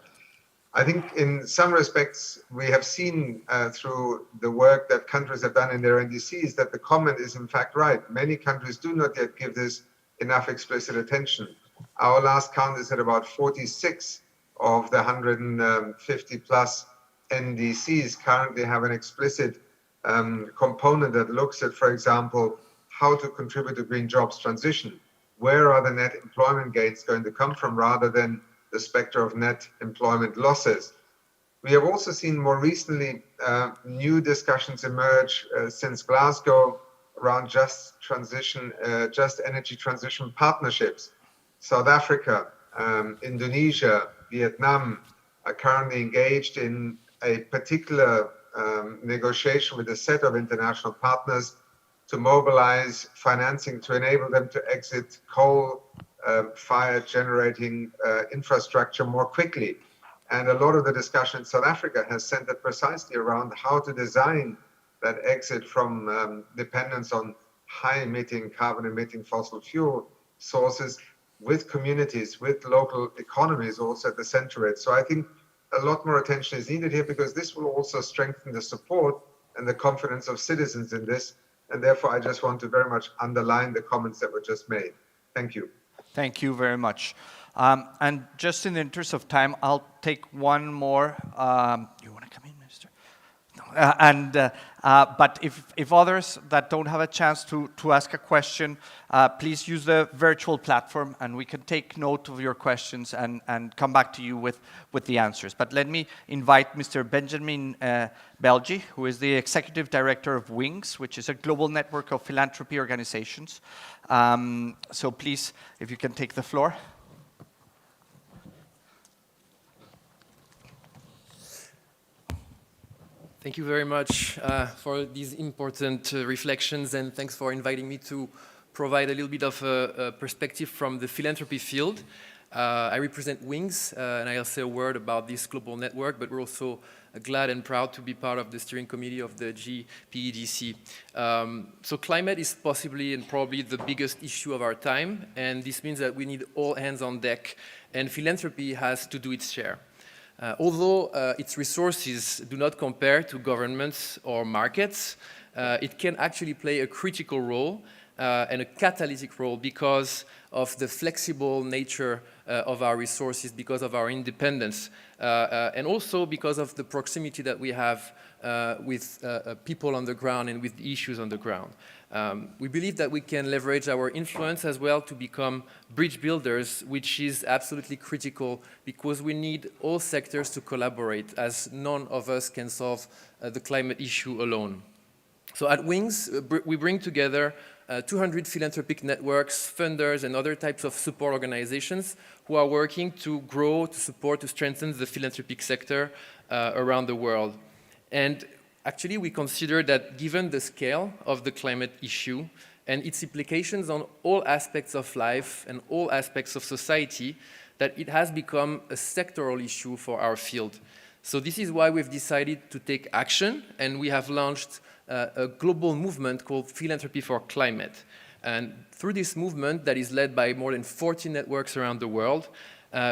I think in some respects, we have seen through the work that countries have done in their NDCs that the comment is in fact right. Many countries do not yet give this enough explicit attention. Our last count is at about 46 of the 150 plus NDCs currently have an explicit component that looks at, for example, how to contribute to green jobs transition. Where are the net employment gains going to come from, rather than the specter of net employment losses? We have also seen more recently new discussions emerge since Glasgow around just transition, just energy transition partnerships. South Africa, Indonesia, Vietnam are currently engaged in a particular negotiation with a set of international partners to mobilize financing to enable them to exit coal-fired generating infrastructure more quickly. And a lot of the discussion in South Africa has centered precisely around how to design that exit from dependence on high-emitting, carbon-emitting fossil fuel sources, with communities, with local economies also at the center of it. So I think a lot more attention is needed here, because this will also strengthen the support and the confidence of citizens in this. And therefore, I just want to very much underline the comments that were just made. Thank you. Thank you very much. And just in the interest of time, I'll take one more. You want to come in, Minister? No. But if others that don't have a chance to ask a question, please use the virtual platform, and we can take note of your questions and come back to you with the answers. But let me invite Mr. Benjamin Belgi, who is the Executive Director of WINGS, which is a global network of philanthropy organizations. So please, if you can take the floor. Thank you very much for these important reflections, and thanks for inviting me to provide a little bit of a perspective from the philanthropy field. I represent WINGS, and I'll say a word about this global network, but we're also glad and proud to be part of the steering committee of the GPEDC. So climate is possibly and probably the biggest issue of our time, and this means that we need all hands on deck, and philanthropy has to do its share. Although its resources do not compare to governments or markets, it can actually play a critical role and a catalytic role because of the flexible nature of our resources, because of our independence, and also because of the proximity that we have with people on the ground and with issues on the ground. We believe that we can leverage our influence as well to become bridge builders, which is absolutely critical because we need all sectors to collaborate, as none of us can solve the climate issue alone. So at WINGS, we bring together 200 philanthropic networks, funders, and other types of support organizations who are working to grow, to support, to strengthen the philanthropic sector around the world. And actually, we consider that given the scale of the climate issue and its implications on all aspects of life and all aspects of society, that it has become a sectoral issue for our field. So this is why we've decided to take action, and we have launched a global movement called Philanthropy for Climate. And through this movement that is led by more than 40 networks around the world,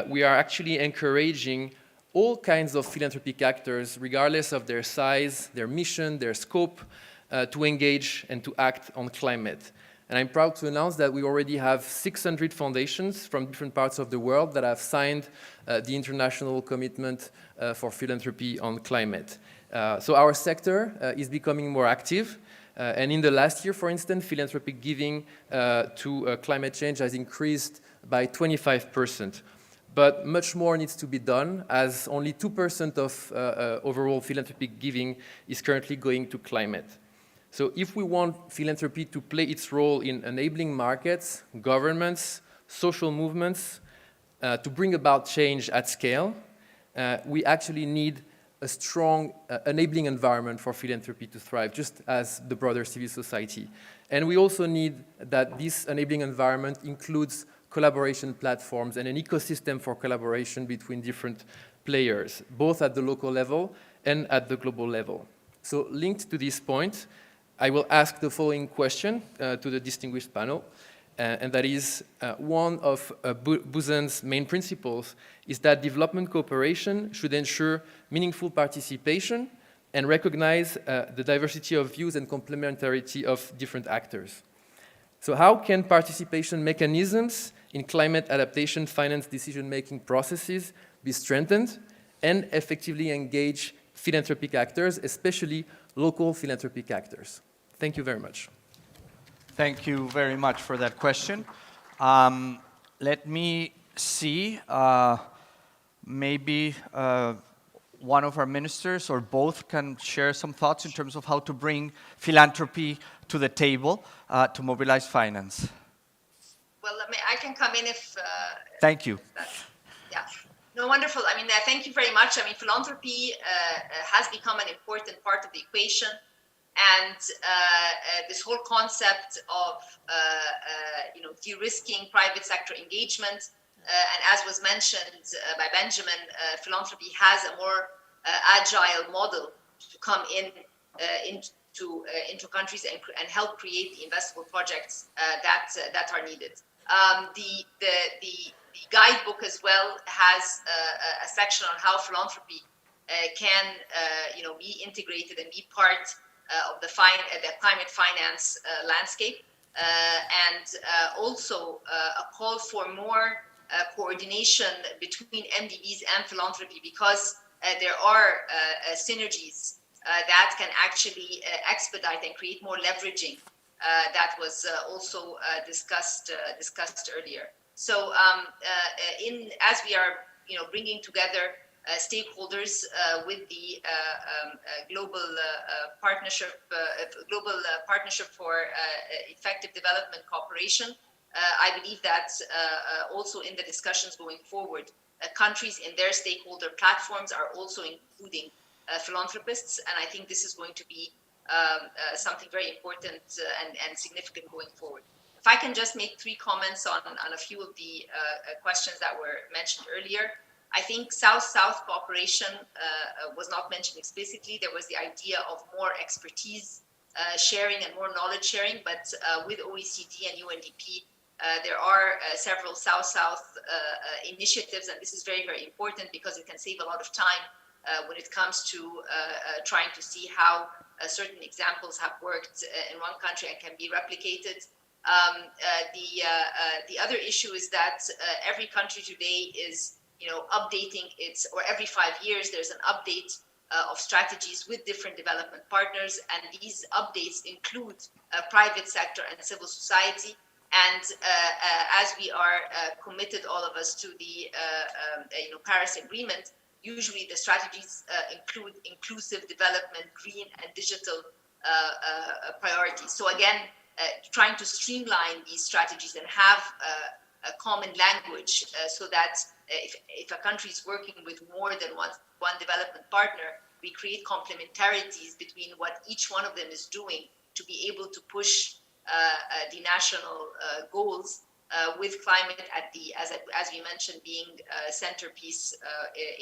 we are actually encouraging all kinds of philanthropic actors, regardless of their size, their mission, their scope, to engage and to act on climate. And I'm proud to announce that we already have 600 foundations from different parts of the world that have signed the international commitment for philanthropy on climate. So our sector is becoming more active. And in the last year, for instance, philanthropic giving to climate change has increased by 25%. But much more needs to be done, as only 2% of overall philanthropic giving is currently going to climate. So if we want philanthropy to play its role in enabling markets, governments, social movements, to bring about change at scale, we actually need a strong enabling environment for philanthropy to thrive, just as the broader civil society. And we also need that this enabling environment includes collaboration platforms and an ecosystem for collaboration between different players, both at the local level and at the global level. So linked to this point, I will ask the following question to the distinguished panel, and that is one of Busan's main principles is that development cooperation should ensure meaningful participation and recognize the diversity of views and complementarity of different actors. So how can participation mechanisms in climate adaptation finance decision-making processes be strengthened and effectively engage philanthropic actors, especially local philanthropic actors? Thank you very much. Thank you very much for that question. Let me see, maybe one of our ministers or both can share some thoughts in terms of how to bring philanthropy to the table to mobilize finance. Well, I can come in if... Thank you. Yeah. No, wonderful. I mean, thank you very much. I mean, philanthropy has become an important part of the equation. And this whole concept of de-risking private sector engagement, and as was mentioned by Benjamin, philanthropy has a more agile model to come into countries and help create the investable projects that are needed. The guidebook as well has a section on how philanthropy can be integrated and be part of the climate finance landscape, and also a call for more coordination between MDBs and philanthropy, because there are synergies that can actually expedite and create more leveraging. That was also discussed earlier. So as we are bringing together stakeholders with the global partnership for effective development cooperation. I believe that also in the discussions going forward, countries in their stakeholder platforms are also including philanthropists, and I think this is going to be something very important and significant going forward. If I can just make 3 comments on a few of the questions that were mentioned earlier. I think South-South cooperation was not mentioned explicitly. There was the idea of more expertise sharing and more knowledge sharing, but with OECD and UNDP, there are several South-South initiatives, and this is very, very important because it can save a lot of time when it comes to trying to see how certain examples have worked in one country and can be replicated. The other issue is that every country today is updating its, or every 5 years there's an update of strategies with different development partners, and these updates include private sector and civil society. And as we are committed, all of us, to the Paris Agreement, usually the strategies include inclusive development, green and digital priorities. So again, trying to streamline these strategies and have a common language so that if a country is working with more than one development partner, we create complementarities between what each one of them is doing to be able to push the national goals with climate as we mentioned, being a centerpiece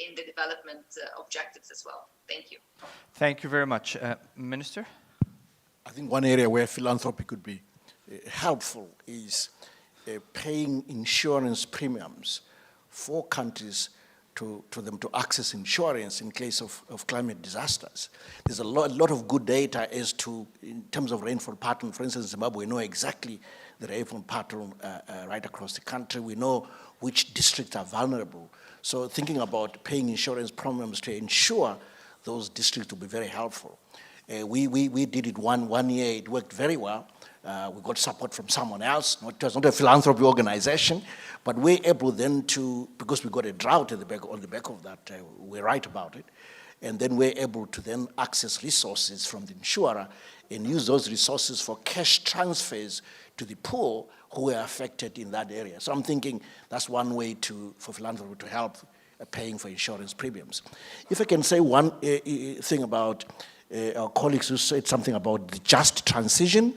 in the development objectives as well. Thank you. Thank you very much. Minister? I think one area where philanthropy could be helpful is paying insurance premiums for countries them to access insurance in case of climate disasters. There's a lot of good data as to, in terms of rainfall pattern. For instance, Zimbabwe, we know exactly the rainfall pattern right across the country. We know which districts are vulnerable. So thinking about paying insurance premiums to ensure those districts will be very helpful. We did it one year, it worked very well. We got support from someone else. It was not a philanthropy organization, but we're able then to, because we got a drought on the back of that, we write about it, and then we're able to then access resources from the insurer and use those resources for cash transfers to the poor who were affected in that area. So I'm thinking that's one way for philanthropy to help paying for insurance premiums. If I can say one thing about our colleagues who said something about the just transition,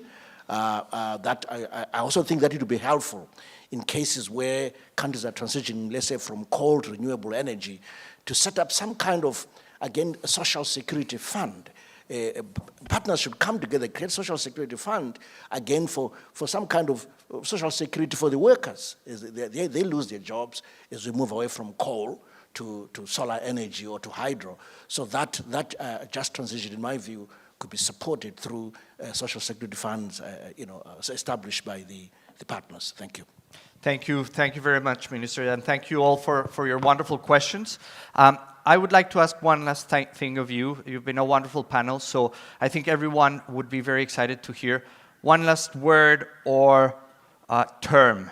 that I also think that it would be helpful in cases where countries are transitioning, let's say, from coal to renewable energy, to set up some kind of, again, a social security fund. Partners should come together, create social security fund, again, for some kind of social security for the workers. They lose their jobs as we move away from coal to solar energy or to hydro. So that just transition, in my view, could be supported through social security funds, established by the partners. Thank you. Thank you very much, Minister, and thank you all for your wonderful questions. I would like to ask one last thing of you. You've been a wonderful panel, so I think everyone would be very excited to hear one last word or term.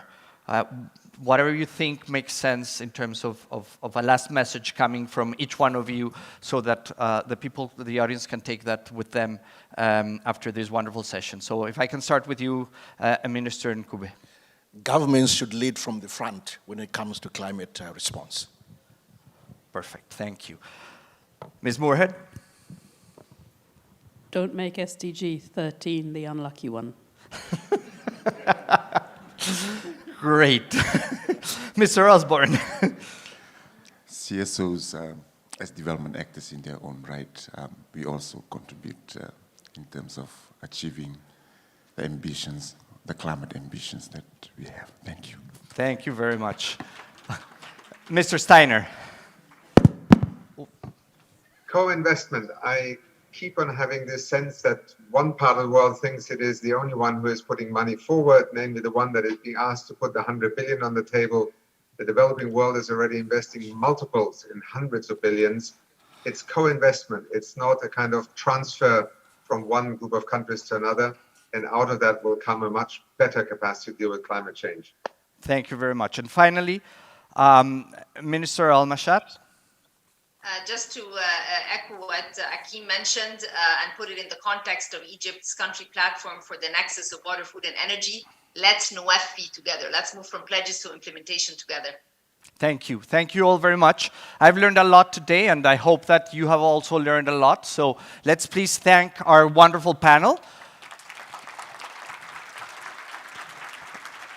Whatever you think makes sense in terms of a last message coming from each one of you, so that the audience can take that with them after this wonderful session. So if I can start with you, Minister Ncube. Governments should lead from the front when it comes to climate response. Perfect, thank you. Ms. Moorhead? Don't make SDG 13 the unlucky one. Great. Mr. Osborne. CSOs, as development actors in their own right, we also contribute in terms of achieving the ambitions, the climate ambitions that we have. Thank you. Thank you very much. Mr. Steiner. Co-investment. I keep on having this sense that one part of the world thinks it is the only one who is putting money forward, namely the one that is being asked to put the 100 billion on the table. The developing world is already investing multiples in hundreds of billions. It's co-investment. It's not a kind of transfer from one group of countries to another. And out of that will come a much better capacity to deal with climate change. Thank you very much. And finally, Minister Al-Mashat. Just to echo what Akim mentioned and put it in the context of Egypt's country platform for the nexus of water, food, and energy, let's NOFI together. Let's move from pledges to implementation together. Thank you. Thank you all very much. I've learned a lot today, and I hope that you have also learned a lot. So let's please thank our wonderful panel.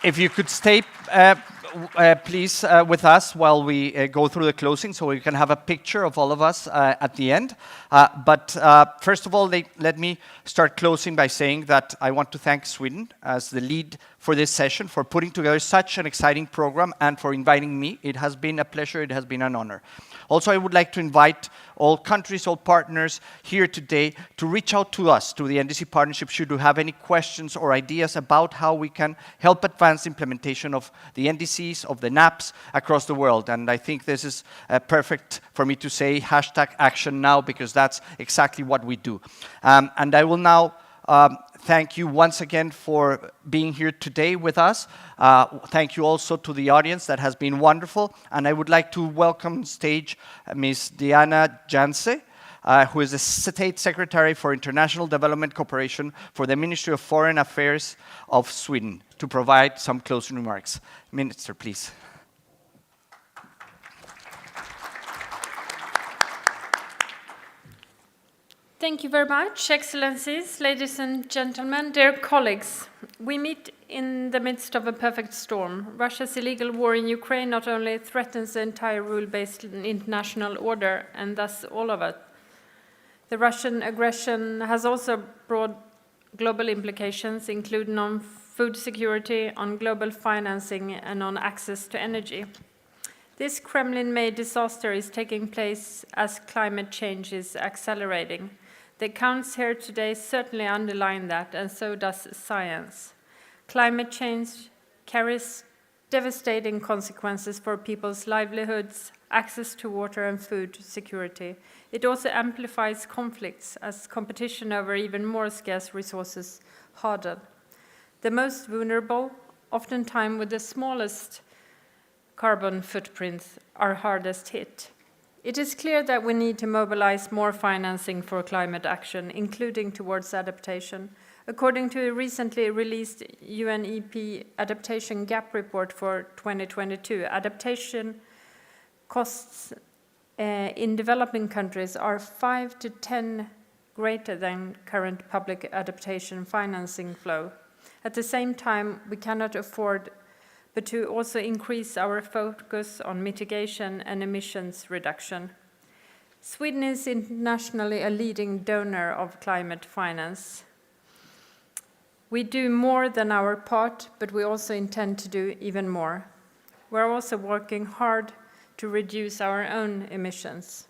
If you could stay, please, with us while we go through the closing, so we can have a picture of all of us at the end. But first of all, let me start closing by saying that I want to thank Sweden as the lead for this session, for putting together such an exciting program, and for inviting me. It has been a pleasure. It has been an honor. Also, I would like to invite all countries, all partners here today to reach out to us, to the NDC Partnership, should you have any questions or ideas about how we can help advance implementation of the NDCs, of the NAPs across the world. And I think this is perfect for me to say #ActionNow, because that's exactly what we do. And I will now thank you once again for being here today with us. Thank you also to the audience. That has been wonderful. And I would like to welcome on stage Ms. Diana Janse, who is the State Secretary for International Development Cooperation for the Ministry of Foreign Affairs of Sweden, to provide some closing remarks. Minister, please. Thank you very much, Excellencies, ladies and gentlemen, dear colleagues. We meet in the midst of a perfect storm. Russia's illegal war in Ukraine not only threatens the entire rule-based international order, and thus all of it. The Russian aggression has also broad global implications, including on food security, on global financing, and on access to energy. This Kremlin-made disaster is taking place as climate change is accelerating. The accounts here today certainly underline that, and so does science. Climate change carries devastating consequences for people's livelihoods, access to water and food security. It also amplifies conflicts as competition over even more scarce resources harden. The most vulnerable, oftentimes with the smallest carbon footprints, are hardest hit. It is clear that we need to mobilize more financing for climate action, including towards adaptation. According to a recently released UNEP Adaptation Gap Report for 2022, adaptation costs in developing countries are 5 to 10 greater than current public adaptation financing flow. At the same time, we cannot afford but to also increase our focus on mitigation and emissions reduction. Sweden is internationally a leading donor of climate finance. We do more than our part, but we also intend to do even more. We're also working hard to reduce our own emissions.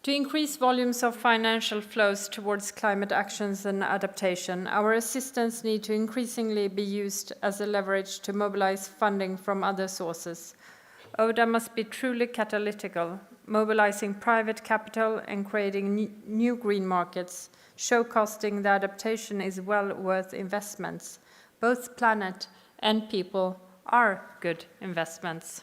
To increase volumes of financial flows towards climate actions and adaptation, our assistance needs to increasingly be used as a leverage to mobilize funding from other sources. ODA must be truly catalytical, mobilizing private capital and creating new green markets, showcasing that adaptation is well worth investments. Both planet and people are good investments.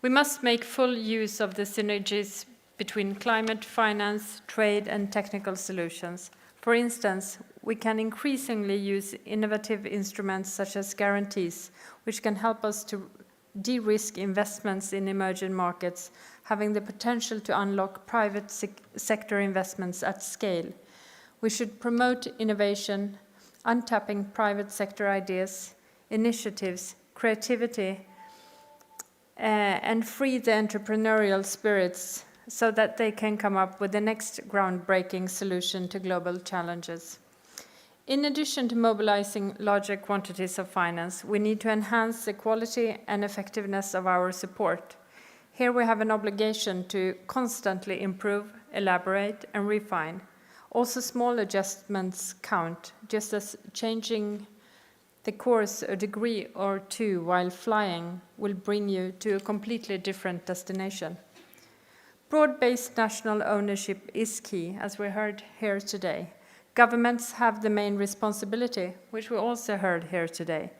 We must make full use of the synergies between climate finance, trade, and technical solutions. For instance, we can increasingly use innovative instruments such as guarantees, which can help us to de-risk investments in emerging markets, having the potential to unlock private sector investments at scale. We should promote innovation, untapping private sector ideas, initiatives, creativity, and free the entrepreneurial spirits so that they can come up with the next groundbreaking solution to global challenges. In addition to mobilizing larger quantities of finance, we need to enhance the quality and effectiveness of our support. Here we have an obligation to constantly improve, elaborate, and refine. Also, small adjustments count, just as changing the course a degree or two while flying will bring you to a completely different destination. Broad-based national ownership is key, as we heard here today. Governments have the main responsibility, which we also heard here today.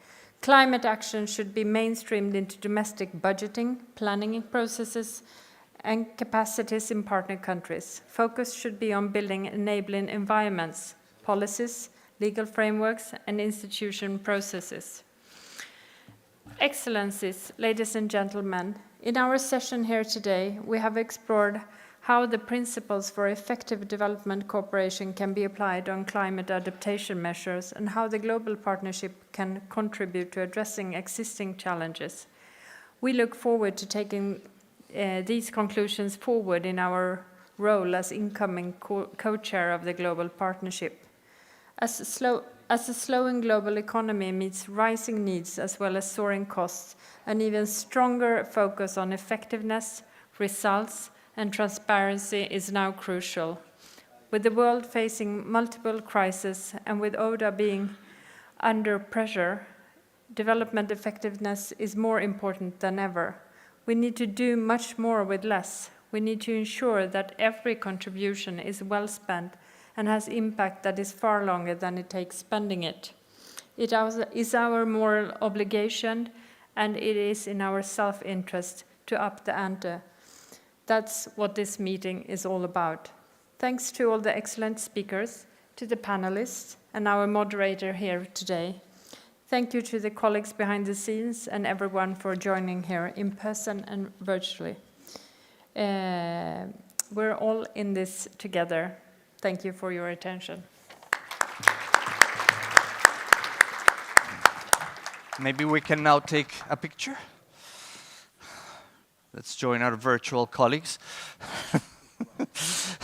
Climate action should be mainstreamed into domestic budgeting, planning processes, and capacities in partner countries. Focus should be on building enabling environments, policies, legal frameworks, and institution processes. Excellencies, ladies and gentlemen, in our session here today, we have explored how the principles for effective development cooperation can be applied on climate adaptation measures and how the global partnership can contribute to addressing existing challenges. We look forward to taking these conclusions forward in our role as incoming co-chair of the global partnership. As a slowing global economy meets rising needs as well as soaring costs, an even stronger focus on effectiveness, results, and transparency is now crucial. With the world facing multiple crises and with ODA being under pressure, development effectiveness is more important than ever. We need to do much more with less. We need to ensure that every contribution is well spent and has impact that is far longer than it takes spending it. It is our moral obligation, and it is in our self-interest to up the ante. That's what this meeting is all about. Thanks to all the excellent speakers, to the panelists, and our moderator here today. Thank you to the colleagues behind the scenes and everyone for joining here in person and virtually. We're all in this together. Thank you for your attention. Maybe we can now take a picture. Let's join our virtual colleagues. Please.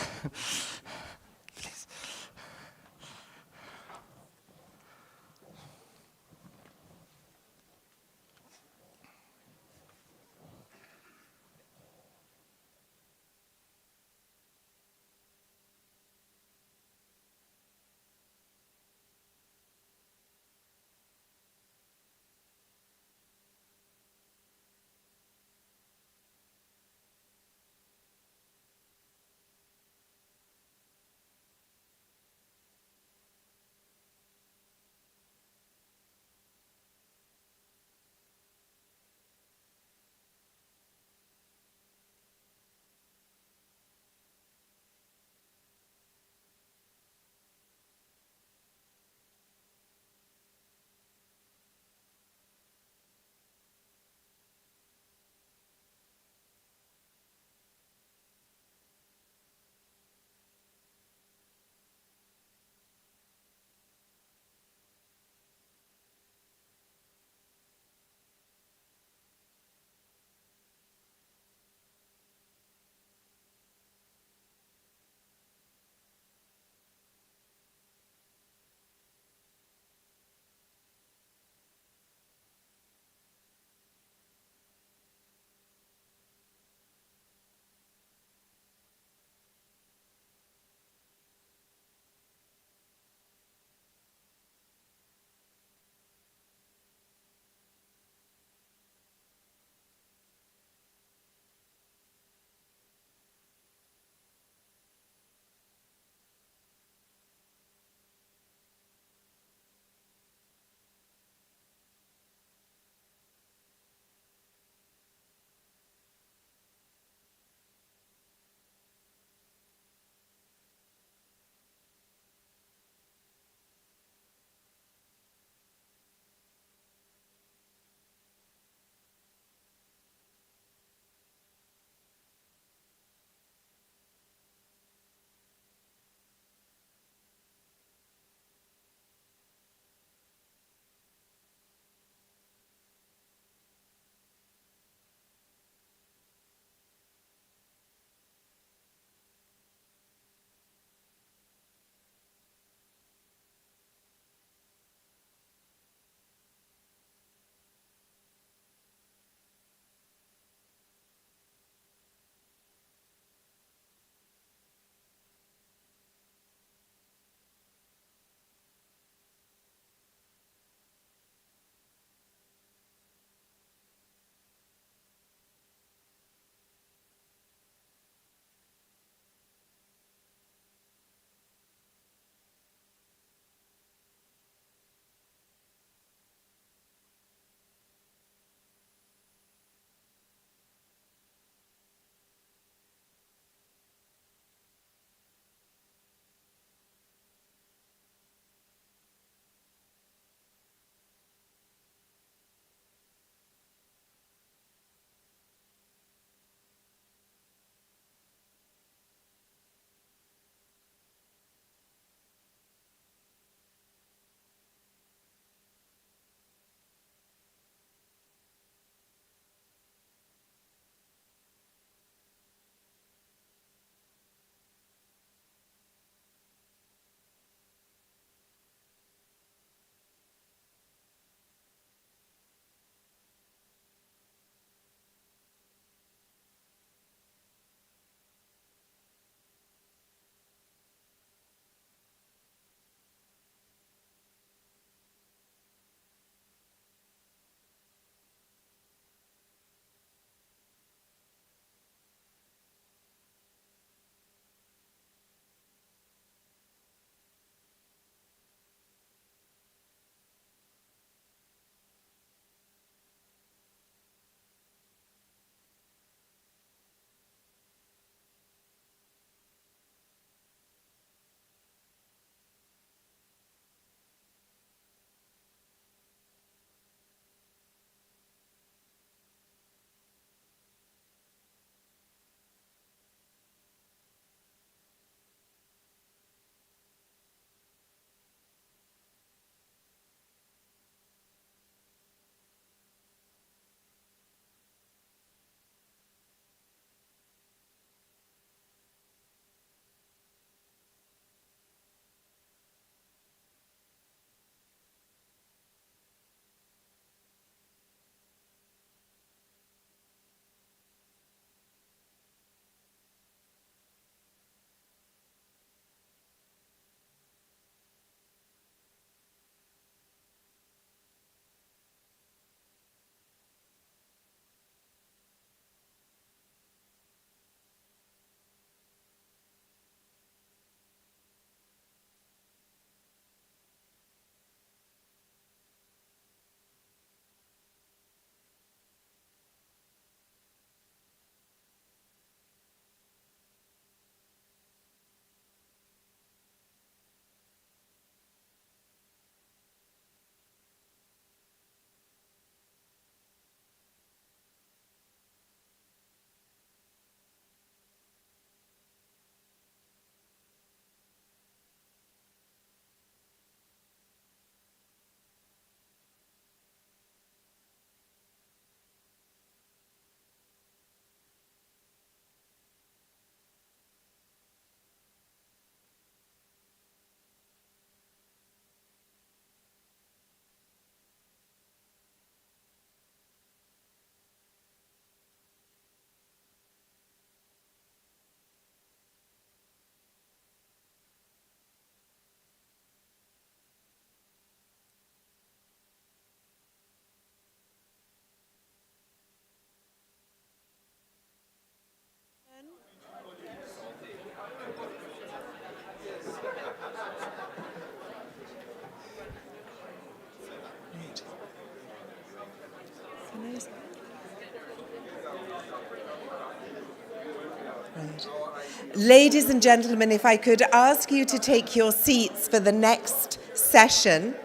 Ladies and gentlemen, if I could ask you to take your seats for the next session,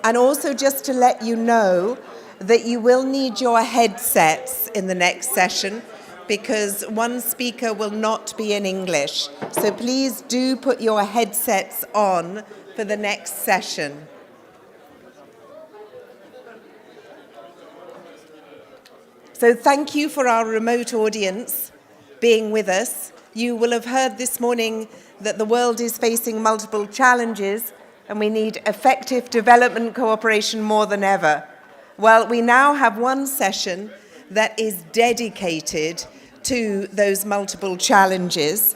and also just to let you know that you will need your headsets in the next session because one speaker will not be in English. So please do put your headsets on for the next session. So thank you for our remote audience being with us. You will have heard this morning that the world is facing multiple challenges and we need effective development cooperation more than ever. Well, we now have one session that is dedicated to those multiple challenges: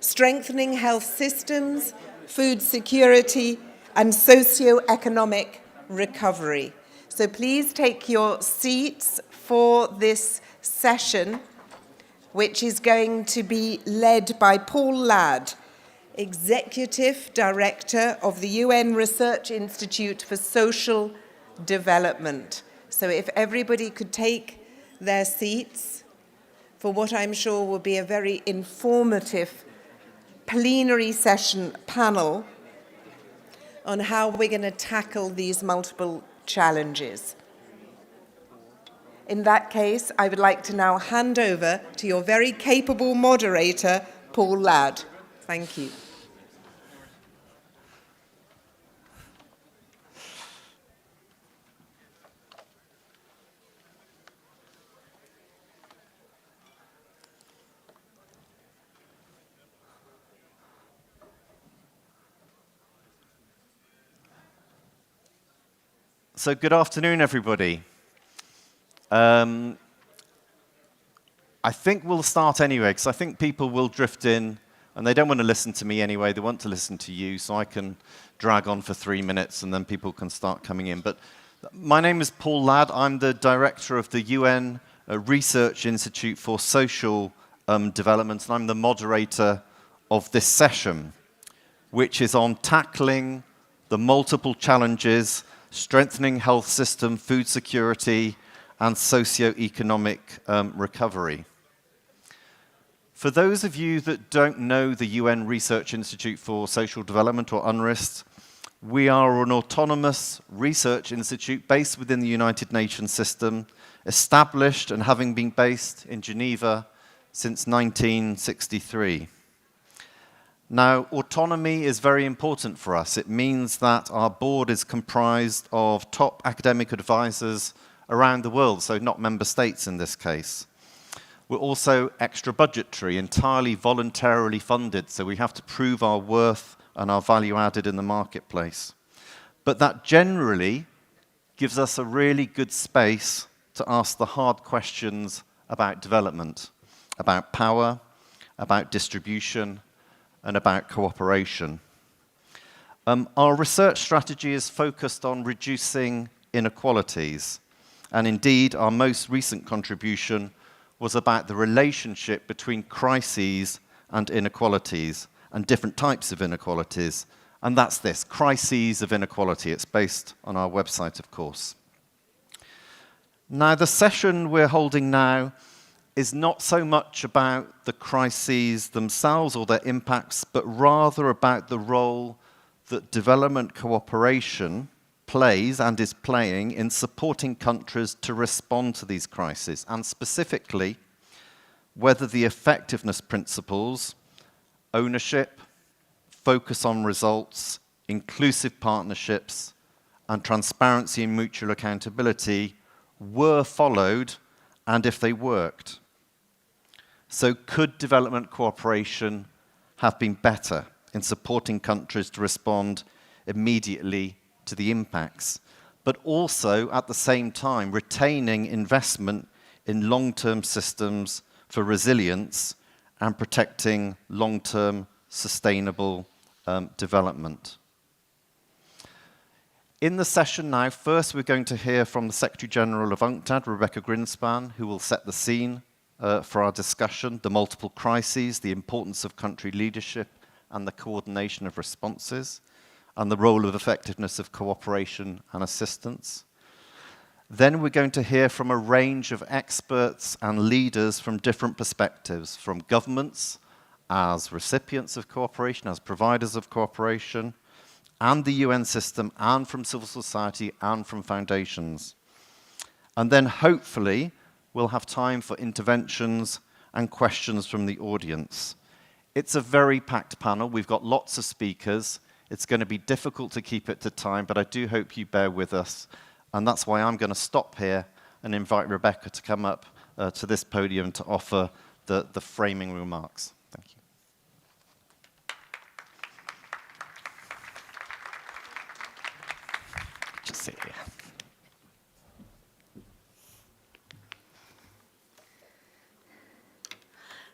strengthening health systems, food security, and socio-economic recovery. So please take your seats for this session, which is going to be led by Paul Ladd, Executive Director of the UN Research Institute for Social Development. So if everybody could take their seats for what I'm sure will be a very informative plenary session panel on how we're going to tackle these multiple challenges. In that case, I would like to now hand over to your very capable moderator, Paul Ladd. Thank you. So good afternoon, everybody. I think we'll start anyway, because I think people will drift in, and they don't want to listen to me anyway. They want to listen to you, so I can drag on for 3 minutes, and then people can start coming in. But my name is Paul Ladd. I'm the director of the UN Research Institute for Social Development, and I'm the moderator of this session, which is on tackling the multiple challenges, strengthening health system, food security, and socio-economic recovery. For those of you that don't know the UN Research Institute for Social Development, or UNRISD, we are an autonomous research institute based within the United Nations system, established and having been based in Geneva since 1963. Now, autonomy is very important for us. It means that our board is comprised of top academic advisors around the world, so not member states in this case. We're also extra budgetary, entirely voluntarily funded, so we have to prove our worth and our value added in the marketplace. But that generally gives us a really good space to ask the hard questions about development, about power, about distribution, and about cooperation. Our research strategy is focused on reducing inequalities. And indeed, our most recent contribution was about the relationship between crises and inequalities, and different types of inequalities. And that's this, crises of inequality. It's based on our website, of course. Now, the session we're holding now is not so much about the crises themselves or their impacts, but rather about the role that development cooperation plays and is playing in supporting countries to respond to these crises, and specifically whether the effectiveness principles, ownership, focus on results, inclusive partnerships, and transparency and mutual accountability were followed, and if they worked. So could development cooperation have been better in supporting countries to respond immediately to the impacts, but also at the same time retaining investment in long-term systems for resilience and protecting long-term sustainable development? In the session now, first we're going to hear from the Secretary General of UNCTAD, Rebecca Grinspan, who will set the scene for our discussion, the multiple crises, the importance of country leadership and the coordination of responses, and the role of effectiveness of cooperation and assistance. Then we're going to hear from a range of experts and leaders from different perspectives, from governments as recipients of cooperation, as providers of cooperation, and the UN system, and from civil society, and from foundations. And then hopefully we'll have time for interventions and questions from the audience. It's a very packed panel. We've got lots of speakers. It's going to be difficult to keep it to time, but I do hope you bear with us. And that's why I'm going to stop here and invite Rebecca to come up to this podium to offer the framing remarks. Thank you. Just sit here.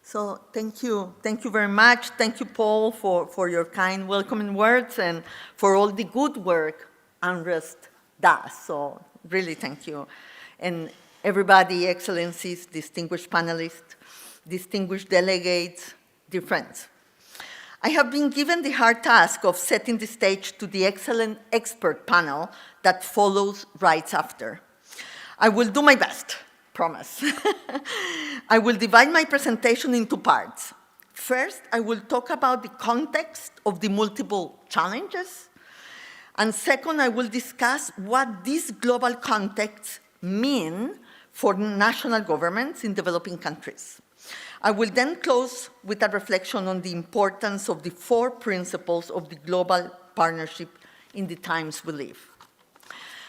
So thank you very much. Thank you, Paul, for your kind welcoming words and for all the good work Unrest does. So really thank you. And everybody, excellencies, distinguished panelists, distinguished delegates, dear friends. I have been given the hard task of setting the stage to the excellent expert panel that follows right after. I will do my best. Promise. I will divide my presentation into parts. First, I will talk about the context of the multiple challenges. And second, I will discuss what these global contexts mean for national governments in developing countries. I will then close with a reflection on the importance of the 4 principles of the global partnership in the times we live.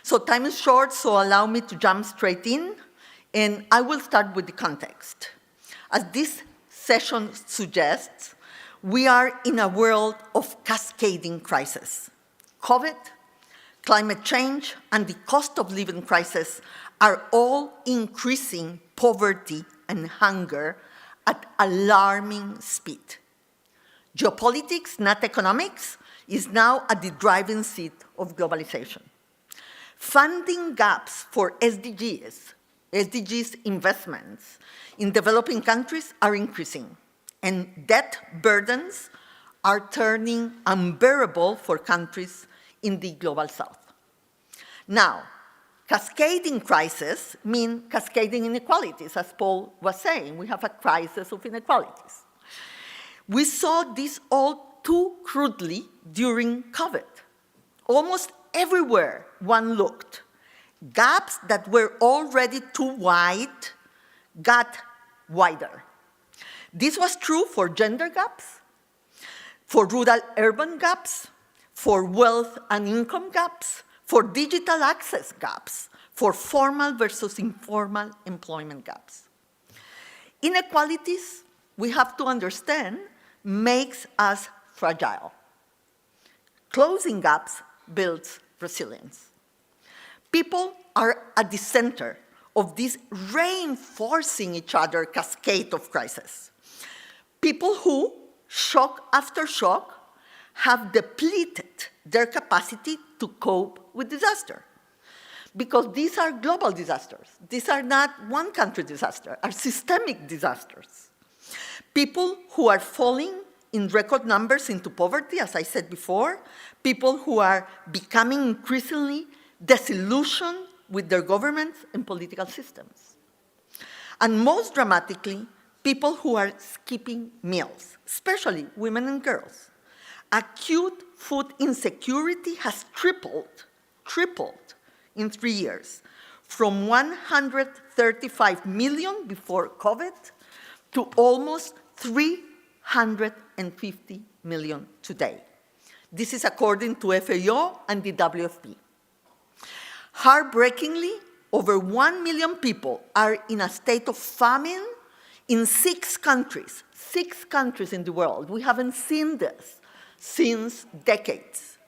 So time is short, so allow me to jump straight in. And I will start with the context. As this session suggests, we are in a world of cascading crises. COVID, climate change, and the cost of living crisis are all increasing poverty and hunger at alarming speed. Geopolitics, not economics, is now at the driving seat of globalization. Funding gaps for SDGs investments in developing countries are increasing, and debt burdens are turning unbearable for countries in the global south. Now, cascading crises mean cascading inequalities, as Paul was saying. We have a crisis of inequalities. We saw this all too crudely during COVID. Almost everywhere one looked, gaps that were already too wide got wider. This was true for gender gaps, for rural-urban gaps, for wealth and income gaps, for digital access gaps, for formal versus informal employment gaps. Inequalities, we have to understand, makes us fragile. Closing gaps builds resilience. People are at the center of this reinforcing each other cascade of crises. People who, shock after shock, have depleted their capacity to cope with disaster. Because these are global disasters. These are not one country disasters, are systemic disasters. People who are falling in record numbers into poverty, as I said before, people who are becoming increasingly disillusioned with their governments and political systems. And most dramatically, people who are skipping meals, especially women and girls. Acute food insecurity has tripled in 3 years, from 135 million before COVID to almost 350 million today. This is according to FAO and the WFP. Heartbreakingly, over 1 million people are in a state of famine in 6 countries in the world. We haven't seen this since decades.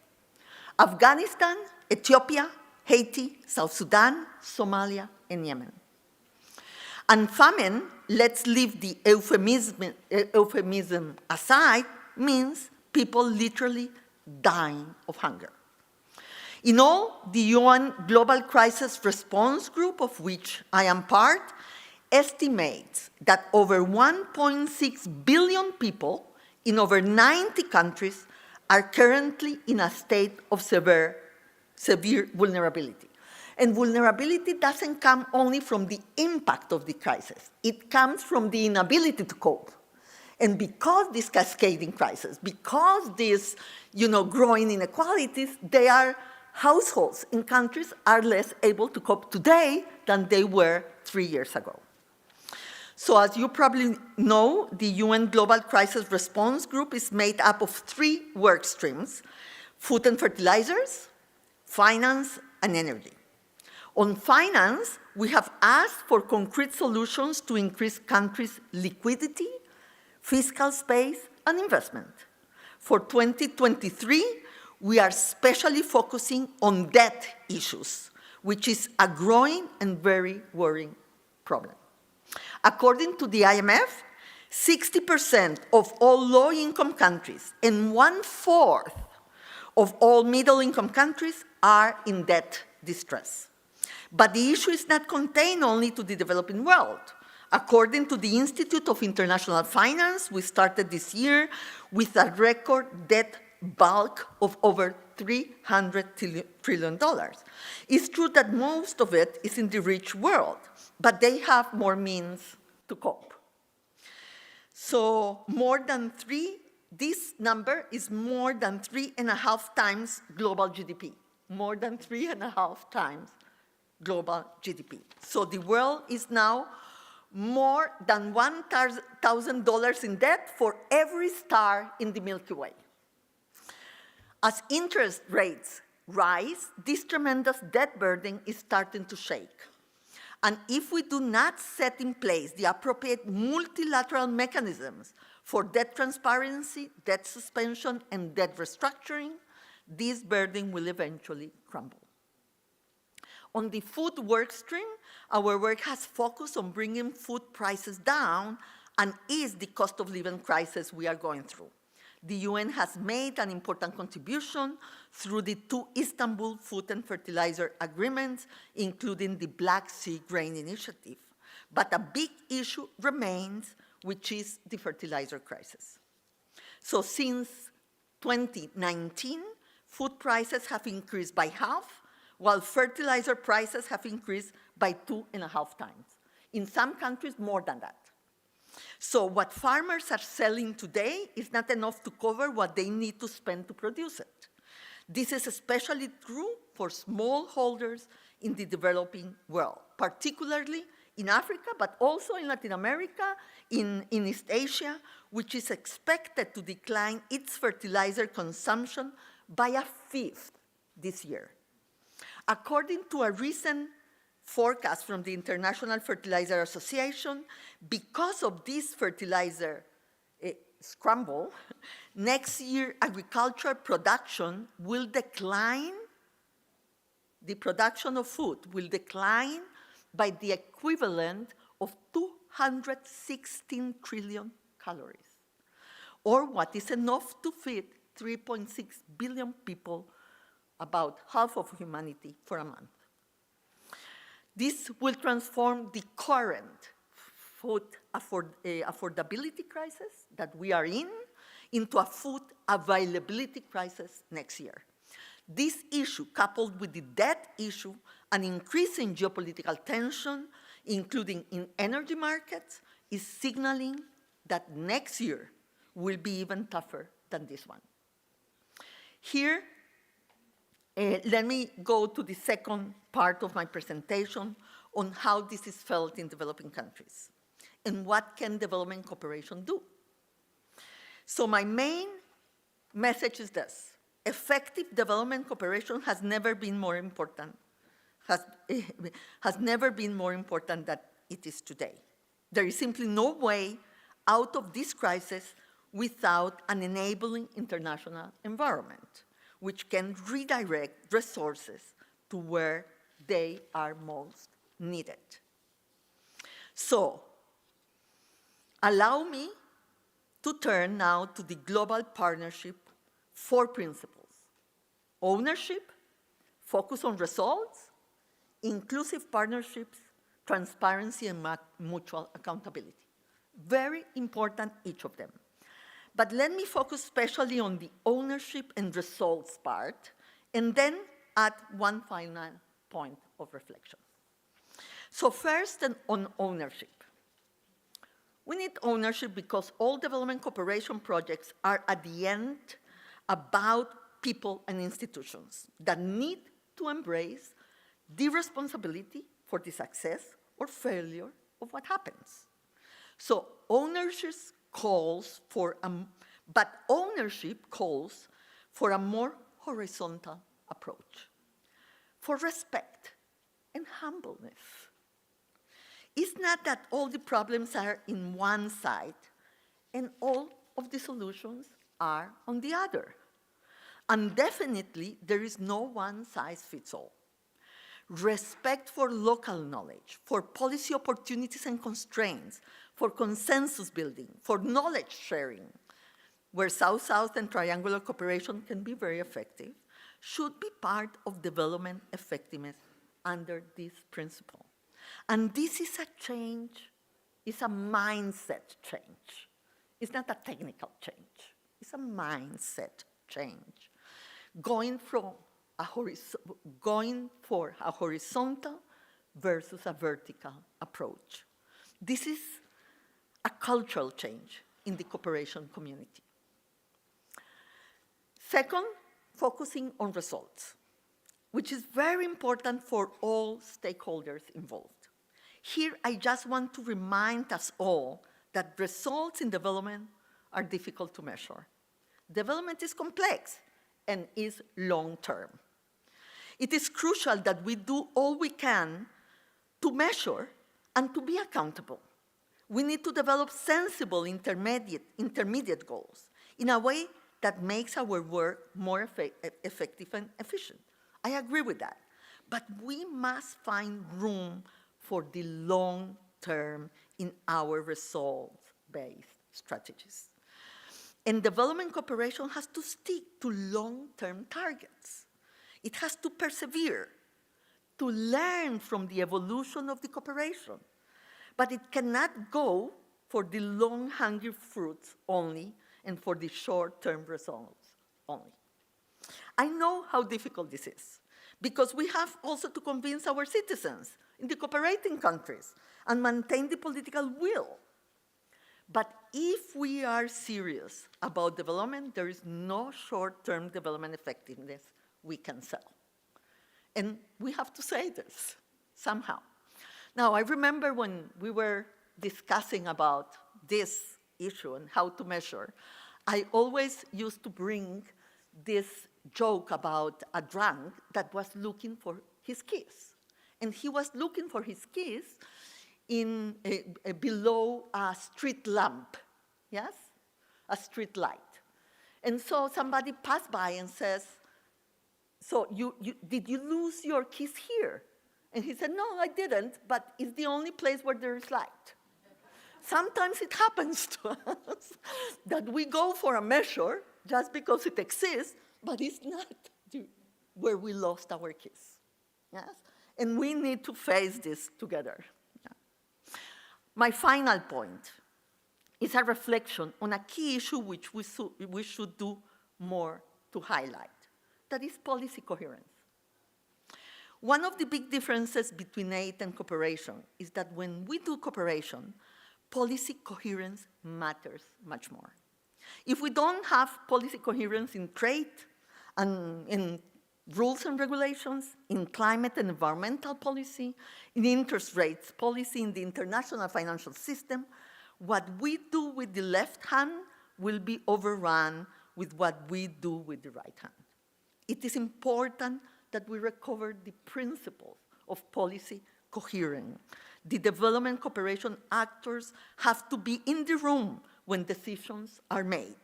Afghanistan, Ethiopia, Haiti, South Sudan, Somalia, and Yemen. And famine, let's leave the euphemism aside, means people literally dying of hunger. In all, the UN Global Crisis Response Group, of which I am part, estimates that over 1.6 billion people in over 90 countries are currently in a state of severe vulnerability. And vulnerability doesn't come only from the impact of the crisis. It comes from the inability to cope. And because this cascading crisis, because these, growing inequalities, they are households in countries are less able to cope today than they were 3 years ago. So as you probably know, the UN Global Crisis Response Group is made up of 3 work streams: food and fertilizers, finance, and energy. On finance, we have asked for concrete solutions to increase countries' liquidity, fiscal space, and investment. For 2023, we are especially focusing on debt issues, which is a growing and very worrying problem. According to the IMF, 60% of all low-income countries and 1/4 of all middle-income countries are in debt distress. But the issue is not contained only to the developing world. According to the Institute of International Finance, we started this year with a record debt bulk of over $300 trillion. It's true that most of it is in the rich world, but they have more means to cope. So this number is more than 3.5 times global GDP, more than 3.5 times global GDP. So the world is now more than $1,000 in debt for every star in the Milky Way. As interest rates rise, this tremendous debt burden is starting to shake. And if we do not set in place the appropriate multilateral mechanisms for debt transparency, debt suspension, and debt restructuring, this burden will eventually crumble. On the food work stream, our work has focused on bringing food prices down and ease the cost of living crisis we are going through. The UN has made an important contribution through the 2 Istanbul Food and Fertilizer Agreements, including the Black Sea Grain Initiative. But a big issue remains, which is the fertilizer crisis. So since 2019, food prices have increased by half, while fertilizer prices have increased by 2.5 times. In some countries, more than that. So what farmers are selling today is not enough to cover what they need to spend to produce it. This is especially true for smallholders in the developing world, particularly in Africa, but also in Latin America, in East Asia, which is expected to decline its fertilizer consumption by 1/5 this year. According to a recent forecast from the International Fertilizer Association, because of this fertilizer scramble, next year agricultural production will decline, the production of food will decline by the equivalent of 216 trillion calories, or what is enough to feed 3.6 billion people, about half of humanity, for a month. This will transform the current food affordability crisis that we are in into a food availability crisis next year. This issue, coupled with the debt issue and increasing geopolitical tension, including in energy markets, is signaling that next year will be even tougher than this one. Here, let me go to the second part of my presentation on how this is felt in developing countries and what can development cooperation do. So my main message is this: effective development cooperation has never been more important, has never been more important than it is today. There is simply no way out of this crisis without an enabling international environment, which can redirect resources to where they are most needed. So, allow me to turn now to the global partnership 4 principles: ownership, focus on results, inclusive partnerships, transparency, and mutual accountability. Very important, each of them. But let me focus especially on the ownership and results part, and then add one final point of reflection. So first, on ownership. We need ownership because all development cooperation projects are at the end about people and institutions that need to embrace the responsibility for the success or failure of what happens. So ownership calls for a more horizontal approach, for respect and humbleness. It's not that all the problems are in one side and all of the solutions are on the other. And definitely, there is no one-size-fits-all. Respect for local knowledge, for policy opportunities and constraints, for consensus building, for knowledge sharing, where South-South and triangular cooperation can be very effective, should be part of development effectiveness under this principle. And this is a change, it's a mindset change. It's not a technical change, it's a mindset change. Going for a horizontal versus a vertical approach. This is a cultural change in the cooperation community. Second, focusing on results, which is very important for all stakeholders involved. Here, I just want to remind us all that results in development are difficult to measure. Development is complex and is long-term. It is crucial that we do all we can to measure and to be accountable. We need to develop sensible intermediate goals in a way that makes our work more effective and efficient. I agree with that. But we must find room for the long term in our results-based strategies. And development cooperation has to stick to long-term targets. It has to persevere, to learn from the evolution of the cooperation. But it cannot go for the long-hanging fruits only and for the short-term results only. I know how difficult this is, because we have also to convince our citizens in the cooperating countries and maintain the political will. But if we are serious about development, there is no short-term development effectiveness we can sell. And we have to say this somehow. Now, I remember when we were discussing about this issue and how to measure, I always used to bring this joke about a drunk that was looking for his keys. And he was looking for his keys in below a street lamp, yes? A street light. And so somebody passed by and says, so did you lose your keys here? And he said, no, I didn't, but it's the only place where there is light. Sometimes it happens to us that we go for a measure just because it exists, but it's not where we lost our keys, yes? And we need to face this together. Yeah. My final point is a reflection on a key issue which we should do more to highlight. That is policy coherence. One of the big differences between aid and cooperation is that when we do cooperation, policy coherence matters much more. If we don't have policy coherence in trade and in rules and regulations, in climate and environmental policy, in interest rates policy, in the international financial system, what we do with the left hand will be overrun with what we do with the right hand. It is important that we recover the principles of policy coherence. The development cooperation actors have to be in the room when decisions are made,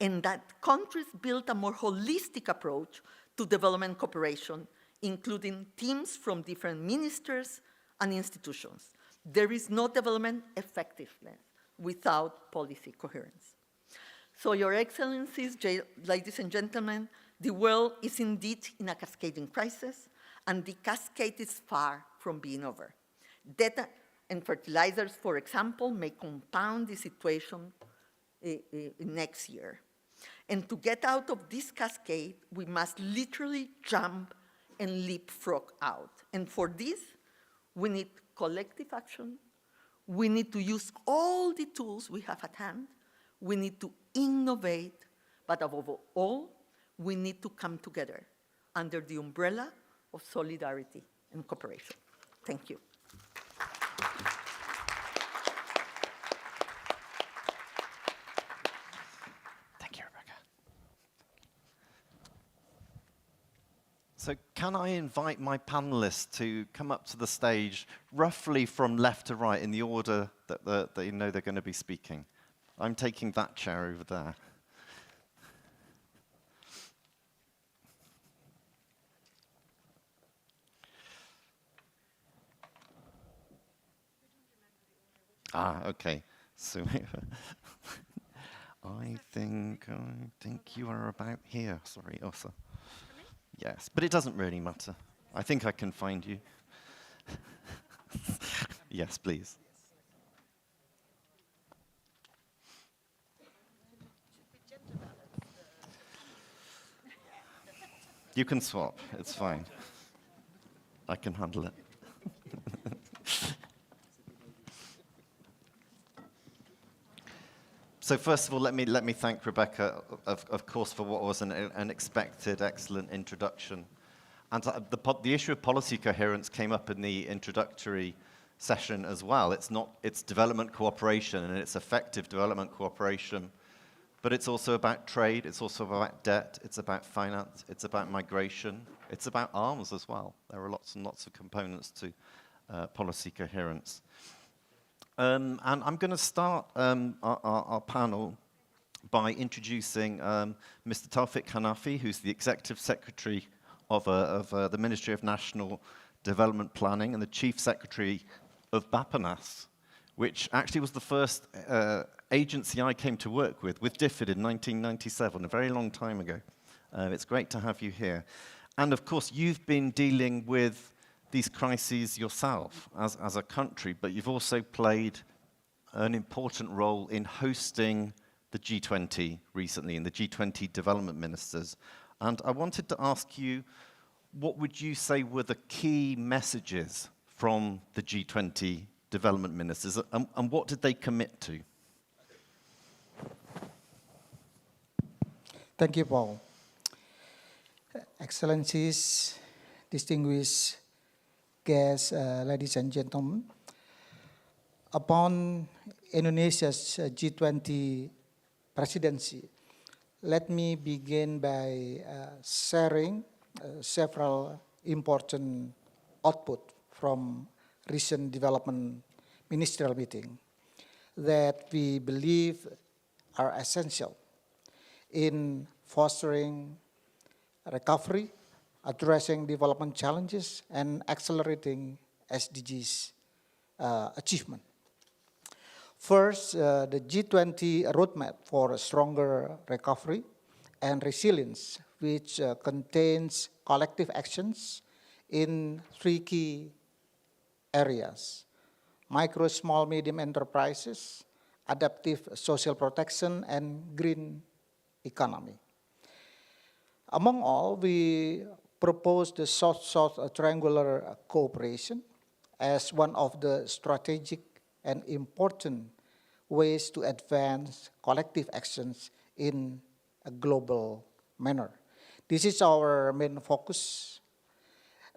and that countries build a more holistic approach to development cooperation, including teams from different ministers and institutions. There is no development effectiveness without policy coherence. So, Your Excellencies, ladies and gentlemen, the world is indeed in a cascading crisis, and the cascade is far from being over. Data and fertilizers, for example, may compound the situation next year. And to get out of this cascade, we must literally jump and leapfrog out. And for this, we need collective action, We need to use all the tools we have at hand. We need to innovate, but above all, we need to come together under the umbrella of solidarity and cooperation. Thank you. Thank you, Rebecca. So can I invite my panelists to come up to the stage, roughly from left to right, in the order that you know they're going to be speaking? I'm taking that chair over there. Okay. So I think you are about here. Sorry, Osa. Yes, but it doesn't really matter. I think I can find you. Yes, please. You can swap. It's fine. I can handle it. So first of all, let me thank Rebecca, of course, for what was an unexpected, excellent introduction. And the issue of policy coherence came up in the introductory session as well. It's development cooperation, and it's effective development cooperation. But it's also about trade, it's also about debt, it's about finance, it's about migration, it's about arms as well. There are lots and lots of components to policy coherence. And I'm going to start our panel by introducing Mr. Taufik Hanafi, who's the Executive Secretary of the Ministry of National Development Planning and the Chief Secretary of BAPANAS, which actually was the first agency I came to work with DFID in 1997, a very long time ago. It's great to have you here. And of course, you've been dealing with these crises yourself as a country, but you've also played an important role in hosting the G20 recently, and the G20 development ministers. And I wanted to ask you, what would you say were the key messages from the G20 development ministers, and what did they commit to? Thank you, Paul. Excellencies, distinguished guests, ladies and gentlemen, upon Indonesia's G20 presidency, let me begin by sharing several important output from recent development ministerial meeting that we believe are essential in fostering recovery, addressing development challenges, and accelerating SDGs achievement. First, the G20 roadmap for a stronger recovery and resilience, which contains collective actions in 3 key areas: micro, small, medium enterprises, adaptive social protection, and green economy. Among all, we propose the South-South triangular cooperation as one of the strategic and important ways to advance collective actions in a global manner. This is our main focus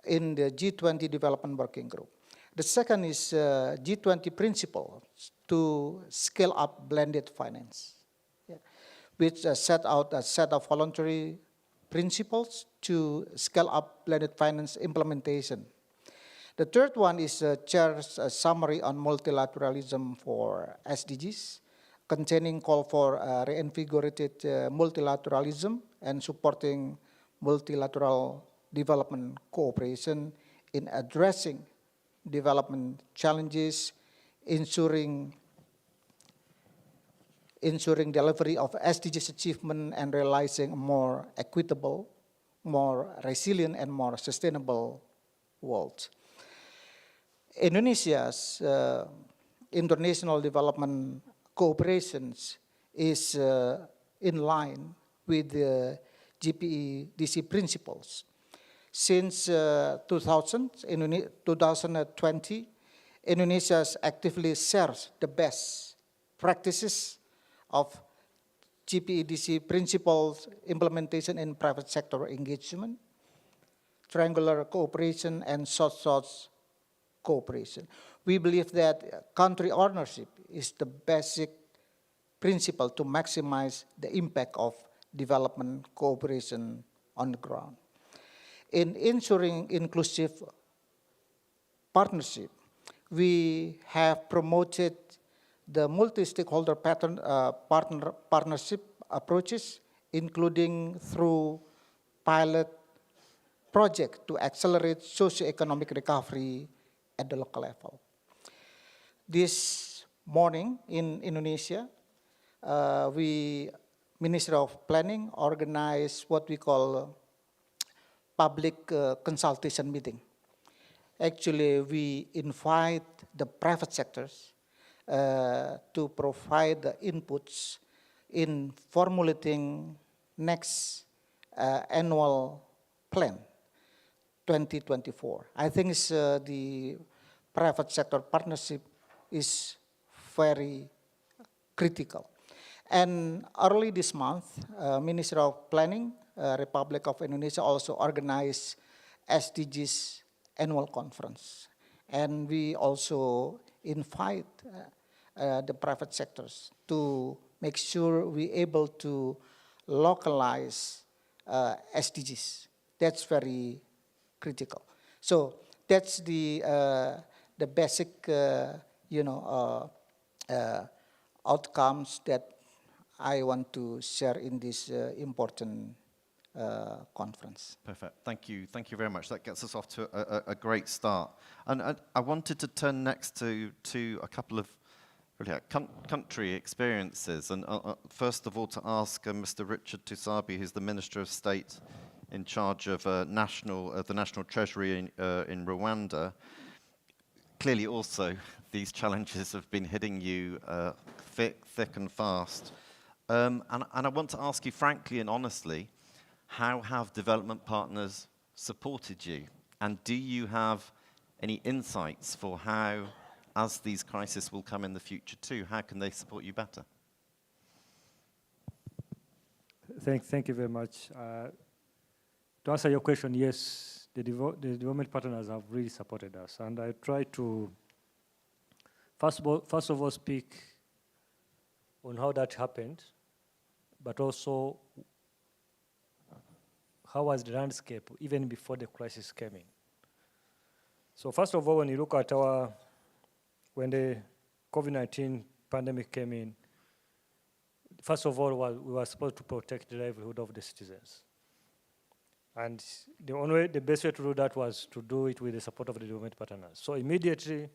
in the G20 Development Working Group. The second is G20 principle to scale up blended finance, which set out a set of voluntary principles to scale up blended finance implementation. The third one is Chair's summary on multilateralism for SDGs, containing call for reinvigorated multilateralism and supporting multilateral development cooperation in addressing development challenges, ensuring delivery of SDGs achievement, and realizing a more equitable, more resilient, and more sustainable world. Indonesia's international development cooperations is in line with the GPEDC principles. Since 2020, Indonesia actively shares the best practices of GPEDC principles implementation in private sector engagement, triangular cooperation, and source cooperation. We believe that country ownership is the basic principle to maximize the impact of development cooperation on the ground. In ensuring inclusive partnership, we have promoted the multi-stakeholder partnership approaches, including through pilot projects to accelerate socio-economic recovery at the local level. This morning in Indonesia, Ministry of Planning organized what we call public consultation meeting. Actually, we invite the private sectors to provide the inputs in formulating next annual plan 2024. I think the private sector partnership is very critical. And early this month, Ministry of Planning, Republic of Indonesia also organized SDGs annual conference. And we also invite the private sectors to make sure we're able to localize SDGs. That's very critical. So that's the basic, outcomes that I want to share in this important conference. Perfect. Thank you. Thank you very much. That gets us off to a great start. And I wanted to turn next to a couple of really country experiences. And first of all, to ask Mr. Richard Tusabe, who's the Minister of State in charge of the National Treasury in Rwanda. Clearly also, these challenges have been hitting you thick and fast. And I want to ask you frankly and honestly, how have development partners supported you? And do you have any insights for how, as these crises will come in the future too, how can they support you better? Thank you very much. To answer your question, yes, the development partners have really supported us. And I try to, first of all, speak on how that happened, but also how was the landscape even before the crisis came in. So first of all, when you look at when the COVID-19 pandemic came in, first of all, we were supposed to protect the livelihood of the citizens. And the best way to do that was to do it with the support of the development partners. So immediately,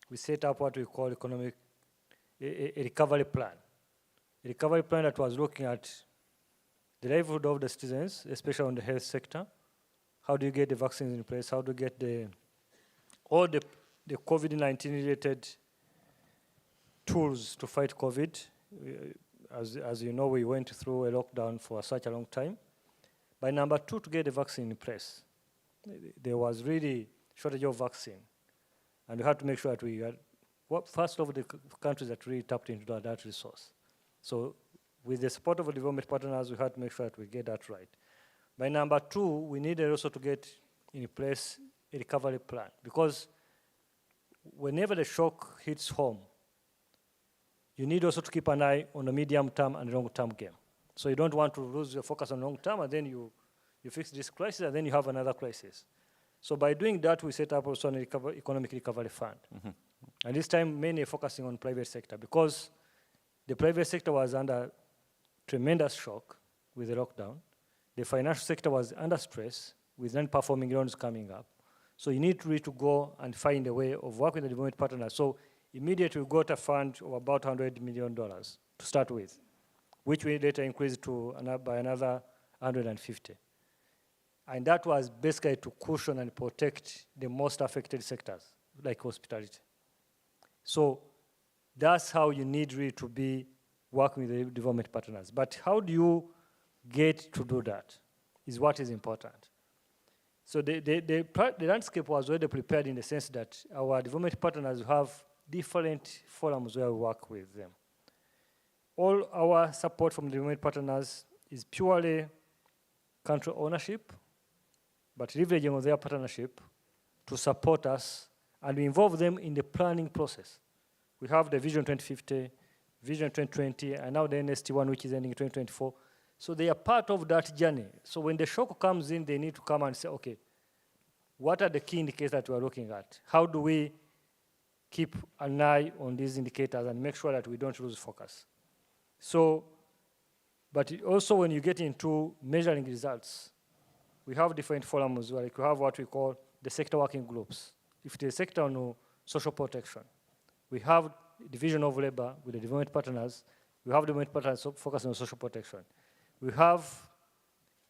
we set up what we call a recovery plan. A recovery plan that was looking at the livelihood of the citizens, especially on the health sector. How do you get the vaccines in place? How do you get all the COVID-19 related tools to fight COVID? As you know, we went through a lockdown for such a long time. By number two, to get the vaccine in place. There was really shortage of vaccine. And we had to make sure that we had, first of the countries that really tapped into that resource. So with the support of the development partners, we had to make sure that we get that right. By number two, we needed also to get in place a recovery plan, because whenever the shock hits home, you need also to keep an eye on the medium-term and long-term game. So you don't want to lose your focus on long-term, and then you fix this crisis, and then you have another crisis. So by doing that, we set up also an economic recovery fund. Mm-hmm. And this time, mainly focusing on private sector, because the private sector was under tremendous shock with the lockdown. The financial sector was under stress with non-performing loans coming up. So you need really to go and find a way of working with the development partners. So immediately we got a fund of about $100 million to start with, which we later increased by another 150. And that was basically to cushion and protect the most affected sectors, like hospitality. So that's how you need really to be working with the development partners. But how do you get to do that is what is important. So the landscape was already prepared in the sense that our development partners have different forums where we work with them. All our support from the development partners is purely country ownership, but leveraging on their partnership to support us, and we involve them in the planning process. We have the Vision 2050, Vision 2020, and now the NST1, which is ending in 2024. So they are part of that journey. So when the shock comes in, they need to come and say, okay, what are the key indicators that we're looking at? How do we keep an eye on these indicators and make sure that we don't lose focus? So, but also when you get into measuring results, we have different forums, like we have what we call the sector working groups. If the sector on social protection, we have division of labor with the development partners. We have development partners focusing on social protection. We have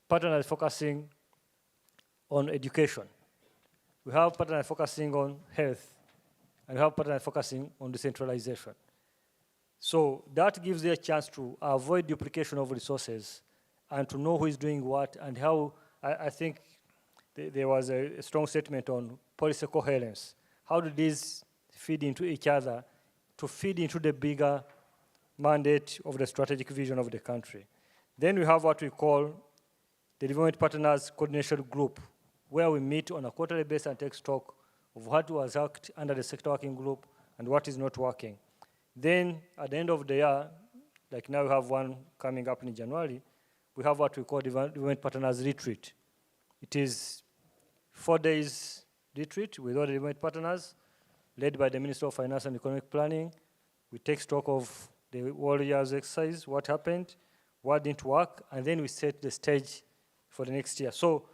partners focusing on education. We have partners focusing on health. And we have partners focusing on decentralization. So that gives you a chance to avoid duplication of resources and to know who is doing what and how. I think there was a strong statement on policy coherence. How do these feed into each other to feed into the bigger mandate of the strategic vision of the country? Then we have what we call the Development Partners Coordination Group, where we meet on a quarterly basis and take stock of what was worked under the sector working group and what is not working. Then at the end of the year, like now we have one coming up in January, we have what we call Development Partners Retreat. It is 4 days retreat with all the development partners, led by the Minister of Finance and Economic Planning. We take stock of the whole year's exercise, what happened, what didn't work, and then we set the stage for the next year. So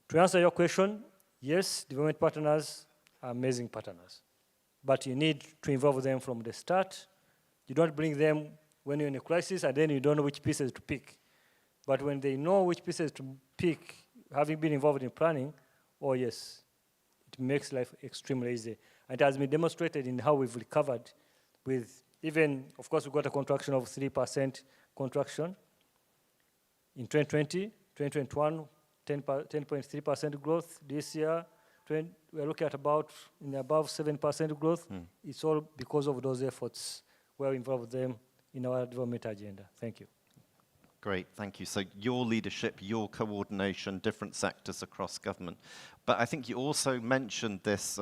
to answer your question, yes, development partners are amazing partners, but you need to involve them from the start. You don't bring them when you're in a crisis and then you don't know which pieces to pick. But when they know which pieces to pick, having been involved in planning, oh yes, it makes life extremely easy. And it has been demonstrated in how we've recovered with even, of course, we got a contraction of 3% contraction in 2020, 2021, 10.3% growth. This year, we're looking at about above 7% growth. It's all because of those efforts where we involve them in our development agenda. Thank you. Great, thank you. So your leadership, your coordination, different sectors across government. But I think you also mentioned this,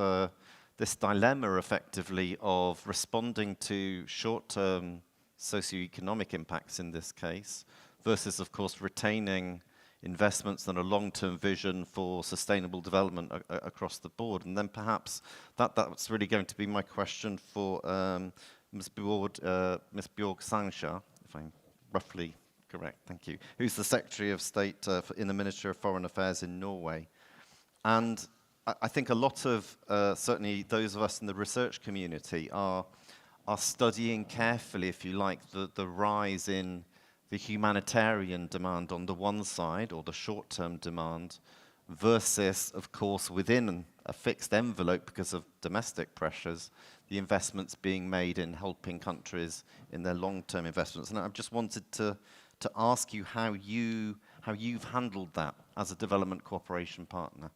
this dilemma, effectively, of responding to short-term socioeconomic impacts in this case, versus, of course, retaining investments and a long-term vision for sustainable development across the board. And then perhaps that's really going to be my question for Ms. Bjorg-Sangsha, if I'm roughly correct, thank you, who's the Secretary of State in the Ministry of Foreign Affairs in Norway. And I think a lot of, certainly those of us in the research community are studying carefully, if you like, the rise in the humanitarian demand on the one side, or the short-term demand, versus, of course, within a fixed envelope because of domestic pressures, the investments being made in helping countries in their long-term investments. And I just wanted to ask you how you've handled that as a development cooperation partner.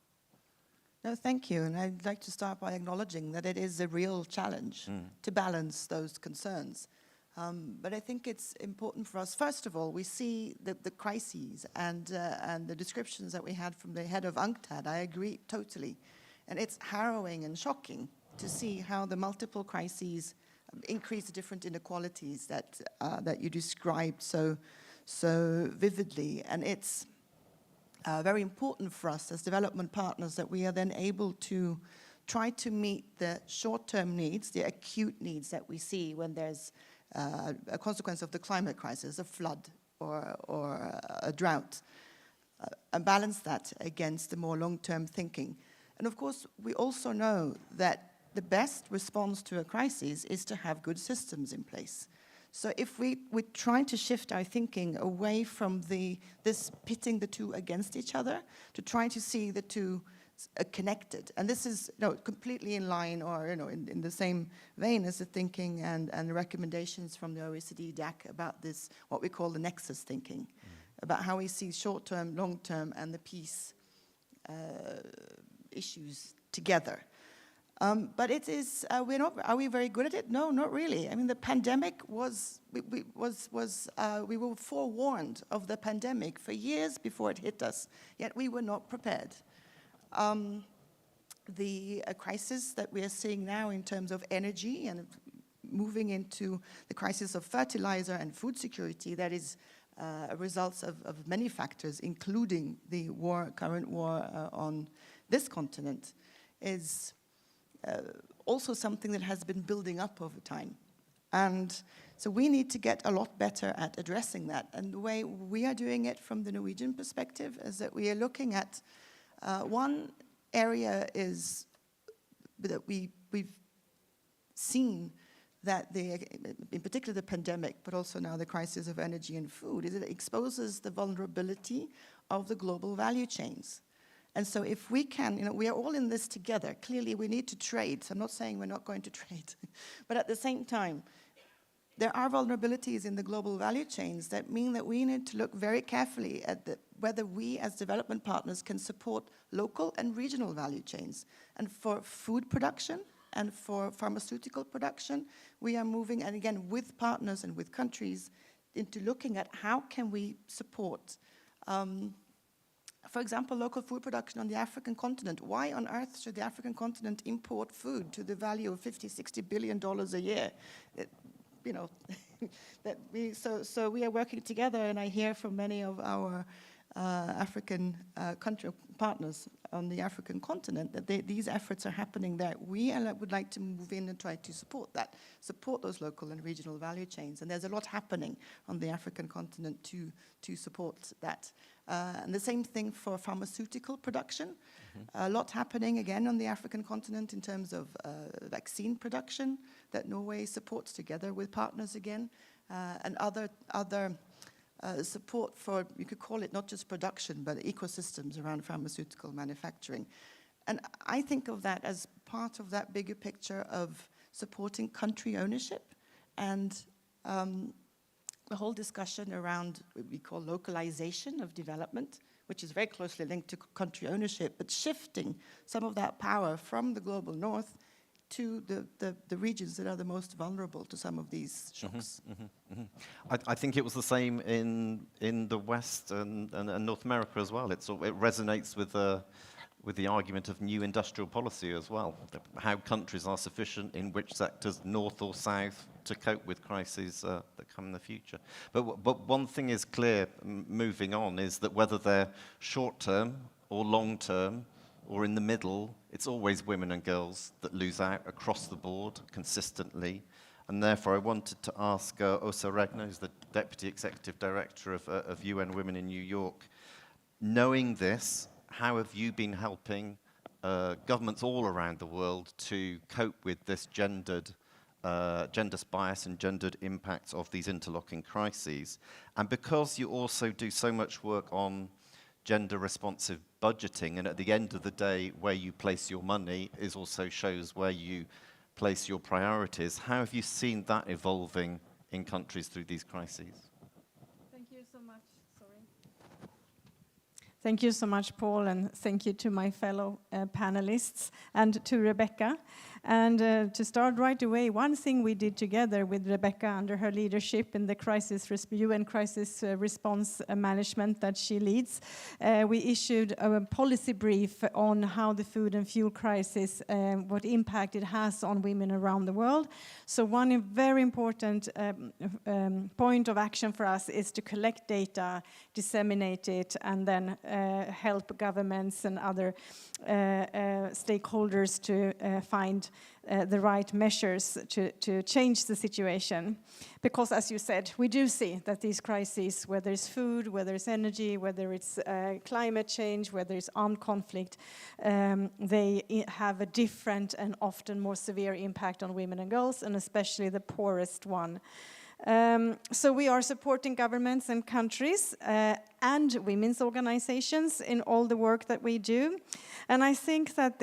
No, thank you. And I'd like to start by acknowledging that it is a real challenge to balance those concerns. But I think it's important for us, first of all, we see the crises and the descriptions that we had from the head of UNCTAD. I agree totally. And it's harrowing and shocking to see how the multiple crises increase the different inequalities that you described so vividly. And it's very important for us as development partners that we are then able to try to meet the short-term needs, the acute needs that we see when there's a consequence of the climate crisis, a flood or a drought, and balance that against the more long-term thinking. And of course, we also know that the best response to a crisis is to have good systems in place. So if we're trying to shift our thinking away from this pitting the two against each other, to try to see the two connected. And this is completely in line or in the same vein as the thinking and the recommendations from the OECD DAC about this, what we call the nexus thinking, about how we see short-term, long-term, and the peace issues together. But it is, are we very good at it? No, not really. I mean, the pandemic we were forewarned of the pandemic for years before it hit us, yet we were not prepared. The crisis that we are seeing now in terms of energy and moving into the crisis of fertilizer and food security, that is a result of many factors, including the current war on this continent, is also something that has been building up over time. And so we need to get a lot better at addressing that. And the way we are doing it from the Norwegian perspective is that we are looking at one area is that we've seen that in particular the pandemic, but also now the crisis of energy and food, is it exposes the vulnerability of the global value chains. And so if we can, we are all in this together. Clearly we need to trade. So I'm not saying we're not going to trade, but at the same time, there are vulnerabilities in the global value chains that mean that we need to look very carefully at whether we as development partners can support local and regional value chains. And for food production and for pharmaceutical production, we are moving, and again, with partners and with countries, into looking at how can we support, for example, local food production on the African continent. Why on earth should the African continent import food to the value of $50–60 billion a year? So we are working together, and I hear from many of our African country partners on the African continent that these efforts are happening there. We would like to move in and try to support that, support those local and regional value chains. And there's a lot happening on the African continent to support that. And the same thing for pharmaceutical production. A lot happening again on the African continent in terms of vaccine production that Norway supports together with partners again, and other support for, you could call it not just production, but ecosystems around pharmaceutical manufacturing. And I think of that as part of that bigger picture of supporting country ownership and the whole discussion around what we call localization of development, which is very closely linked to country ownership, but shifting some of that power from the global north to the regions that are the most vulnerable to some of these shocks. I think it was the same in the West and North America as well. It resonates with the argument of new industrial policy as well, how countries are sufficient in which sectors, north or south, to cope with crises that come in the future. But one thing is clear, moving on, is that whether they're short-term or long-term or in the middle, it's always women and girls that lose out across the board consistently. And therefore, I wanted to ask Åsa Regner, who's the Deputy Executive Director of UN Women in New York, knowing this, how have you been helping governments all around the world to cope with this gender bias and gendered impacts of these interlocking crises? And because you also do so much work on gender responsive budgeting, and at the end of the day, where you place your money also shows where you place your priorities, how have you seen that evolving in countries through these crises? Thank you so much. Thank you so much, Paul, and thank you to my fellow panelists and to Rebecca. And to start right away, one thing we did together with Rebecca under her leadership in the UN crisis response management that she leads, we issued a policy brief on how the food and fuel crisis, what impact it has on women around the world. So one very important point of action for us is to collect data, disseminate it, and then help governments and other stakeholders to find the right measures to change the situation. Because, as you said, we do see that these crises, whether it's food, whether it's energy, whether it's climate change, whether it's armed conflict, they have a different and often more severe impact on women and girls, and especially the poorest one. So we are supporting governments and countries and women's organizations in all the work that we do. And I think that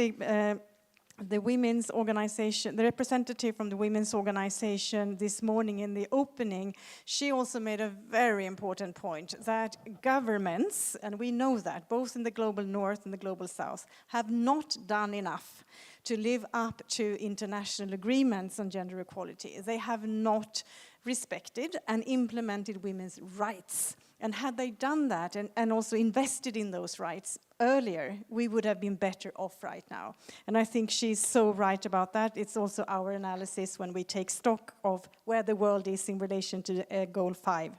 the women's organization, the representative from the women's organization this morning in the opening, she also made a very important point that governments, and we know that, both in the global north and the global south, have not done enough to live up to international agreements on gender equality. They have not respected and implemented women's rights. And had they done that and also invested in those rights earlier, we would have been better off right now. And I think she's so right about that. It's also our analysis when we take stock of where the world is in relation to Goal 5.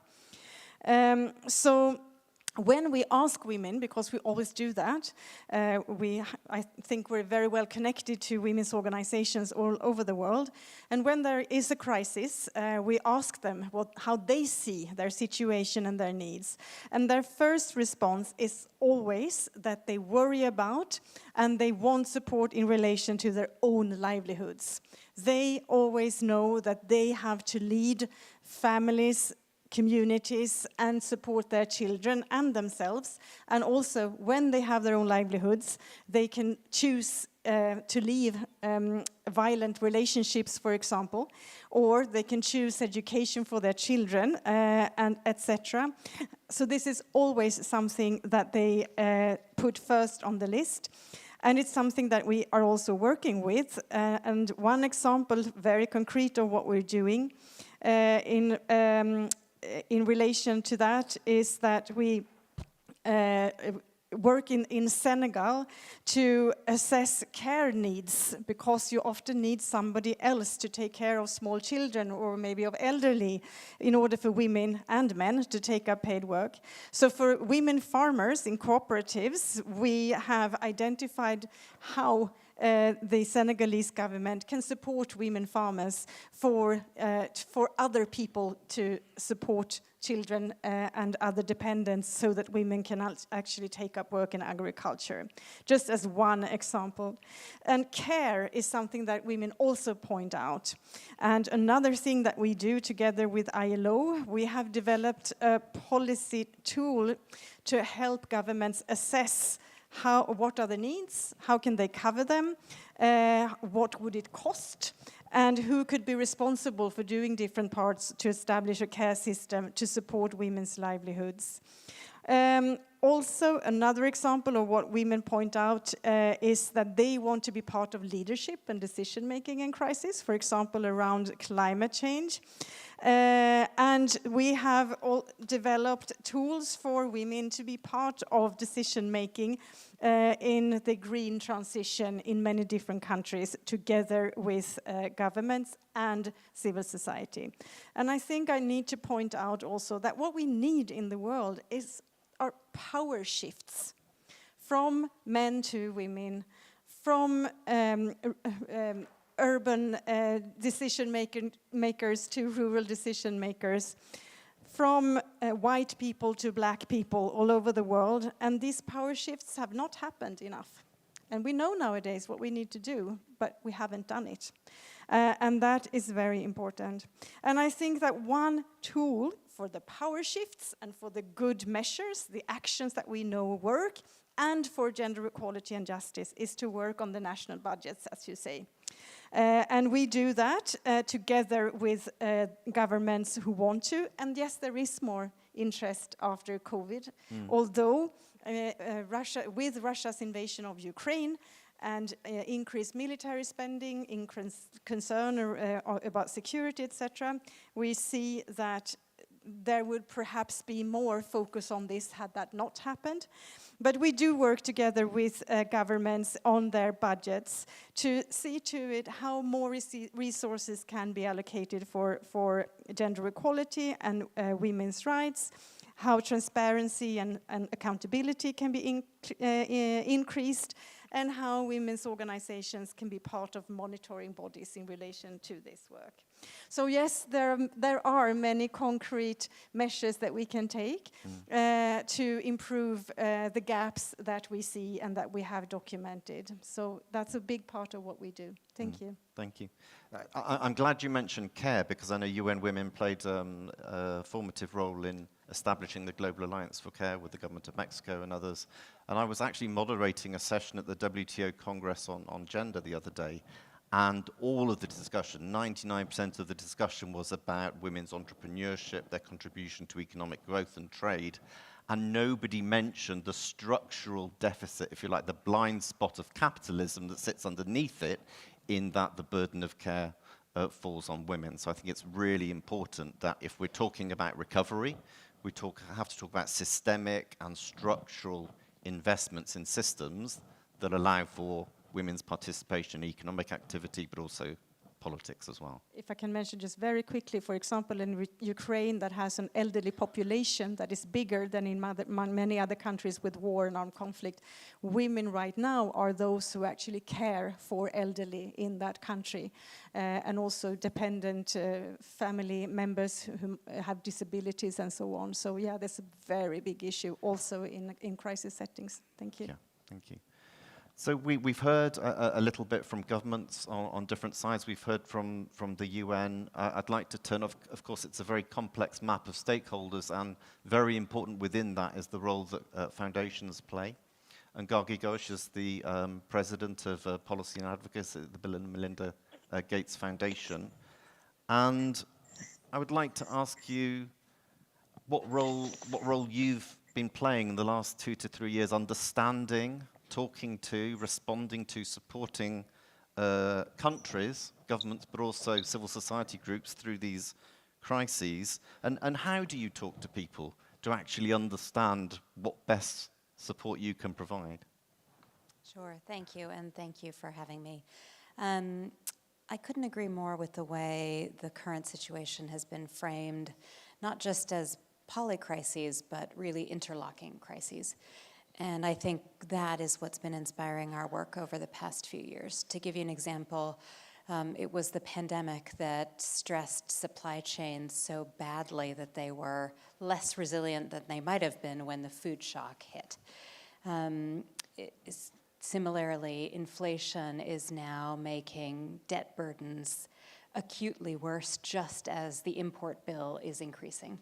So when we ask women, because we always do that, I think we're very well connected to women's organizations all over the world. And when there is a crisis, we ask them how they see their situation and their needs. And their first response is always that they worry about and they want support in relation to their own livelihoods. They always know that they have to lead families, communities, and support their children and themselves. And also, when they have their own livelihoods, they can choose to leave violent relationships, for example, or they can choose education for their children, and etc. So this is always something that they put first on the list. And it's something that we are also working with. And one example, very concrete, of what we're doing in relation to that is that we work in Senegal to assess care needs, because you often need somebody else to take care of small children or maybe of elderly in order for women and men to take up paid work. So for women farmers in cooperatives, we have identified how the Senegalese government can support women farmers for other people to support children and other dependents, so that women can actually take up work in agriculture, just as one example. And care is something that women also point out. And another thing that we do together with ILO, we have developed a policy tool to help governments assess what are the needs, how can they cover them, what would it cost, and who could be responsible for doing different parts to establish a care system to support women's livelihoods. Also, another example of what women point out is that they want to be part of leadership and decision-making in crisis, for example, around climate change. And we have developed tools for women to be part of decision-making in the green transition in many different countries, together with governments and civil society. And I think I need to point out also that what we need in the world are power shifts from men to women, from urban decision makers to rural decision makers, from white people to black people all over the world. And these power shifts have not happened enough. And we know nowadays what we need to do, but we haven't done it. And that is very important. And I think that one tool for the power shifts and for the good measures, the actions that we know work, and for gender equality and justice is to work on the national budgets, as you say. And we do that together with governments who want to. And yes, there is more interest after COVID, although with Russia's invasion of Ukraine and increased military spending, increased concern about security, etc., we see that there would perhaps be more focus on this had that not happened. But we do work together with governments on their budgets to see to it how more resources can be allocated for gender equality and women's rights, how transparency and accountability can be increased, and how women's organizations can be part of monitoring bodies in relation to this work. So yes, there are many concrete measures that we can take to improve the gaps that we see and that we have documented. So that's a big part of what we do. Thank you. Thank you. I'm glad you mentioned care, because I know UN Women played a formative role in establishing the Global Alliance for Care with the government of Mexico and others. And I was actually moderating a session at the WTO Congress on gender the other day. And all of the discussion, 99% of the discussion was about women's entrepreneurship, their contribution to economic growth and trade. And nobody mentioned the structural deficit, if you like, the blind spot of capitalism that sits underneath it, in that the burden of care falls on women. So I think it's really important that if we're talking about recovery, we have to talk about systemic and structural investments in systems that allow for women's participation in economic activity, but also politics as well. If I can mention just very quickly, for example, in Ukraine, that has an elderly population that is bigger than in many other countries with war and armed conflict. Women right now are those who actually care for elderly in that country, and also dependent family members who have disabilities and so on. So yeah, there's a very big issue also in crisis settings. Thank you. Yeah, thank you. So we've heard a little bit from governments on different sides. We've heard from the UN. I'd like to turn off, of course, it's a very complex map of stakeholders, and very important within that is the role that foundations play. And Gargi Ghosh is the president of Policy and Advocacy at the Bill and Melinda Gates Foundation. And I would like to ask you what role you've been playing in the last 2 to 3 years, understanding, talking to, responding to, supporting countries, governments, but also civil society groups through these crises. And how do you talk to people to actually understand what best support you can provide? Sure, thank you, and thank you for having me. I couldn't agree more with the way the current situation has been framed, not just as polycrises, but really interlocking crises. And I think that is what's been inspiring our work over the past few years. To give you an example, it was the pandemic that stressed supply chains so badly that they were less resilient than they might have been when the food shock hit. Similarly, inflation is now making debt burdens acutely worse just as the import bill is increasing.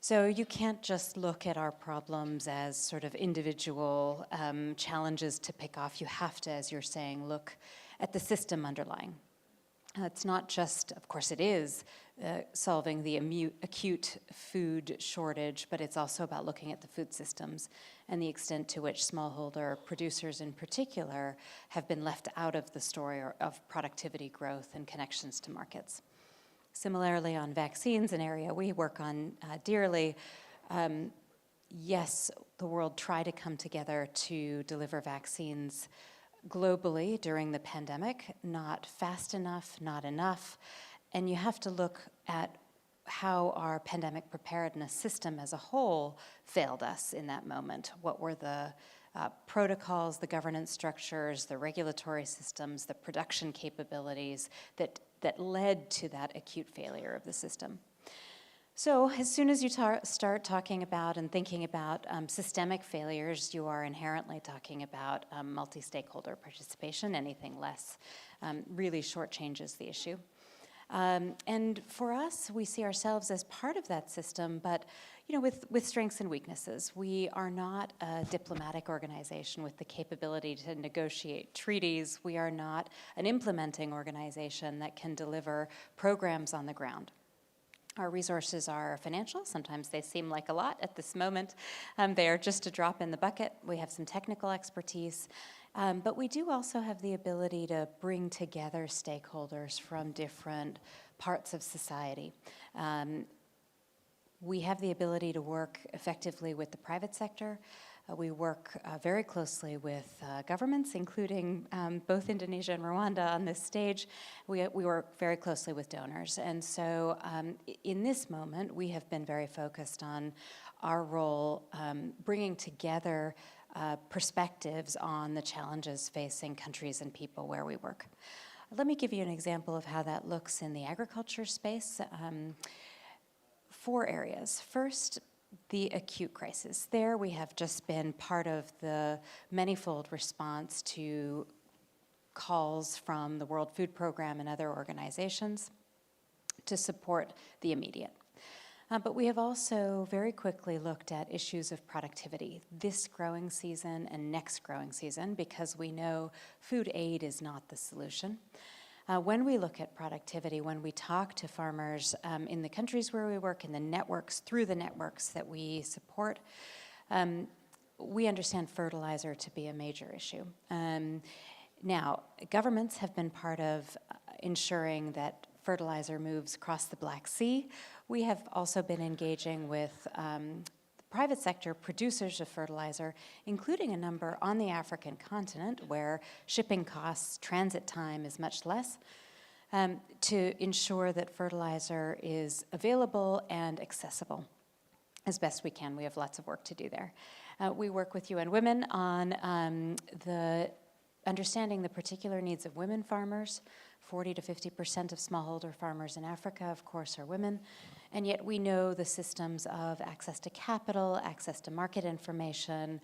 So you can't just look at our problems as sort of individual challenges to pick off. You have to, as you're saying, look at the system underlying. It's not just, of course it is, solving the acute food shortage, but it's also about looking at the food systems and the extent to which smallholder producers in particular have been left out of the story of productivity growth and connections to markets. Similarly, on vaccines, an area we work on dearly, yes, the world tried to come together to deliver vaccines globally during the pandemic, not fast enough, not enough, and you have to look at how our pandemic preparedness system as a whole failed us in that moment. What were the protocols, the governance structures, the regulatory systems, the production capabilities that led to that acute failure of the system. So as soon as you start talking about and thinking about systemic failures, you are inherently talking about multi-stakeholder participation. Anything less really shortchanges the issue. And for us, we see ourselves as part of that system, but with strengths and weaknesses. We are not a diplomatic organization with the capability to negotiate treaties. We are not an implementing organization that can deliver programs on the ground. Our resources are financial. Sometimes they seem like a lot at this moment. They are just a drop in the bucket. We have some technical expertise. But we do also have the ability to bring together stakeholders from different parts of society. We have the ability to work effectively with the private sector. We work very closely with governments, including both Indonesia and Rwanda on this stage. We work very closely with donors. And so in this moment, we have been very focused on our role bringing together perspectives on the challenges facing countries and people where we work. Let me give you an example of how that looks in the agriculture space. 4 areas. First, the acute crisis. There we have just been part of the manifold response to calls from the World Food Program and other organizations to support the immediate. But we have also very quickly looked at issues of productivity this growing season and next growing season, because we know food aid is not the solution. When we look at productivity, when we talk to farmers in the countries where we work, in the networks, through the networks that we support, we understand fertilizer to be a major issue. Now, governments have been part of ensuring that fertilizer moves across the Black Sea. We have also been engaging with private sector producers of fertilizer, including a number on the African continent where shipping costs, transit time is much less, to ensure that fertilizer is available and accessible as best we can. We have lots of work to do there. We work with UN Women on understanding the particular needs of women farmers. 40 to 50% of smallholder farmers in Africa, of course, are women. And yet we know the systems of access to capital, access to market information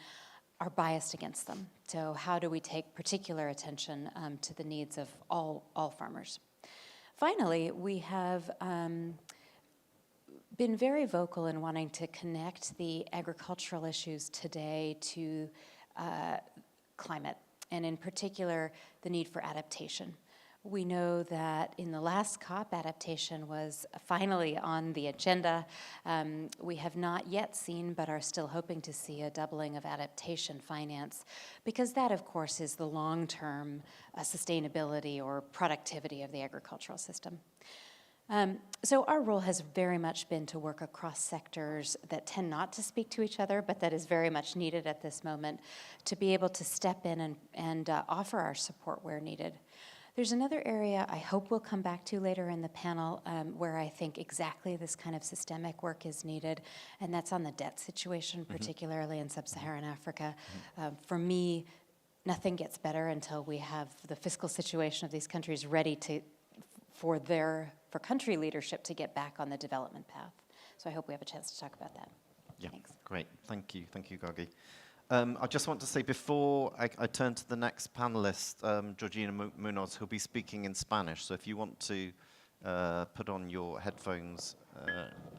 are biased against them. So how do we take particular attention to the needs of all farmers? Finally, we have been very vocal in wanting to connect the agricultural issues today to climate, and in particular, the need for adaptation. We know that in the last COP, adaptation was finally on the agenda. We have not yet seen, but are still hoping to see, a doubling of adaptation finance, because that, of course, is the long-term sustainability or productivity of the agricultural system. So our role has very much been to work across sectors that tend not to speak to each other, but that is very much needed at this moment, to be able to step in and offer our support where needed. There's another area I hope we'll come back to later in the panel where I think exactly this kind of systemic work is needed, and that's on the debt situation, particularly in sub-Saharan Africa. For me, nothing gets better until we have the fiscal situation of these countries ready for country leadership to get back on the development path. So I hope we have a chance to talk about that. Yeah, thanks. Great. Thank you, Gagi. I just want to say, before I turn to the next panelist, Georgina Munoz, who'll be speaking in Spanish. So if you want to put on your headphones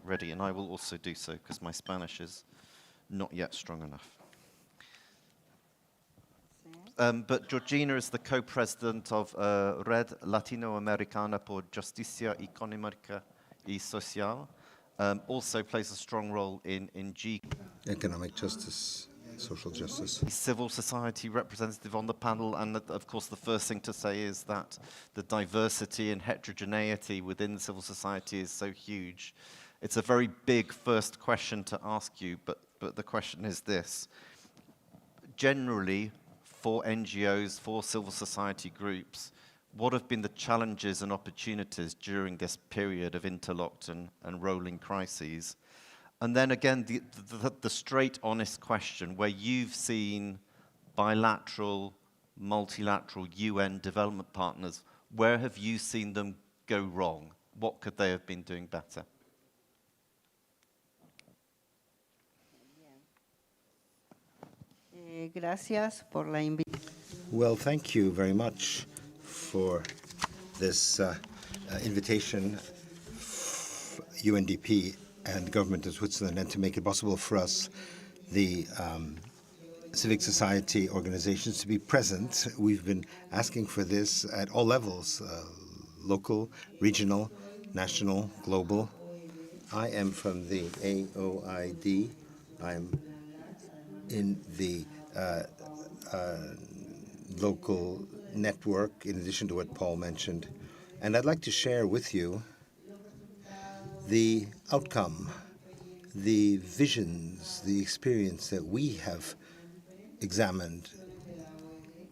ready, and I will also do so because my Spanish is not yet strong enough. But Georgina is the co-president of Red Latinoamericana por Justicia Económica y Social. Also plays a strong role in economic justice, social justice. Civil society representative on the panel, and of course the first thing to say is that the diversity and heterogeneity within civil society is so huge. It's a very big first question to ask you, but the question is this. Generally, for NGOs, for civil society groups, what have been the challenges and opportunities during this period of interlocked and rolling crises? And then again, the straight, honest question, where you've seen bilateral, multilateral UN development partners, where have you seen them go wrong? What could they have been doing better? Gracias por la invitación. Well, thank you very much for this invitation, UNDP and government of Switzerland, and to make it possible for us, the civic society organizations, to be present. We've been asking for this at all levels, local, regional, national, global. I am from the AOID. I'm in the local network, in addition to what Paul mentioned. And I'd like to share with you the outcome, the visions, the experience that we have examined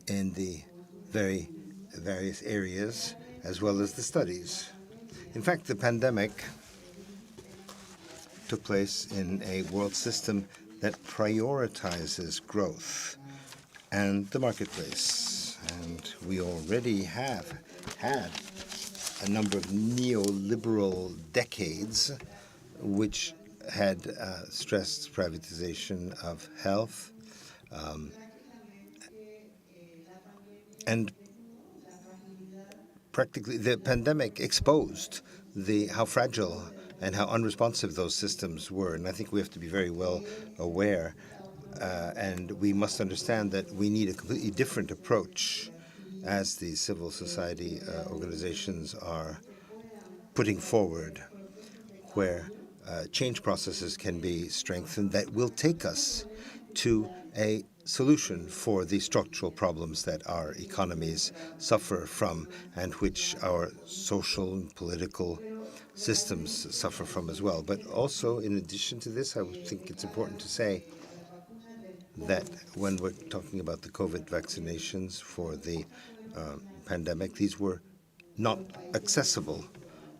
in the very various areas, as well as the studies. In fact, the pandemic took place in a world system that prioritizes growth and the marketplace. And we already have had a number of neoliberal decades which had stressed privatization of health, and practically the pandemic exposed how fragile and how unresponsive those systems were. And I think we have to be very well aware, and we must understand that we need a completely different approach as the civil society organizations are putting forward, where change processes can be strengthened that will take us to a solution for the structural problems that our economies suffer from and which our social and political systems suffer from as well. But also, in addition to this, I would think it's important to say that when we're talking about the COVID vaccinations for the pandemic, these were not accessible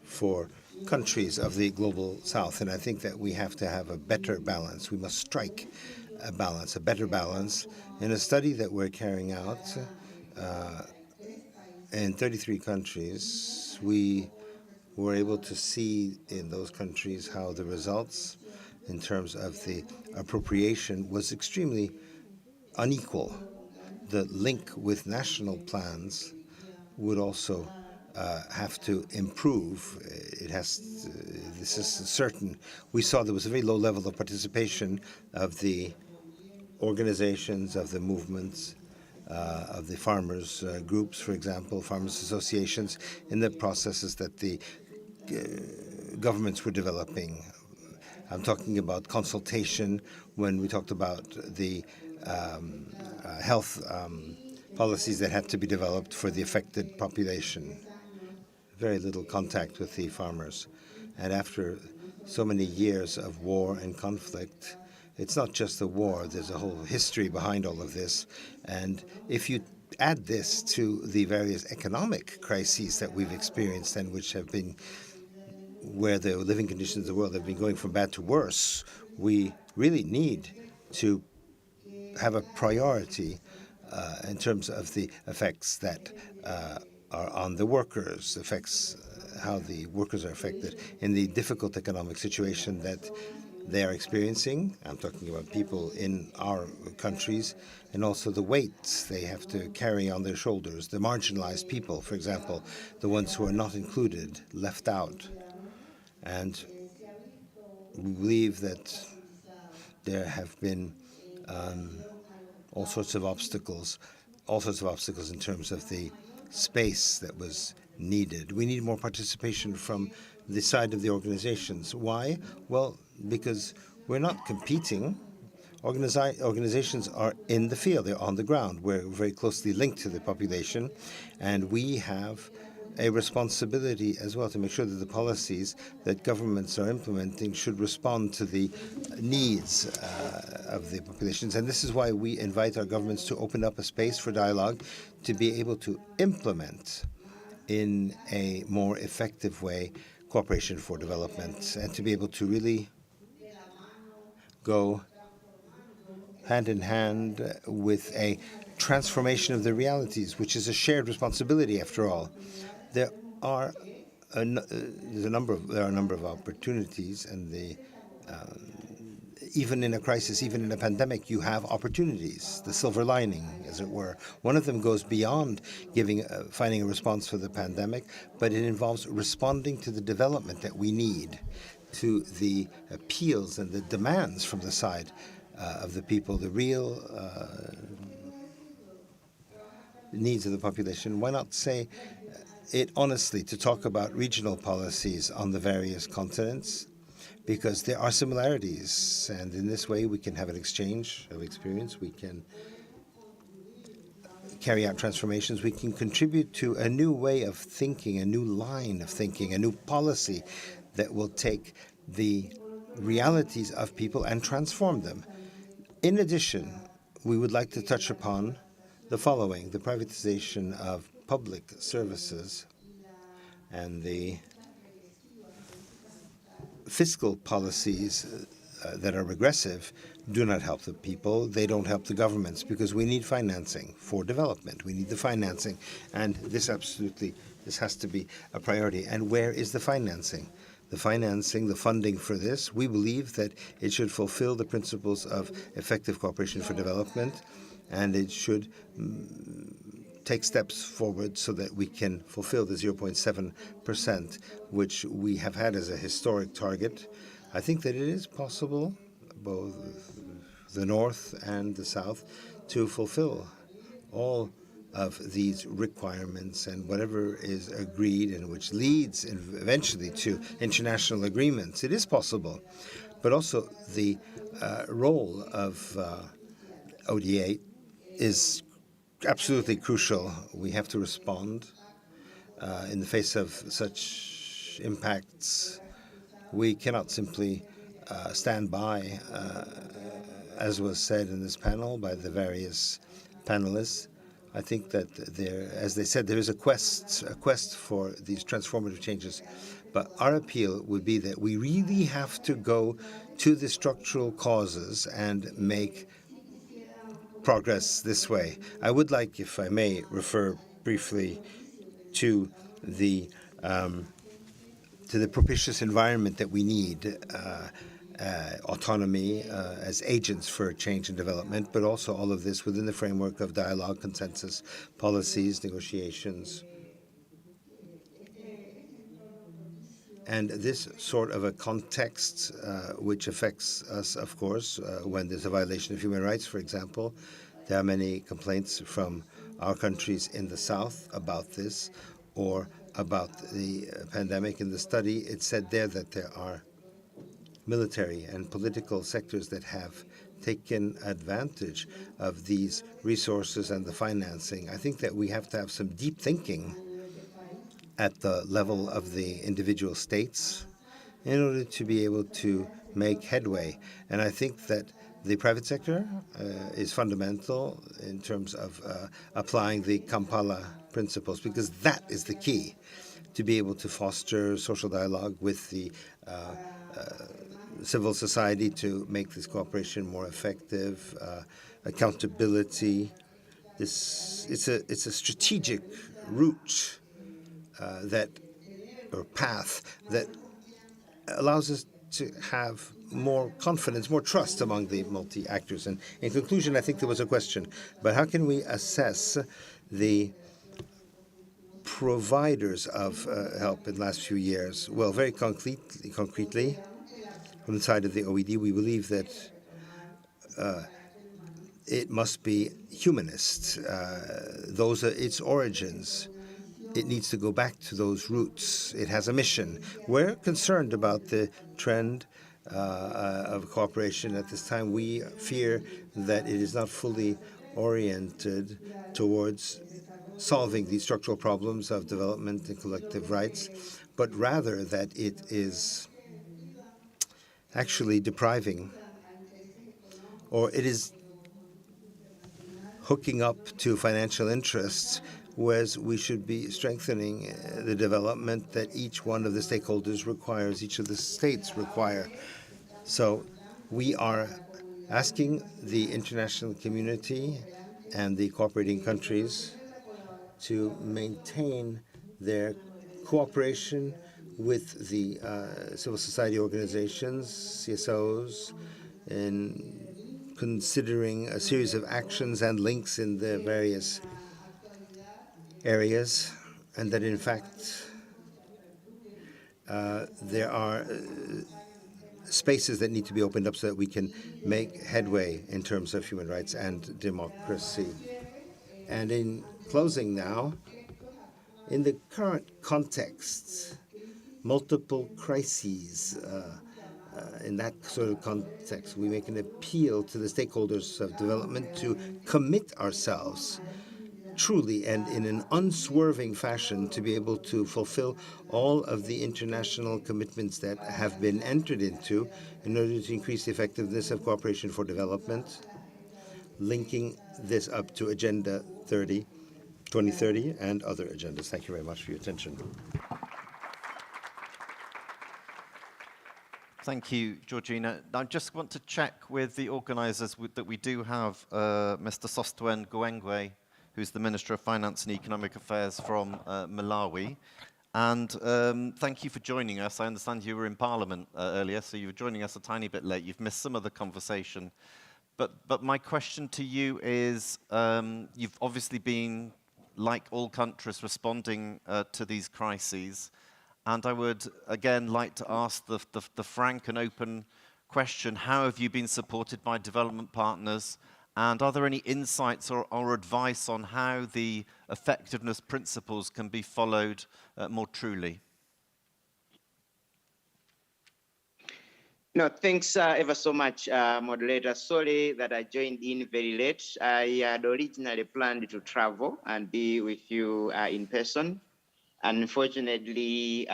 for countries of the global south. And I think that we have to have a better balance. We must strike a balance, a better balance. In a study that we're carrying out in 33 countries, we were able to see in those countries how the results in terms of the appropriation was extremely unequal. The link with national plans would also have to improve. This is certain. We saw there was a very low level of participation of the organizations, of the movements, of the farmers groups, for example, farmers associations, in the processes that the governments were developing. I'm talking about consultation when we talked about the health policies that had to be developed for the affected population. Very little contact with the farmers. And after so many years of war and conflict, it's not just the war, there's a whole history behind all of this. And if you add this to the various economic crises that we've experienced and which have been where the living conditions of the world have been going from bad to worse, we really need to have a priority in terms of the effects that are on the workers, affects how the workers are affected in the difficult economic situation that they are experiencing. I'm talking about people in our countries, and also the weight they have to carry on their shoulders, the marginalized people, for example, the ones who are not included, left out. And we believe that there have been all sorts of obstacles in terms of the space that was needed. We need more participation from the side of the organizations. Why? Well, because we're not competing. Organizations are in the field, they're on the ground. We're very closely linked to the population, and we have a responsibility as well to make sure that the policies that governments are implementing should respond to the needs of the populations. And this is why we invite our governments to open up a space for dialogue to be able to implement in a more effective way cooperation for development, and to be able to really go hand in hand with a transformation of the realities, which is a shared responsibility after all. There are a number of opportunities, and even in a crisis, even in a pandemic, you have opportunities, the silver lining, as it were. One of them goes beyond finding a response for the pandemic, but it involves responding to the development that we need, to the appeals and the demands from the side of the people, the real needs of the population. Why not say it honestly, to talk about regional policies on the various continents, because there are similarities, and in this way we can have an exchange of experience, we can carry out transformations, we can contribute to a new way of thinking, a new line of thinking, a new policy that will take the realities of people and transform them. In addition, we would like to touch upon the following: the privatization of public services and the fiscal policies that are regressive do not help the people. They don't help the governments, because we need financing for development. We need the financing, and this has to be a priority. And where is the financing? The financing, the funding for this, we believe that it should fulfill the principles of effective cooperation for development, and it should take steps forward so that we can fulfill the 0.7%, which we have had as a historic target. I think that it is possible, both the North and the South, to fulfill all of these requirements and whatever is agreed and which leads eventually to international agreements. It is possible. But also the role of ODA is absolutely crucial. We have to respond in the face of such impacts. We cannot simply stand by, as was said in this panel by the various panelists. I think that there, as they said, there is a quest for these transformative changes. But our appeal would be that we really have to go to the structural causes and make progress this way. I would like, if I may, refer briefly to the propitious environment that we need, autonomy as agents for change and development, but also all of this within the framework of dialogue, consensus, policies, negotiations. And this sort of a context, which affects us, of course, when there's a violation of human rights, for example. There are many complaints from our countries in the South about this, or about the pandemic. In the study, it said there that there are military and political sectors that have taken advantage of these resources and the financing. I think that we have to have some deep thinking at the level of the individual states in order to be able to make headway. And I think that the private sector is fundamental in terms of applying the Kampala principles, because that is the key to be able to foster social dialogue with the civil society to make this cooperation more effective, accountability. It's a strategic route or path that allows us to have more confidence, more trust among the multi-actors. And in conclusion, I think there was a question, but how can we assess the providers of help in the last few years? Well, very concretely, from the side of the OED, we believe that it must be humanist. Those are its origins. It needs to go back to those roots. It has a mission. We're concerned about the trend of cooperation at this time. We fear that it is not fully oriented towards solving these structural problems of development and collective rights, but rather that it is actually depriving, or it is hooking up to financial interests, whereas we should be strengthening the development that each one of the stakeholders requires, each of the states require. So we are asking the international community and the cooperating countries to maintain their cooperation with the civil society organizations, CSOs, in considering a series of actions and links in the various areas, and that in fact there are spaces that need to be opened up so that we can make headway in terms of human rights and democracy. And in closing now, in the current context, multiple crises, in that sort of context, we make an appeal to the stakeholders of development to commit ourselves truly and in an unswerving fashion to be able to fulfill all of the international commitments that have been entered into in order to increase the effectiveness of cooperation for development, linking this up to Agenda 2030 and other agendas. Thank you very much for your attention. Thank you, Georgina. I just want to check with the organisers that we do have Mr. Sostwen Gwengwe, who's the Minister of Finance and Economic Affairs from Malawi. And thank you for joining us. I understand you were in Parliament earlier, so you were joining us a tiny bit late. You've missed some of the conversation. But my question to you is, you've obviously been like all countries, responding to these crises. And I would, again, like to ask the frank and open question, how have you been supported by development partners? And are there any insights or advice on how the effectiveness principles can be followed more truly? No, thanks ever so much, moderator. Sorry that I joined in very late. I had originally planned to travel and be with you in person. Unfortunately,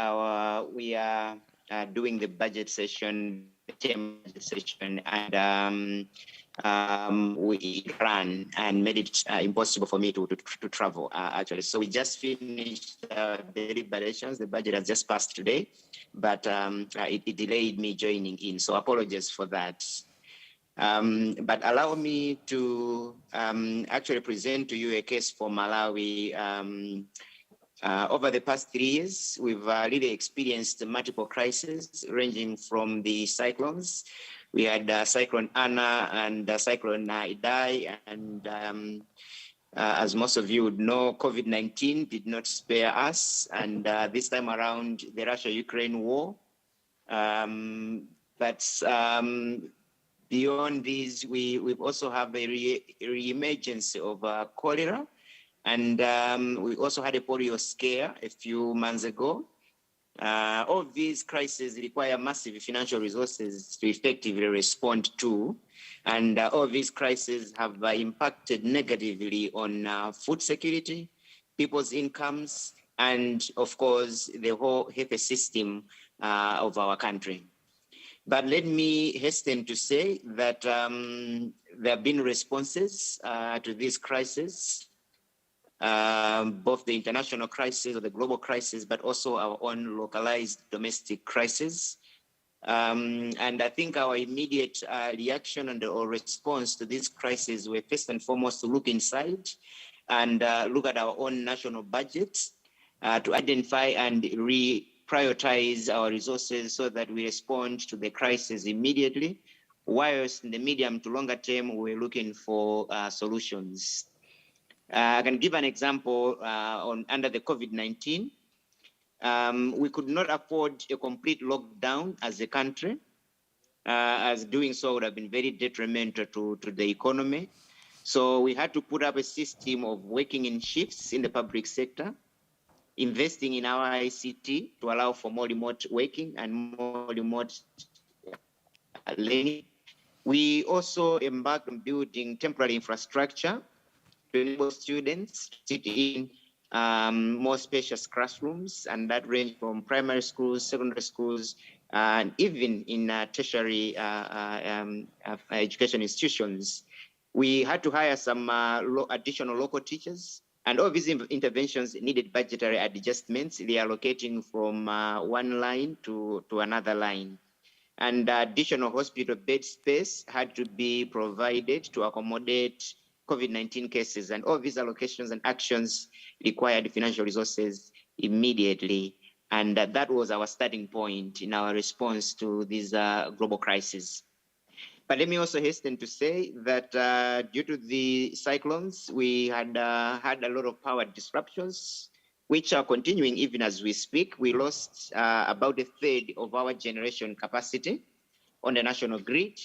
we are doing the budget session, and we ran and made it impossible for me to travel, actually. So we just finished the deliberations. The budget has just passed today, but it delayed me joining in. So apologies for that. But allow me to actually present to you a case for Malawi. Over the past 3 years, we've really experienced multiple crises ranging from the cyclones. We had Cyclone Anna and Cyclone Idai, and as most of you would know, COVID-19 did not spare us, and this time around, the Russia-Ukraine war. But beyond these, we've also have a re-emergence of cholera, and we also had a polio scare a few months ago. All of these crises require massive financial resources to effectively respond to. And all of these crises have impacted negatively on food security, people's incomes, and of course, the whole health system of our country. But let me hasten to say that there have been responses to these crises. Both the international crisis or the global crisis, but also our own localized domestic crisis. And I think our immediate reaction and or response to this crisis were first and foremost to look inside and look at our own national budgets to identify and reprioritize our resources so that we respond to the crisis immediately, whilst in the medium to longer term, we're looking for solutions. I can give an example under the COVID-19. We could not afford a complete lockdown as a country, as doing so would have been very detrimental to the economy. So we had to put up a system of working in shifts in the public sector, investing in our ICT to allow for more remote working and more remote learning. We also embarked on building temporary infrastructure to enable students to sit in more spacious classrooms, and that range from primary schools, secondary schools, and even in tertiary education institutions. We had to hire some additional local teachers, and all these interventions needed budgetary adjustments, reallocating from one line to another line. And additional hospital bed space had to be provided to accommodate COVID-19 cases, and all these allocations and actions required financial resources immediately. And that was our starting point in our response to these global crises. But let me also hasten to say that due to the cyclones, we had had a lot of power disruptions, which are continuing even as we speak. We lost about a third of our generation capacity on the national grid.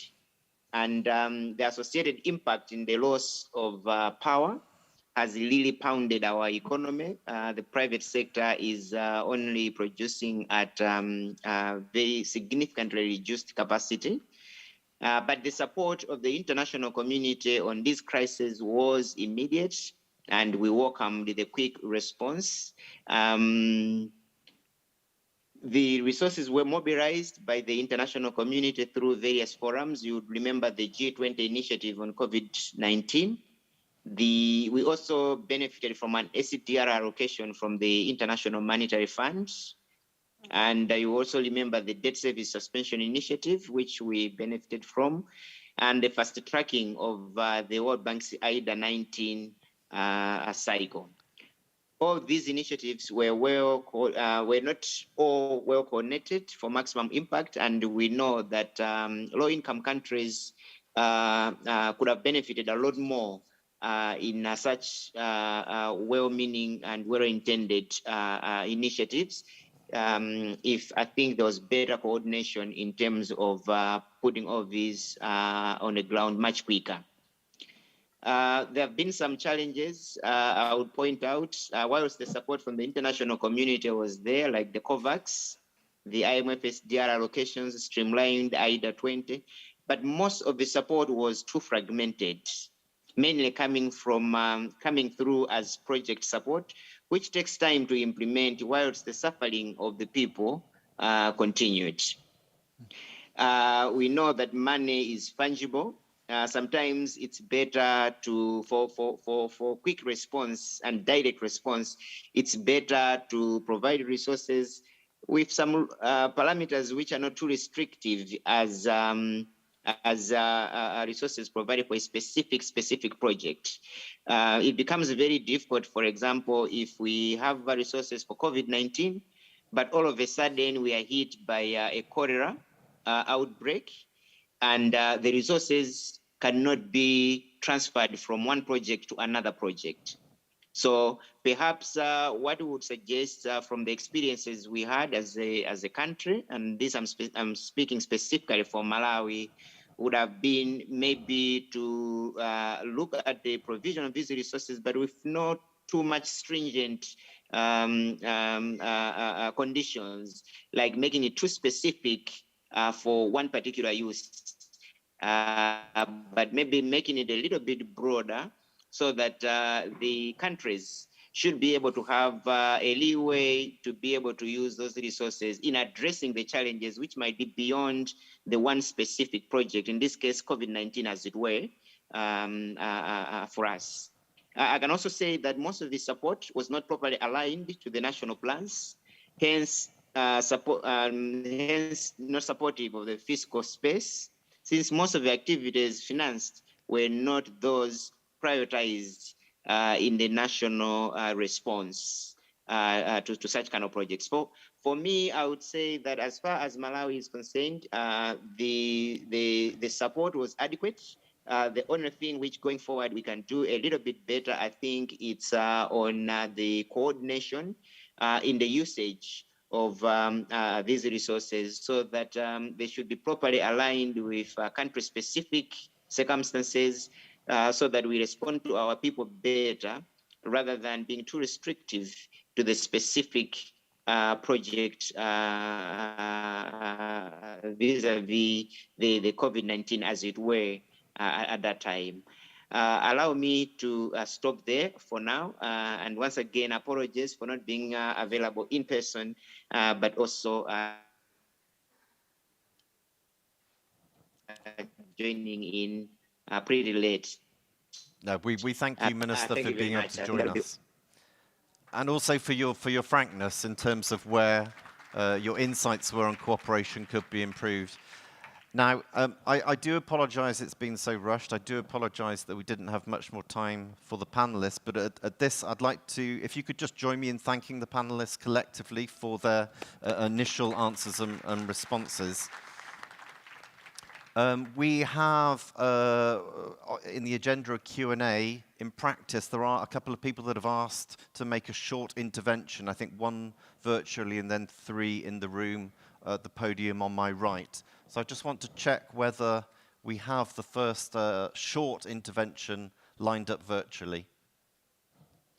And the associated impact in the loss of power has really pounded our economy. The private sector is only producing at very significantly reduced capacity. But the support of the international community on this crisis was immediate, and we welcomed the quick response. The resources were mobilized by the international community through various forums. You would remember the G20 initiative on COVID-19. We also benefited from an SCTR allocation from the International Monetary Fund. And you also remember the debt service suspension initiative, which we benefited from, and the fast tracking of the World Bank's IDA 19 cycle. All these initiatives were not all well coordinated for maximum impact, and we know that low-income countries could have benefited a lot more in such well-meaning and well-intended initiatives, if I think there was better coordination in terms of putting all these on the ground much quicker. There have been some challenges I would point out. Whilst the support from the international community was there, like the COVAX, the IMF SDR allocations, streamlined IDA 20, but most of the support was too fragmented, mainly coming through as project support, which takes time to implement whilst the suffering of the people continued. We know that money is fungible. Sometimes it's better for quick response and direct response, it's better to provide resources with some parameters which are not too restrictive as resources provided for a specific project. It becomes very difficult, for example, if we have resources for COVID-19, but all of a sudden we are hit by a cholera outbreak, and the resources cannot be transferred from one project to another project. So perhaps what we would suggest from the experiences we had as a country, and this I'm speaking specifically for Malawi, would have been maybe to look at the provision of these resources, but with not too much stringent conditions, like making it too specific for one particular use, but maybe making it a little bit broader, so that the countries should be able to have a leeway to be able to use those resources in addressing the challenges which might be beyond the one specific project, in this case, COVID-19 as it were, for us. I can also say that most of the support was not properly aligned to the national plans, hence not supportive of the fiscal space, since most of the activities financed were not those prioritized in the national response to such kind of projects. For me, I would say that as far as Malawi is concerned, the support was adequate. The only thing which going forward we can do a little bit better, I think it's on the coordination in the usage of these resources, so that they should be properly aligned with country-specific circumstances, so that we respond to our people better, rather than being too restrictive to the specific project vis-a-vis the COVID-19, as it were, at that time. Allow me to stop there for now. And once again, apologies for not being available in person, but also joining in pretty late. No, we thank you, Minister, thank for you being able much. to join us. And also for your frankness in terms of where your insights were on cooperation could be improved. Now, I do apologise it's been so rushed. I do apologise that we didn't have much more time for the panellists, but at this, I'd like to, if you could just join me in thanking the panellists collectively for their initial answers and responses. We have, in the agenda, a Q&A. In practice, there are a couple of people that have asked to make a short intervention, I think one virtually and then 3 in the room at the podium on my right. So I just want to check whether we have the first short intervention lined up virtually.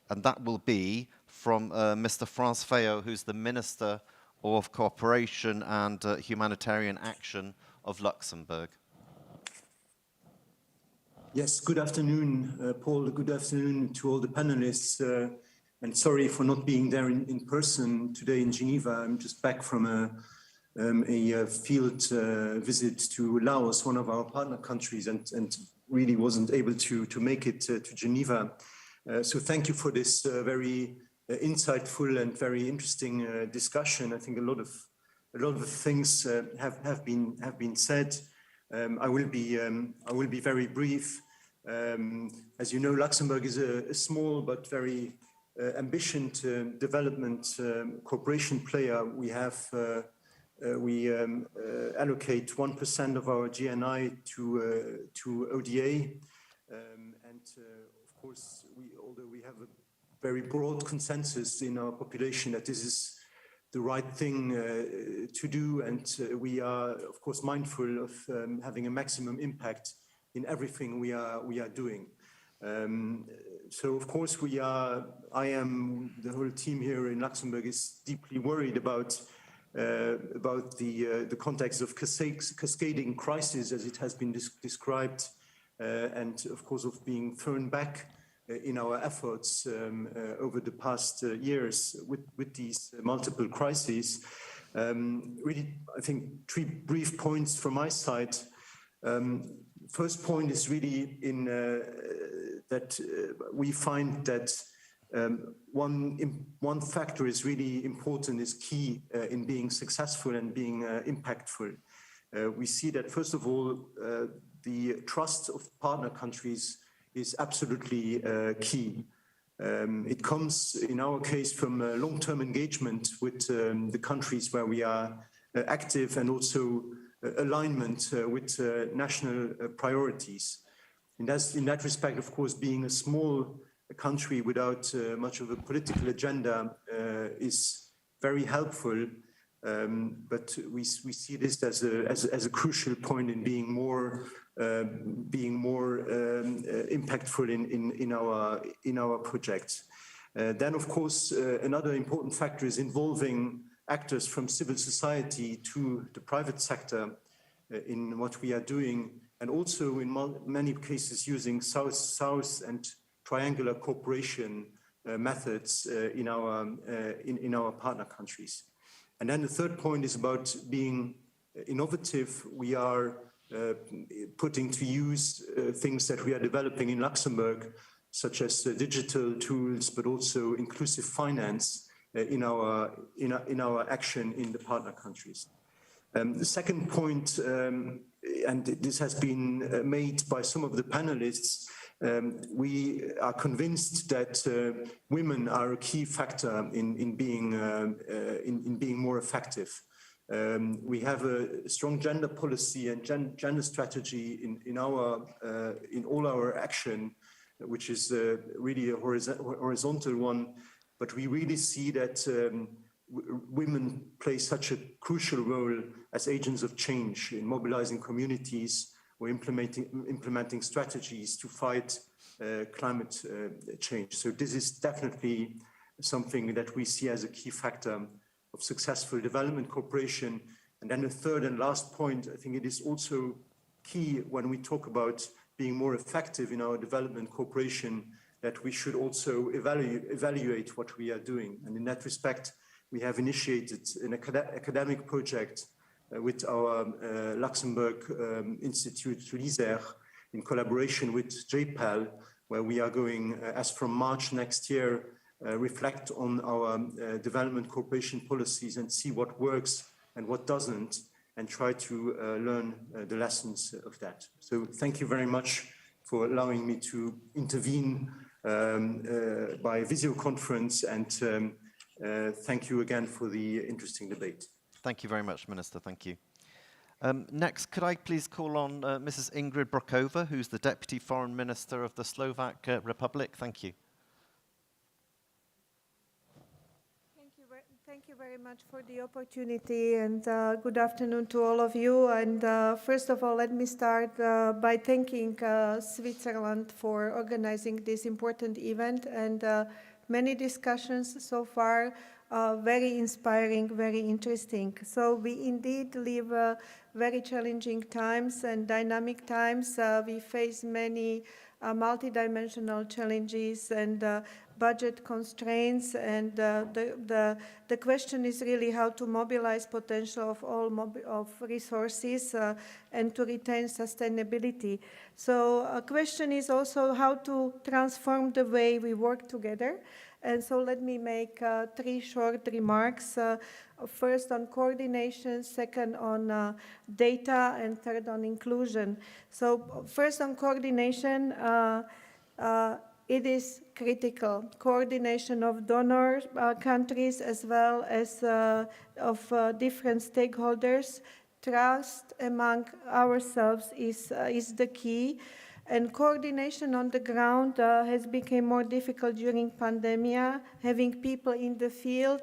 And that will be from Mr. France Fayot, who's the Minister of Cooperation and Humanitarian Action of Luxembourg. Yes, good afternoon, Paul. Good afternoon to all the panelists. And sorry for not being there in person today in Geneva. I'm just back from a field visit to Laos, one of our partner countries, and really wasn't able to make it to Geneva. So thank you for this very insightful and very interesting discussion. I think a lot of things have been said. I will be very brief. As you know, Luxembourg is a small but very ambitious development cooperation player. We have allocate 1% of our GNI to ODA, and of course, although we have a very broad consensus in our population that this is the right thing to do, and we are, of course, mindful of having a maximum impact in everything we are doing. So, of course, the whole team here in Luxembourg is deeply worried about the context of cascading crisis, as it has been described, and of course of being thrown back in our efforts over the past years with these multiple crises. Really, I think 3 brief points from my side. First point is really in that we find that one factor is really important, is key in being successful and being impactful. We see that, first of all, the trust of partner countries is absolutely key. It comes, in our case, from long-term engagement with the countries where we are active, and also alignment with national priorities. And in that respect, of course, being a small country without much of a political agenda is very helpful. But we see this as a crucial point in being more impactful in our projects. Then, of course, another important factor is involving actors from civil society to the private sector in what we are doing, and also in many cases using South-South and triangular cooperation methods in our partner countries. And then the third point is about being innovative. We are putting to use things that we are developing in Luxembourg, such as digital tools, but also inclusive finance in our action in the partner countries. The second point, and this has been made by some of the panelists, we are convinced that women are a key factor in being more effective. We have a strong gender policy and gender strategy in all our action, which is really a horizontal one. But we really see that women play such a crucial role as agents of change in mobilizing communities or implementing strategies to fight climate change. So this is definitely something that we see as a key factor of successful development cooperation. And then the third and last point, I think it is also key when we talk about being more effective in our development cooperation, that we should also evaluate what we are doing. And in that respect, we have initiated an academic project with our Luxembourg Institute LISER in collaboration with JPAL, where we are going, as from March next year, reflect on our development cooperation policies and see what works and what doesn't, and try to learn the lessons of that. So thank you very much for allowing me to intervene by video conference, and thank you again for the interesting debate. Thank you very much, Minister. Thank you. Next, could I please call on Mrs. Ingrid Brokova, who's the Deputy Foreign Minister of the Slovak Republic. Thank you. Thank you very much for the opportunity, and good afternoon to all of you. And first of all, let me start by thanking Switzerland for organizing this important event, and many discussions so far, very inspiring, very interesting. So we indeed live very challenging times and dynamic times. We face many multidimensional challenges and budget constraints, and the question is really how to mobilize potential of all of resources and to retain sustainability. So a question is also how to transform the way we work together. And so let me make 3 short remarks. First on coordination, second on data, and third on inclusion. So first on coordination, it is critical. Coordination of donor countries as well as of different stakeholders. Trust among ourselves is the key. And coordination on the ground has become more difficult during pandemia. Having people in the field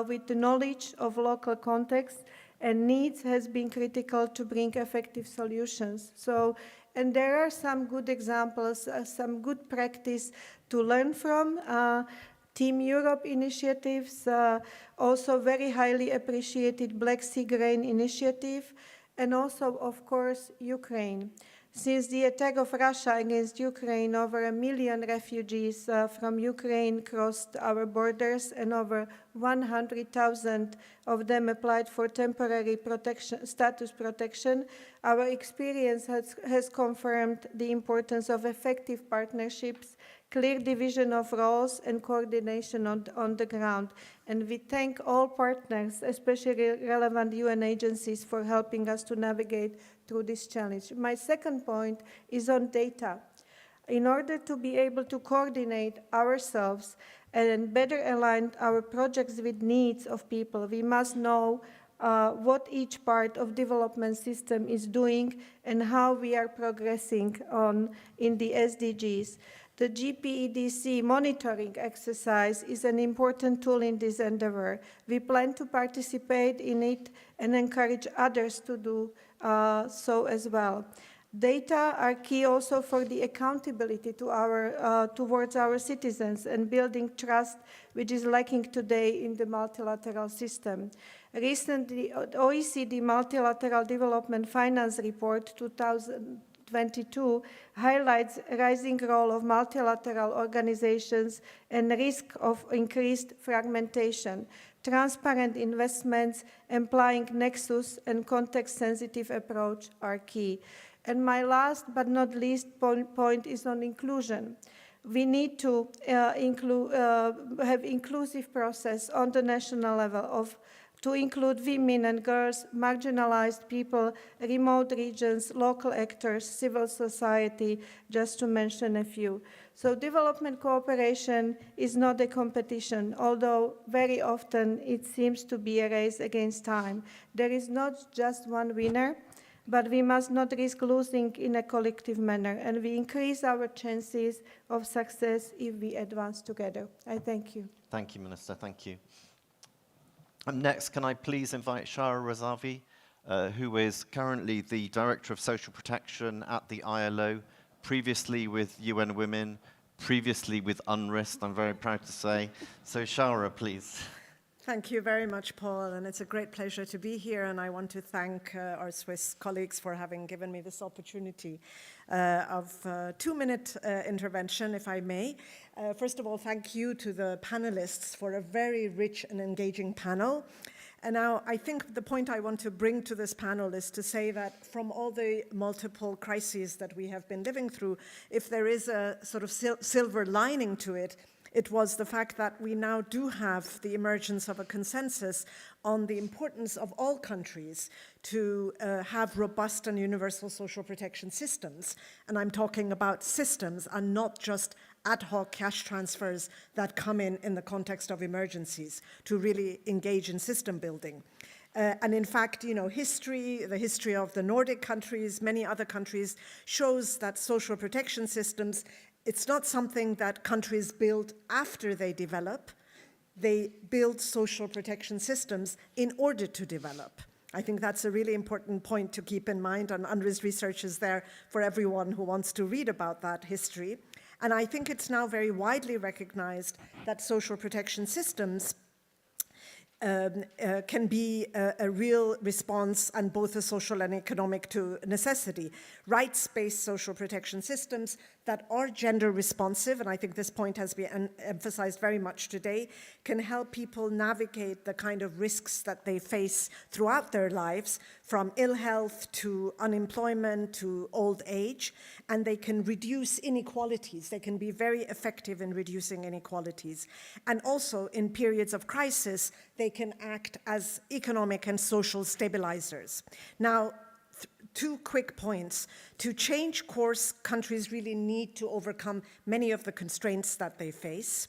with the knowledge of local context and needs has been critical to bring effective solutions. So, and there are some good examples, some good practice to learn from. Team Europe initiatives, also very highly appreciated Black Sea Grain initiative, and also, of course, Ukraine. Since the attack of Russia against Ukraine, over 1 million refugees from Ukraine crossed our borders, and over 100,000 of them applied for temporary status protection. Our experience has confirmed the importance of effective partnerships, clear division of roles, and coordination on the ground. And we thank all partners, especially relevant UN agencies, for helping us to navigate through this challenge. My second point is on data. In order to be able to coordinate ourselves and better align our projects with needs of people, we must know what each part of development system is doing and how we are progressing in the SDGs. The GPEDC monitoring exercise is an important tool in this endeavor. We plan to participate in it and encourage others to do so as well. Data are key also for the accountability to towards our citizens and building trust, which is lacking today in the multilateral system. Recently, OECD Multilateral Development Finance Report 2022 highlights rising role of multilateral organizations and risk of increased fragmentation. Transparent investments, implying nexus and context-sensitive approach are key. And my last but not least point is on inclusion. We need to have inclusive process on the national level to include women and girls, marginalized people, remote regions, local actors, civil society, just to mention a few. So development cooperation is not a competition, although very often it seems to be a race against time. There is not just one winner, but we must not risk losing in a collective manner, and we increase our chances of success if we advance together. I thank you. Thank you, Minister. Thank you. Next, can I please invite Shara Razavi, who is currently the Director of Social Protection at the ILO, previously with UN Women, previously with UNRIST, I'm very proud to say. So Shara, please. Thank you very much, Paul, and it's a great pleasure to be here, and I want to thank our Swiss colleagues for having given me this opportunity of a 2-minute intervention, if I may. First of all, thank you to the panelists for a very rich and engaging panel. And now I think the point I want to bring to this panel is to say that from all the multiple crises that we have been living through, if there is a sort of silver lining to it, it was the fact that we now do have the emergence of a consensus on the importance of all countries to have robust and universal social protection systems. And I'm talking about systems and not just ad hoc cash transfers that come in the context of emergencies, to really engage in system building. And in fact, you know, the history of the Nordic countries, many other countries, shows that social protection systems, it's not something that countries build after they develop. They build social protection systems in order to develop. I think that's a really important point to keep in mind, and UNRWA's research is there for everyone who wants to read about that history. And I think it's now very widely recognized that social protection systems can be a real response and both a social and economic to necessity. Rights-based social protection systems that are gender responsive, and I think this point has been emphasized very much today, can help people navigate the kind of risks that they face throughout their lives, from ill health to unemployment to old age, and they can reduce inequalities. They can be very effective in reducing inequalities. And also in periods of crisis, they can act as economic and social stabilizers. Now, 2 quick points. To change course, countries really need to overcome many of the constraints that they face.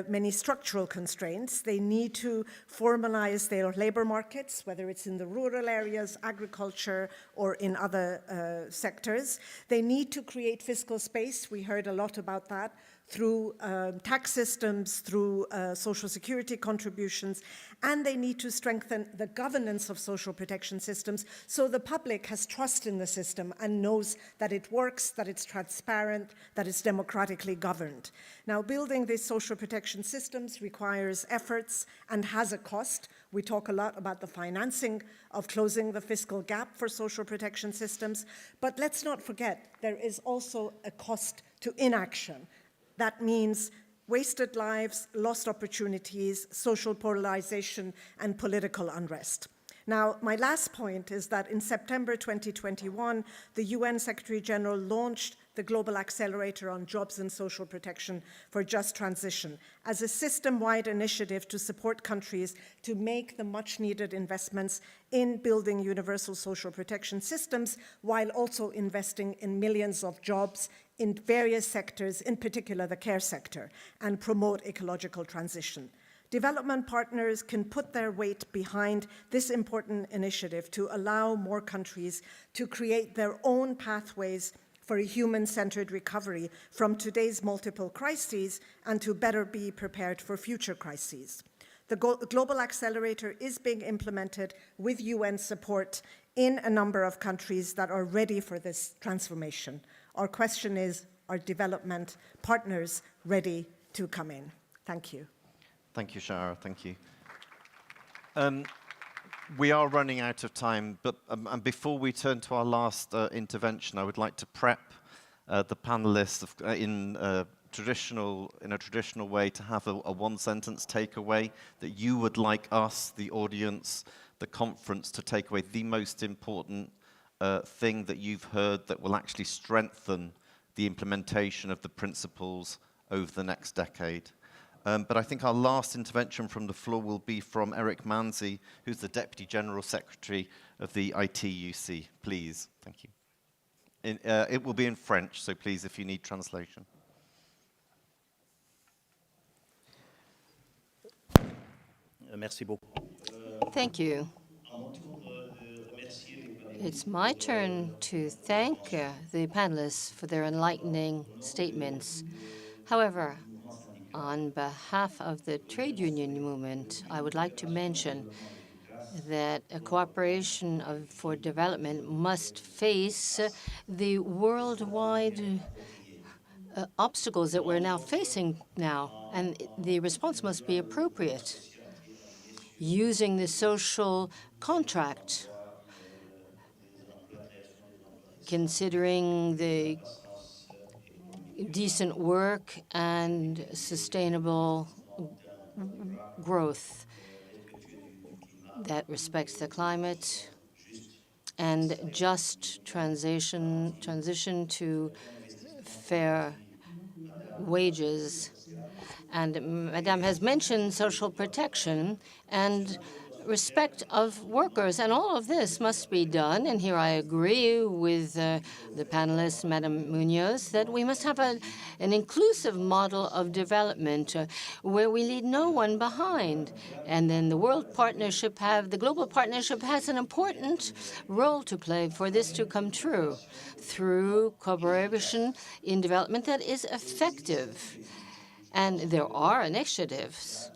many structural constraints. They need to formalize their labor markets, whether it's in the rural areas, agriculture, or in other sectors. They need to create fiscal space. We heard a lot about that, through tax systems, through social security contributions, and they need to strengthen the governance of social protection systems so the public has trust in the system and knows that it works, that it's transparent, that it's democratically governed. Now, building these social protection systems requires efforts and has a cost. We talk a lot about the financing of closing the fiscal gap for social protection systems, but let's not forget there is also a cost to inaction. That means wasted lives, lost opportunities, social polarization, and political unrest. Now, my last point is that in September 2021, the UN Secretary General launched the Global Accelerator on Jobs and Social Protection for Just Transition as a system-wide initiative to support countries to make the much-needed investments in building universal social protection systems while also investing in millions of jobs in various sectors, in particular the care sector, and promote ecological transition. Development partners can put their weight behind this important initiative to allow more countries to create their own pathways for a human-centered recovery from today's multiple crises and to better be prepared for future crises. The Global Accelerator is being implemented with UN support in a number of countries that are ready for this transformation. Our question is, are development partners ready to come in? Thank you. Thank you, Shara. Thank you. We are running out of time, but and before we turn to our last intervention, I would like to prep the panelists in a traditional way to have a one-sentence takeaway that you would like us, the audience, the conference, to take away the most important thing that you've heard that will actually strengthen the implementation of the principles over the next decade. But I think our last intervention from the floor will be from Eric Manzi, who's the Deputy General Secretary of the ITUC. Please, thank you. It will be in French, so please, if you need translation. Merci beaucoup. Thank you. It's my turn to thank the panelists for their enlightening statements. However, on behalf of the trade union movement, I would like to mention that a cooperation for development must face the worldwide obstacles that we're now facing now, and the response must be appropriate. Using the social contract, considering the decent work and sustainable growth that respects the climate and just transition to fair wages. And Madame has mentioned social protection and respect of workers, and all of this must be done. And here I agree with the panelist, Madame Munoz, that we must have an inclusive model of development where we leave no one behind. And then the the global partnership has an important role to play for this to come true through cooperation in development that is effective. And there are initiatives.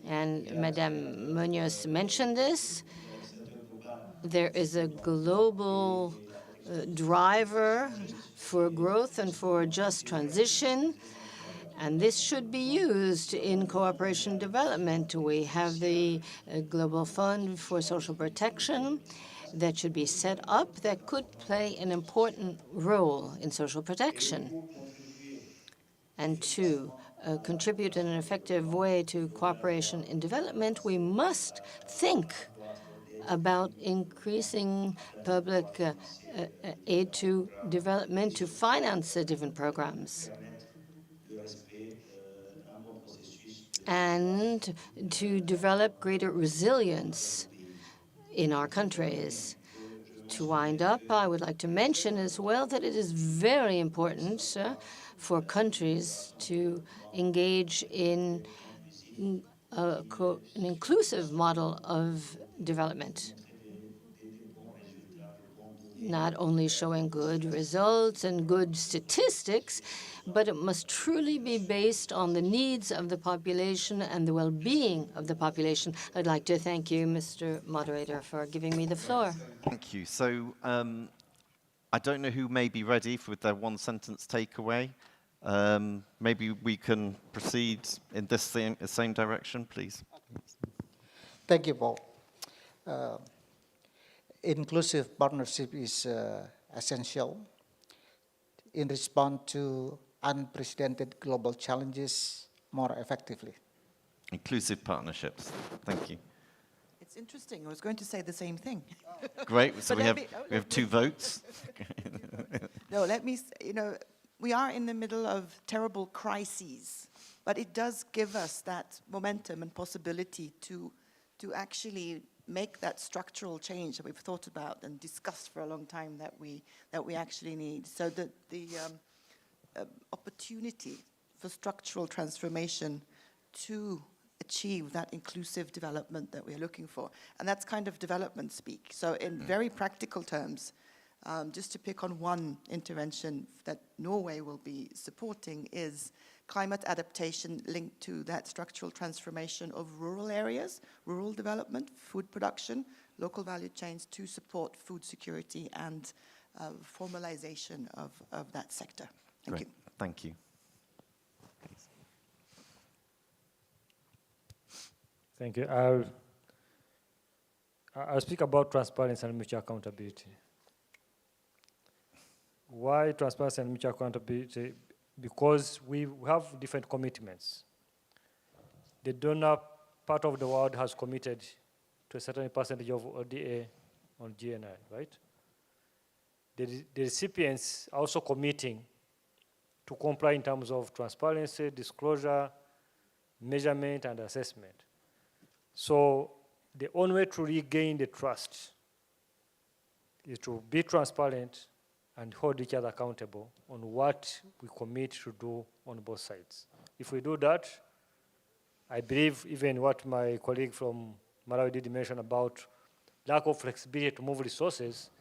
And Madame Munoz mentioned this. There is a global driver for growth and for just transition, and this should be used in cooperation development. We have the Global Fund for Social Protection that should be set up that could play an important role in social protection. And two, contribute in an effective way to cooperation in development, we must think about increasing public aid to development to finance different programs and to develop greater resilience in our countries. To wind up, I would like to mention as well that it is very important for countries to engage in an inclusive model of development, not only showing good results and good statistics, but it must truly be based on the needs of the population and the well-being of the population. I'd like to thank you, Mr. Moderator, for giving me the floor. Thank you. So I don't know who may be ready with their one-sentence takeaway. Maybe we can proceed in this same direction, please. Thank you, Paul. Inclusive partnership is essential in response to unprecedented global challenges more effectively. Inclusive partnerships. Thank you. It's interesting. I was going to say the same thing. Great. So we have 2 votes. No, let me, we are in the middle of terrible crises, but it does give us that momentum and possibility to actually make that structural change that we've thought about and discussed for a long time that we actually need. So the opportunity for structural transformation to achieve that inclusive development that we're looking for. And that's kind of development speak. So in very practical terms, just to pick on one intervention that Norway will be supporting is climate adaptation linked to that structural transformation of rural areas, rural development, food production, local value chains to support food security and formalization of that sector. Thank you. Thank you. Thank you. I'll speak about transparency and mutual accountability. Why transparency and mutual accountability? Because we have different commitments. The donor part of the world has committed to a certain percentage of ODA on GNI, right? The recipients are also committing to comply in terms of transparency, disclosure, measurement, and assessment. So the only way to regain the trust is to be transparent and hold each other accountable on what we commit to do on both sides. If we do that, I believe even what my colleague from Malawi did mention about lack of flexibility to move resources,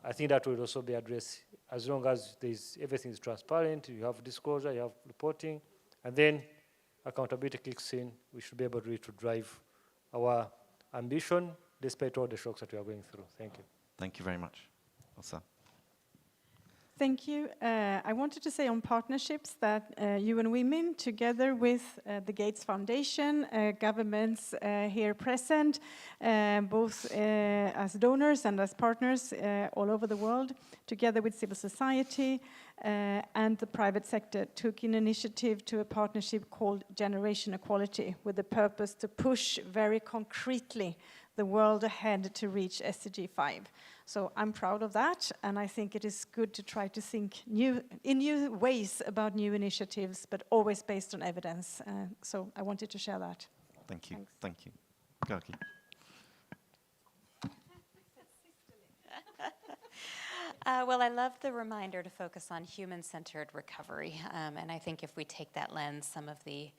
I think that will also be addressed as long as everything is transparent, you have disclosure, you have reporting, and then accountability kicks in, we should be able to drive our ambition despite all the shocks that we are going through. Thank you. Thank you very much. Elsa. Thank you. I wanted to say on partnerships that UN Women, together with the Gates Foundation, governments here present, both as donors and as partners all over the world, together with civil society and the private sector, took an initiative to a partnership called Generation Equality, with the purpose to push very concretely the world ahead to reach SDG 5. So I'm proud of that, and I think it is good to try to think in new ways about new initiatives, but always based on evidence. So I wanted to share that. Thank you. Thanks. Thank you. Gaki. Well, I love the reminder to focus on human-centered recovery. And I think if we take that lens, some of the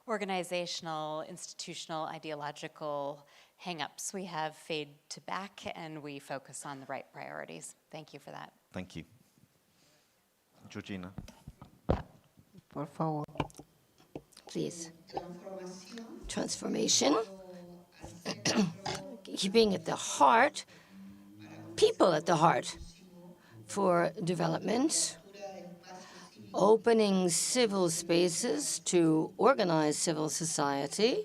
organizational, institutional, ideological hang-ups we have fade to back, and we focus on the right priorities. Thank you for that. Thank you. Georgina. Por favor. Please. Transformation. Keeping at the heart, people at the heart for development. Opening civil spaces to organize civil society,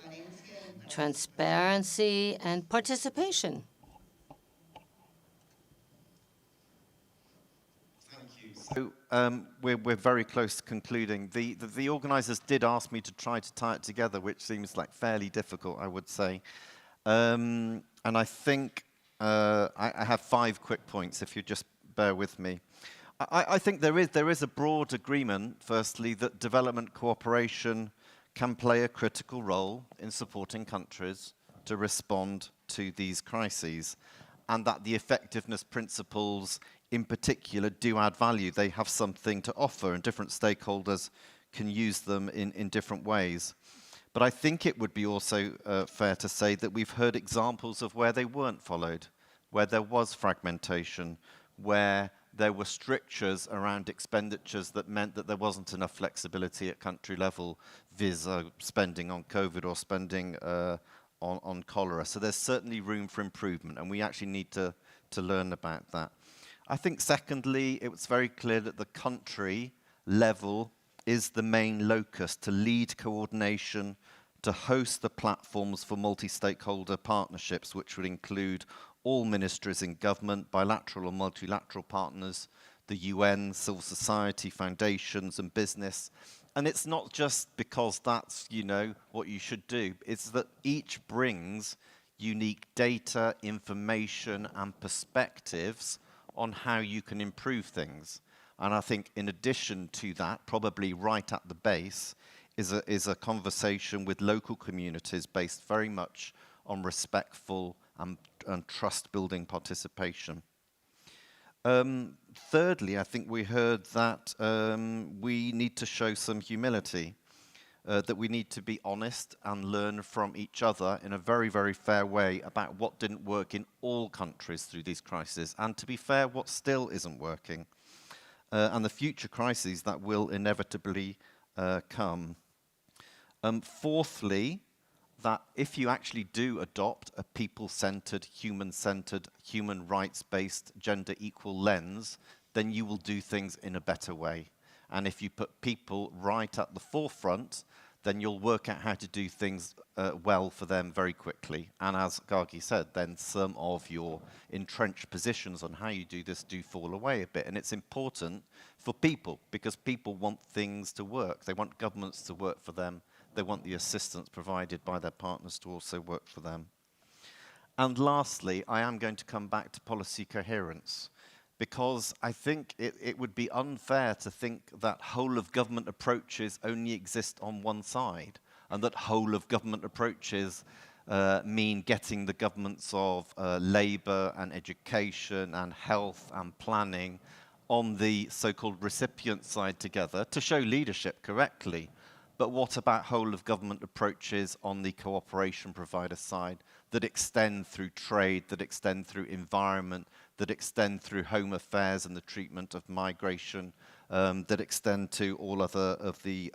transparency, and participation. So we're very close to concluding. The organizers did ask me to try to tie it together, which seems like fairly difficult, I would say. And I think I have 5 quick points, if you just bear with me. I think there is a broad agreement, firstly, that development cooperation can play a critical role in supporting countries to respond to these crises, and that the effectiveness principles in particular do add value. They have something to offer, and different stakeholders can use them in different ways. But I think it would be also fair to say that we've heard examples of where they weren't followed, where there was fragmentation, where there were strictures around expenditures that meant that there wasn't enough flexibility at country level, viz. Spending on COVID or spending on cholera. So there's certainly room for improvement, and we actually need to learn about that. I think secondly, it was very clear that the country level is the main locus to lead coordination, to host the platforms for multi-stakeholder partnerships, which would include all ministries in government, bilateral or multilateral partners, the UN, civil society, foundations and business. And it's not just because that's, you know, what you should do. It's that each brings unique data, information and perspectives on how you can improve things. And I think in addition to that, probably right at the base, is a conversation with local communities based very much on respectful and trust-building participation. Thirdly, I think we heard that we need to show some humility, that we need to be honest and learn from each other in a very, very fair way about what didn't work in all countries through these crises, and to be fair, what still isn't working, and the future crises that will inevitably come. Fourthly, that if you actually do adopt a people-centered, human-centered, human rights-based, gender-equal lens, then you will do things in a better way. And if you put people right at the forefront, then you'll work out how to do things well for them very quickly. And as Gagi said, then some of your entrenched positions on how you do this do fall away a bit. And it's important for people, because people want things to work. They want governments to work for them. They want the assistance provided by their partners to also work for them. And lastly, I am going to come back to policy coherence, because I think it would be unfair to think that whole-of-government approaches only exist on one side, and that whole-of-government approaches mean getting the governments of labour and education and health and planning on the so-called recipient side together to show leadership correctly. But what about whole-of-government approaches on the cooperation provider side that extend through trade, that extend through environment, that extend through home affairs and the treatment of migration, that extend to all other of the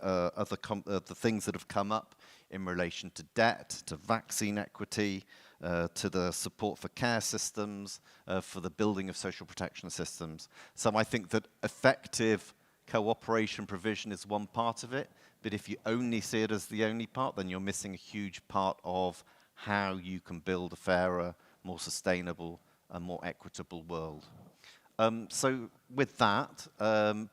things that have come up in relation to debt, to vaccine equity, to the support for care systems, for the building of social protection systems. So I think that effective cooperation provision is one part of it, but if you only see it as the only part, then you're missing a huge part of how you can build a fairer, more sustainable, and more equitable world. So with that,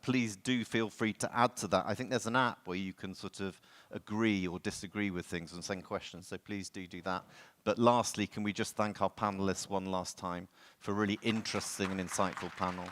please do feel free to add to that. I think there's an app where you can sort of agree or disagree with things and send questions, so please do that. But lastly, can we just thank our panelists one last time for a really interesting and insightful panel.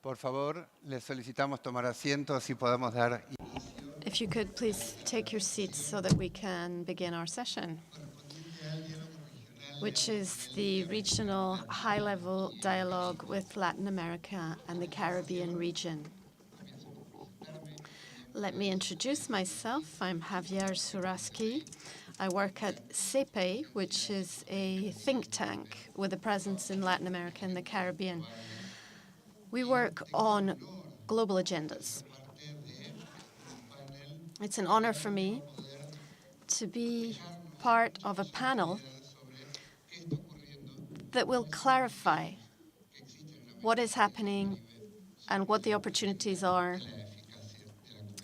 Por favor, les solicitamos tomar asiento, así podamos dar. If you could please take your seats so that we can begin our session, which is the regional high-level dialogue with Latin America and the Caribbean region. Let me introduce myself. I'm Javier Suraski. I work at CEPE, which is a think tank with a presence in Latin America and the Caribbean. We work on global agendas. It's an honor for me to be part of a panel that will clarify what is happening and what the opportunities are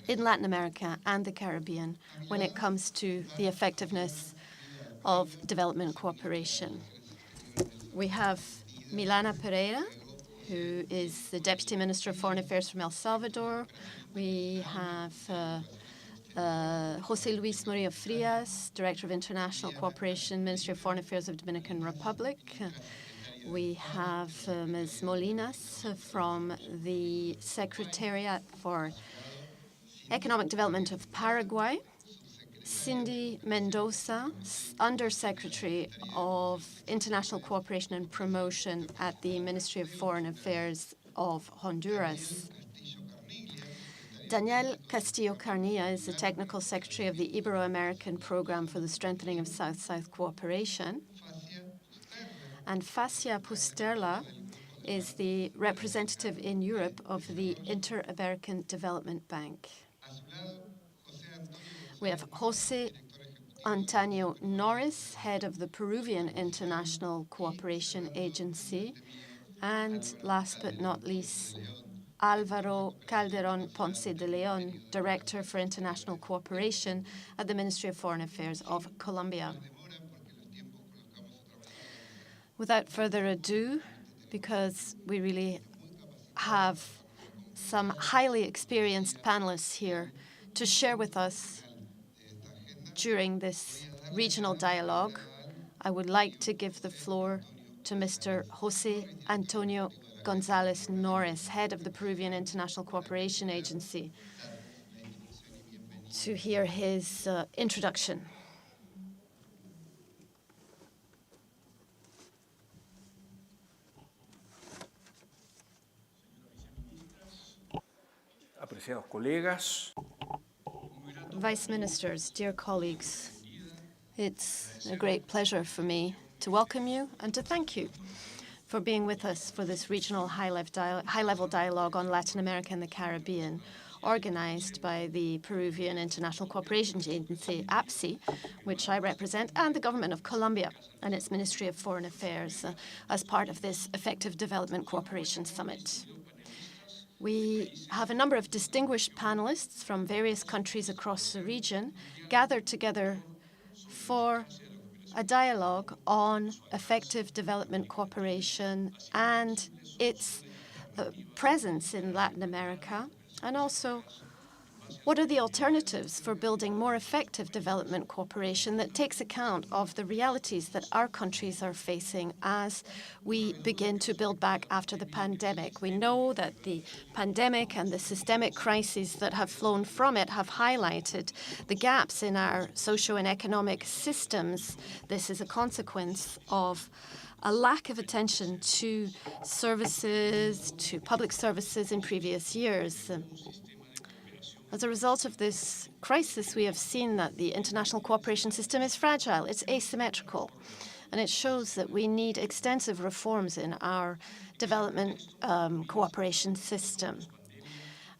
in Latin America and the Caribbean when it comes to the effectiveness of development cooperation. We have Milana Pereira, who is the Deputy Minister of Foreign Affairs from El Salvador. We have José Luis Murillo Frias, Director of International Cooperation, Ministry of Foreign Affairs of Dominican Republic. We have Ms. Molinas from the Secretariat for Economic Development of Paraguay. Cindy Mendoza, Undersecretary of International Cooperation and Promotion at the Ministry of Foreign Affairs of Honduras. Daniel Castillo Carnilla is the Technical Secretary of the Ibero-American Program for the Strengthening of South-South Cooperation. And Facia Pusterla is the representative in Europe of the Inter-American Development Bank. We have José Antonio Norris, head of the Peruvian International Cooperation Agency, and last but not least, Álvaro Calderón Ponce de León, Director for International Cooperation at the Ministry of Foreign Affairs of Colombia. Without further ado, because we really have some highly experienced panelists here to share with us during this regional dialogue, I would like to give the floor to Mr. José Antonio González Norris, head of the Peruvian International Cooperation Agency, to hear his introduction. Apreciados colegas. Vice Ministers, dear colleagues, it's a great pleasure for me to welcome you and to thank you for being with us for this regional high-level dialogue on Latin America and the Caribbean, organized by the Peruvian International Cooperation Agency, APSI, which I represent, and the government of Colombia and its Ministry of Foreign Affairs as part of this Effective Development Cooperation Summit. We have a number of distinguished panelists from various countries across the region gathered together for a dialogue on effective development cooperation and its presence in Latin America, and also what are the alternatives for building more effective development cooperation that takes account of the realities that our countries are facing as we begin to build back after the pandemic. We know that the pandemic and the systemic crises that have flown from it have highlighted the gaps in our socio and economic systems. This is a consequence of a lack of attention to services, to public services in previous years. As a result of this crisis, we have seen that the international cooperation system is fragile, it's asymmetrical, and it shows that we need extensive reforms in our development cooperation system.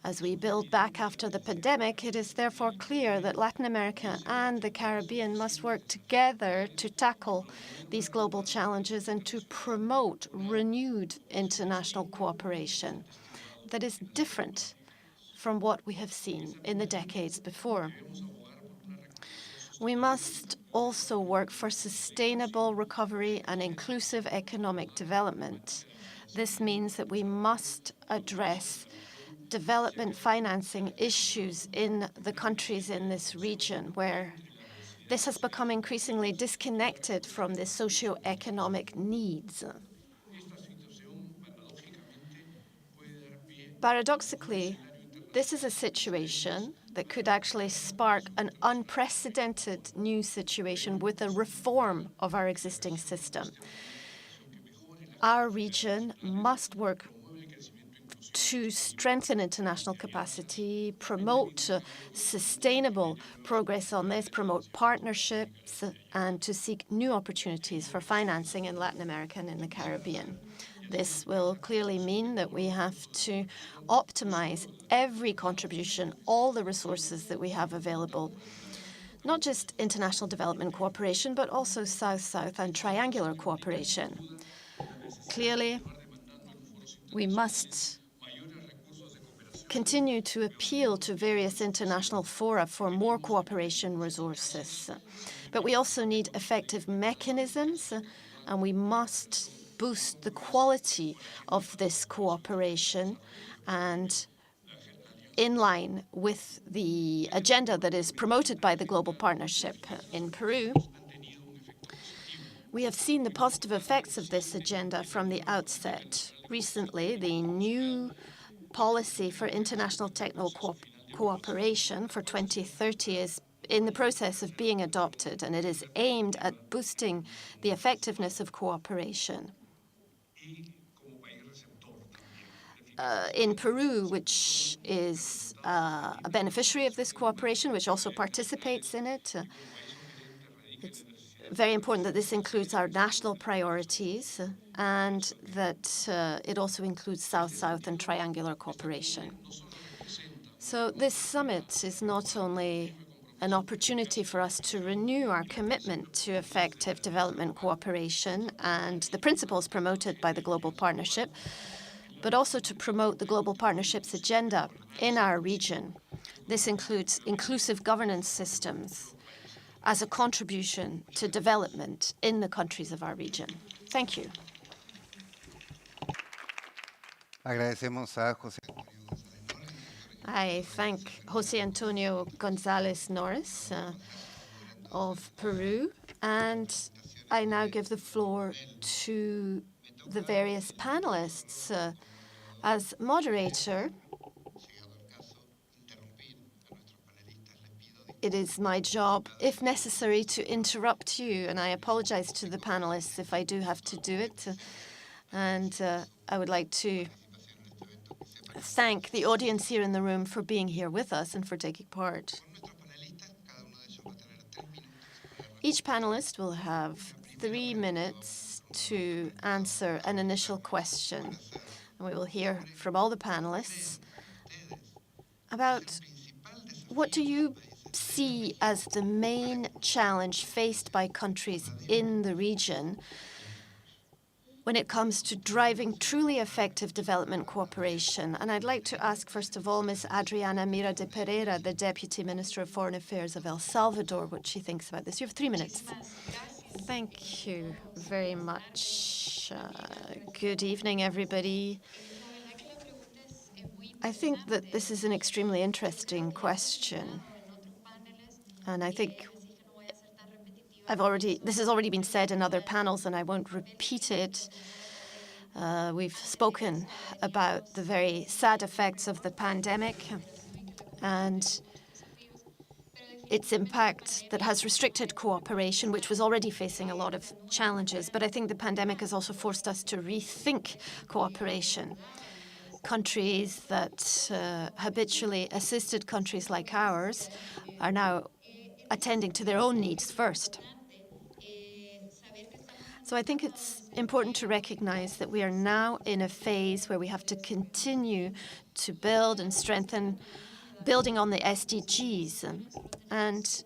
As we build back after the pandemic, it is therefore clear that Latin America and the Caribbean must work together to tackle these global challenges and to promote renewed international cooperation that is different from what we have seen in the decades before. We must also work for sustainable recovery and inclusive economic development. This means that we must address development financing issues in the countries in this region, where this has become increasingly disconnected from the socio-economic needs. Paradoxically, this is a situation that could actually spark an unprecedented new situation with a reform of our existing system. Our region must work to strengthen international capacity, promote sustainable progress on this, promote partnerships, and to seek new opportunities for financing in Latin America and in the Caribbean. This will clearly mean that we have to optimize every contribution, all the resources that we have available, not just international development cooperation, but also South-South and triangular cooperation. Clearly, we must continue to appeal to various international fora for more cooperation resources. But we also need effective mechanisms, and we must boost the quality of this cooperation and in line with the agenda that is promoted by the Global Partnership in Peru. We have seen the positive effects of this agenda from the outset. Recently, the new policy for international technical cooperation for 2030 is in the process of being adopted, and it is aimed at boosting the effectiveness of cooperation. In Peru, which is a beneficiary of this cooperation, which also participates in it, it's very important that this includes our national priorities and that it also includes South-South and triangular cooperation. So this summit is not only an opportunity for us to renew our commitment to effective development cooperation and the principles promoted by the Global Partnership, but also to promote the Global Partnership's agenda in our region. This includes inclusive governance systems as a contribution to development in the countries of our region. Thank you. Agradecemos a José. I thank José Antonio González Norris of Peru, and I now give the floor to the various panelists. As moderator, it is my job, if necessary, to interrupt you, and I apologize to the panelists if I do have to do it. And I would like to thank the audience here in the room for being here with us and for taking part. Each panelist will have 3 minutes to answer an initial question. And we will hear from all the panelists about what do you see as the main challenge faced by countries in the region when it comes to driving truly effective development cooperation. And I'd like to ask, first of all, Ms. Adriana Mira de Pereira, the Deputy Minister of Foreign Affairs of El Salvador, what she thinks about this. You have 3 minutes. Thank you very much. Good evening, everybody. I think that this is an extremely interesting question. And I think this has already been said in other panels, and I won't repeat it. We've spoken about the very sad effects of the pandemic and its impact that has restricted cooperation, which was already facing a lot of challenges. But I think the pandemic has also forced us to rethink cooperation. Countries that habitually assisted countries like ours are now attending to their own needs first. So I think it's important to recognize that we are now in a phase where we have to continue to build and strengthen, building on the SDGs. And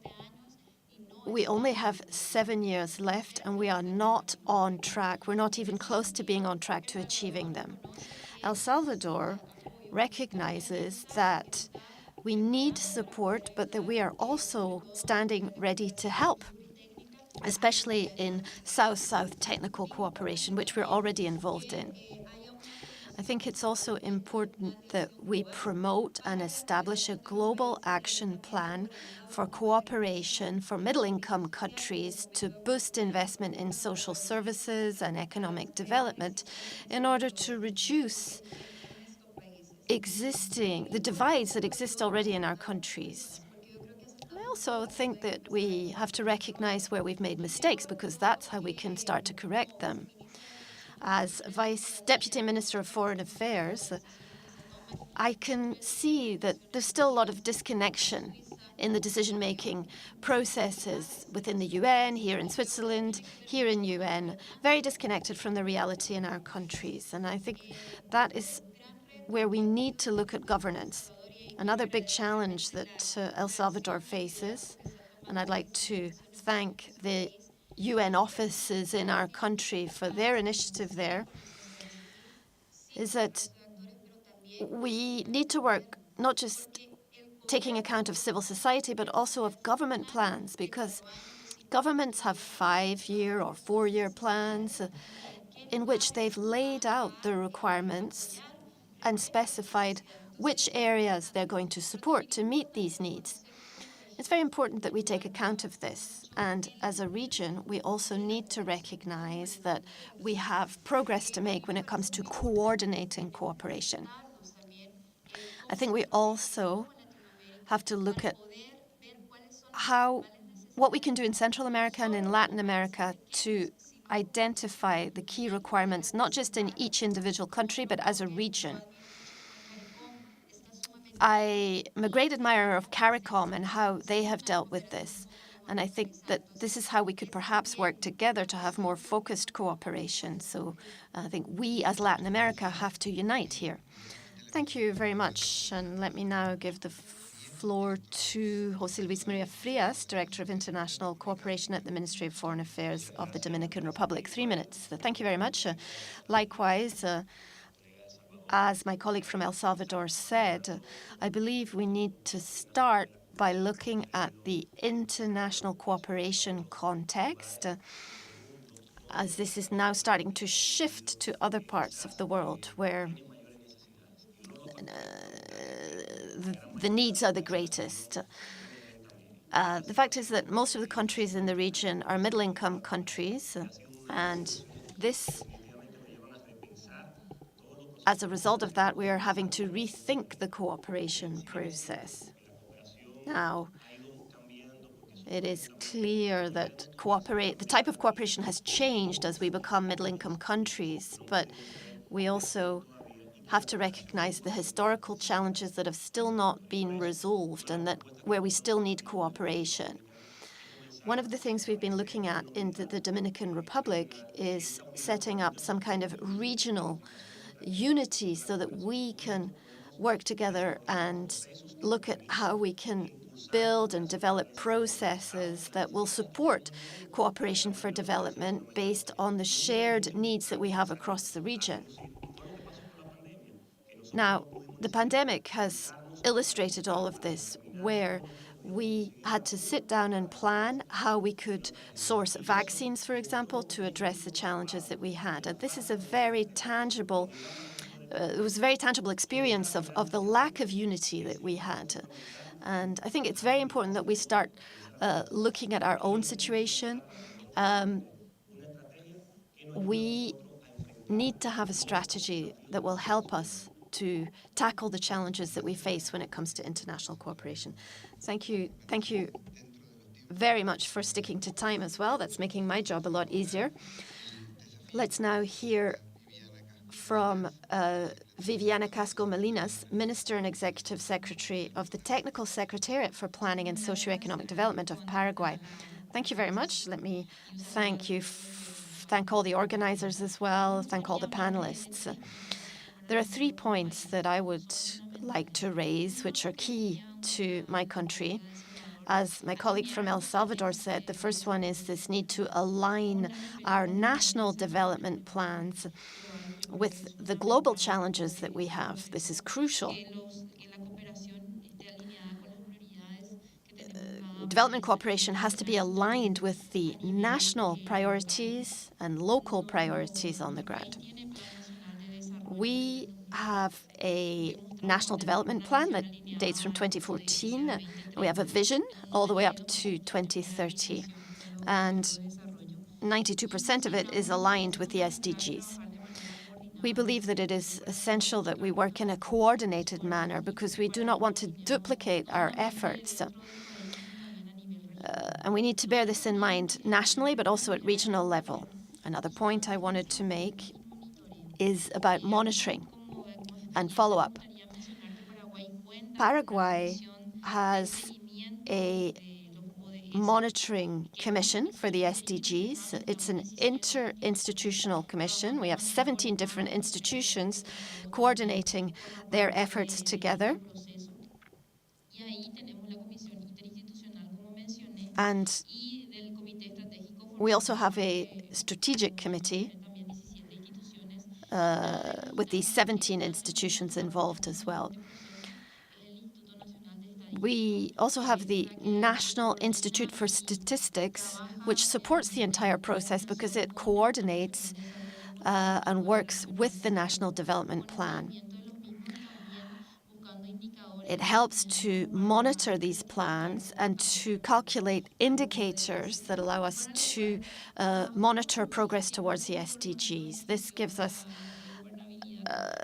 we only have 7 years left, and we are not on track. We're not even close to being on track to achieving them. El Salvador recognizes that we need support, but that we are also standing ready to help, especially in South-South technical cooperation, which we're already involved in. I think it's also important that we promote and establish a global action plan for cooperation for middle-income countries to boost investment in social services and economic development in order to reduce the divides that exist already in our countries. I also think that we have to recognize where we've made mistakes, because that's how we can start to correct them. As Deputy Minister of Foreign Affairs, I can see that there's still a lot of disconnection in the decision-making processes within the UN, here in Switzerland, here in UN, very disconnected from the reality in our countries. And I think that is where we need to look at governance. Another big challenge that El Salvador faces, and I'd like to thank the UN offices in our country for their initiative there, is that we need to work not just taking account of civil society, but also of government plans, because governments have 5-year or 4-year plans in which they've laid out the requirements and specified which areas they're going to support to meet these needs. It's very important that we take account of this. And as a region, we also need to recognize that we have progress to make when it comes to coordinating cooperation. I think we also have to look at what we can do in Central America and in Latin America to identify the key requirements, not just in each individual country, but as a region. I'm a great admirer of CARICOM and how they have dealt with this. And I think that this is how we could perhaps work together to have more focused cooperation. So I think we as Latin America have to unite here. Thank you very much. And let me now give the floor to José Luis María Frias, Director of International Cooperation at the Ministry of Foreign Affairs of the Dominican Republic. 3 minutes. Thank you very much. Likewise, as my colleague from El Salvador said, I believe we need to start by looking at the international cooperation context, as this is now starting to shift to other parts of the world where the needs are the greatest. The fact is that most of the countries in the region are middle-income countries, and as a result of that, we are having to rethink the cooperation process. Now, it is clear that the type of cooperation has changed as we become middle-income countries, but we also have to recognize the historical challenges that have still not been resolved and where we still need cooperation. One of the things we've been looking at in the Dominican Republic is setting up some kind of regional unity so that we can work together and look at how we can build and develop processes that will support cooperation for development based on the shared needs that we have across the region. Now, the pandemic has illustrated all of this, where we had to sit down and plan how we could source vaccines, for example, to address the challenges that we had. And this is a very tangible, it was a very tangible experience of the lack of unity that we had. And I think it's very important that we start looking at our own situation. We need to have a strategy that will help us to tackle the challenges that we face when it comes to international cooperation. Thank you very much for sticking to time as well. That's making my job a lot easier. Let's now hear from Viviana Casco-Melinas, Minister and Executive Secretary of the Technical Secretariat for Planning and Socioeconomic Development of Paraguay. Thank you very much. Let me thank all the organizers as well, thank all the panelists. There are 3 points that I would like to raise, which are key to my country. As my colleague from El Salvador said, the first one is this need to align our national development plans with the global challenges that we have. This is crucial. Development cooperation has to be aligned with the national priorities and local priorities on the ground. We have a national development plan that dates from 2014. We have a vision all the way up to 2030. And 92% of it is aligned with the SDGs. We believe that it is essential that we work in a coordinated manner because we do not want to duplicate our efforts. And we need to bear this in mind nationally, but also at regional level. Another point I wanted to make is about monitoring and follow-up. Paraguay has a monitoring commission for the SDGs. It's an interinstitutional commission. We have 17 different institutions coordinating their efforts together. And we also have a strategic committee with these 17 institutions involved as well. We also have the National Institute for Statistics, which supports the entire process because it coordinates and works with the National Development Plan. It helps to monitor these plans and to calculate indicators that allow us to monitor progress towards the SDGs.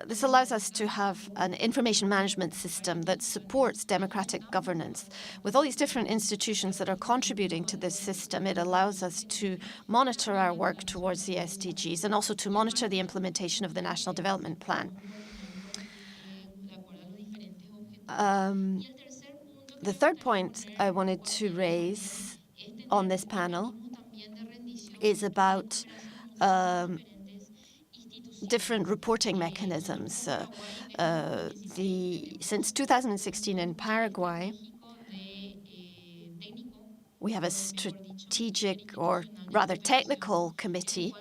This allows us to have an information management system that supports democratic governance. With all these different institutions that are contributing to this system, it allows us to monitor our work towards the SDGs and also to monitor the implementation of the National Development Plan. The third point I wanted to raise on this panel is about different reporting mechanisms. Since 2016 in Paraguay, we have a strategic or rather technical committee,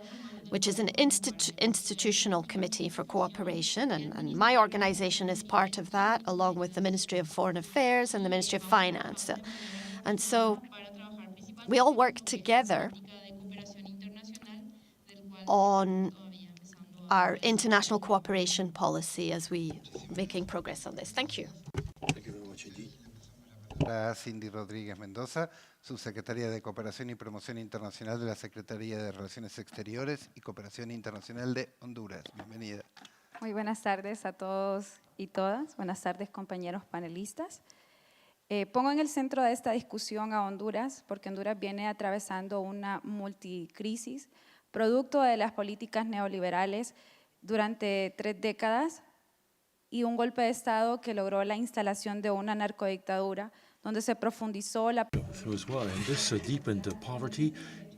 which is an institutional committee for cooperation, and my organization is part of that, along with the Ministry of Foreign Affairs and the Ministry of Finance. And so we all work together on our international cooperation policy as we making progress on this. Thank you. Thank you very much indeed. Cindy Rodríguez Mendoza, subsecretaria de Cooperación y Promoción Internacional de la Secretaría de Relaciones Exteriores y Cooperación Internacional de Honduras. Bienvenida. Muy buenas tardes a todos y todas. Buenas tardes, compañeros panelistas. Pongo en el centro de esta discusión a Honduras, porque Honduras viene atravesando una multicrisis, producto de las políticas neoliberales durante 3 décadas y un golpe de Estado que logró la instalación de una narcodictadura donde se profundizó la... As well, and this deepened poverty,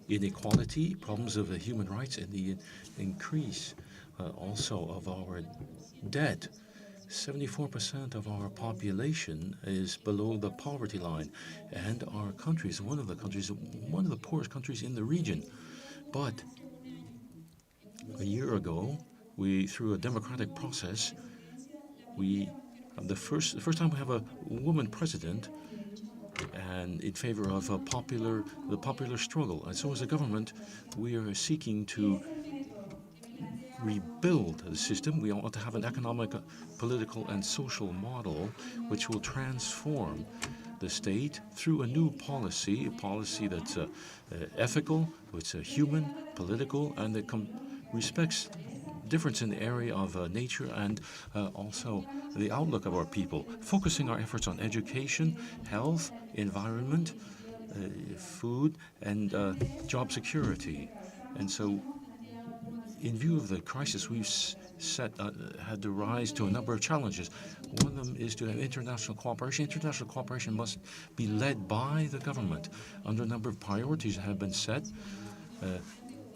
inequality, problems of human rights, and the increase also of our debt. 74% of our population is below the poverty line, and our country is one of the poorest countries in the region. But a year ago, through a democratic process, the first time we have a woman president, and in favor of the popular struggle. And so as a government, we are seeking to rebuild the system. We want to have an economic, political, and social model which will transform the state through a new policy, a policy that's ethical, it's human, political, and that respects difference in the area of nature and also the outlook of our people, focusing our efforts on education, health, environment, food, and job security. And so in view of the crisis, we've had to rise to a number of challenges. One of them is to have international cooperation. International cooperation must be led by the government under a number of priorities that have been set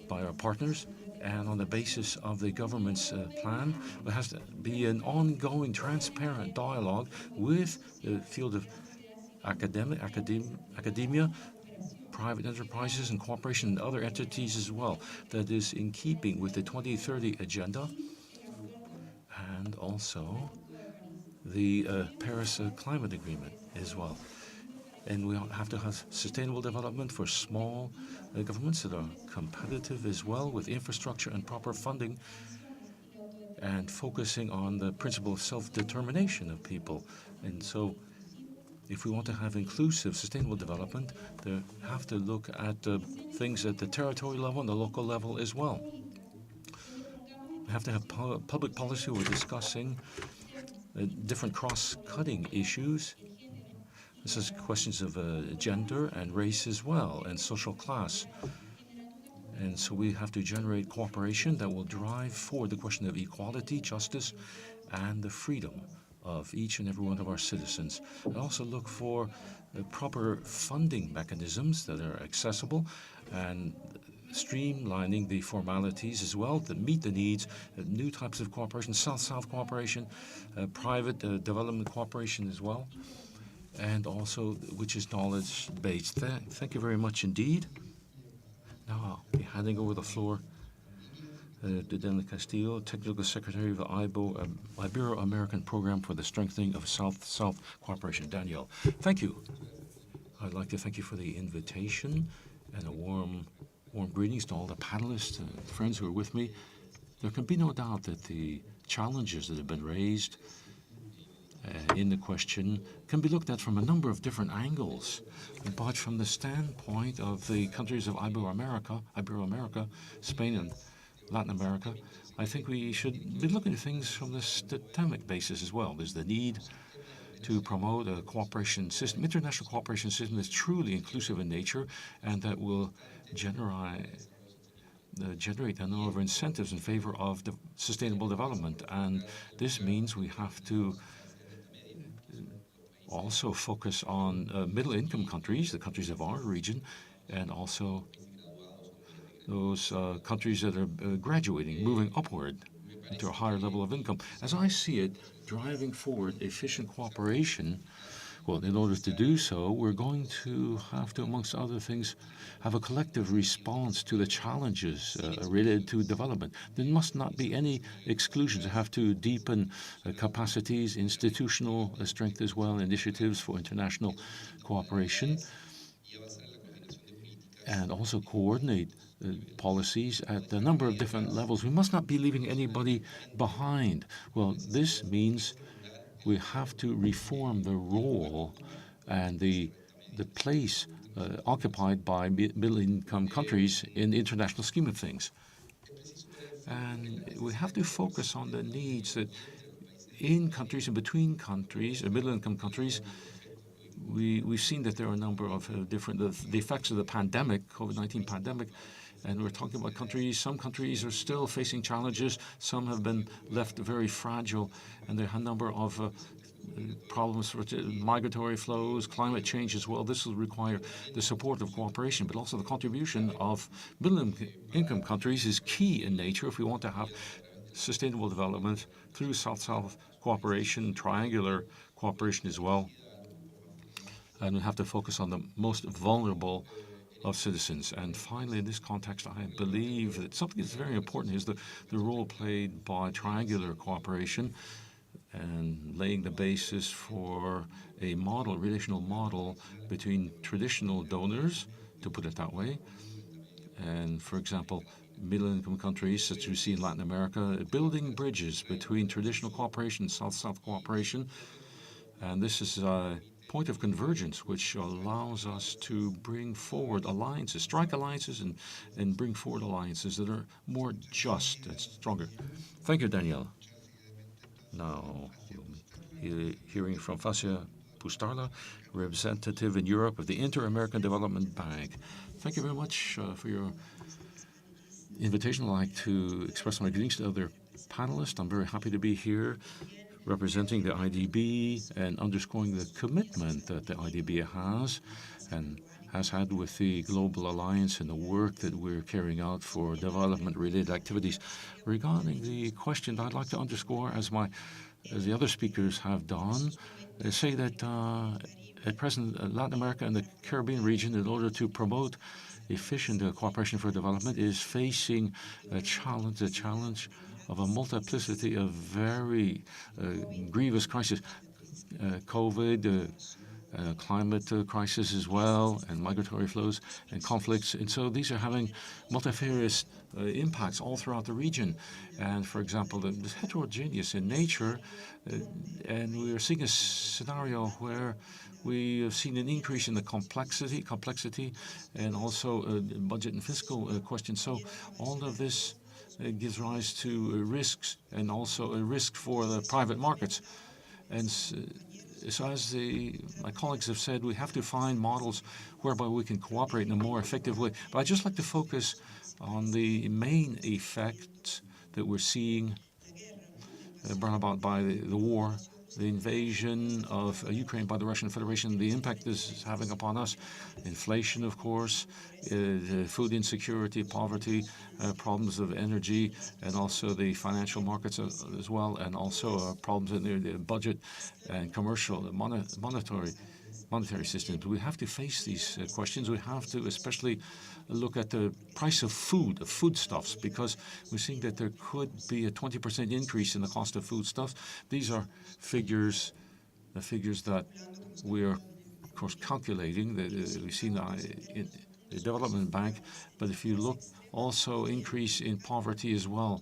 by our partners. And on the basis of the government's plan, there has to be an ongoing, transparent dialogue with the field of academia, private enterprises, and cooperation and other entities as well. That is in keeping with the 2030 agenda and also the Paris Climate Agreement as well. And we have to have sustainable development for small governments that are competitive as well, with infrastructure and proper funding, and focusing on the principle of self-determination of people. And so if we want to have inclusive, sustainable development, they have to look at things at the territorial level and the local level as well. have to have public policy. We're discussing different cross-cutting issues. This is questions of gender and race as well, and social class. And so we have to generate cooperation that will drive forward the question of equality, justice, and the freedom of each and every one of our citizens. And also look for proper funding mechanisms that are accessible and streamlining the formalities as well that meet the needs of new types of cooperation, South-South cooperation, private development cooperation as well, and also which is knowledge-based. Thank you very much indeed. Now I'll be handing over the floor to Daniel Castillo, Technical Secretary of the Ibero-American Program for the Strengthening of South-South Cooperation. Daniel, thank you. I'd like to thank you for the invitation and a warm greetings to all the panelists and friends who are with me. There can be no doubt that the challenges that have been raised in the question can be looked at from a number of different angles. But from the standpoint of the countries of Ibero-America, Spain and Latin America, I think we should be looking at things from the systemic basis as well. There's the need to promote a cooperation system, international cooperation system that's truly inclusive in nature and that will generate a number of incentives in favor of sustainable development. And this means we have to also focus on middle-income countries, the countries of our region, and also those countries that are graduating, moving upward into a higher level of income. As I see it, driving forward efficient cooperation, well, in order to do so, we're going to have to, amongst other things, have a collective response to the challenges related to development. There must not be any exclusions. We have to deepen capacities, institutional strength as well, initiatives for international cooperation, and also coordinate policies at a number of different levels. We must not be leaving anybody behind. Well, this means we have to reform the role and the place occupied by middle-income countries in the international scheme of things. And we have to focus on the needs that in countries and between countries, middle-income countries, we've seen that there are a number of the effects of the pandemic, COVID-19 pandemic, and we're talking about countries. Some countries are still facing challenges. Some have been left very fragile, and there are a number of problems with migratory flows, climate change as well. This will require the support of cooperation, but also the contribution of middle-income countries is key in nature if we want to have sustainable development through South-South cooperation, triangular cooperation as well. And we have to focus on the most vulnerable of citizens. And finally, in this context, I believe that something that's very important is the role played by triangular cooperation and laying the basis for a model, relational model between traditional donors, to put it that way, and, for example, middle-income countries, such as we see in Latin America, building bridges between traditional cooperation and South-South cooperation. And this is a point of convergence, which allows us to bring forward alliances, strike alliances, and bring forward alliances that are more just and stronger. Thank you, Daniel. Now, hearing from Fascia Pustarla, representative in Europe of the Inter-American Development Bank. Thank you very much for your invitation. I'd like to express my greetings to other panelists. I'm very happy to be here representing the IDB and underscoring the commitment that the IDB has and has had with the Global Alliance and the work that we're carrying out for development-related activities. Regarding the question, I'd like to underscore, as the other speakers have done, say that at present, Latin America and the Caribbean region, in order to promote efficient cooperation for development, is facing a challenge of a multiplicity of very grievous crises. COVID, climate crisis as well, and migratory flows and conflicts. And so these are having multifarious impacts all throughout the region. And for example, it's heterogeneous in nature, and we are seeing a scenario where we have seen an increase in the complexity, and also budget and fiscal questions. So all of this gives rise to risks and also a risk for the private markets. And so as my colleagues have said, we have to find models whereby we can cooperate in a more effective way. But I'd just like to focus on the main effects that we're seeing brought about by the war, the invasion of Ukraine by the Russian Federation, the impact this is having upon us. Inflation, of course, food insecurity, poverty, problems of energy, and also the financial markets as well, and also problems in the budget and commercial, monetary systems. We have to face these questions. We have to especially look at the price of food, of foodstuffs, because we're seeing that there could be a 20% increase in the cost of foodstuffs. These are figures, the figures that we are, of course, calculating. That we've seen in the Development Bank, but if you look, also increase in poverty as well.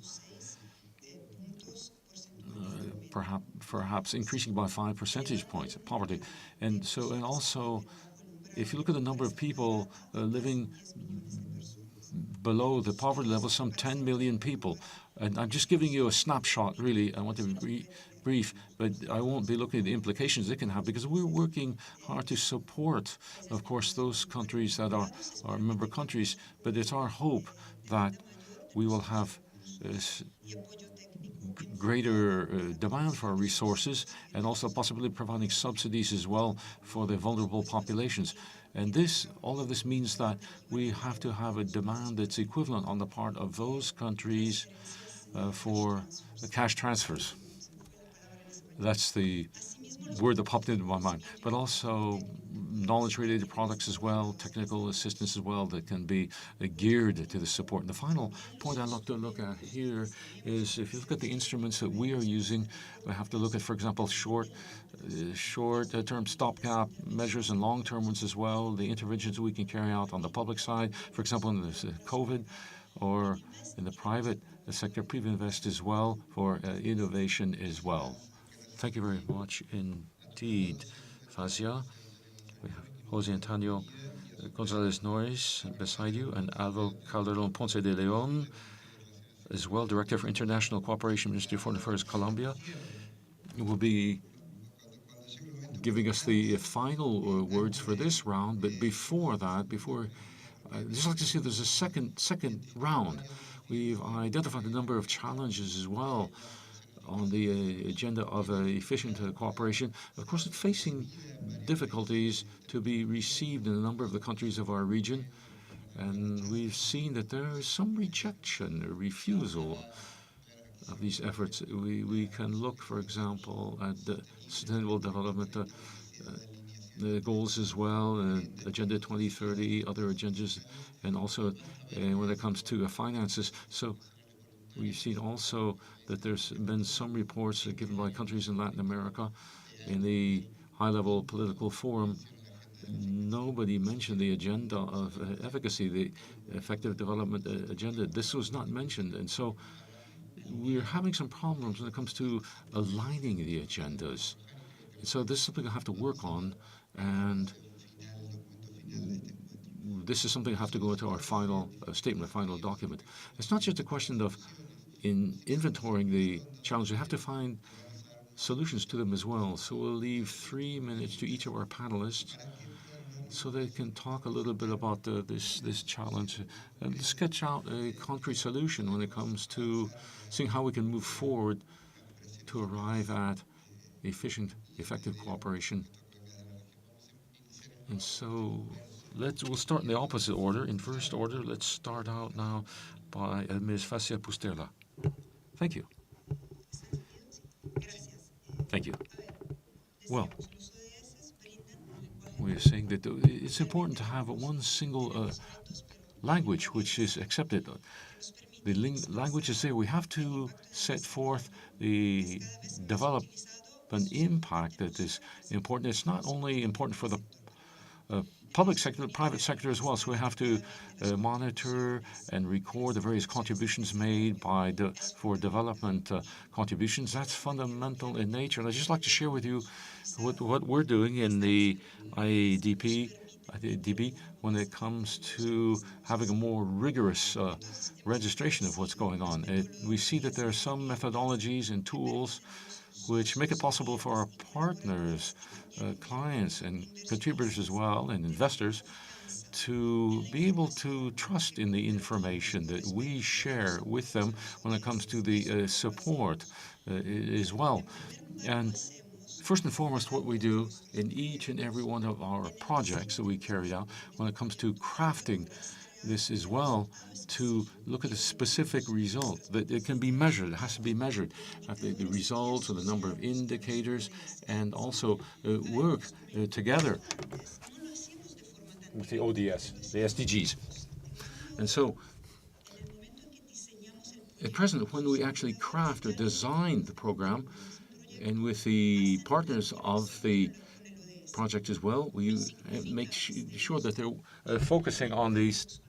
Perhaps increasing by 5 percentage points of poverty. And also, if you look at the number of people living below the poverty level, some 10 million people. And I'm just giving you a snapshot, really. I want to be brief, but I won't be looking at the implications it can have, because we're working hard to support, of course, those countries that are our member countries. But it's our hope that we will have greater demand for our resources, and also possibly providing subsidies as well for the vulnerable populations. And all of this means that we have to have a demand that's equivalent on the part of those countries for cash transfers. That's the word that popped into my mind. But also knowledge-related products as well, technical assistance as well, that can be geared to the support. And the final point I'd like to look at here is, if you look at the instruments that we are using, we have to look at, for example, short-term stopgap measures and long-term ones as well, the interventions we can carry out on the public side, for example, in this COVID, or in the private sector, Pre-Invest as well, for innovation as well. Thank you very much indeed, Fazia. We have Jose Antonio Gonzalez Norris beside you, and Alvo Calderon Ponce de Leon, as well, Director for International Cooperation, Ministry of Foreign Affairs, Colombia, who will be giving us the final words for this round. But before that, I'd just like to say there's a second round. We've identified a number of challenges as well on the agenda of efficient cooperation. Of course, it's facing difficulties to be received in a number of the countries of our region. And we've seen that there is some rejection or refusal of these efforts. We can look, for example, at the sustainable development the goals as well, Agenda 2030, other agendas, and also when it comes to finances. So we've seen also that there's been some reports given by countries in Latin America in the high-level political forum. Nobody mentioned the agenda of efficacy, the effective development agenda. This was not mentioned. And so we're having some problems when it comes to aligning the agendas. And so this is something I have to work on. And this is something I have to go into our final statement, final document. It's not just a question of inventorying the challenge. We have to find solutions to them as well. So we'll leave 3 minutes to each of our panelists so they can talk a little bit about this challenge and sketch out a concrete solution when it comes to seeing how we can move forward to arrive at efficient, effective cooperation. And so we'll start in the opposite order. In first order, let's start out now by Ms. Facia Pusterla. Thank you. Thank you. Well, we're saying that it's important to have one single language which is accepted. The language is there. We have to set forth the development impact that is important. It's not only important for the public sector, the private sector as well. So we have to monitor and record the various contributions made for development contributions. That's fundamental in nature. And I'd just like to share with you what we're doing in the IADP DB, when it comes to having a more rigorous registration of what's going on. We see that there are some methodologies and tools which make it possible for our partners, clients and contributors as well, and investors, to be able to trust in the information that we share with them when it comes to the support as well. And first and foremost, what we do in each and every one of our projects that we carry out when it comes to crafting this as well, to look at a specific result that it can be measured. It has to be measured at the results or the number of indicators, and also work together with the ODS, the SDGs. And so, at present, when we actually craft or design the program, and with the partners of the project as well, we make sure that they're focusing on these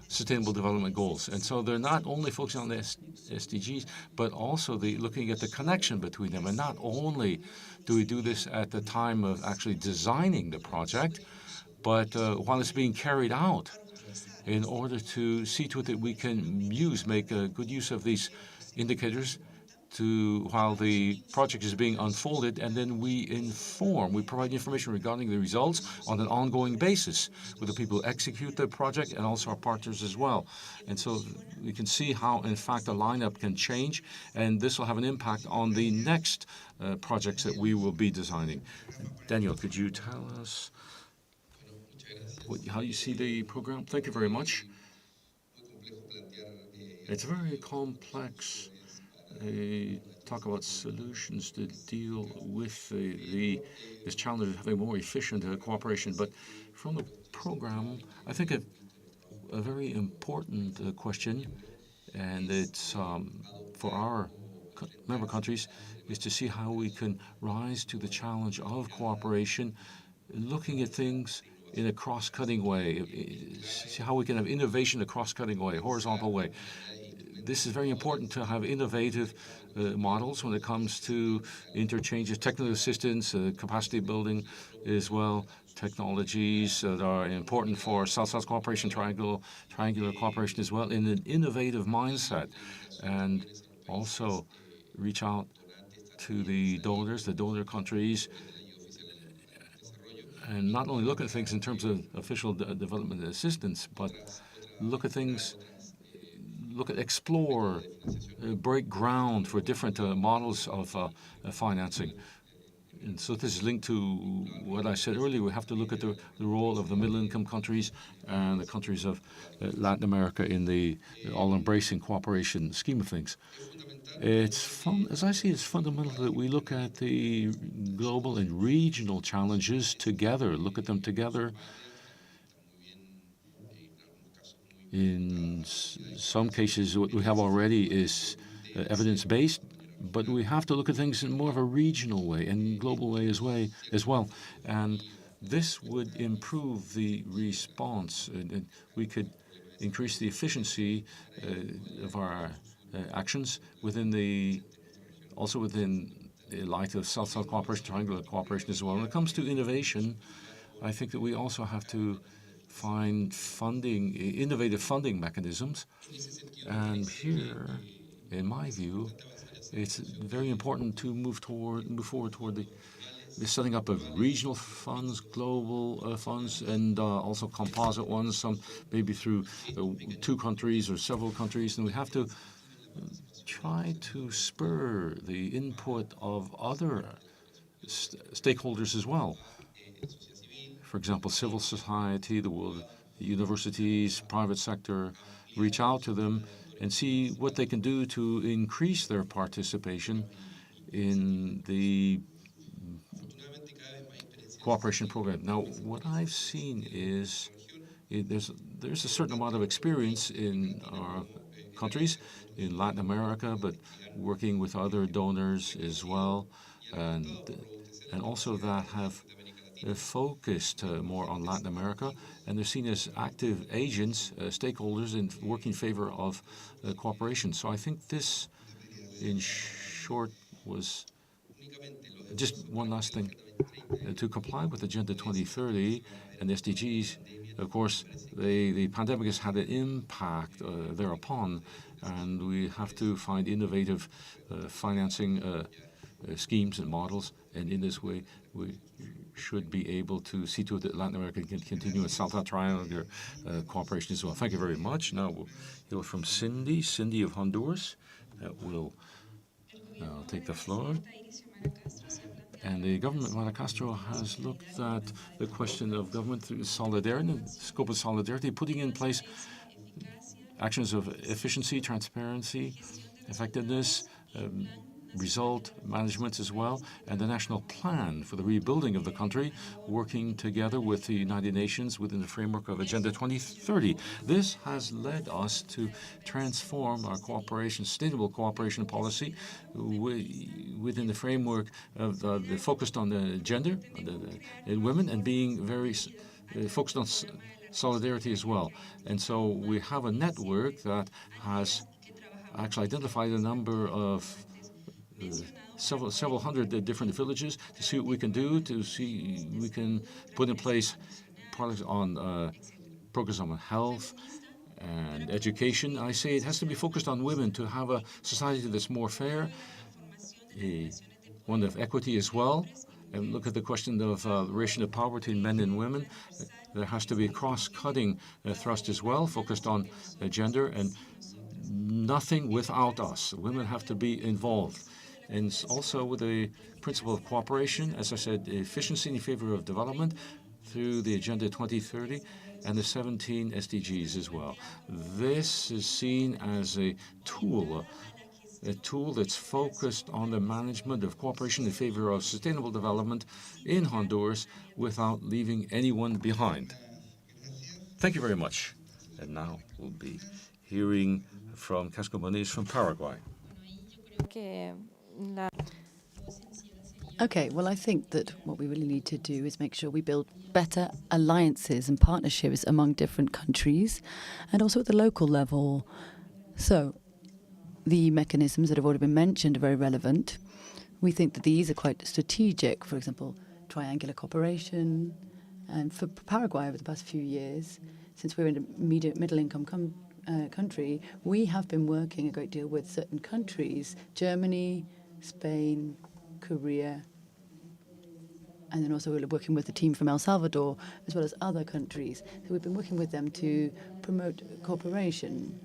Sustainable Development Goals. And so they're not only focusing on the SDGs, but also looking at the connection between them. And not only do we do this at the time of actually designing the project, but while it's being carried out, in order to see to it that we can make good use of these indicators while the project is being unfolded, and then we provide information regarding the results on an ongoing basis with the people who execute the project and also our partners as well. And so we can see how, in fact, the lineup can change, and this will have an impact on the next projects that we will be designing. Daniel, could you tell us how you see the program? Thank you very much. It's very complex. Talk about solutions to deal with this challenge of having more efficient cooperation. But from the program, I think a very important question, and it's for our member countries, is to see how we can rise to the challenge of cooperation, looking at things in a cross-cutting way, see how we can have innovation in a cross-cutting way, horizontal way. This is very important to have innovative models when it comes to interchanges, technical assistance, capacity building as well, technologies that are important for South-South cooperation, triangular cooperation as well, in an innovative mindset, and also reach out to the donors, the donor countries, and not only look at things in terms of official development assistance, but explore, break ground for different models of financing. And so this is linked to what I said earlier. We have to look at the role of the middle-income countries and the countries of Latin America in the all-embracing cooperation scheme of things. As I see, it's fundamental that we look at the global and regional challenges together, look at them together. In some cases, what we have already is evidence-based, but we have to look at things in more of a regional way and global way as well. And this would improve the response, and we could increase the efficiency of our actions within the light of South-South cooperation, triangular cooperation as well. When it comes to innovation, I think that we also have to find innovative funding mechanisms. And here, in my view, it's very important to move forward toward the setting up of regional funds, global funds, and also composite ones, some maybe through 2 countries or several countries. And we have to try to spur the input of other stakeholders as well. For example, civil society, the world, the universities, private sector, reach out to them and see what they can do to increase their participation in the cooperation program. Now, what I've seen is there's a certain amount of experience in our countries, in Latin America, but working with other donors as well, and also that have focused more on Latin America, and they're seen as active agents, stakeholders, in working in favor of cooperation. So I think this, in short, was Just one last thing. To comply with Agenda 2030 and SDGs, of course, the pandemic has had an impact thereupon, and we have to find innovative financing schemes and models, and in this way, we should be able to see to it that Latin America can continue in South Triangular cooperation as well. Thank you very much. Now we'll hear from Cindy of Honduras, will take the floor. And the government of Madagascar has looked at the question of government through solidarity, and scope of solidarity, putting in place actions of efficiency, transparency, effectiveness, result management as well, and the national plan for the rebuilding of the country, working together with the United Nations within the framework of Agenda 2030. This has led us to transform our cooperation, sustainable cooperation policy within the framework of the focused on the gender and women, and being very focused on solidarity as well. And so we have a network that has actually identified a number of several hundred different villages to see what we can do, to see we can put in place products on programs on health and education. I say it has to be focused on women to have a society that's more fair, one of equity as well, and look at the question of relation of power between men and women. There has to be cross-cutting thrust as well, focused on gender, and nothing without us. Women have to be involved. And also with the principle of cooperation, as I said, efficiency in favor of development through the Agenda 2030 and the 17 SDGs as well. This is seen as a tool that's focused on the management of cooperation in favor of sustainable development in Honduras without leaving anyone behind. Thank you very much. And now we'll be hearing from Casco Moniz from Paraguay. Okay, well, I think that what we really need to do is make sure we build better alliances and partnerships among different countries and also at the local level. So the mechanisms that have already been mentioned are very relevant. We think that these are quite strategic, for example, triangular cooperation. And for Paraguay over the past few years, since we're in a middle-income country, we have been working a great deal with certain countries, Germany, Spain, Korea, and then also we're working with the team from El Salvador, as well as other countries. So we've been working with them to promote cooperation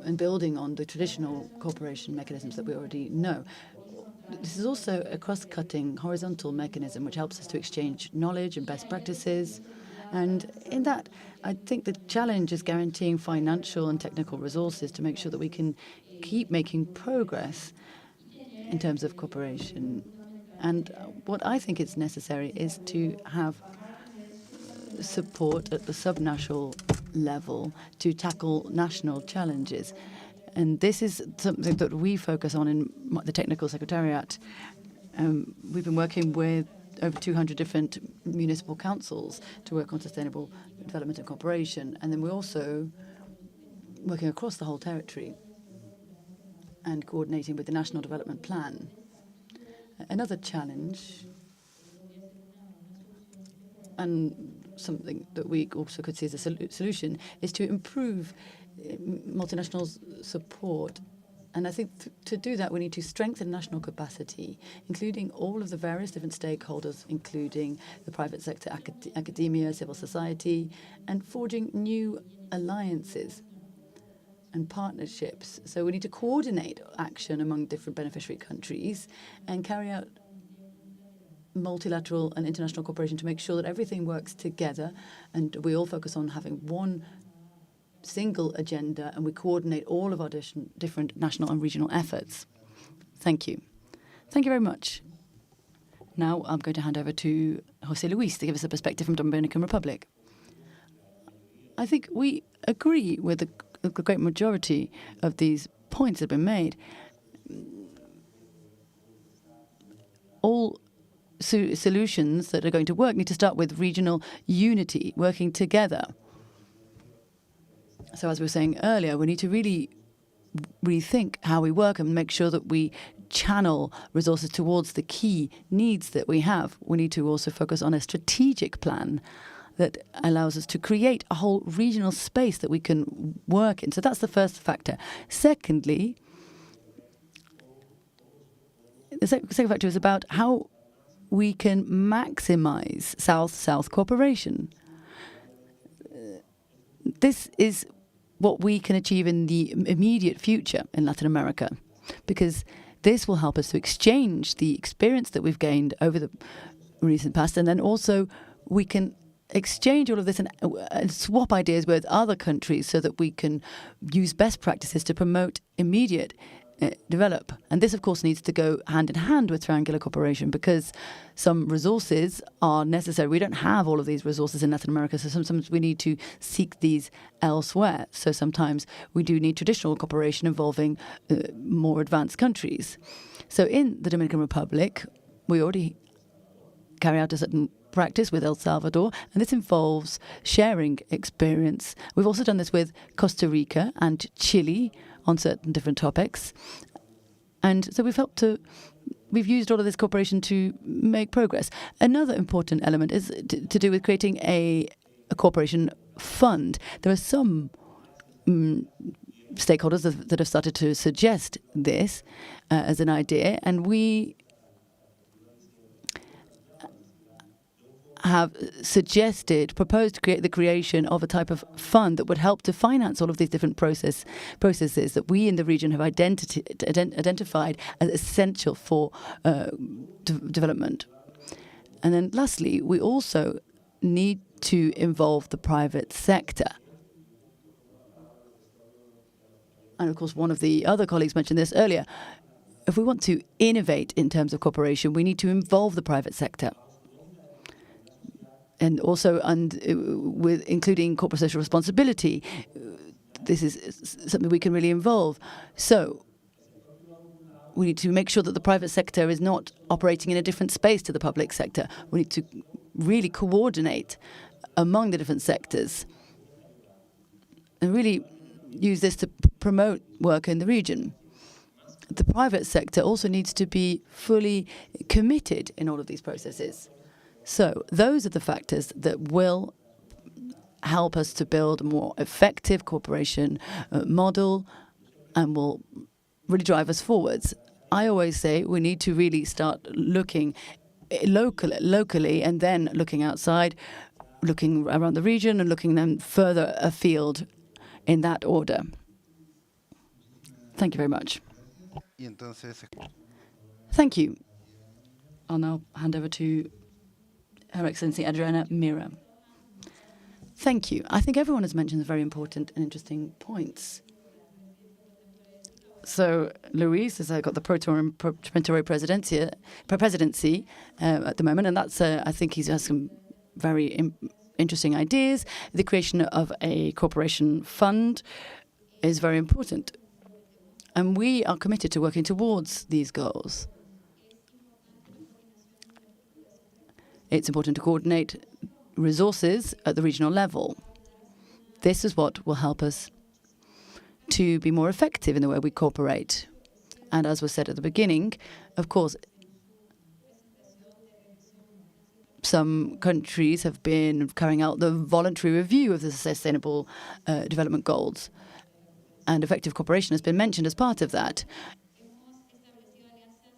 and building on the traditional cooperation mechanisms that we already know. This is also a cross-cutting horizontal mechanism which helps us to exchange knowledge and best practices. And in that, I think the challenge is guaranteeing financial and technical resources to make sure that we can keep making progress in terms of cooperation. And what I think is necessary is to have support at the subnational level to tackle national challenges. And this is something that we focus on in the Technical Secretariat. We've been working with over 200 different municipal councils to work on sustainable development and cooperation. And then we're also working across the whole territory and coordinating with the National Development Plan. Another challenge, and something that we also could see as a solution, is to improve multinationals' support. And I think to do that, we need to strengthen national capacity, including all of the various different stakeholders, including the private sector, academia, civil society, and forging new alliances and partnerships. So we need to coordinate action among different beneficiary countries and carry out multilateral and international cooperation to make sure that everything works together and we all focus on having one single agenda and we coordinate all of our different national and regional efforts. Thank you. Thank you very much. Now I'm going to hand over to José Luis to give us a perspective from Dominican Republic. I think we agree with the great majority of these points that have been made. All solutions that are going to work need to start with regional unity, working together. So as we were saying earlier, we need to really rethink how we work and make sure that we channel resources towards the key needs that we have. We need to also focus on a strategic plan that allows us to create a whole regional space that we can work in. So that's the first factor. Secondly, the second factor is about how we can maximize South-South cooperation. This is what we can achieve in the immediate future in Latin America, because this will help us to exchange the experience that we've gained over the recent past, and then also we can exchange all of this and swap ideas with other countries so that we can use best practices to promote immediate develop. And this, of course, needs to go hand in hand with triangular cooperation, because some resources are necessary. We don't have all of these resources in Latin America, so sometimes we need to seek these elsewhere. So sometimes we do need traditional cooperation involving more advanced countries. So in the Dominican Republic, we already carry out a certain practice with El Salvador, and this involves sharing experience. We've also done this with Costa Rica and Chile on certain different topics. And so we've used all of this cooperation to make progress. Another important element is to do with creating a cooperation fund. There are some stakeholders that have started to suggest this as an idea, and we have proposed to create the creation of a type of fund that would help to finance all of these different processes that we in the region have identified as essential for development. And then lastly, we also need to involve the private sector. And of course, one of the other colleagues mentioned this earlier. If we want to innovate in terms of cooperation, we need to involve the private sector. And also, with including corporate social responsibility, this is something we can really involve. So we need to make sure that the private sector is not operating in a different space to the public sector. We need to really coordinate among the different sectors and really use this to promote work in the region. The private sector also needs to be fully committed in all of these processes. So those are the factors that will help us to build a more effective cooperation model and will really drive us forwards. I always say we need to really start looking locally and then looking outside, looking around the region and looking then further afield in that order. Thank you very much. Thank you. I'll now hand over to Her Excellency Adriana Mira. Thank you. I think everyone has mentioned very important and interesting points. So Luis has got the pro-tempore presidency at the moment, and that's I think he has some very interesting ideas. The creation of a cooperation fund is very important, and we are committed to working towards these goals. It's important to coordinate resources at the regional level. This is what will help us to be more effective in the way we cooperate. And as was said at the beginning, of course, some countries have been carrying out the voluntary review of the Sustainable Development Goals, and effective cooperation has been mentioned as part of that.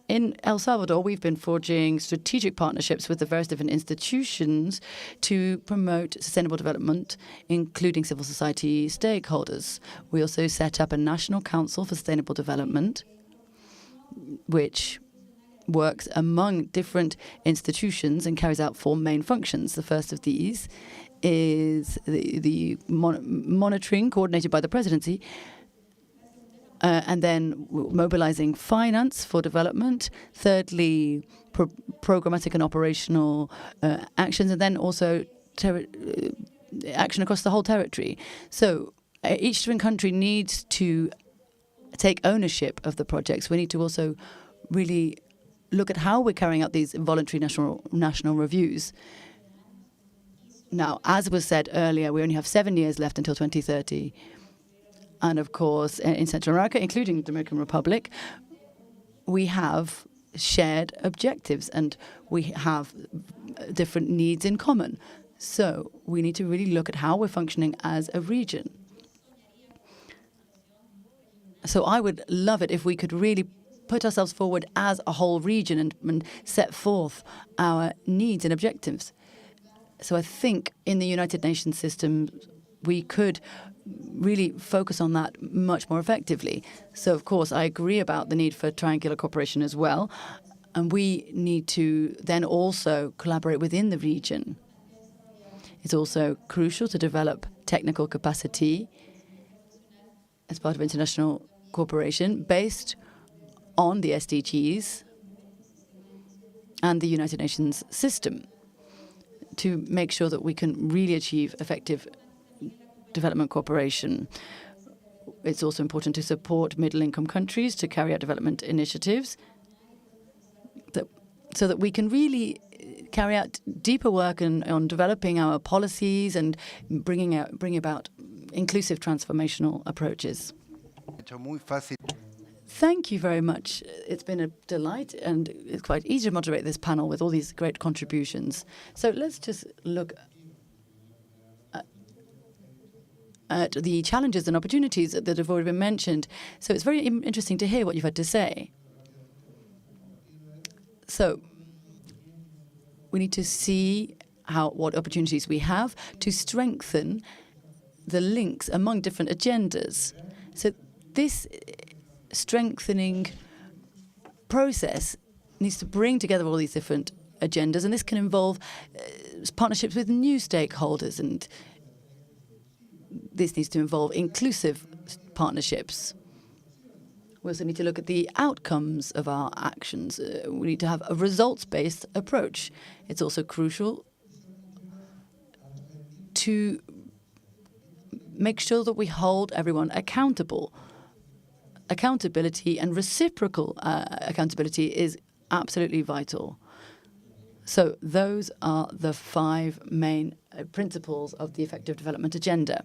In El Salvador, we've been forging strategic partnerships with the various different institutions to promote sustainable development, including civil society stakeholders. We also set up a National Council for Sustainable Development, which works among different institutions and carries out 4 main functions. The first of these is the monitoring coordinated by the presidency, and then mobilizing finance for development. Thirdly, programmatic and operational actions, and then also action across the whole territory. So each different country needs to take ownership of the projects. We need to also really look at how we're carrying out these voluntary national reviews. Now, as was said earlier, we only have 7 years left until 2030. And of course, in Central America, including the Dominican Republic, we have shared objectives and we have different needs in common. So we need to really look at how we're functioning as a region. So I would love it if we could really put ourselves forward as a whole region and set forth our needs and objectives. So I think in the United Nations system, we could really focus on that much more effectively. So, of course, I agree about the need for triangular cooperation as well. And we need to then also collaborate within the region. It's also crucial to develop technical capacity as part of international cooperation based on the SDGs and the United Nations system to make sure that we can really achieve effective development cooperation. It's also important to support middle-income countries to carry out development initiatives so that we can really carry out deeper work on developing our policies and bring about inclusive transformational approaches. Thank you very much. It's been a delight, and it's quite easy to moderate this panel with all these great contributions. So let's just look at the challenges and opportunities that have already been mentioned. So it's very interesting to hear what you've had to say. So we need to see what opportunities we have to strengthen the links among different agendas. So this strengthening process needs to bring together all these different agendas, and this can involve partnerships with new stakeholders, and this needs to involve inclusive partnerships. We also need to look at the outcomes of our actions. We need to have a results-based approach. It's also crucial to make sure that we hold everyone accountable. Accountability and reciprocal accountability is absolutely vital. So those are the 5 main principles of the Effective Development Agenda.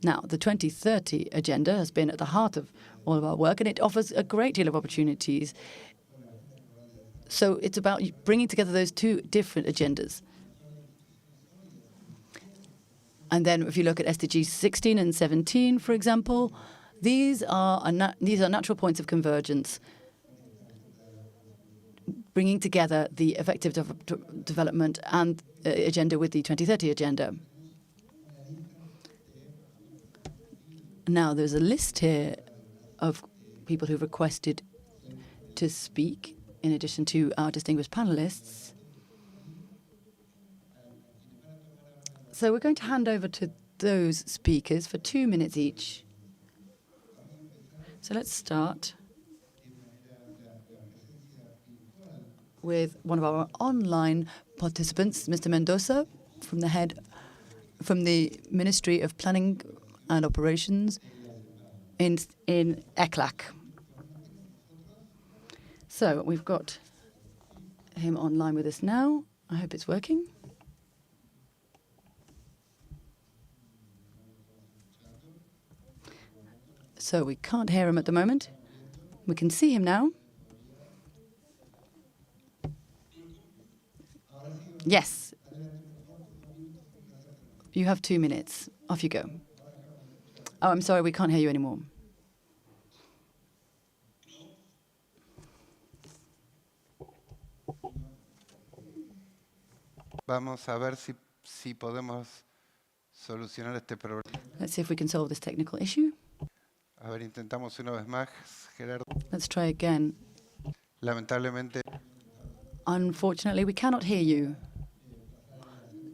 Now, the 2030 Agenda has been at the heart of all of our work, and it offers a great deal of opportunities. So it's about bringing together those 2 different agendas. And then if you look at SDGs 16 and 17, for example, these are natural points of convergence, bringing together the effective development and agenda with the 2030 Agenda. Now, there's a list here of people who've requested to speak, in addition to our distinguished panelists. So we're going to hand over to those speakers for 2 minutes each. So let's start with one of our online participants, Mr. Mendoza, from the Ministry of Planning and Operations in ECLAC. So we've got him online with us now. I hope it's working. So we can't hear him at the moment. We can see him now. Yes. You have 2 minutes. Off you go. Oh, I'm sorry, we can't hear you anymore. Vamos a ver si podemos solucionar este problema. Let's see if we can solve this technical issue. A ver, intentamos una vez más, Gerardo. Let's try again. Lamentablemente. Unfortunately, we cannot hear you.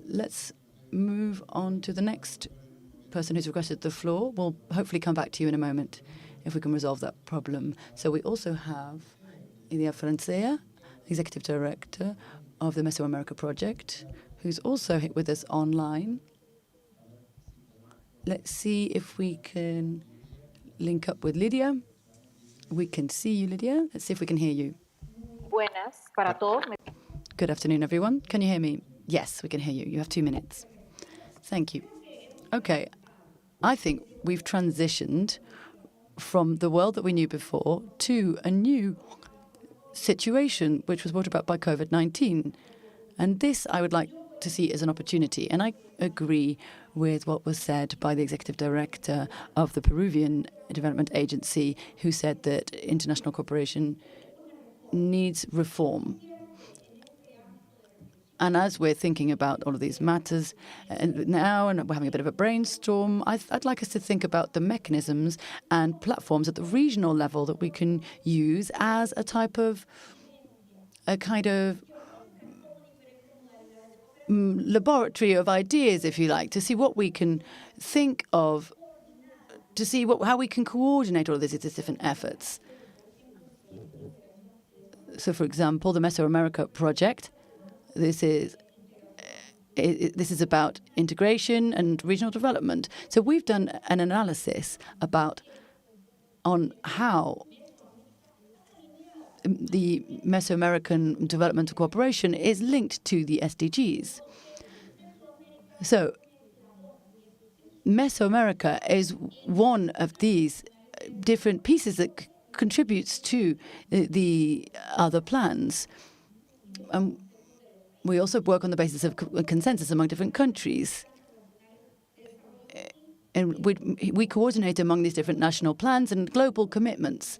Let's move on to the next person who's requested the floor. We'll hopefully come back to you in a moment if we can resolve that problem. So we also have Ilia Francea, Executive Director of the Mesoamerica Project, who's also with us online. Let's see if we can link up with Lydia. We can see you, Lydia. Let's see if we can hear you. Buenas para todos. Good afternoon, everyone. Can you hear me? Yes, we can hear you. You have 2 minutes. Thank you. Okay. I think we've transitioned from the world that we knew before to a new situation which was brought about by COVID-19. And this I would like to see as an opportunity. And I agree with what was said by the executive director of the Peruvian Development Agency, who said that international cooperation needs reform. And as we're thinking about all of these matters now, and we're having a bit of a brainstorm, I'd like us to think about the mechanisms and platforms at the regional level that we can use as a kind of laboratory of ideas, if you like, to see what we can think of, to see how we can coordinate all of these different efforts. So, for example, the Mesoamerica project. This is about integration and regional development. So we've done an analysis on how the Mesoamerican development cooperation is linked to the SDGs. So Mesoamerica is one of these different pieces that contributes to the other plans. We also work on the basis of consensus among different countries. And we coordinate among these different national plans and global commitments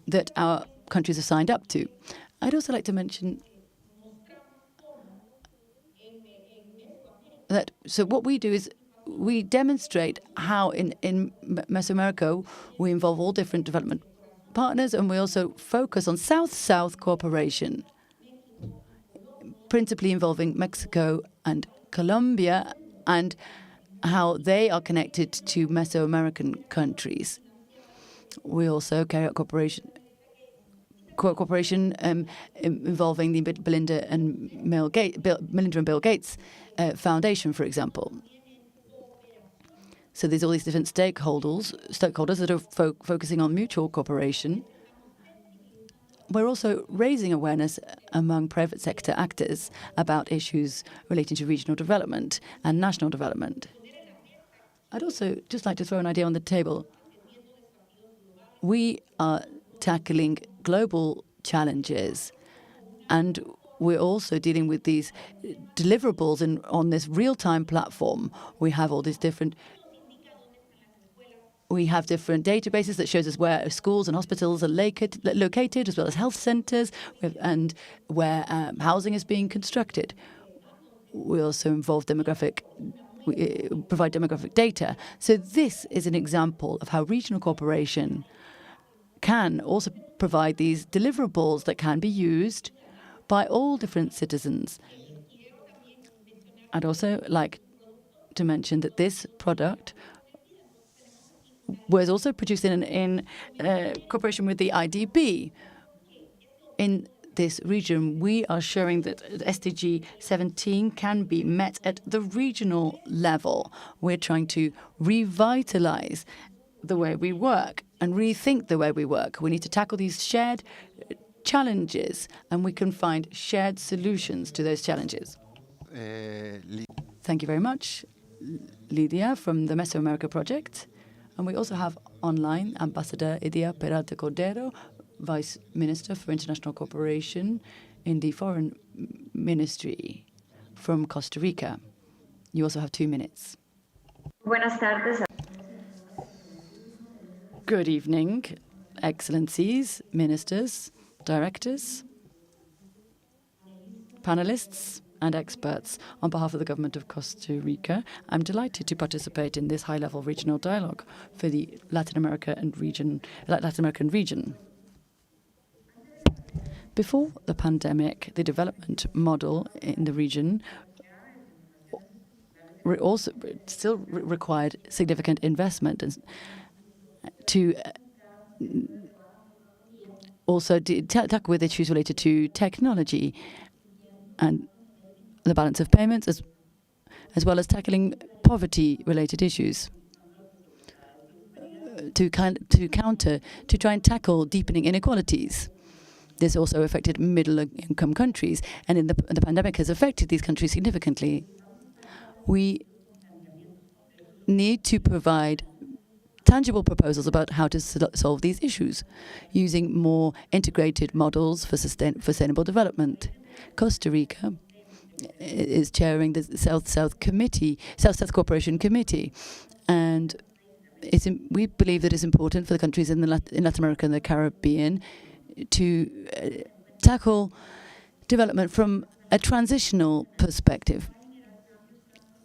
that our countries have signed up to. I'd also like to mention that, so what we do is we demonstrate how in Mesoamerica we involve all different development partners, and we also focus on South-South cooperation, principally involving Mexico and Colombia, and how they are connected to Mesoamerican countries. We also carry out cooperation involving the Melinda and Bill Gates Foundation, for example. So there's all these different stakeholders that are focusing on mutual cooperation. We're also raising awareness among private sector actors about issues relating to regional development and national development. I'd also just like to throw an idea on the table. We are tackling global challenges, and we're also dealing with these deliverables on this real-time platform. We have all these different databases that shows us where schools and hospitals are located, as well as health centers, and where housing is being constructed. We also provide demographic data. So this is an example of how regional cooperation can also provide these deliverables that can be used by all different citizens. I'd also like to mention that this product was also produced in cooperation with the IDB. In this region, we are showing that SDG 17 can be met at the regional level. We're trying to revitalize the way we work and rethink the way we work. We need to tackle these shared challenges, and we can find shared solutions to those challenges. Thank you very much, Lydia, from the Mesoamerica Project. And we also have online Ambassador Idia Peralta Cordero, Vice Minister for International Cooperation in the Foreign Ministry from Costa Rica. You also have 2 minutes. Buenas tardes. Good evening, Excellencies, Ministers, Directors, Panelists, and experts. On behalf of the government of Costa Rica, I'm delighted to participate in this high-level regional dialogue for the Latin American region. Before the pandemic, the development model in the region also still required significant investment to also tackle with issues related to technology and the balance of payments, as well as tackling poverty-related issues to try and tackle deepening inequalities. This also affected middle-income countries, and the pandemic has affected these countries significantly. We need to provide tangible proposals about how to solve these issues using more integrated models for sustainable development. Costa Rica is chairing the South-South Cooperation Committee, and we believe that it's important for the countries in Latin America and the Caribbean to tackle development from a transitional perspective.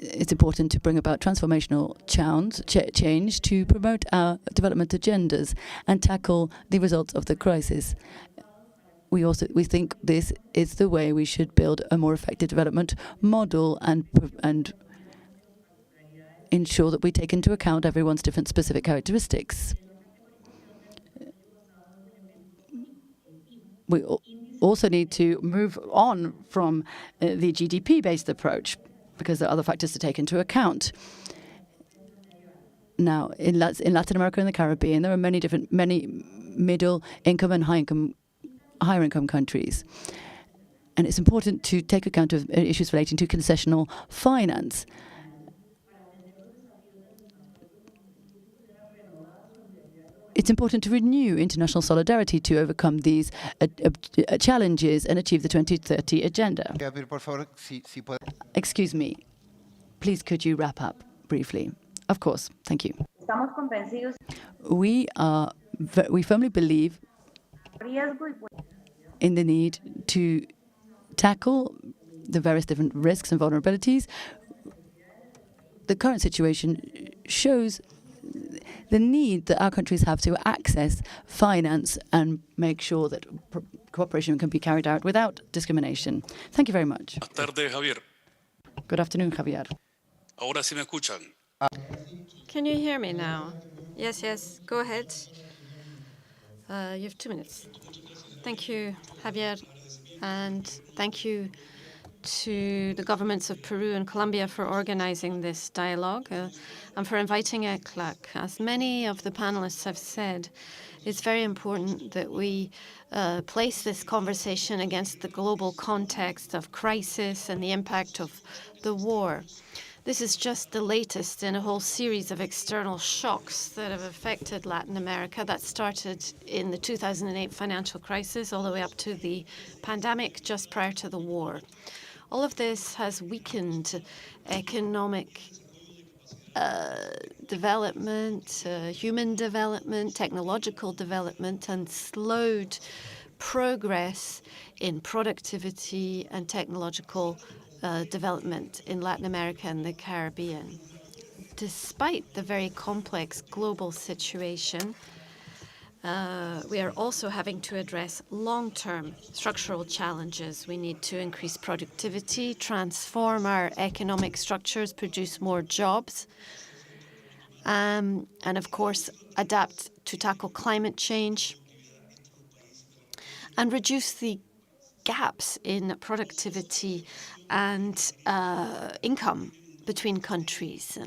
It's important to bring about transformational change to promote our development agendas and tackle the results of the crisis. We think this is the way we should build a more effective development model and ensure that we take into account everyone's different specific characteristics. We also need to move on from the GDP-based approach, because there are other factors to take into account. Now, in Latin America and the Caribbean, there are many middle income and higher income countries. And it's important to take account of issues relating to concessional finance. It's important to renew international solidarity to overcome these challenges and achieve the 2030 agenda. Excuse me. Please, could you wrap up briefly? Of course. Thank you. We firmly believe in the need to tackle the various different risks and vulnerabilities. The current situation shows the need that our countries have to access finance and make sure that cooperation can be carried out without discrimination. Thank you very much. Buenas tardes, Javier. Good afternoon, Javier. Ahora sí me escuchan. Can you hear me now? Yes, go ahead. You have 2 minutes. Thank you, Javier, and thank you to the governments of Peru and Colombia for organizing this dialogue and for inviting ECLAC. As many of the panelists have said, it's very important that we place this conversation against the global context of crisis and the impact of the war. This is just the latest in a whole series of external shocks that have affected Latin America that started in the 2008 financial crisis all the way up to the pandemic just prior to the war. All of this has weakened economic development, human development, technological development, and slowed progress in productivity and technological development in Latin America and the Caribbean. Despite the very complex global situation, we are also having to address long-term structural challenges. We need to increase productivity, transform our economic structures, produce more jobs, and of course, adapt to tackle climate change and reduce the gaps in productivity and income between countries.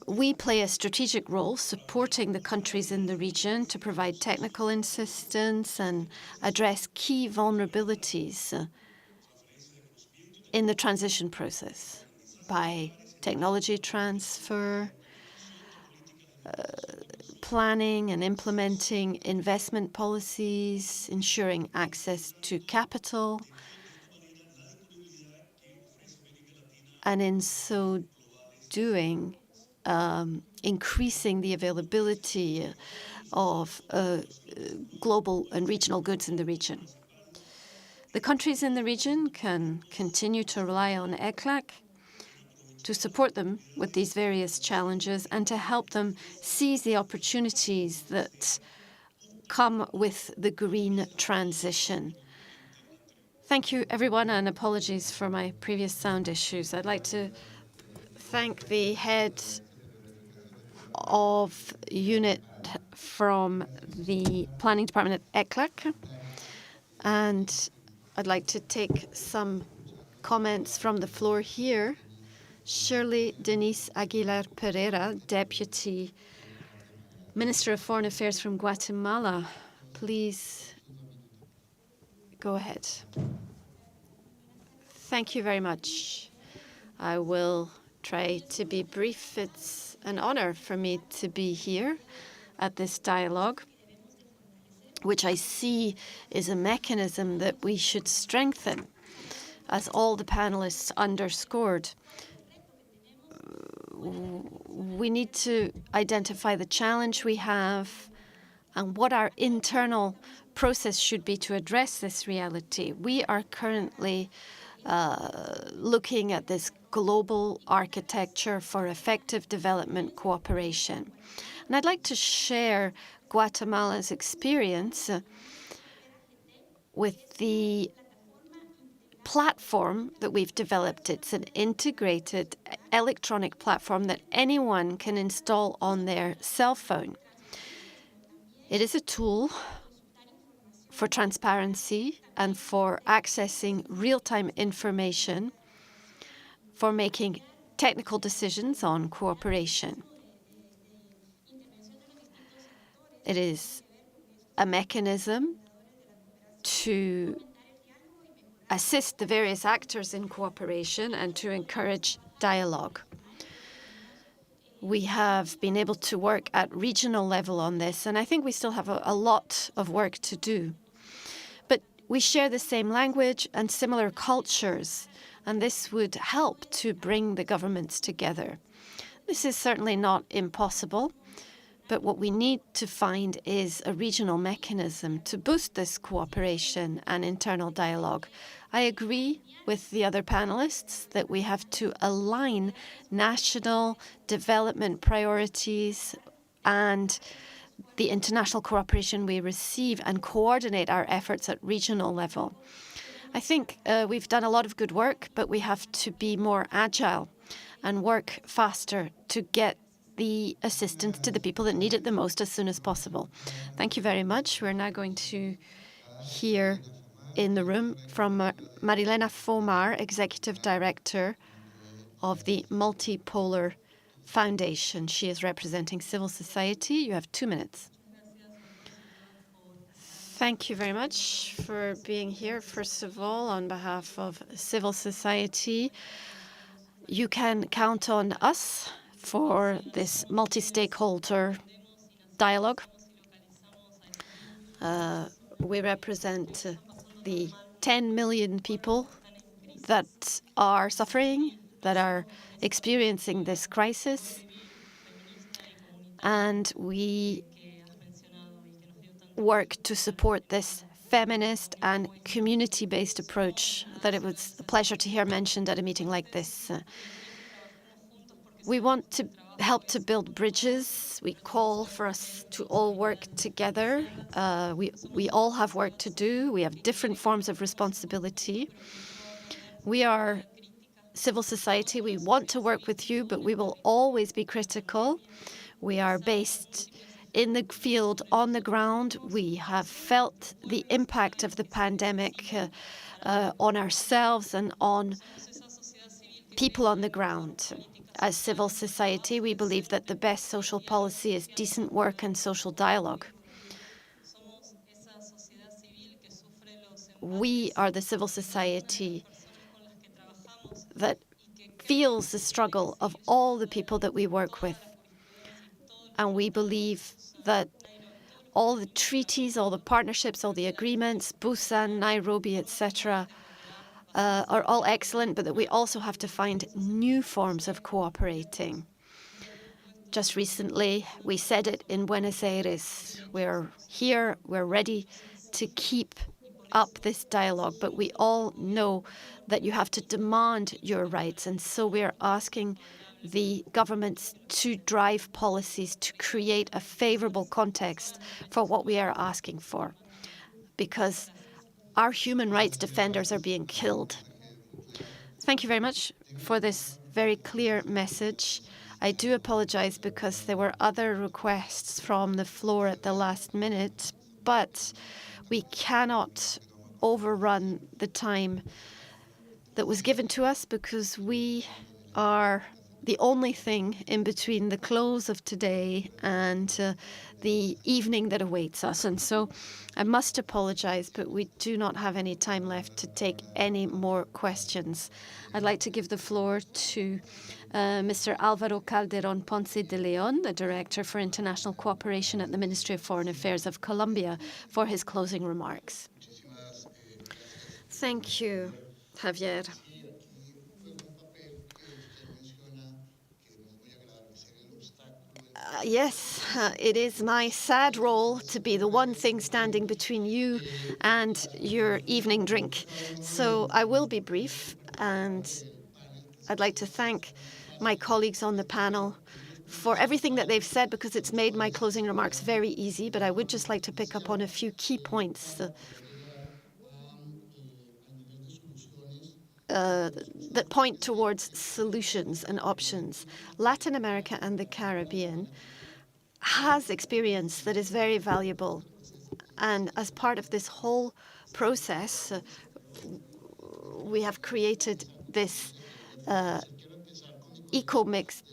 We play a strategic role supporting the countries in the region to provide technical assistance and address key vulnerabilities in the transition process by technology transfer, planning and implementing investment policies, ensuring access to capital, and in so doing, increasing the availability of global and regional goods in the region. The countries in the region can continue to rely on ECLAC to support them with these various challenges and to help them seize the opportunities that come with the green transition. Thank you, everyone, and apologies for my previous sound issues. I'd like to thank the head of unit from the planning department at ECLAC, and I'd like to take some comments from the floor here. Shirley Denise Aguilar Pereira, Deputy Minister of Foreign Affairs from Guatemala. Please go ahead. Thank you very much. I will try to be brief. It's an honor for me to be here at this dialogue, which I see is a mechanism that we should strengthen, as all the panelists underscored. We need to identify the challenge we have and what our internal process should be to address this reality. We are currently looking at this global architecture for effective development cooperation. And I'd like to share Guatemala's experience with the platform that we've developed. It's an integrated electronic platform that anyone can install on their cell phone. It is a tool for transparency and for accessing real-time information for making technical decisions on cooperation. It is a mechanism to assist the various actors in cooperation and to encourage dialogue. We have been able to work at regional level on this, and I think we still have a lot of work to do. But we share the same language and similar cultures, and this would help to bring the governments together. This is certainly not impossible, but what we need to find is a regional mechanism to boost this cooperation and internal dialogue. I agree with the other panelists that we have to align national development priorities and the international cooperation we receive and coordinate our efforts at regional level. I think we've done a lot of good work, but we have to be more agile and work faster to get the assistance to the people that need it the most as soon as possible. Thank you very much. We're now going to hear in the room from Marilena Fomar, Executive Director of the Multipolar Foundation. She is representing civil society. You have 2 minutes. Thank you very much for being here. First of all, on behalf of civil society, you can count on us for this multi-stakeholder dialogue. We represent the 10 million people that are suffering, that are experiencing this crisis. And we work to support this feminist and community-based approach that it was a pleasure to hear mentioned at a meeting like this. We want to help to build bridges. We call for us to all work together. We all have work to do. We have different forms of responsibility. We are civil society. We want to work with you, but we will always be critical. We are based in the field, on the ground. We have felt the impact of the pandemic on ourselves and on people on the ground. As civil society, we believe that the best social policy is decent work and social dialogue. We are the civil society that feels the struggle of all the people that we work with. And we believe that all the treaties, all the partnerships, all the agreements, Busan, Nairobi, etc., are all excellent, but that we also have to find new forms of cooperating. Just recently, we said it in Buenos Aires. We're here, we're ready to keep up this dialogue, but we all know that you have to demand your rights, and so we are asking the governments to drive policies to create a favorable context for what we are asking for, because our human rights defenders are being killed. Thank you very much for this very clear message. I do apologize because there were other requests from the floor at the last minute, but we cannot overrun the time that was given to us because we are the only thing in between the close of today and the evening that awaits us. And so I must apologize, but we do not have any time left to take any more questions. I'd like to give the floor to Mr. Álvaro Calderón Ponce de León, the Director for International Cooperation at the Ministry of Foreign Affairs of Colombia, for his closing remarks. Thank you, Javier. Yes, it is my sad role to be the one thing standing between you and your evening drink. So I will be brief, and I'd like to thank my colleagues on the panel for everything that they've said, because it's made my closing remarks very easy, but I would just like to pick up on a few key points that point towards solutions and options. Latin America and the Caribbean has experience that is very valuable. And as part of this whole process, we have created this eco-mix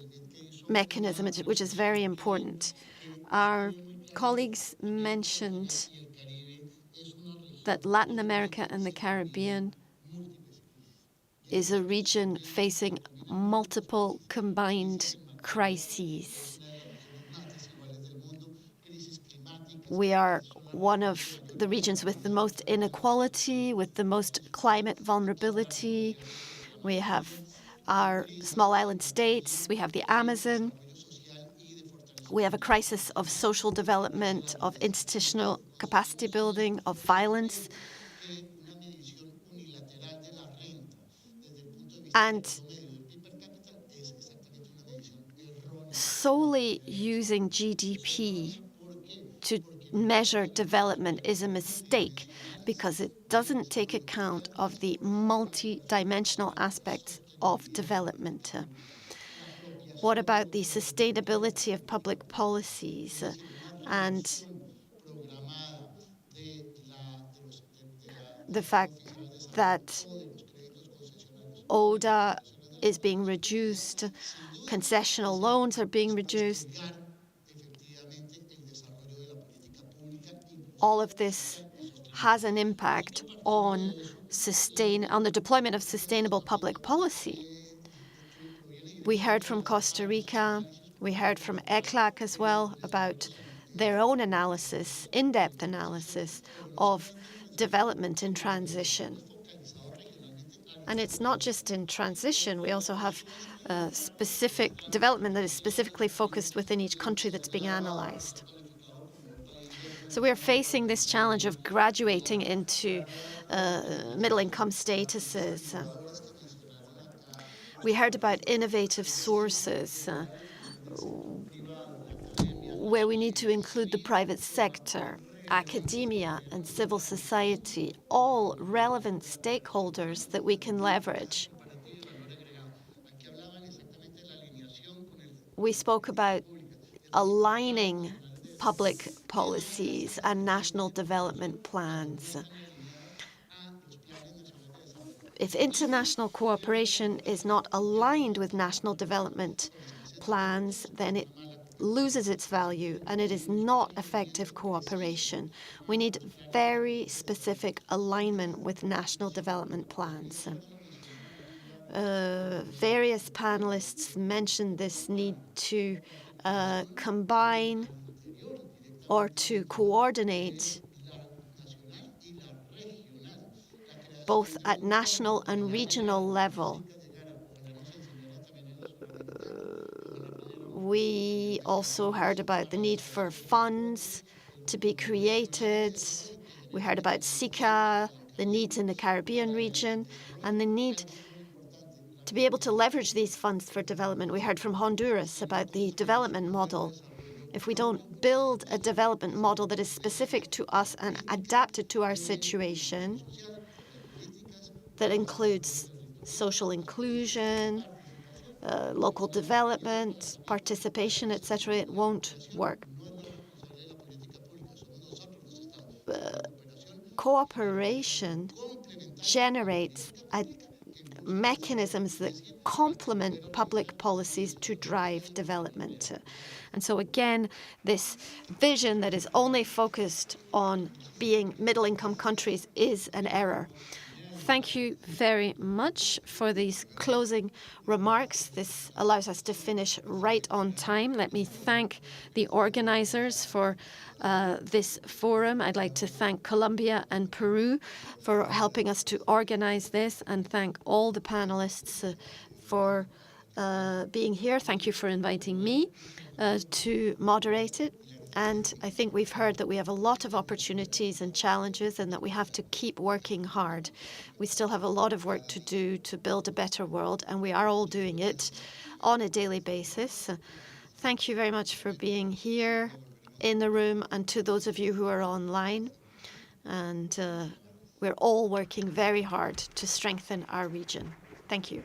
mechanism, which is very important. Our colleagues mentioned that Latin America and the Caribbean is a region facing multiple combined crises. We are one of the regions with the most inequality, with the most climate vulnerability. We have our small island states, we have the Amazon. We have a crisis of social development, of institutional capacity building, of violence. And solely using GDP to measure development is a mistake, because it doesn't take account of the multi-dimensional aspects of development. What about the sustainability of public policies and the fact that ODA is being reduced, concessional loans are being reduced. All of this has an impact on the deployment of sustainable public policy. We heard from Costa Rica, we heard from ECLAC as well about their own analysis, in-depth analysis of development in transition. And it's not just in transition, we also have specific development that is specifically focused within each country that's being analyzed. So we're facing this challenge of graduating into middle-income statuses. We heard about innovative sources where we need to include the private sector, academia and civil society, all relevant stakeholders that we can leverage. We spoke about aligning public policies and national development plans. If international cooperation is not aligned with national development plans, then it loses its value and it is not effective cooperation. We need very specific alignment with national development plans. Various panelists mentioned this need to combine or to coordinate both at national and regional level. We also heard about the need for funds to be created. We heard about SICA, the needs in the Caribbean region, and the need to be able to leverage these funds for development. We heard from Honduras about the development model. If we don't build a development model that is specific to us and adapted to our situation, that includes social inclusion, local development, participation, etc., it won't work. Cooperation generates a mechanisms that complement public policies to drive development. And so again, this vision that is only focused on being middle-income countries is an error. Thank you very much for these closing remarks. This allows us to finish right on time. Let me thank the organizers for this forum. I'd like to thank Colombia and Peru for helping us to organize this, and thank all the panelists for being here. Thank you for inviting me to moderate it. And I think we've heard that we have a lot of opportunities and challenges, and that we have to keep working hard. We still have a lot of work to do to build a better world, and we are all doing it on a daily basis. Thank you very much for being here in the room, and to those of you who are online. And we're all working very hard to strengthen our region. Thank you.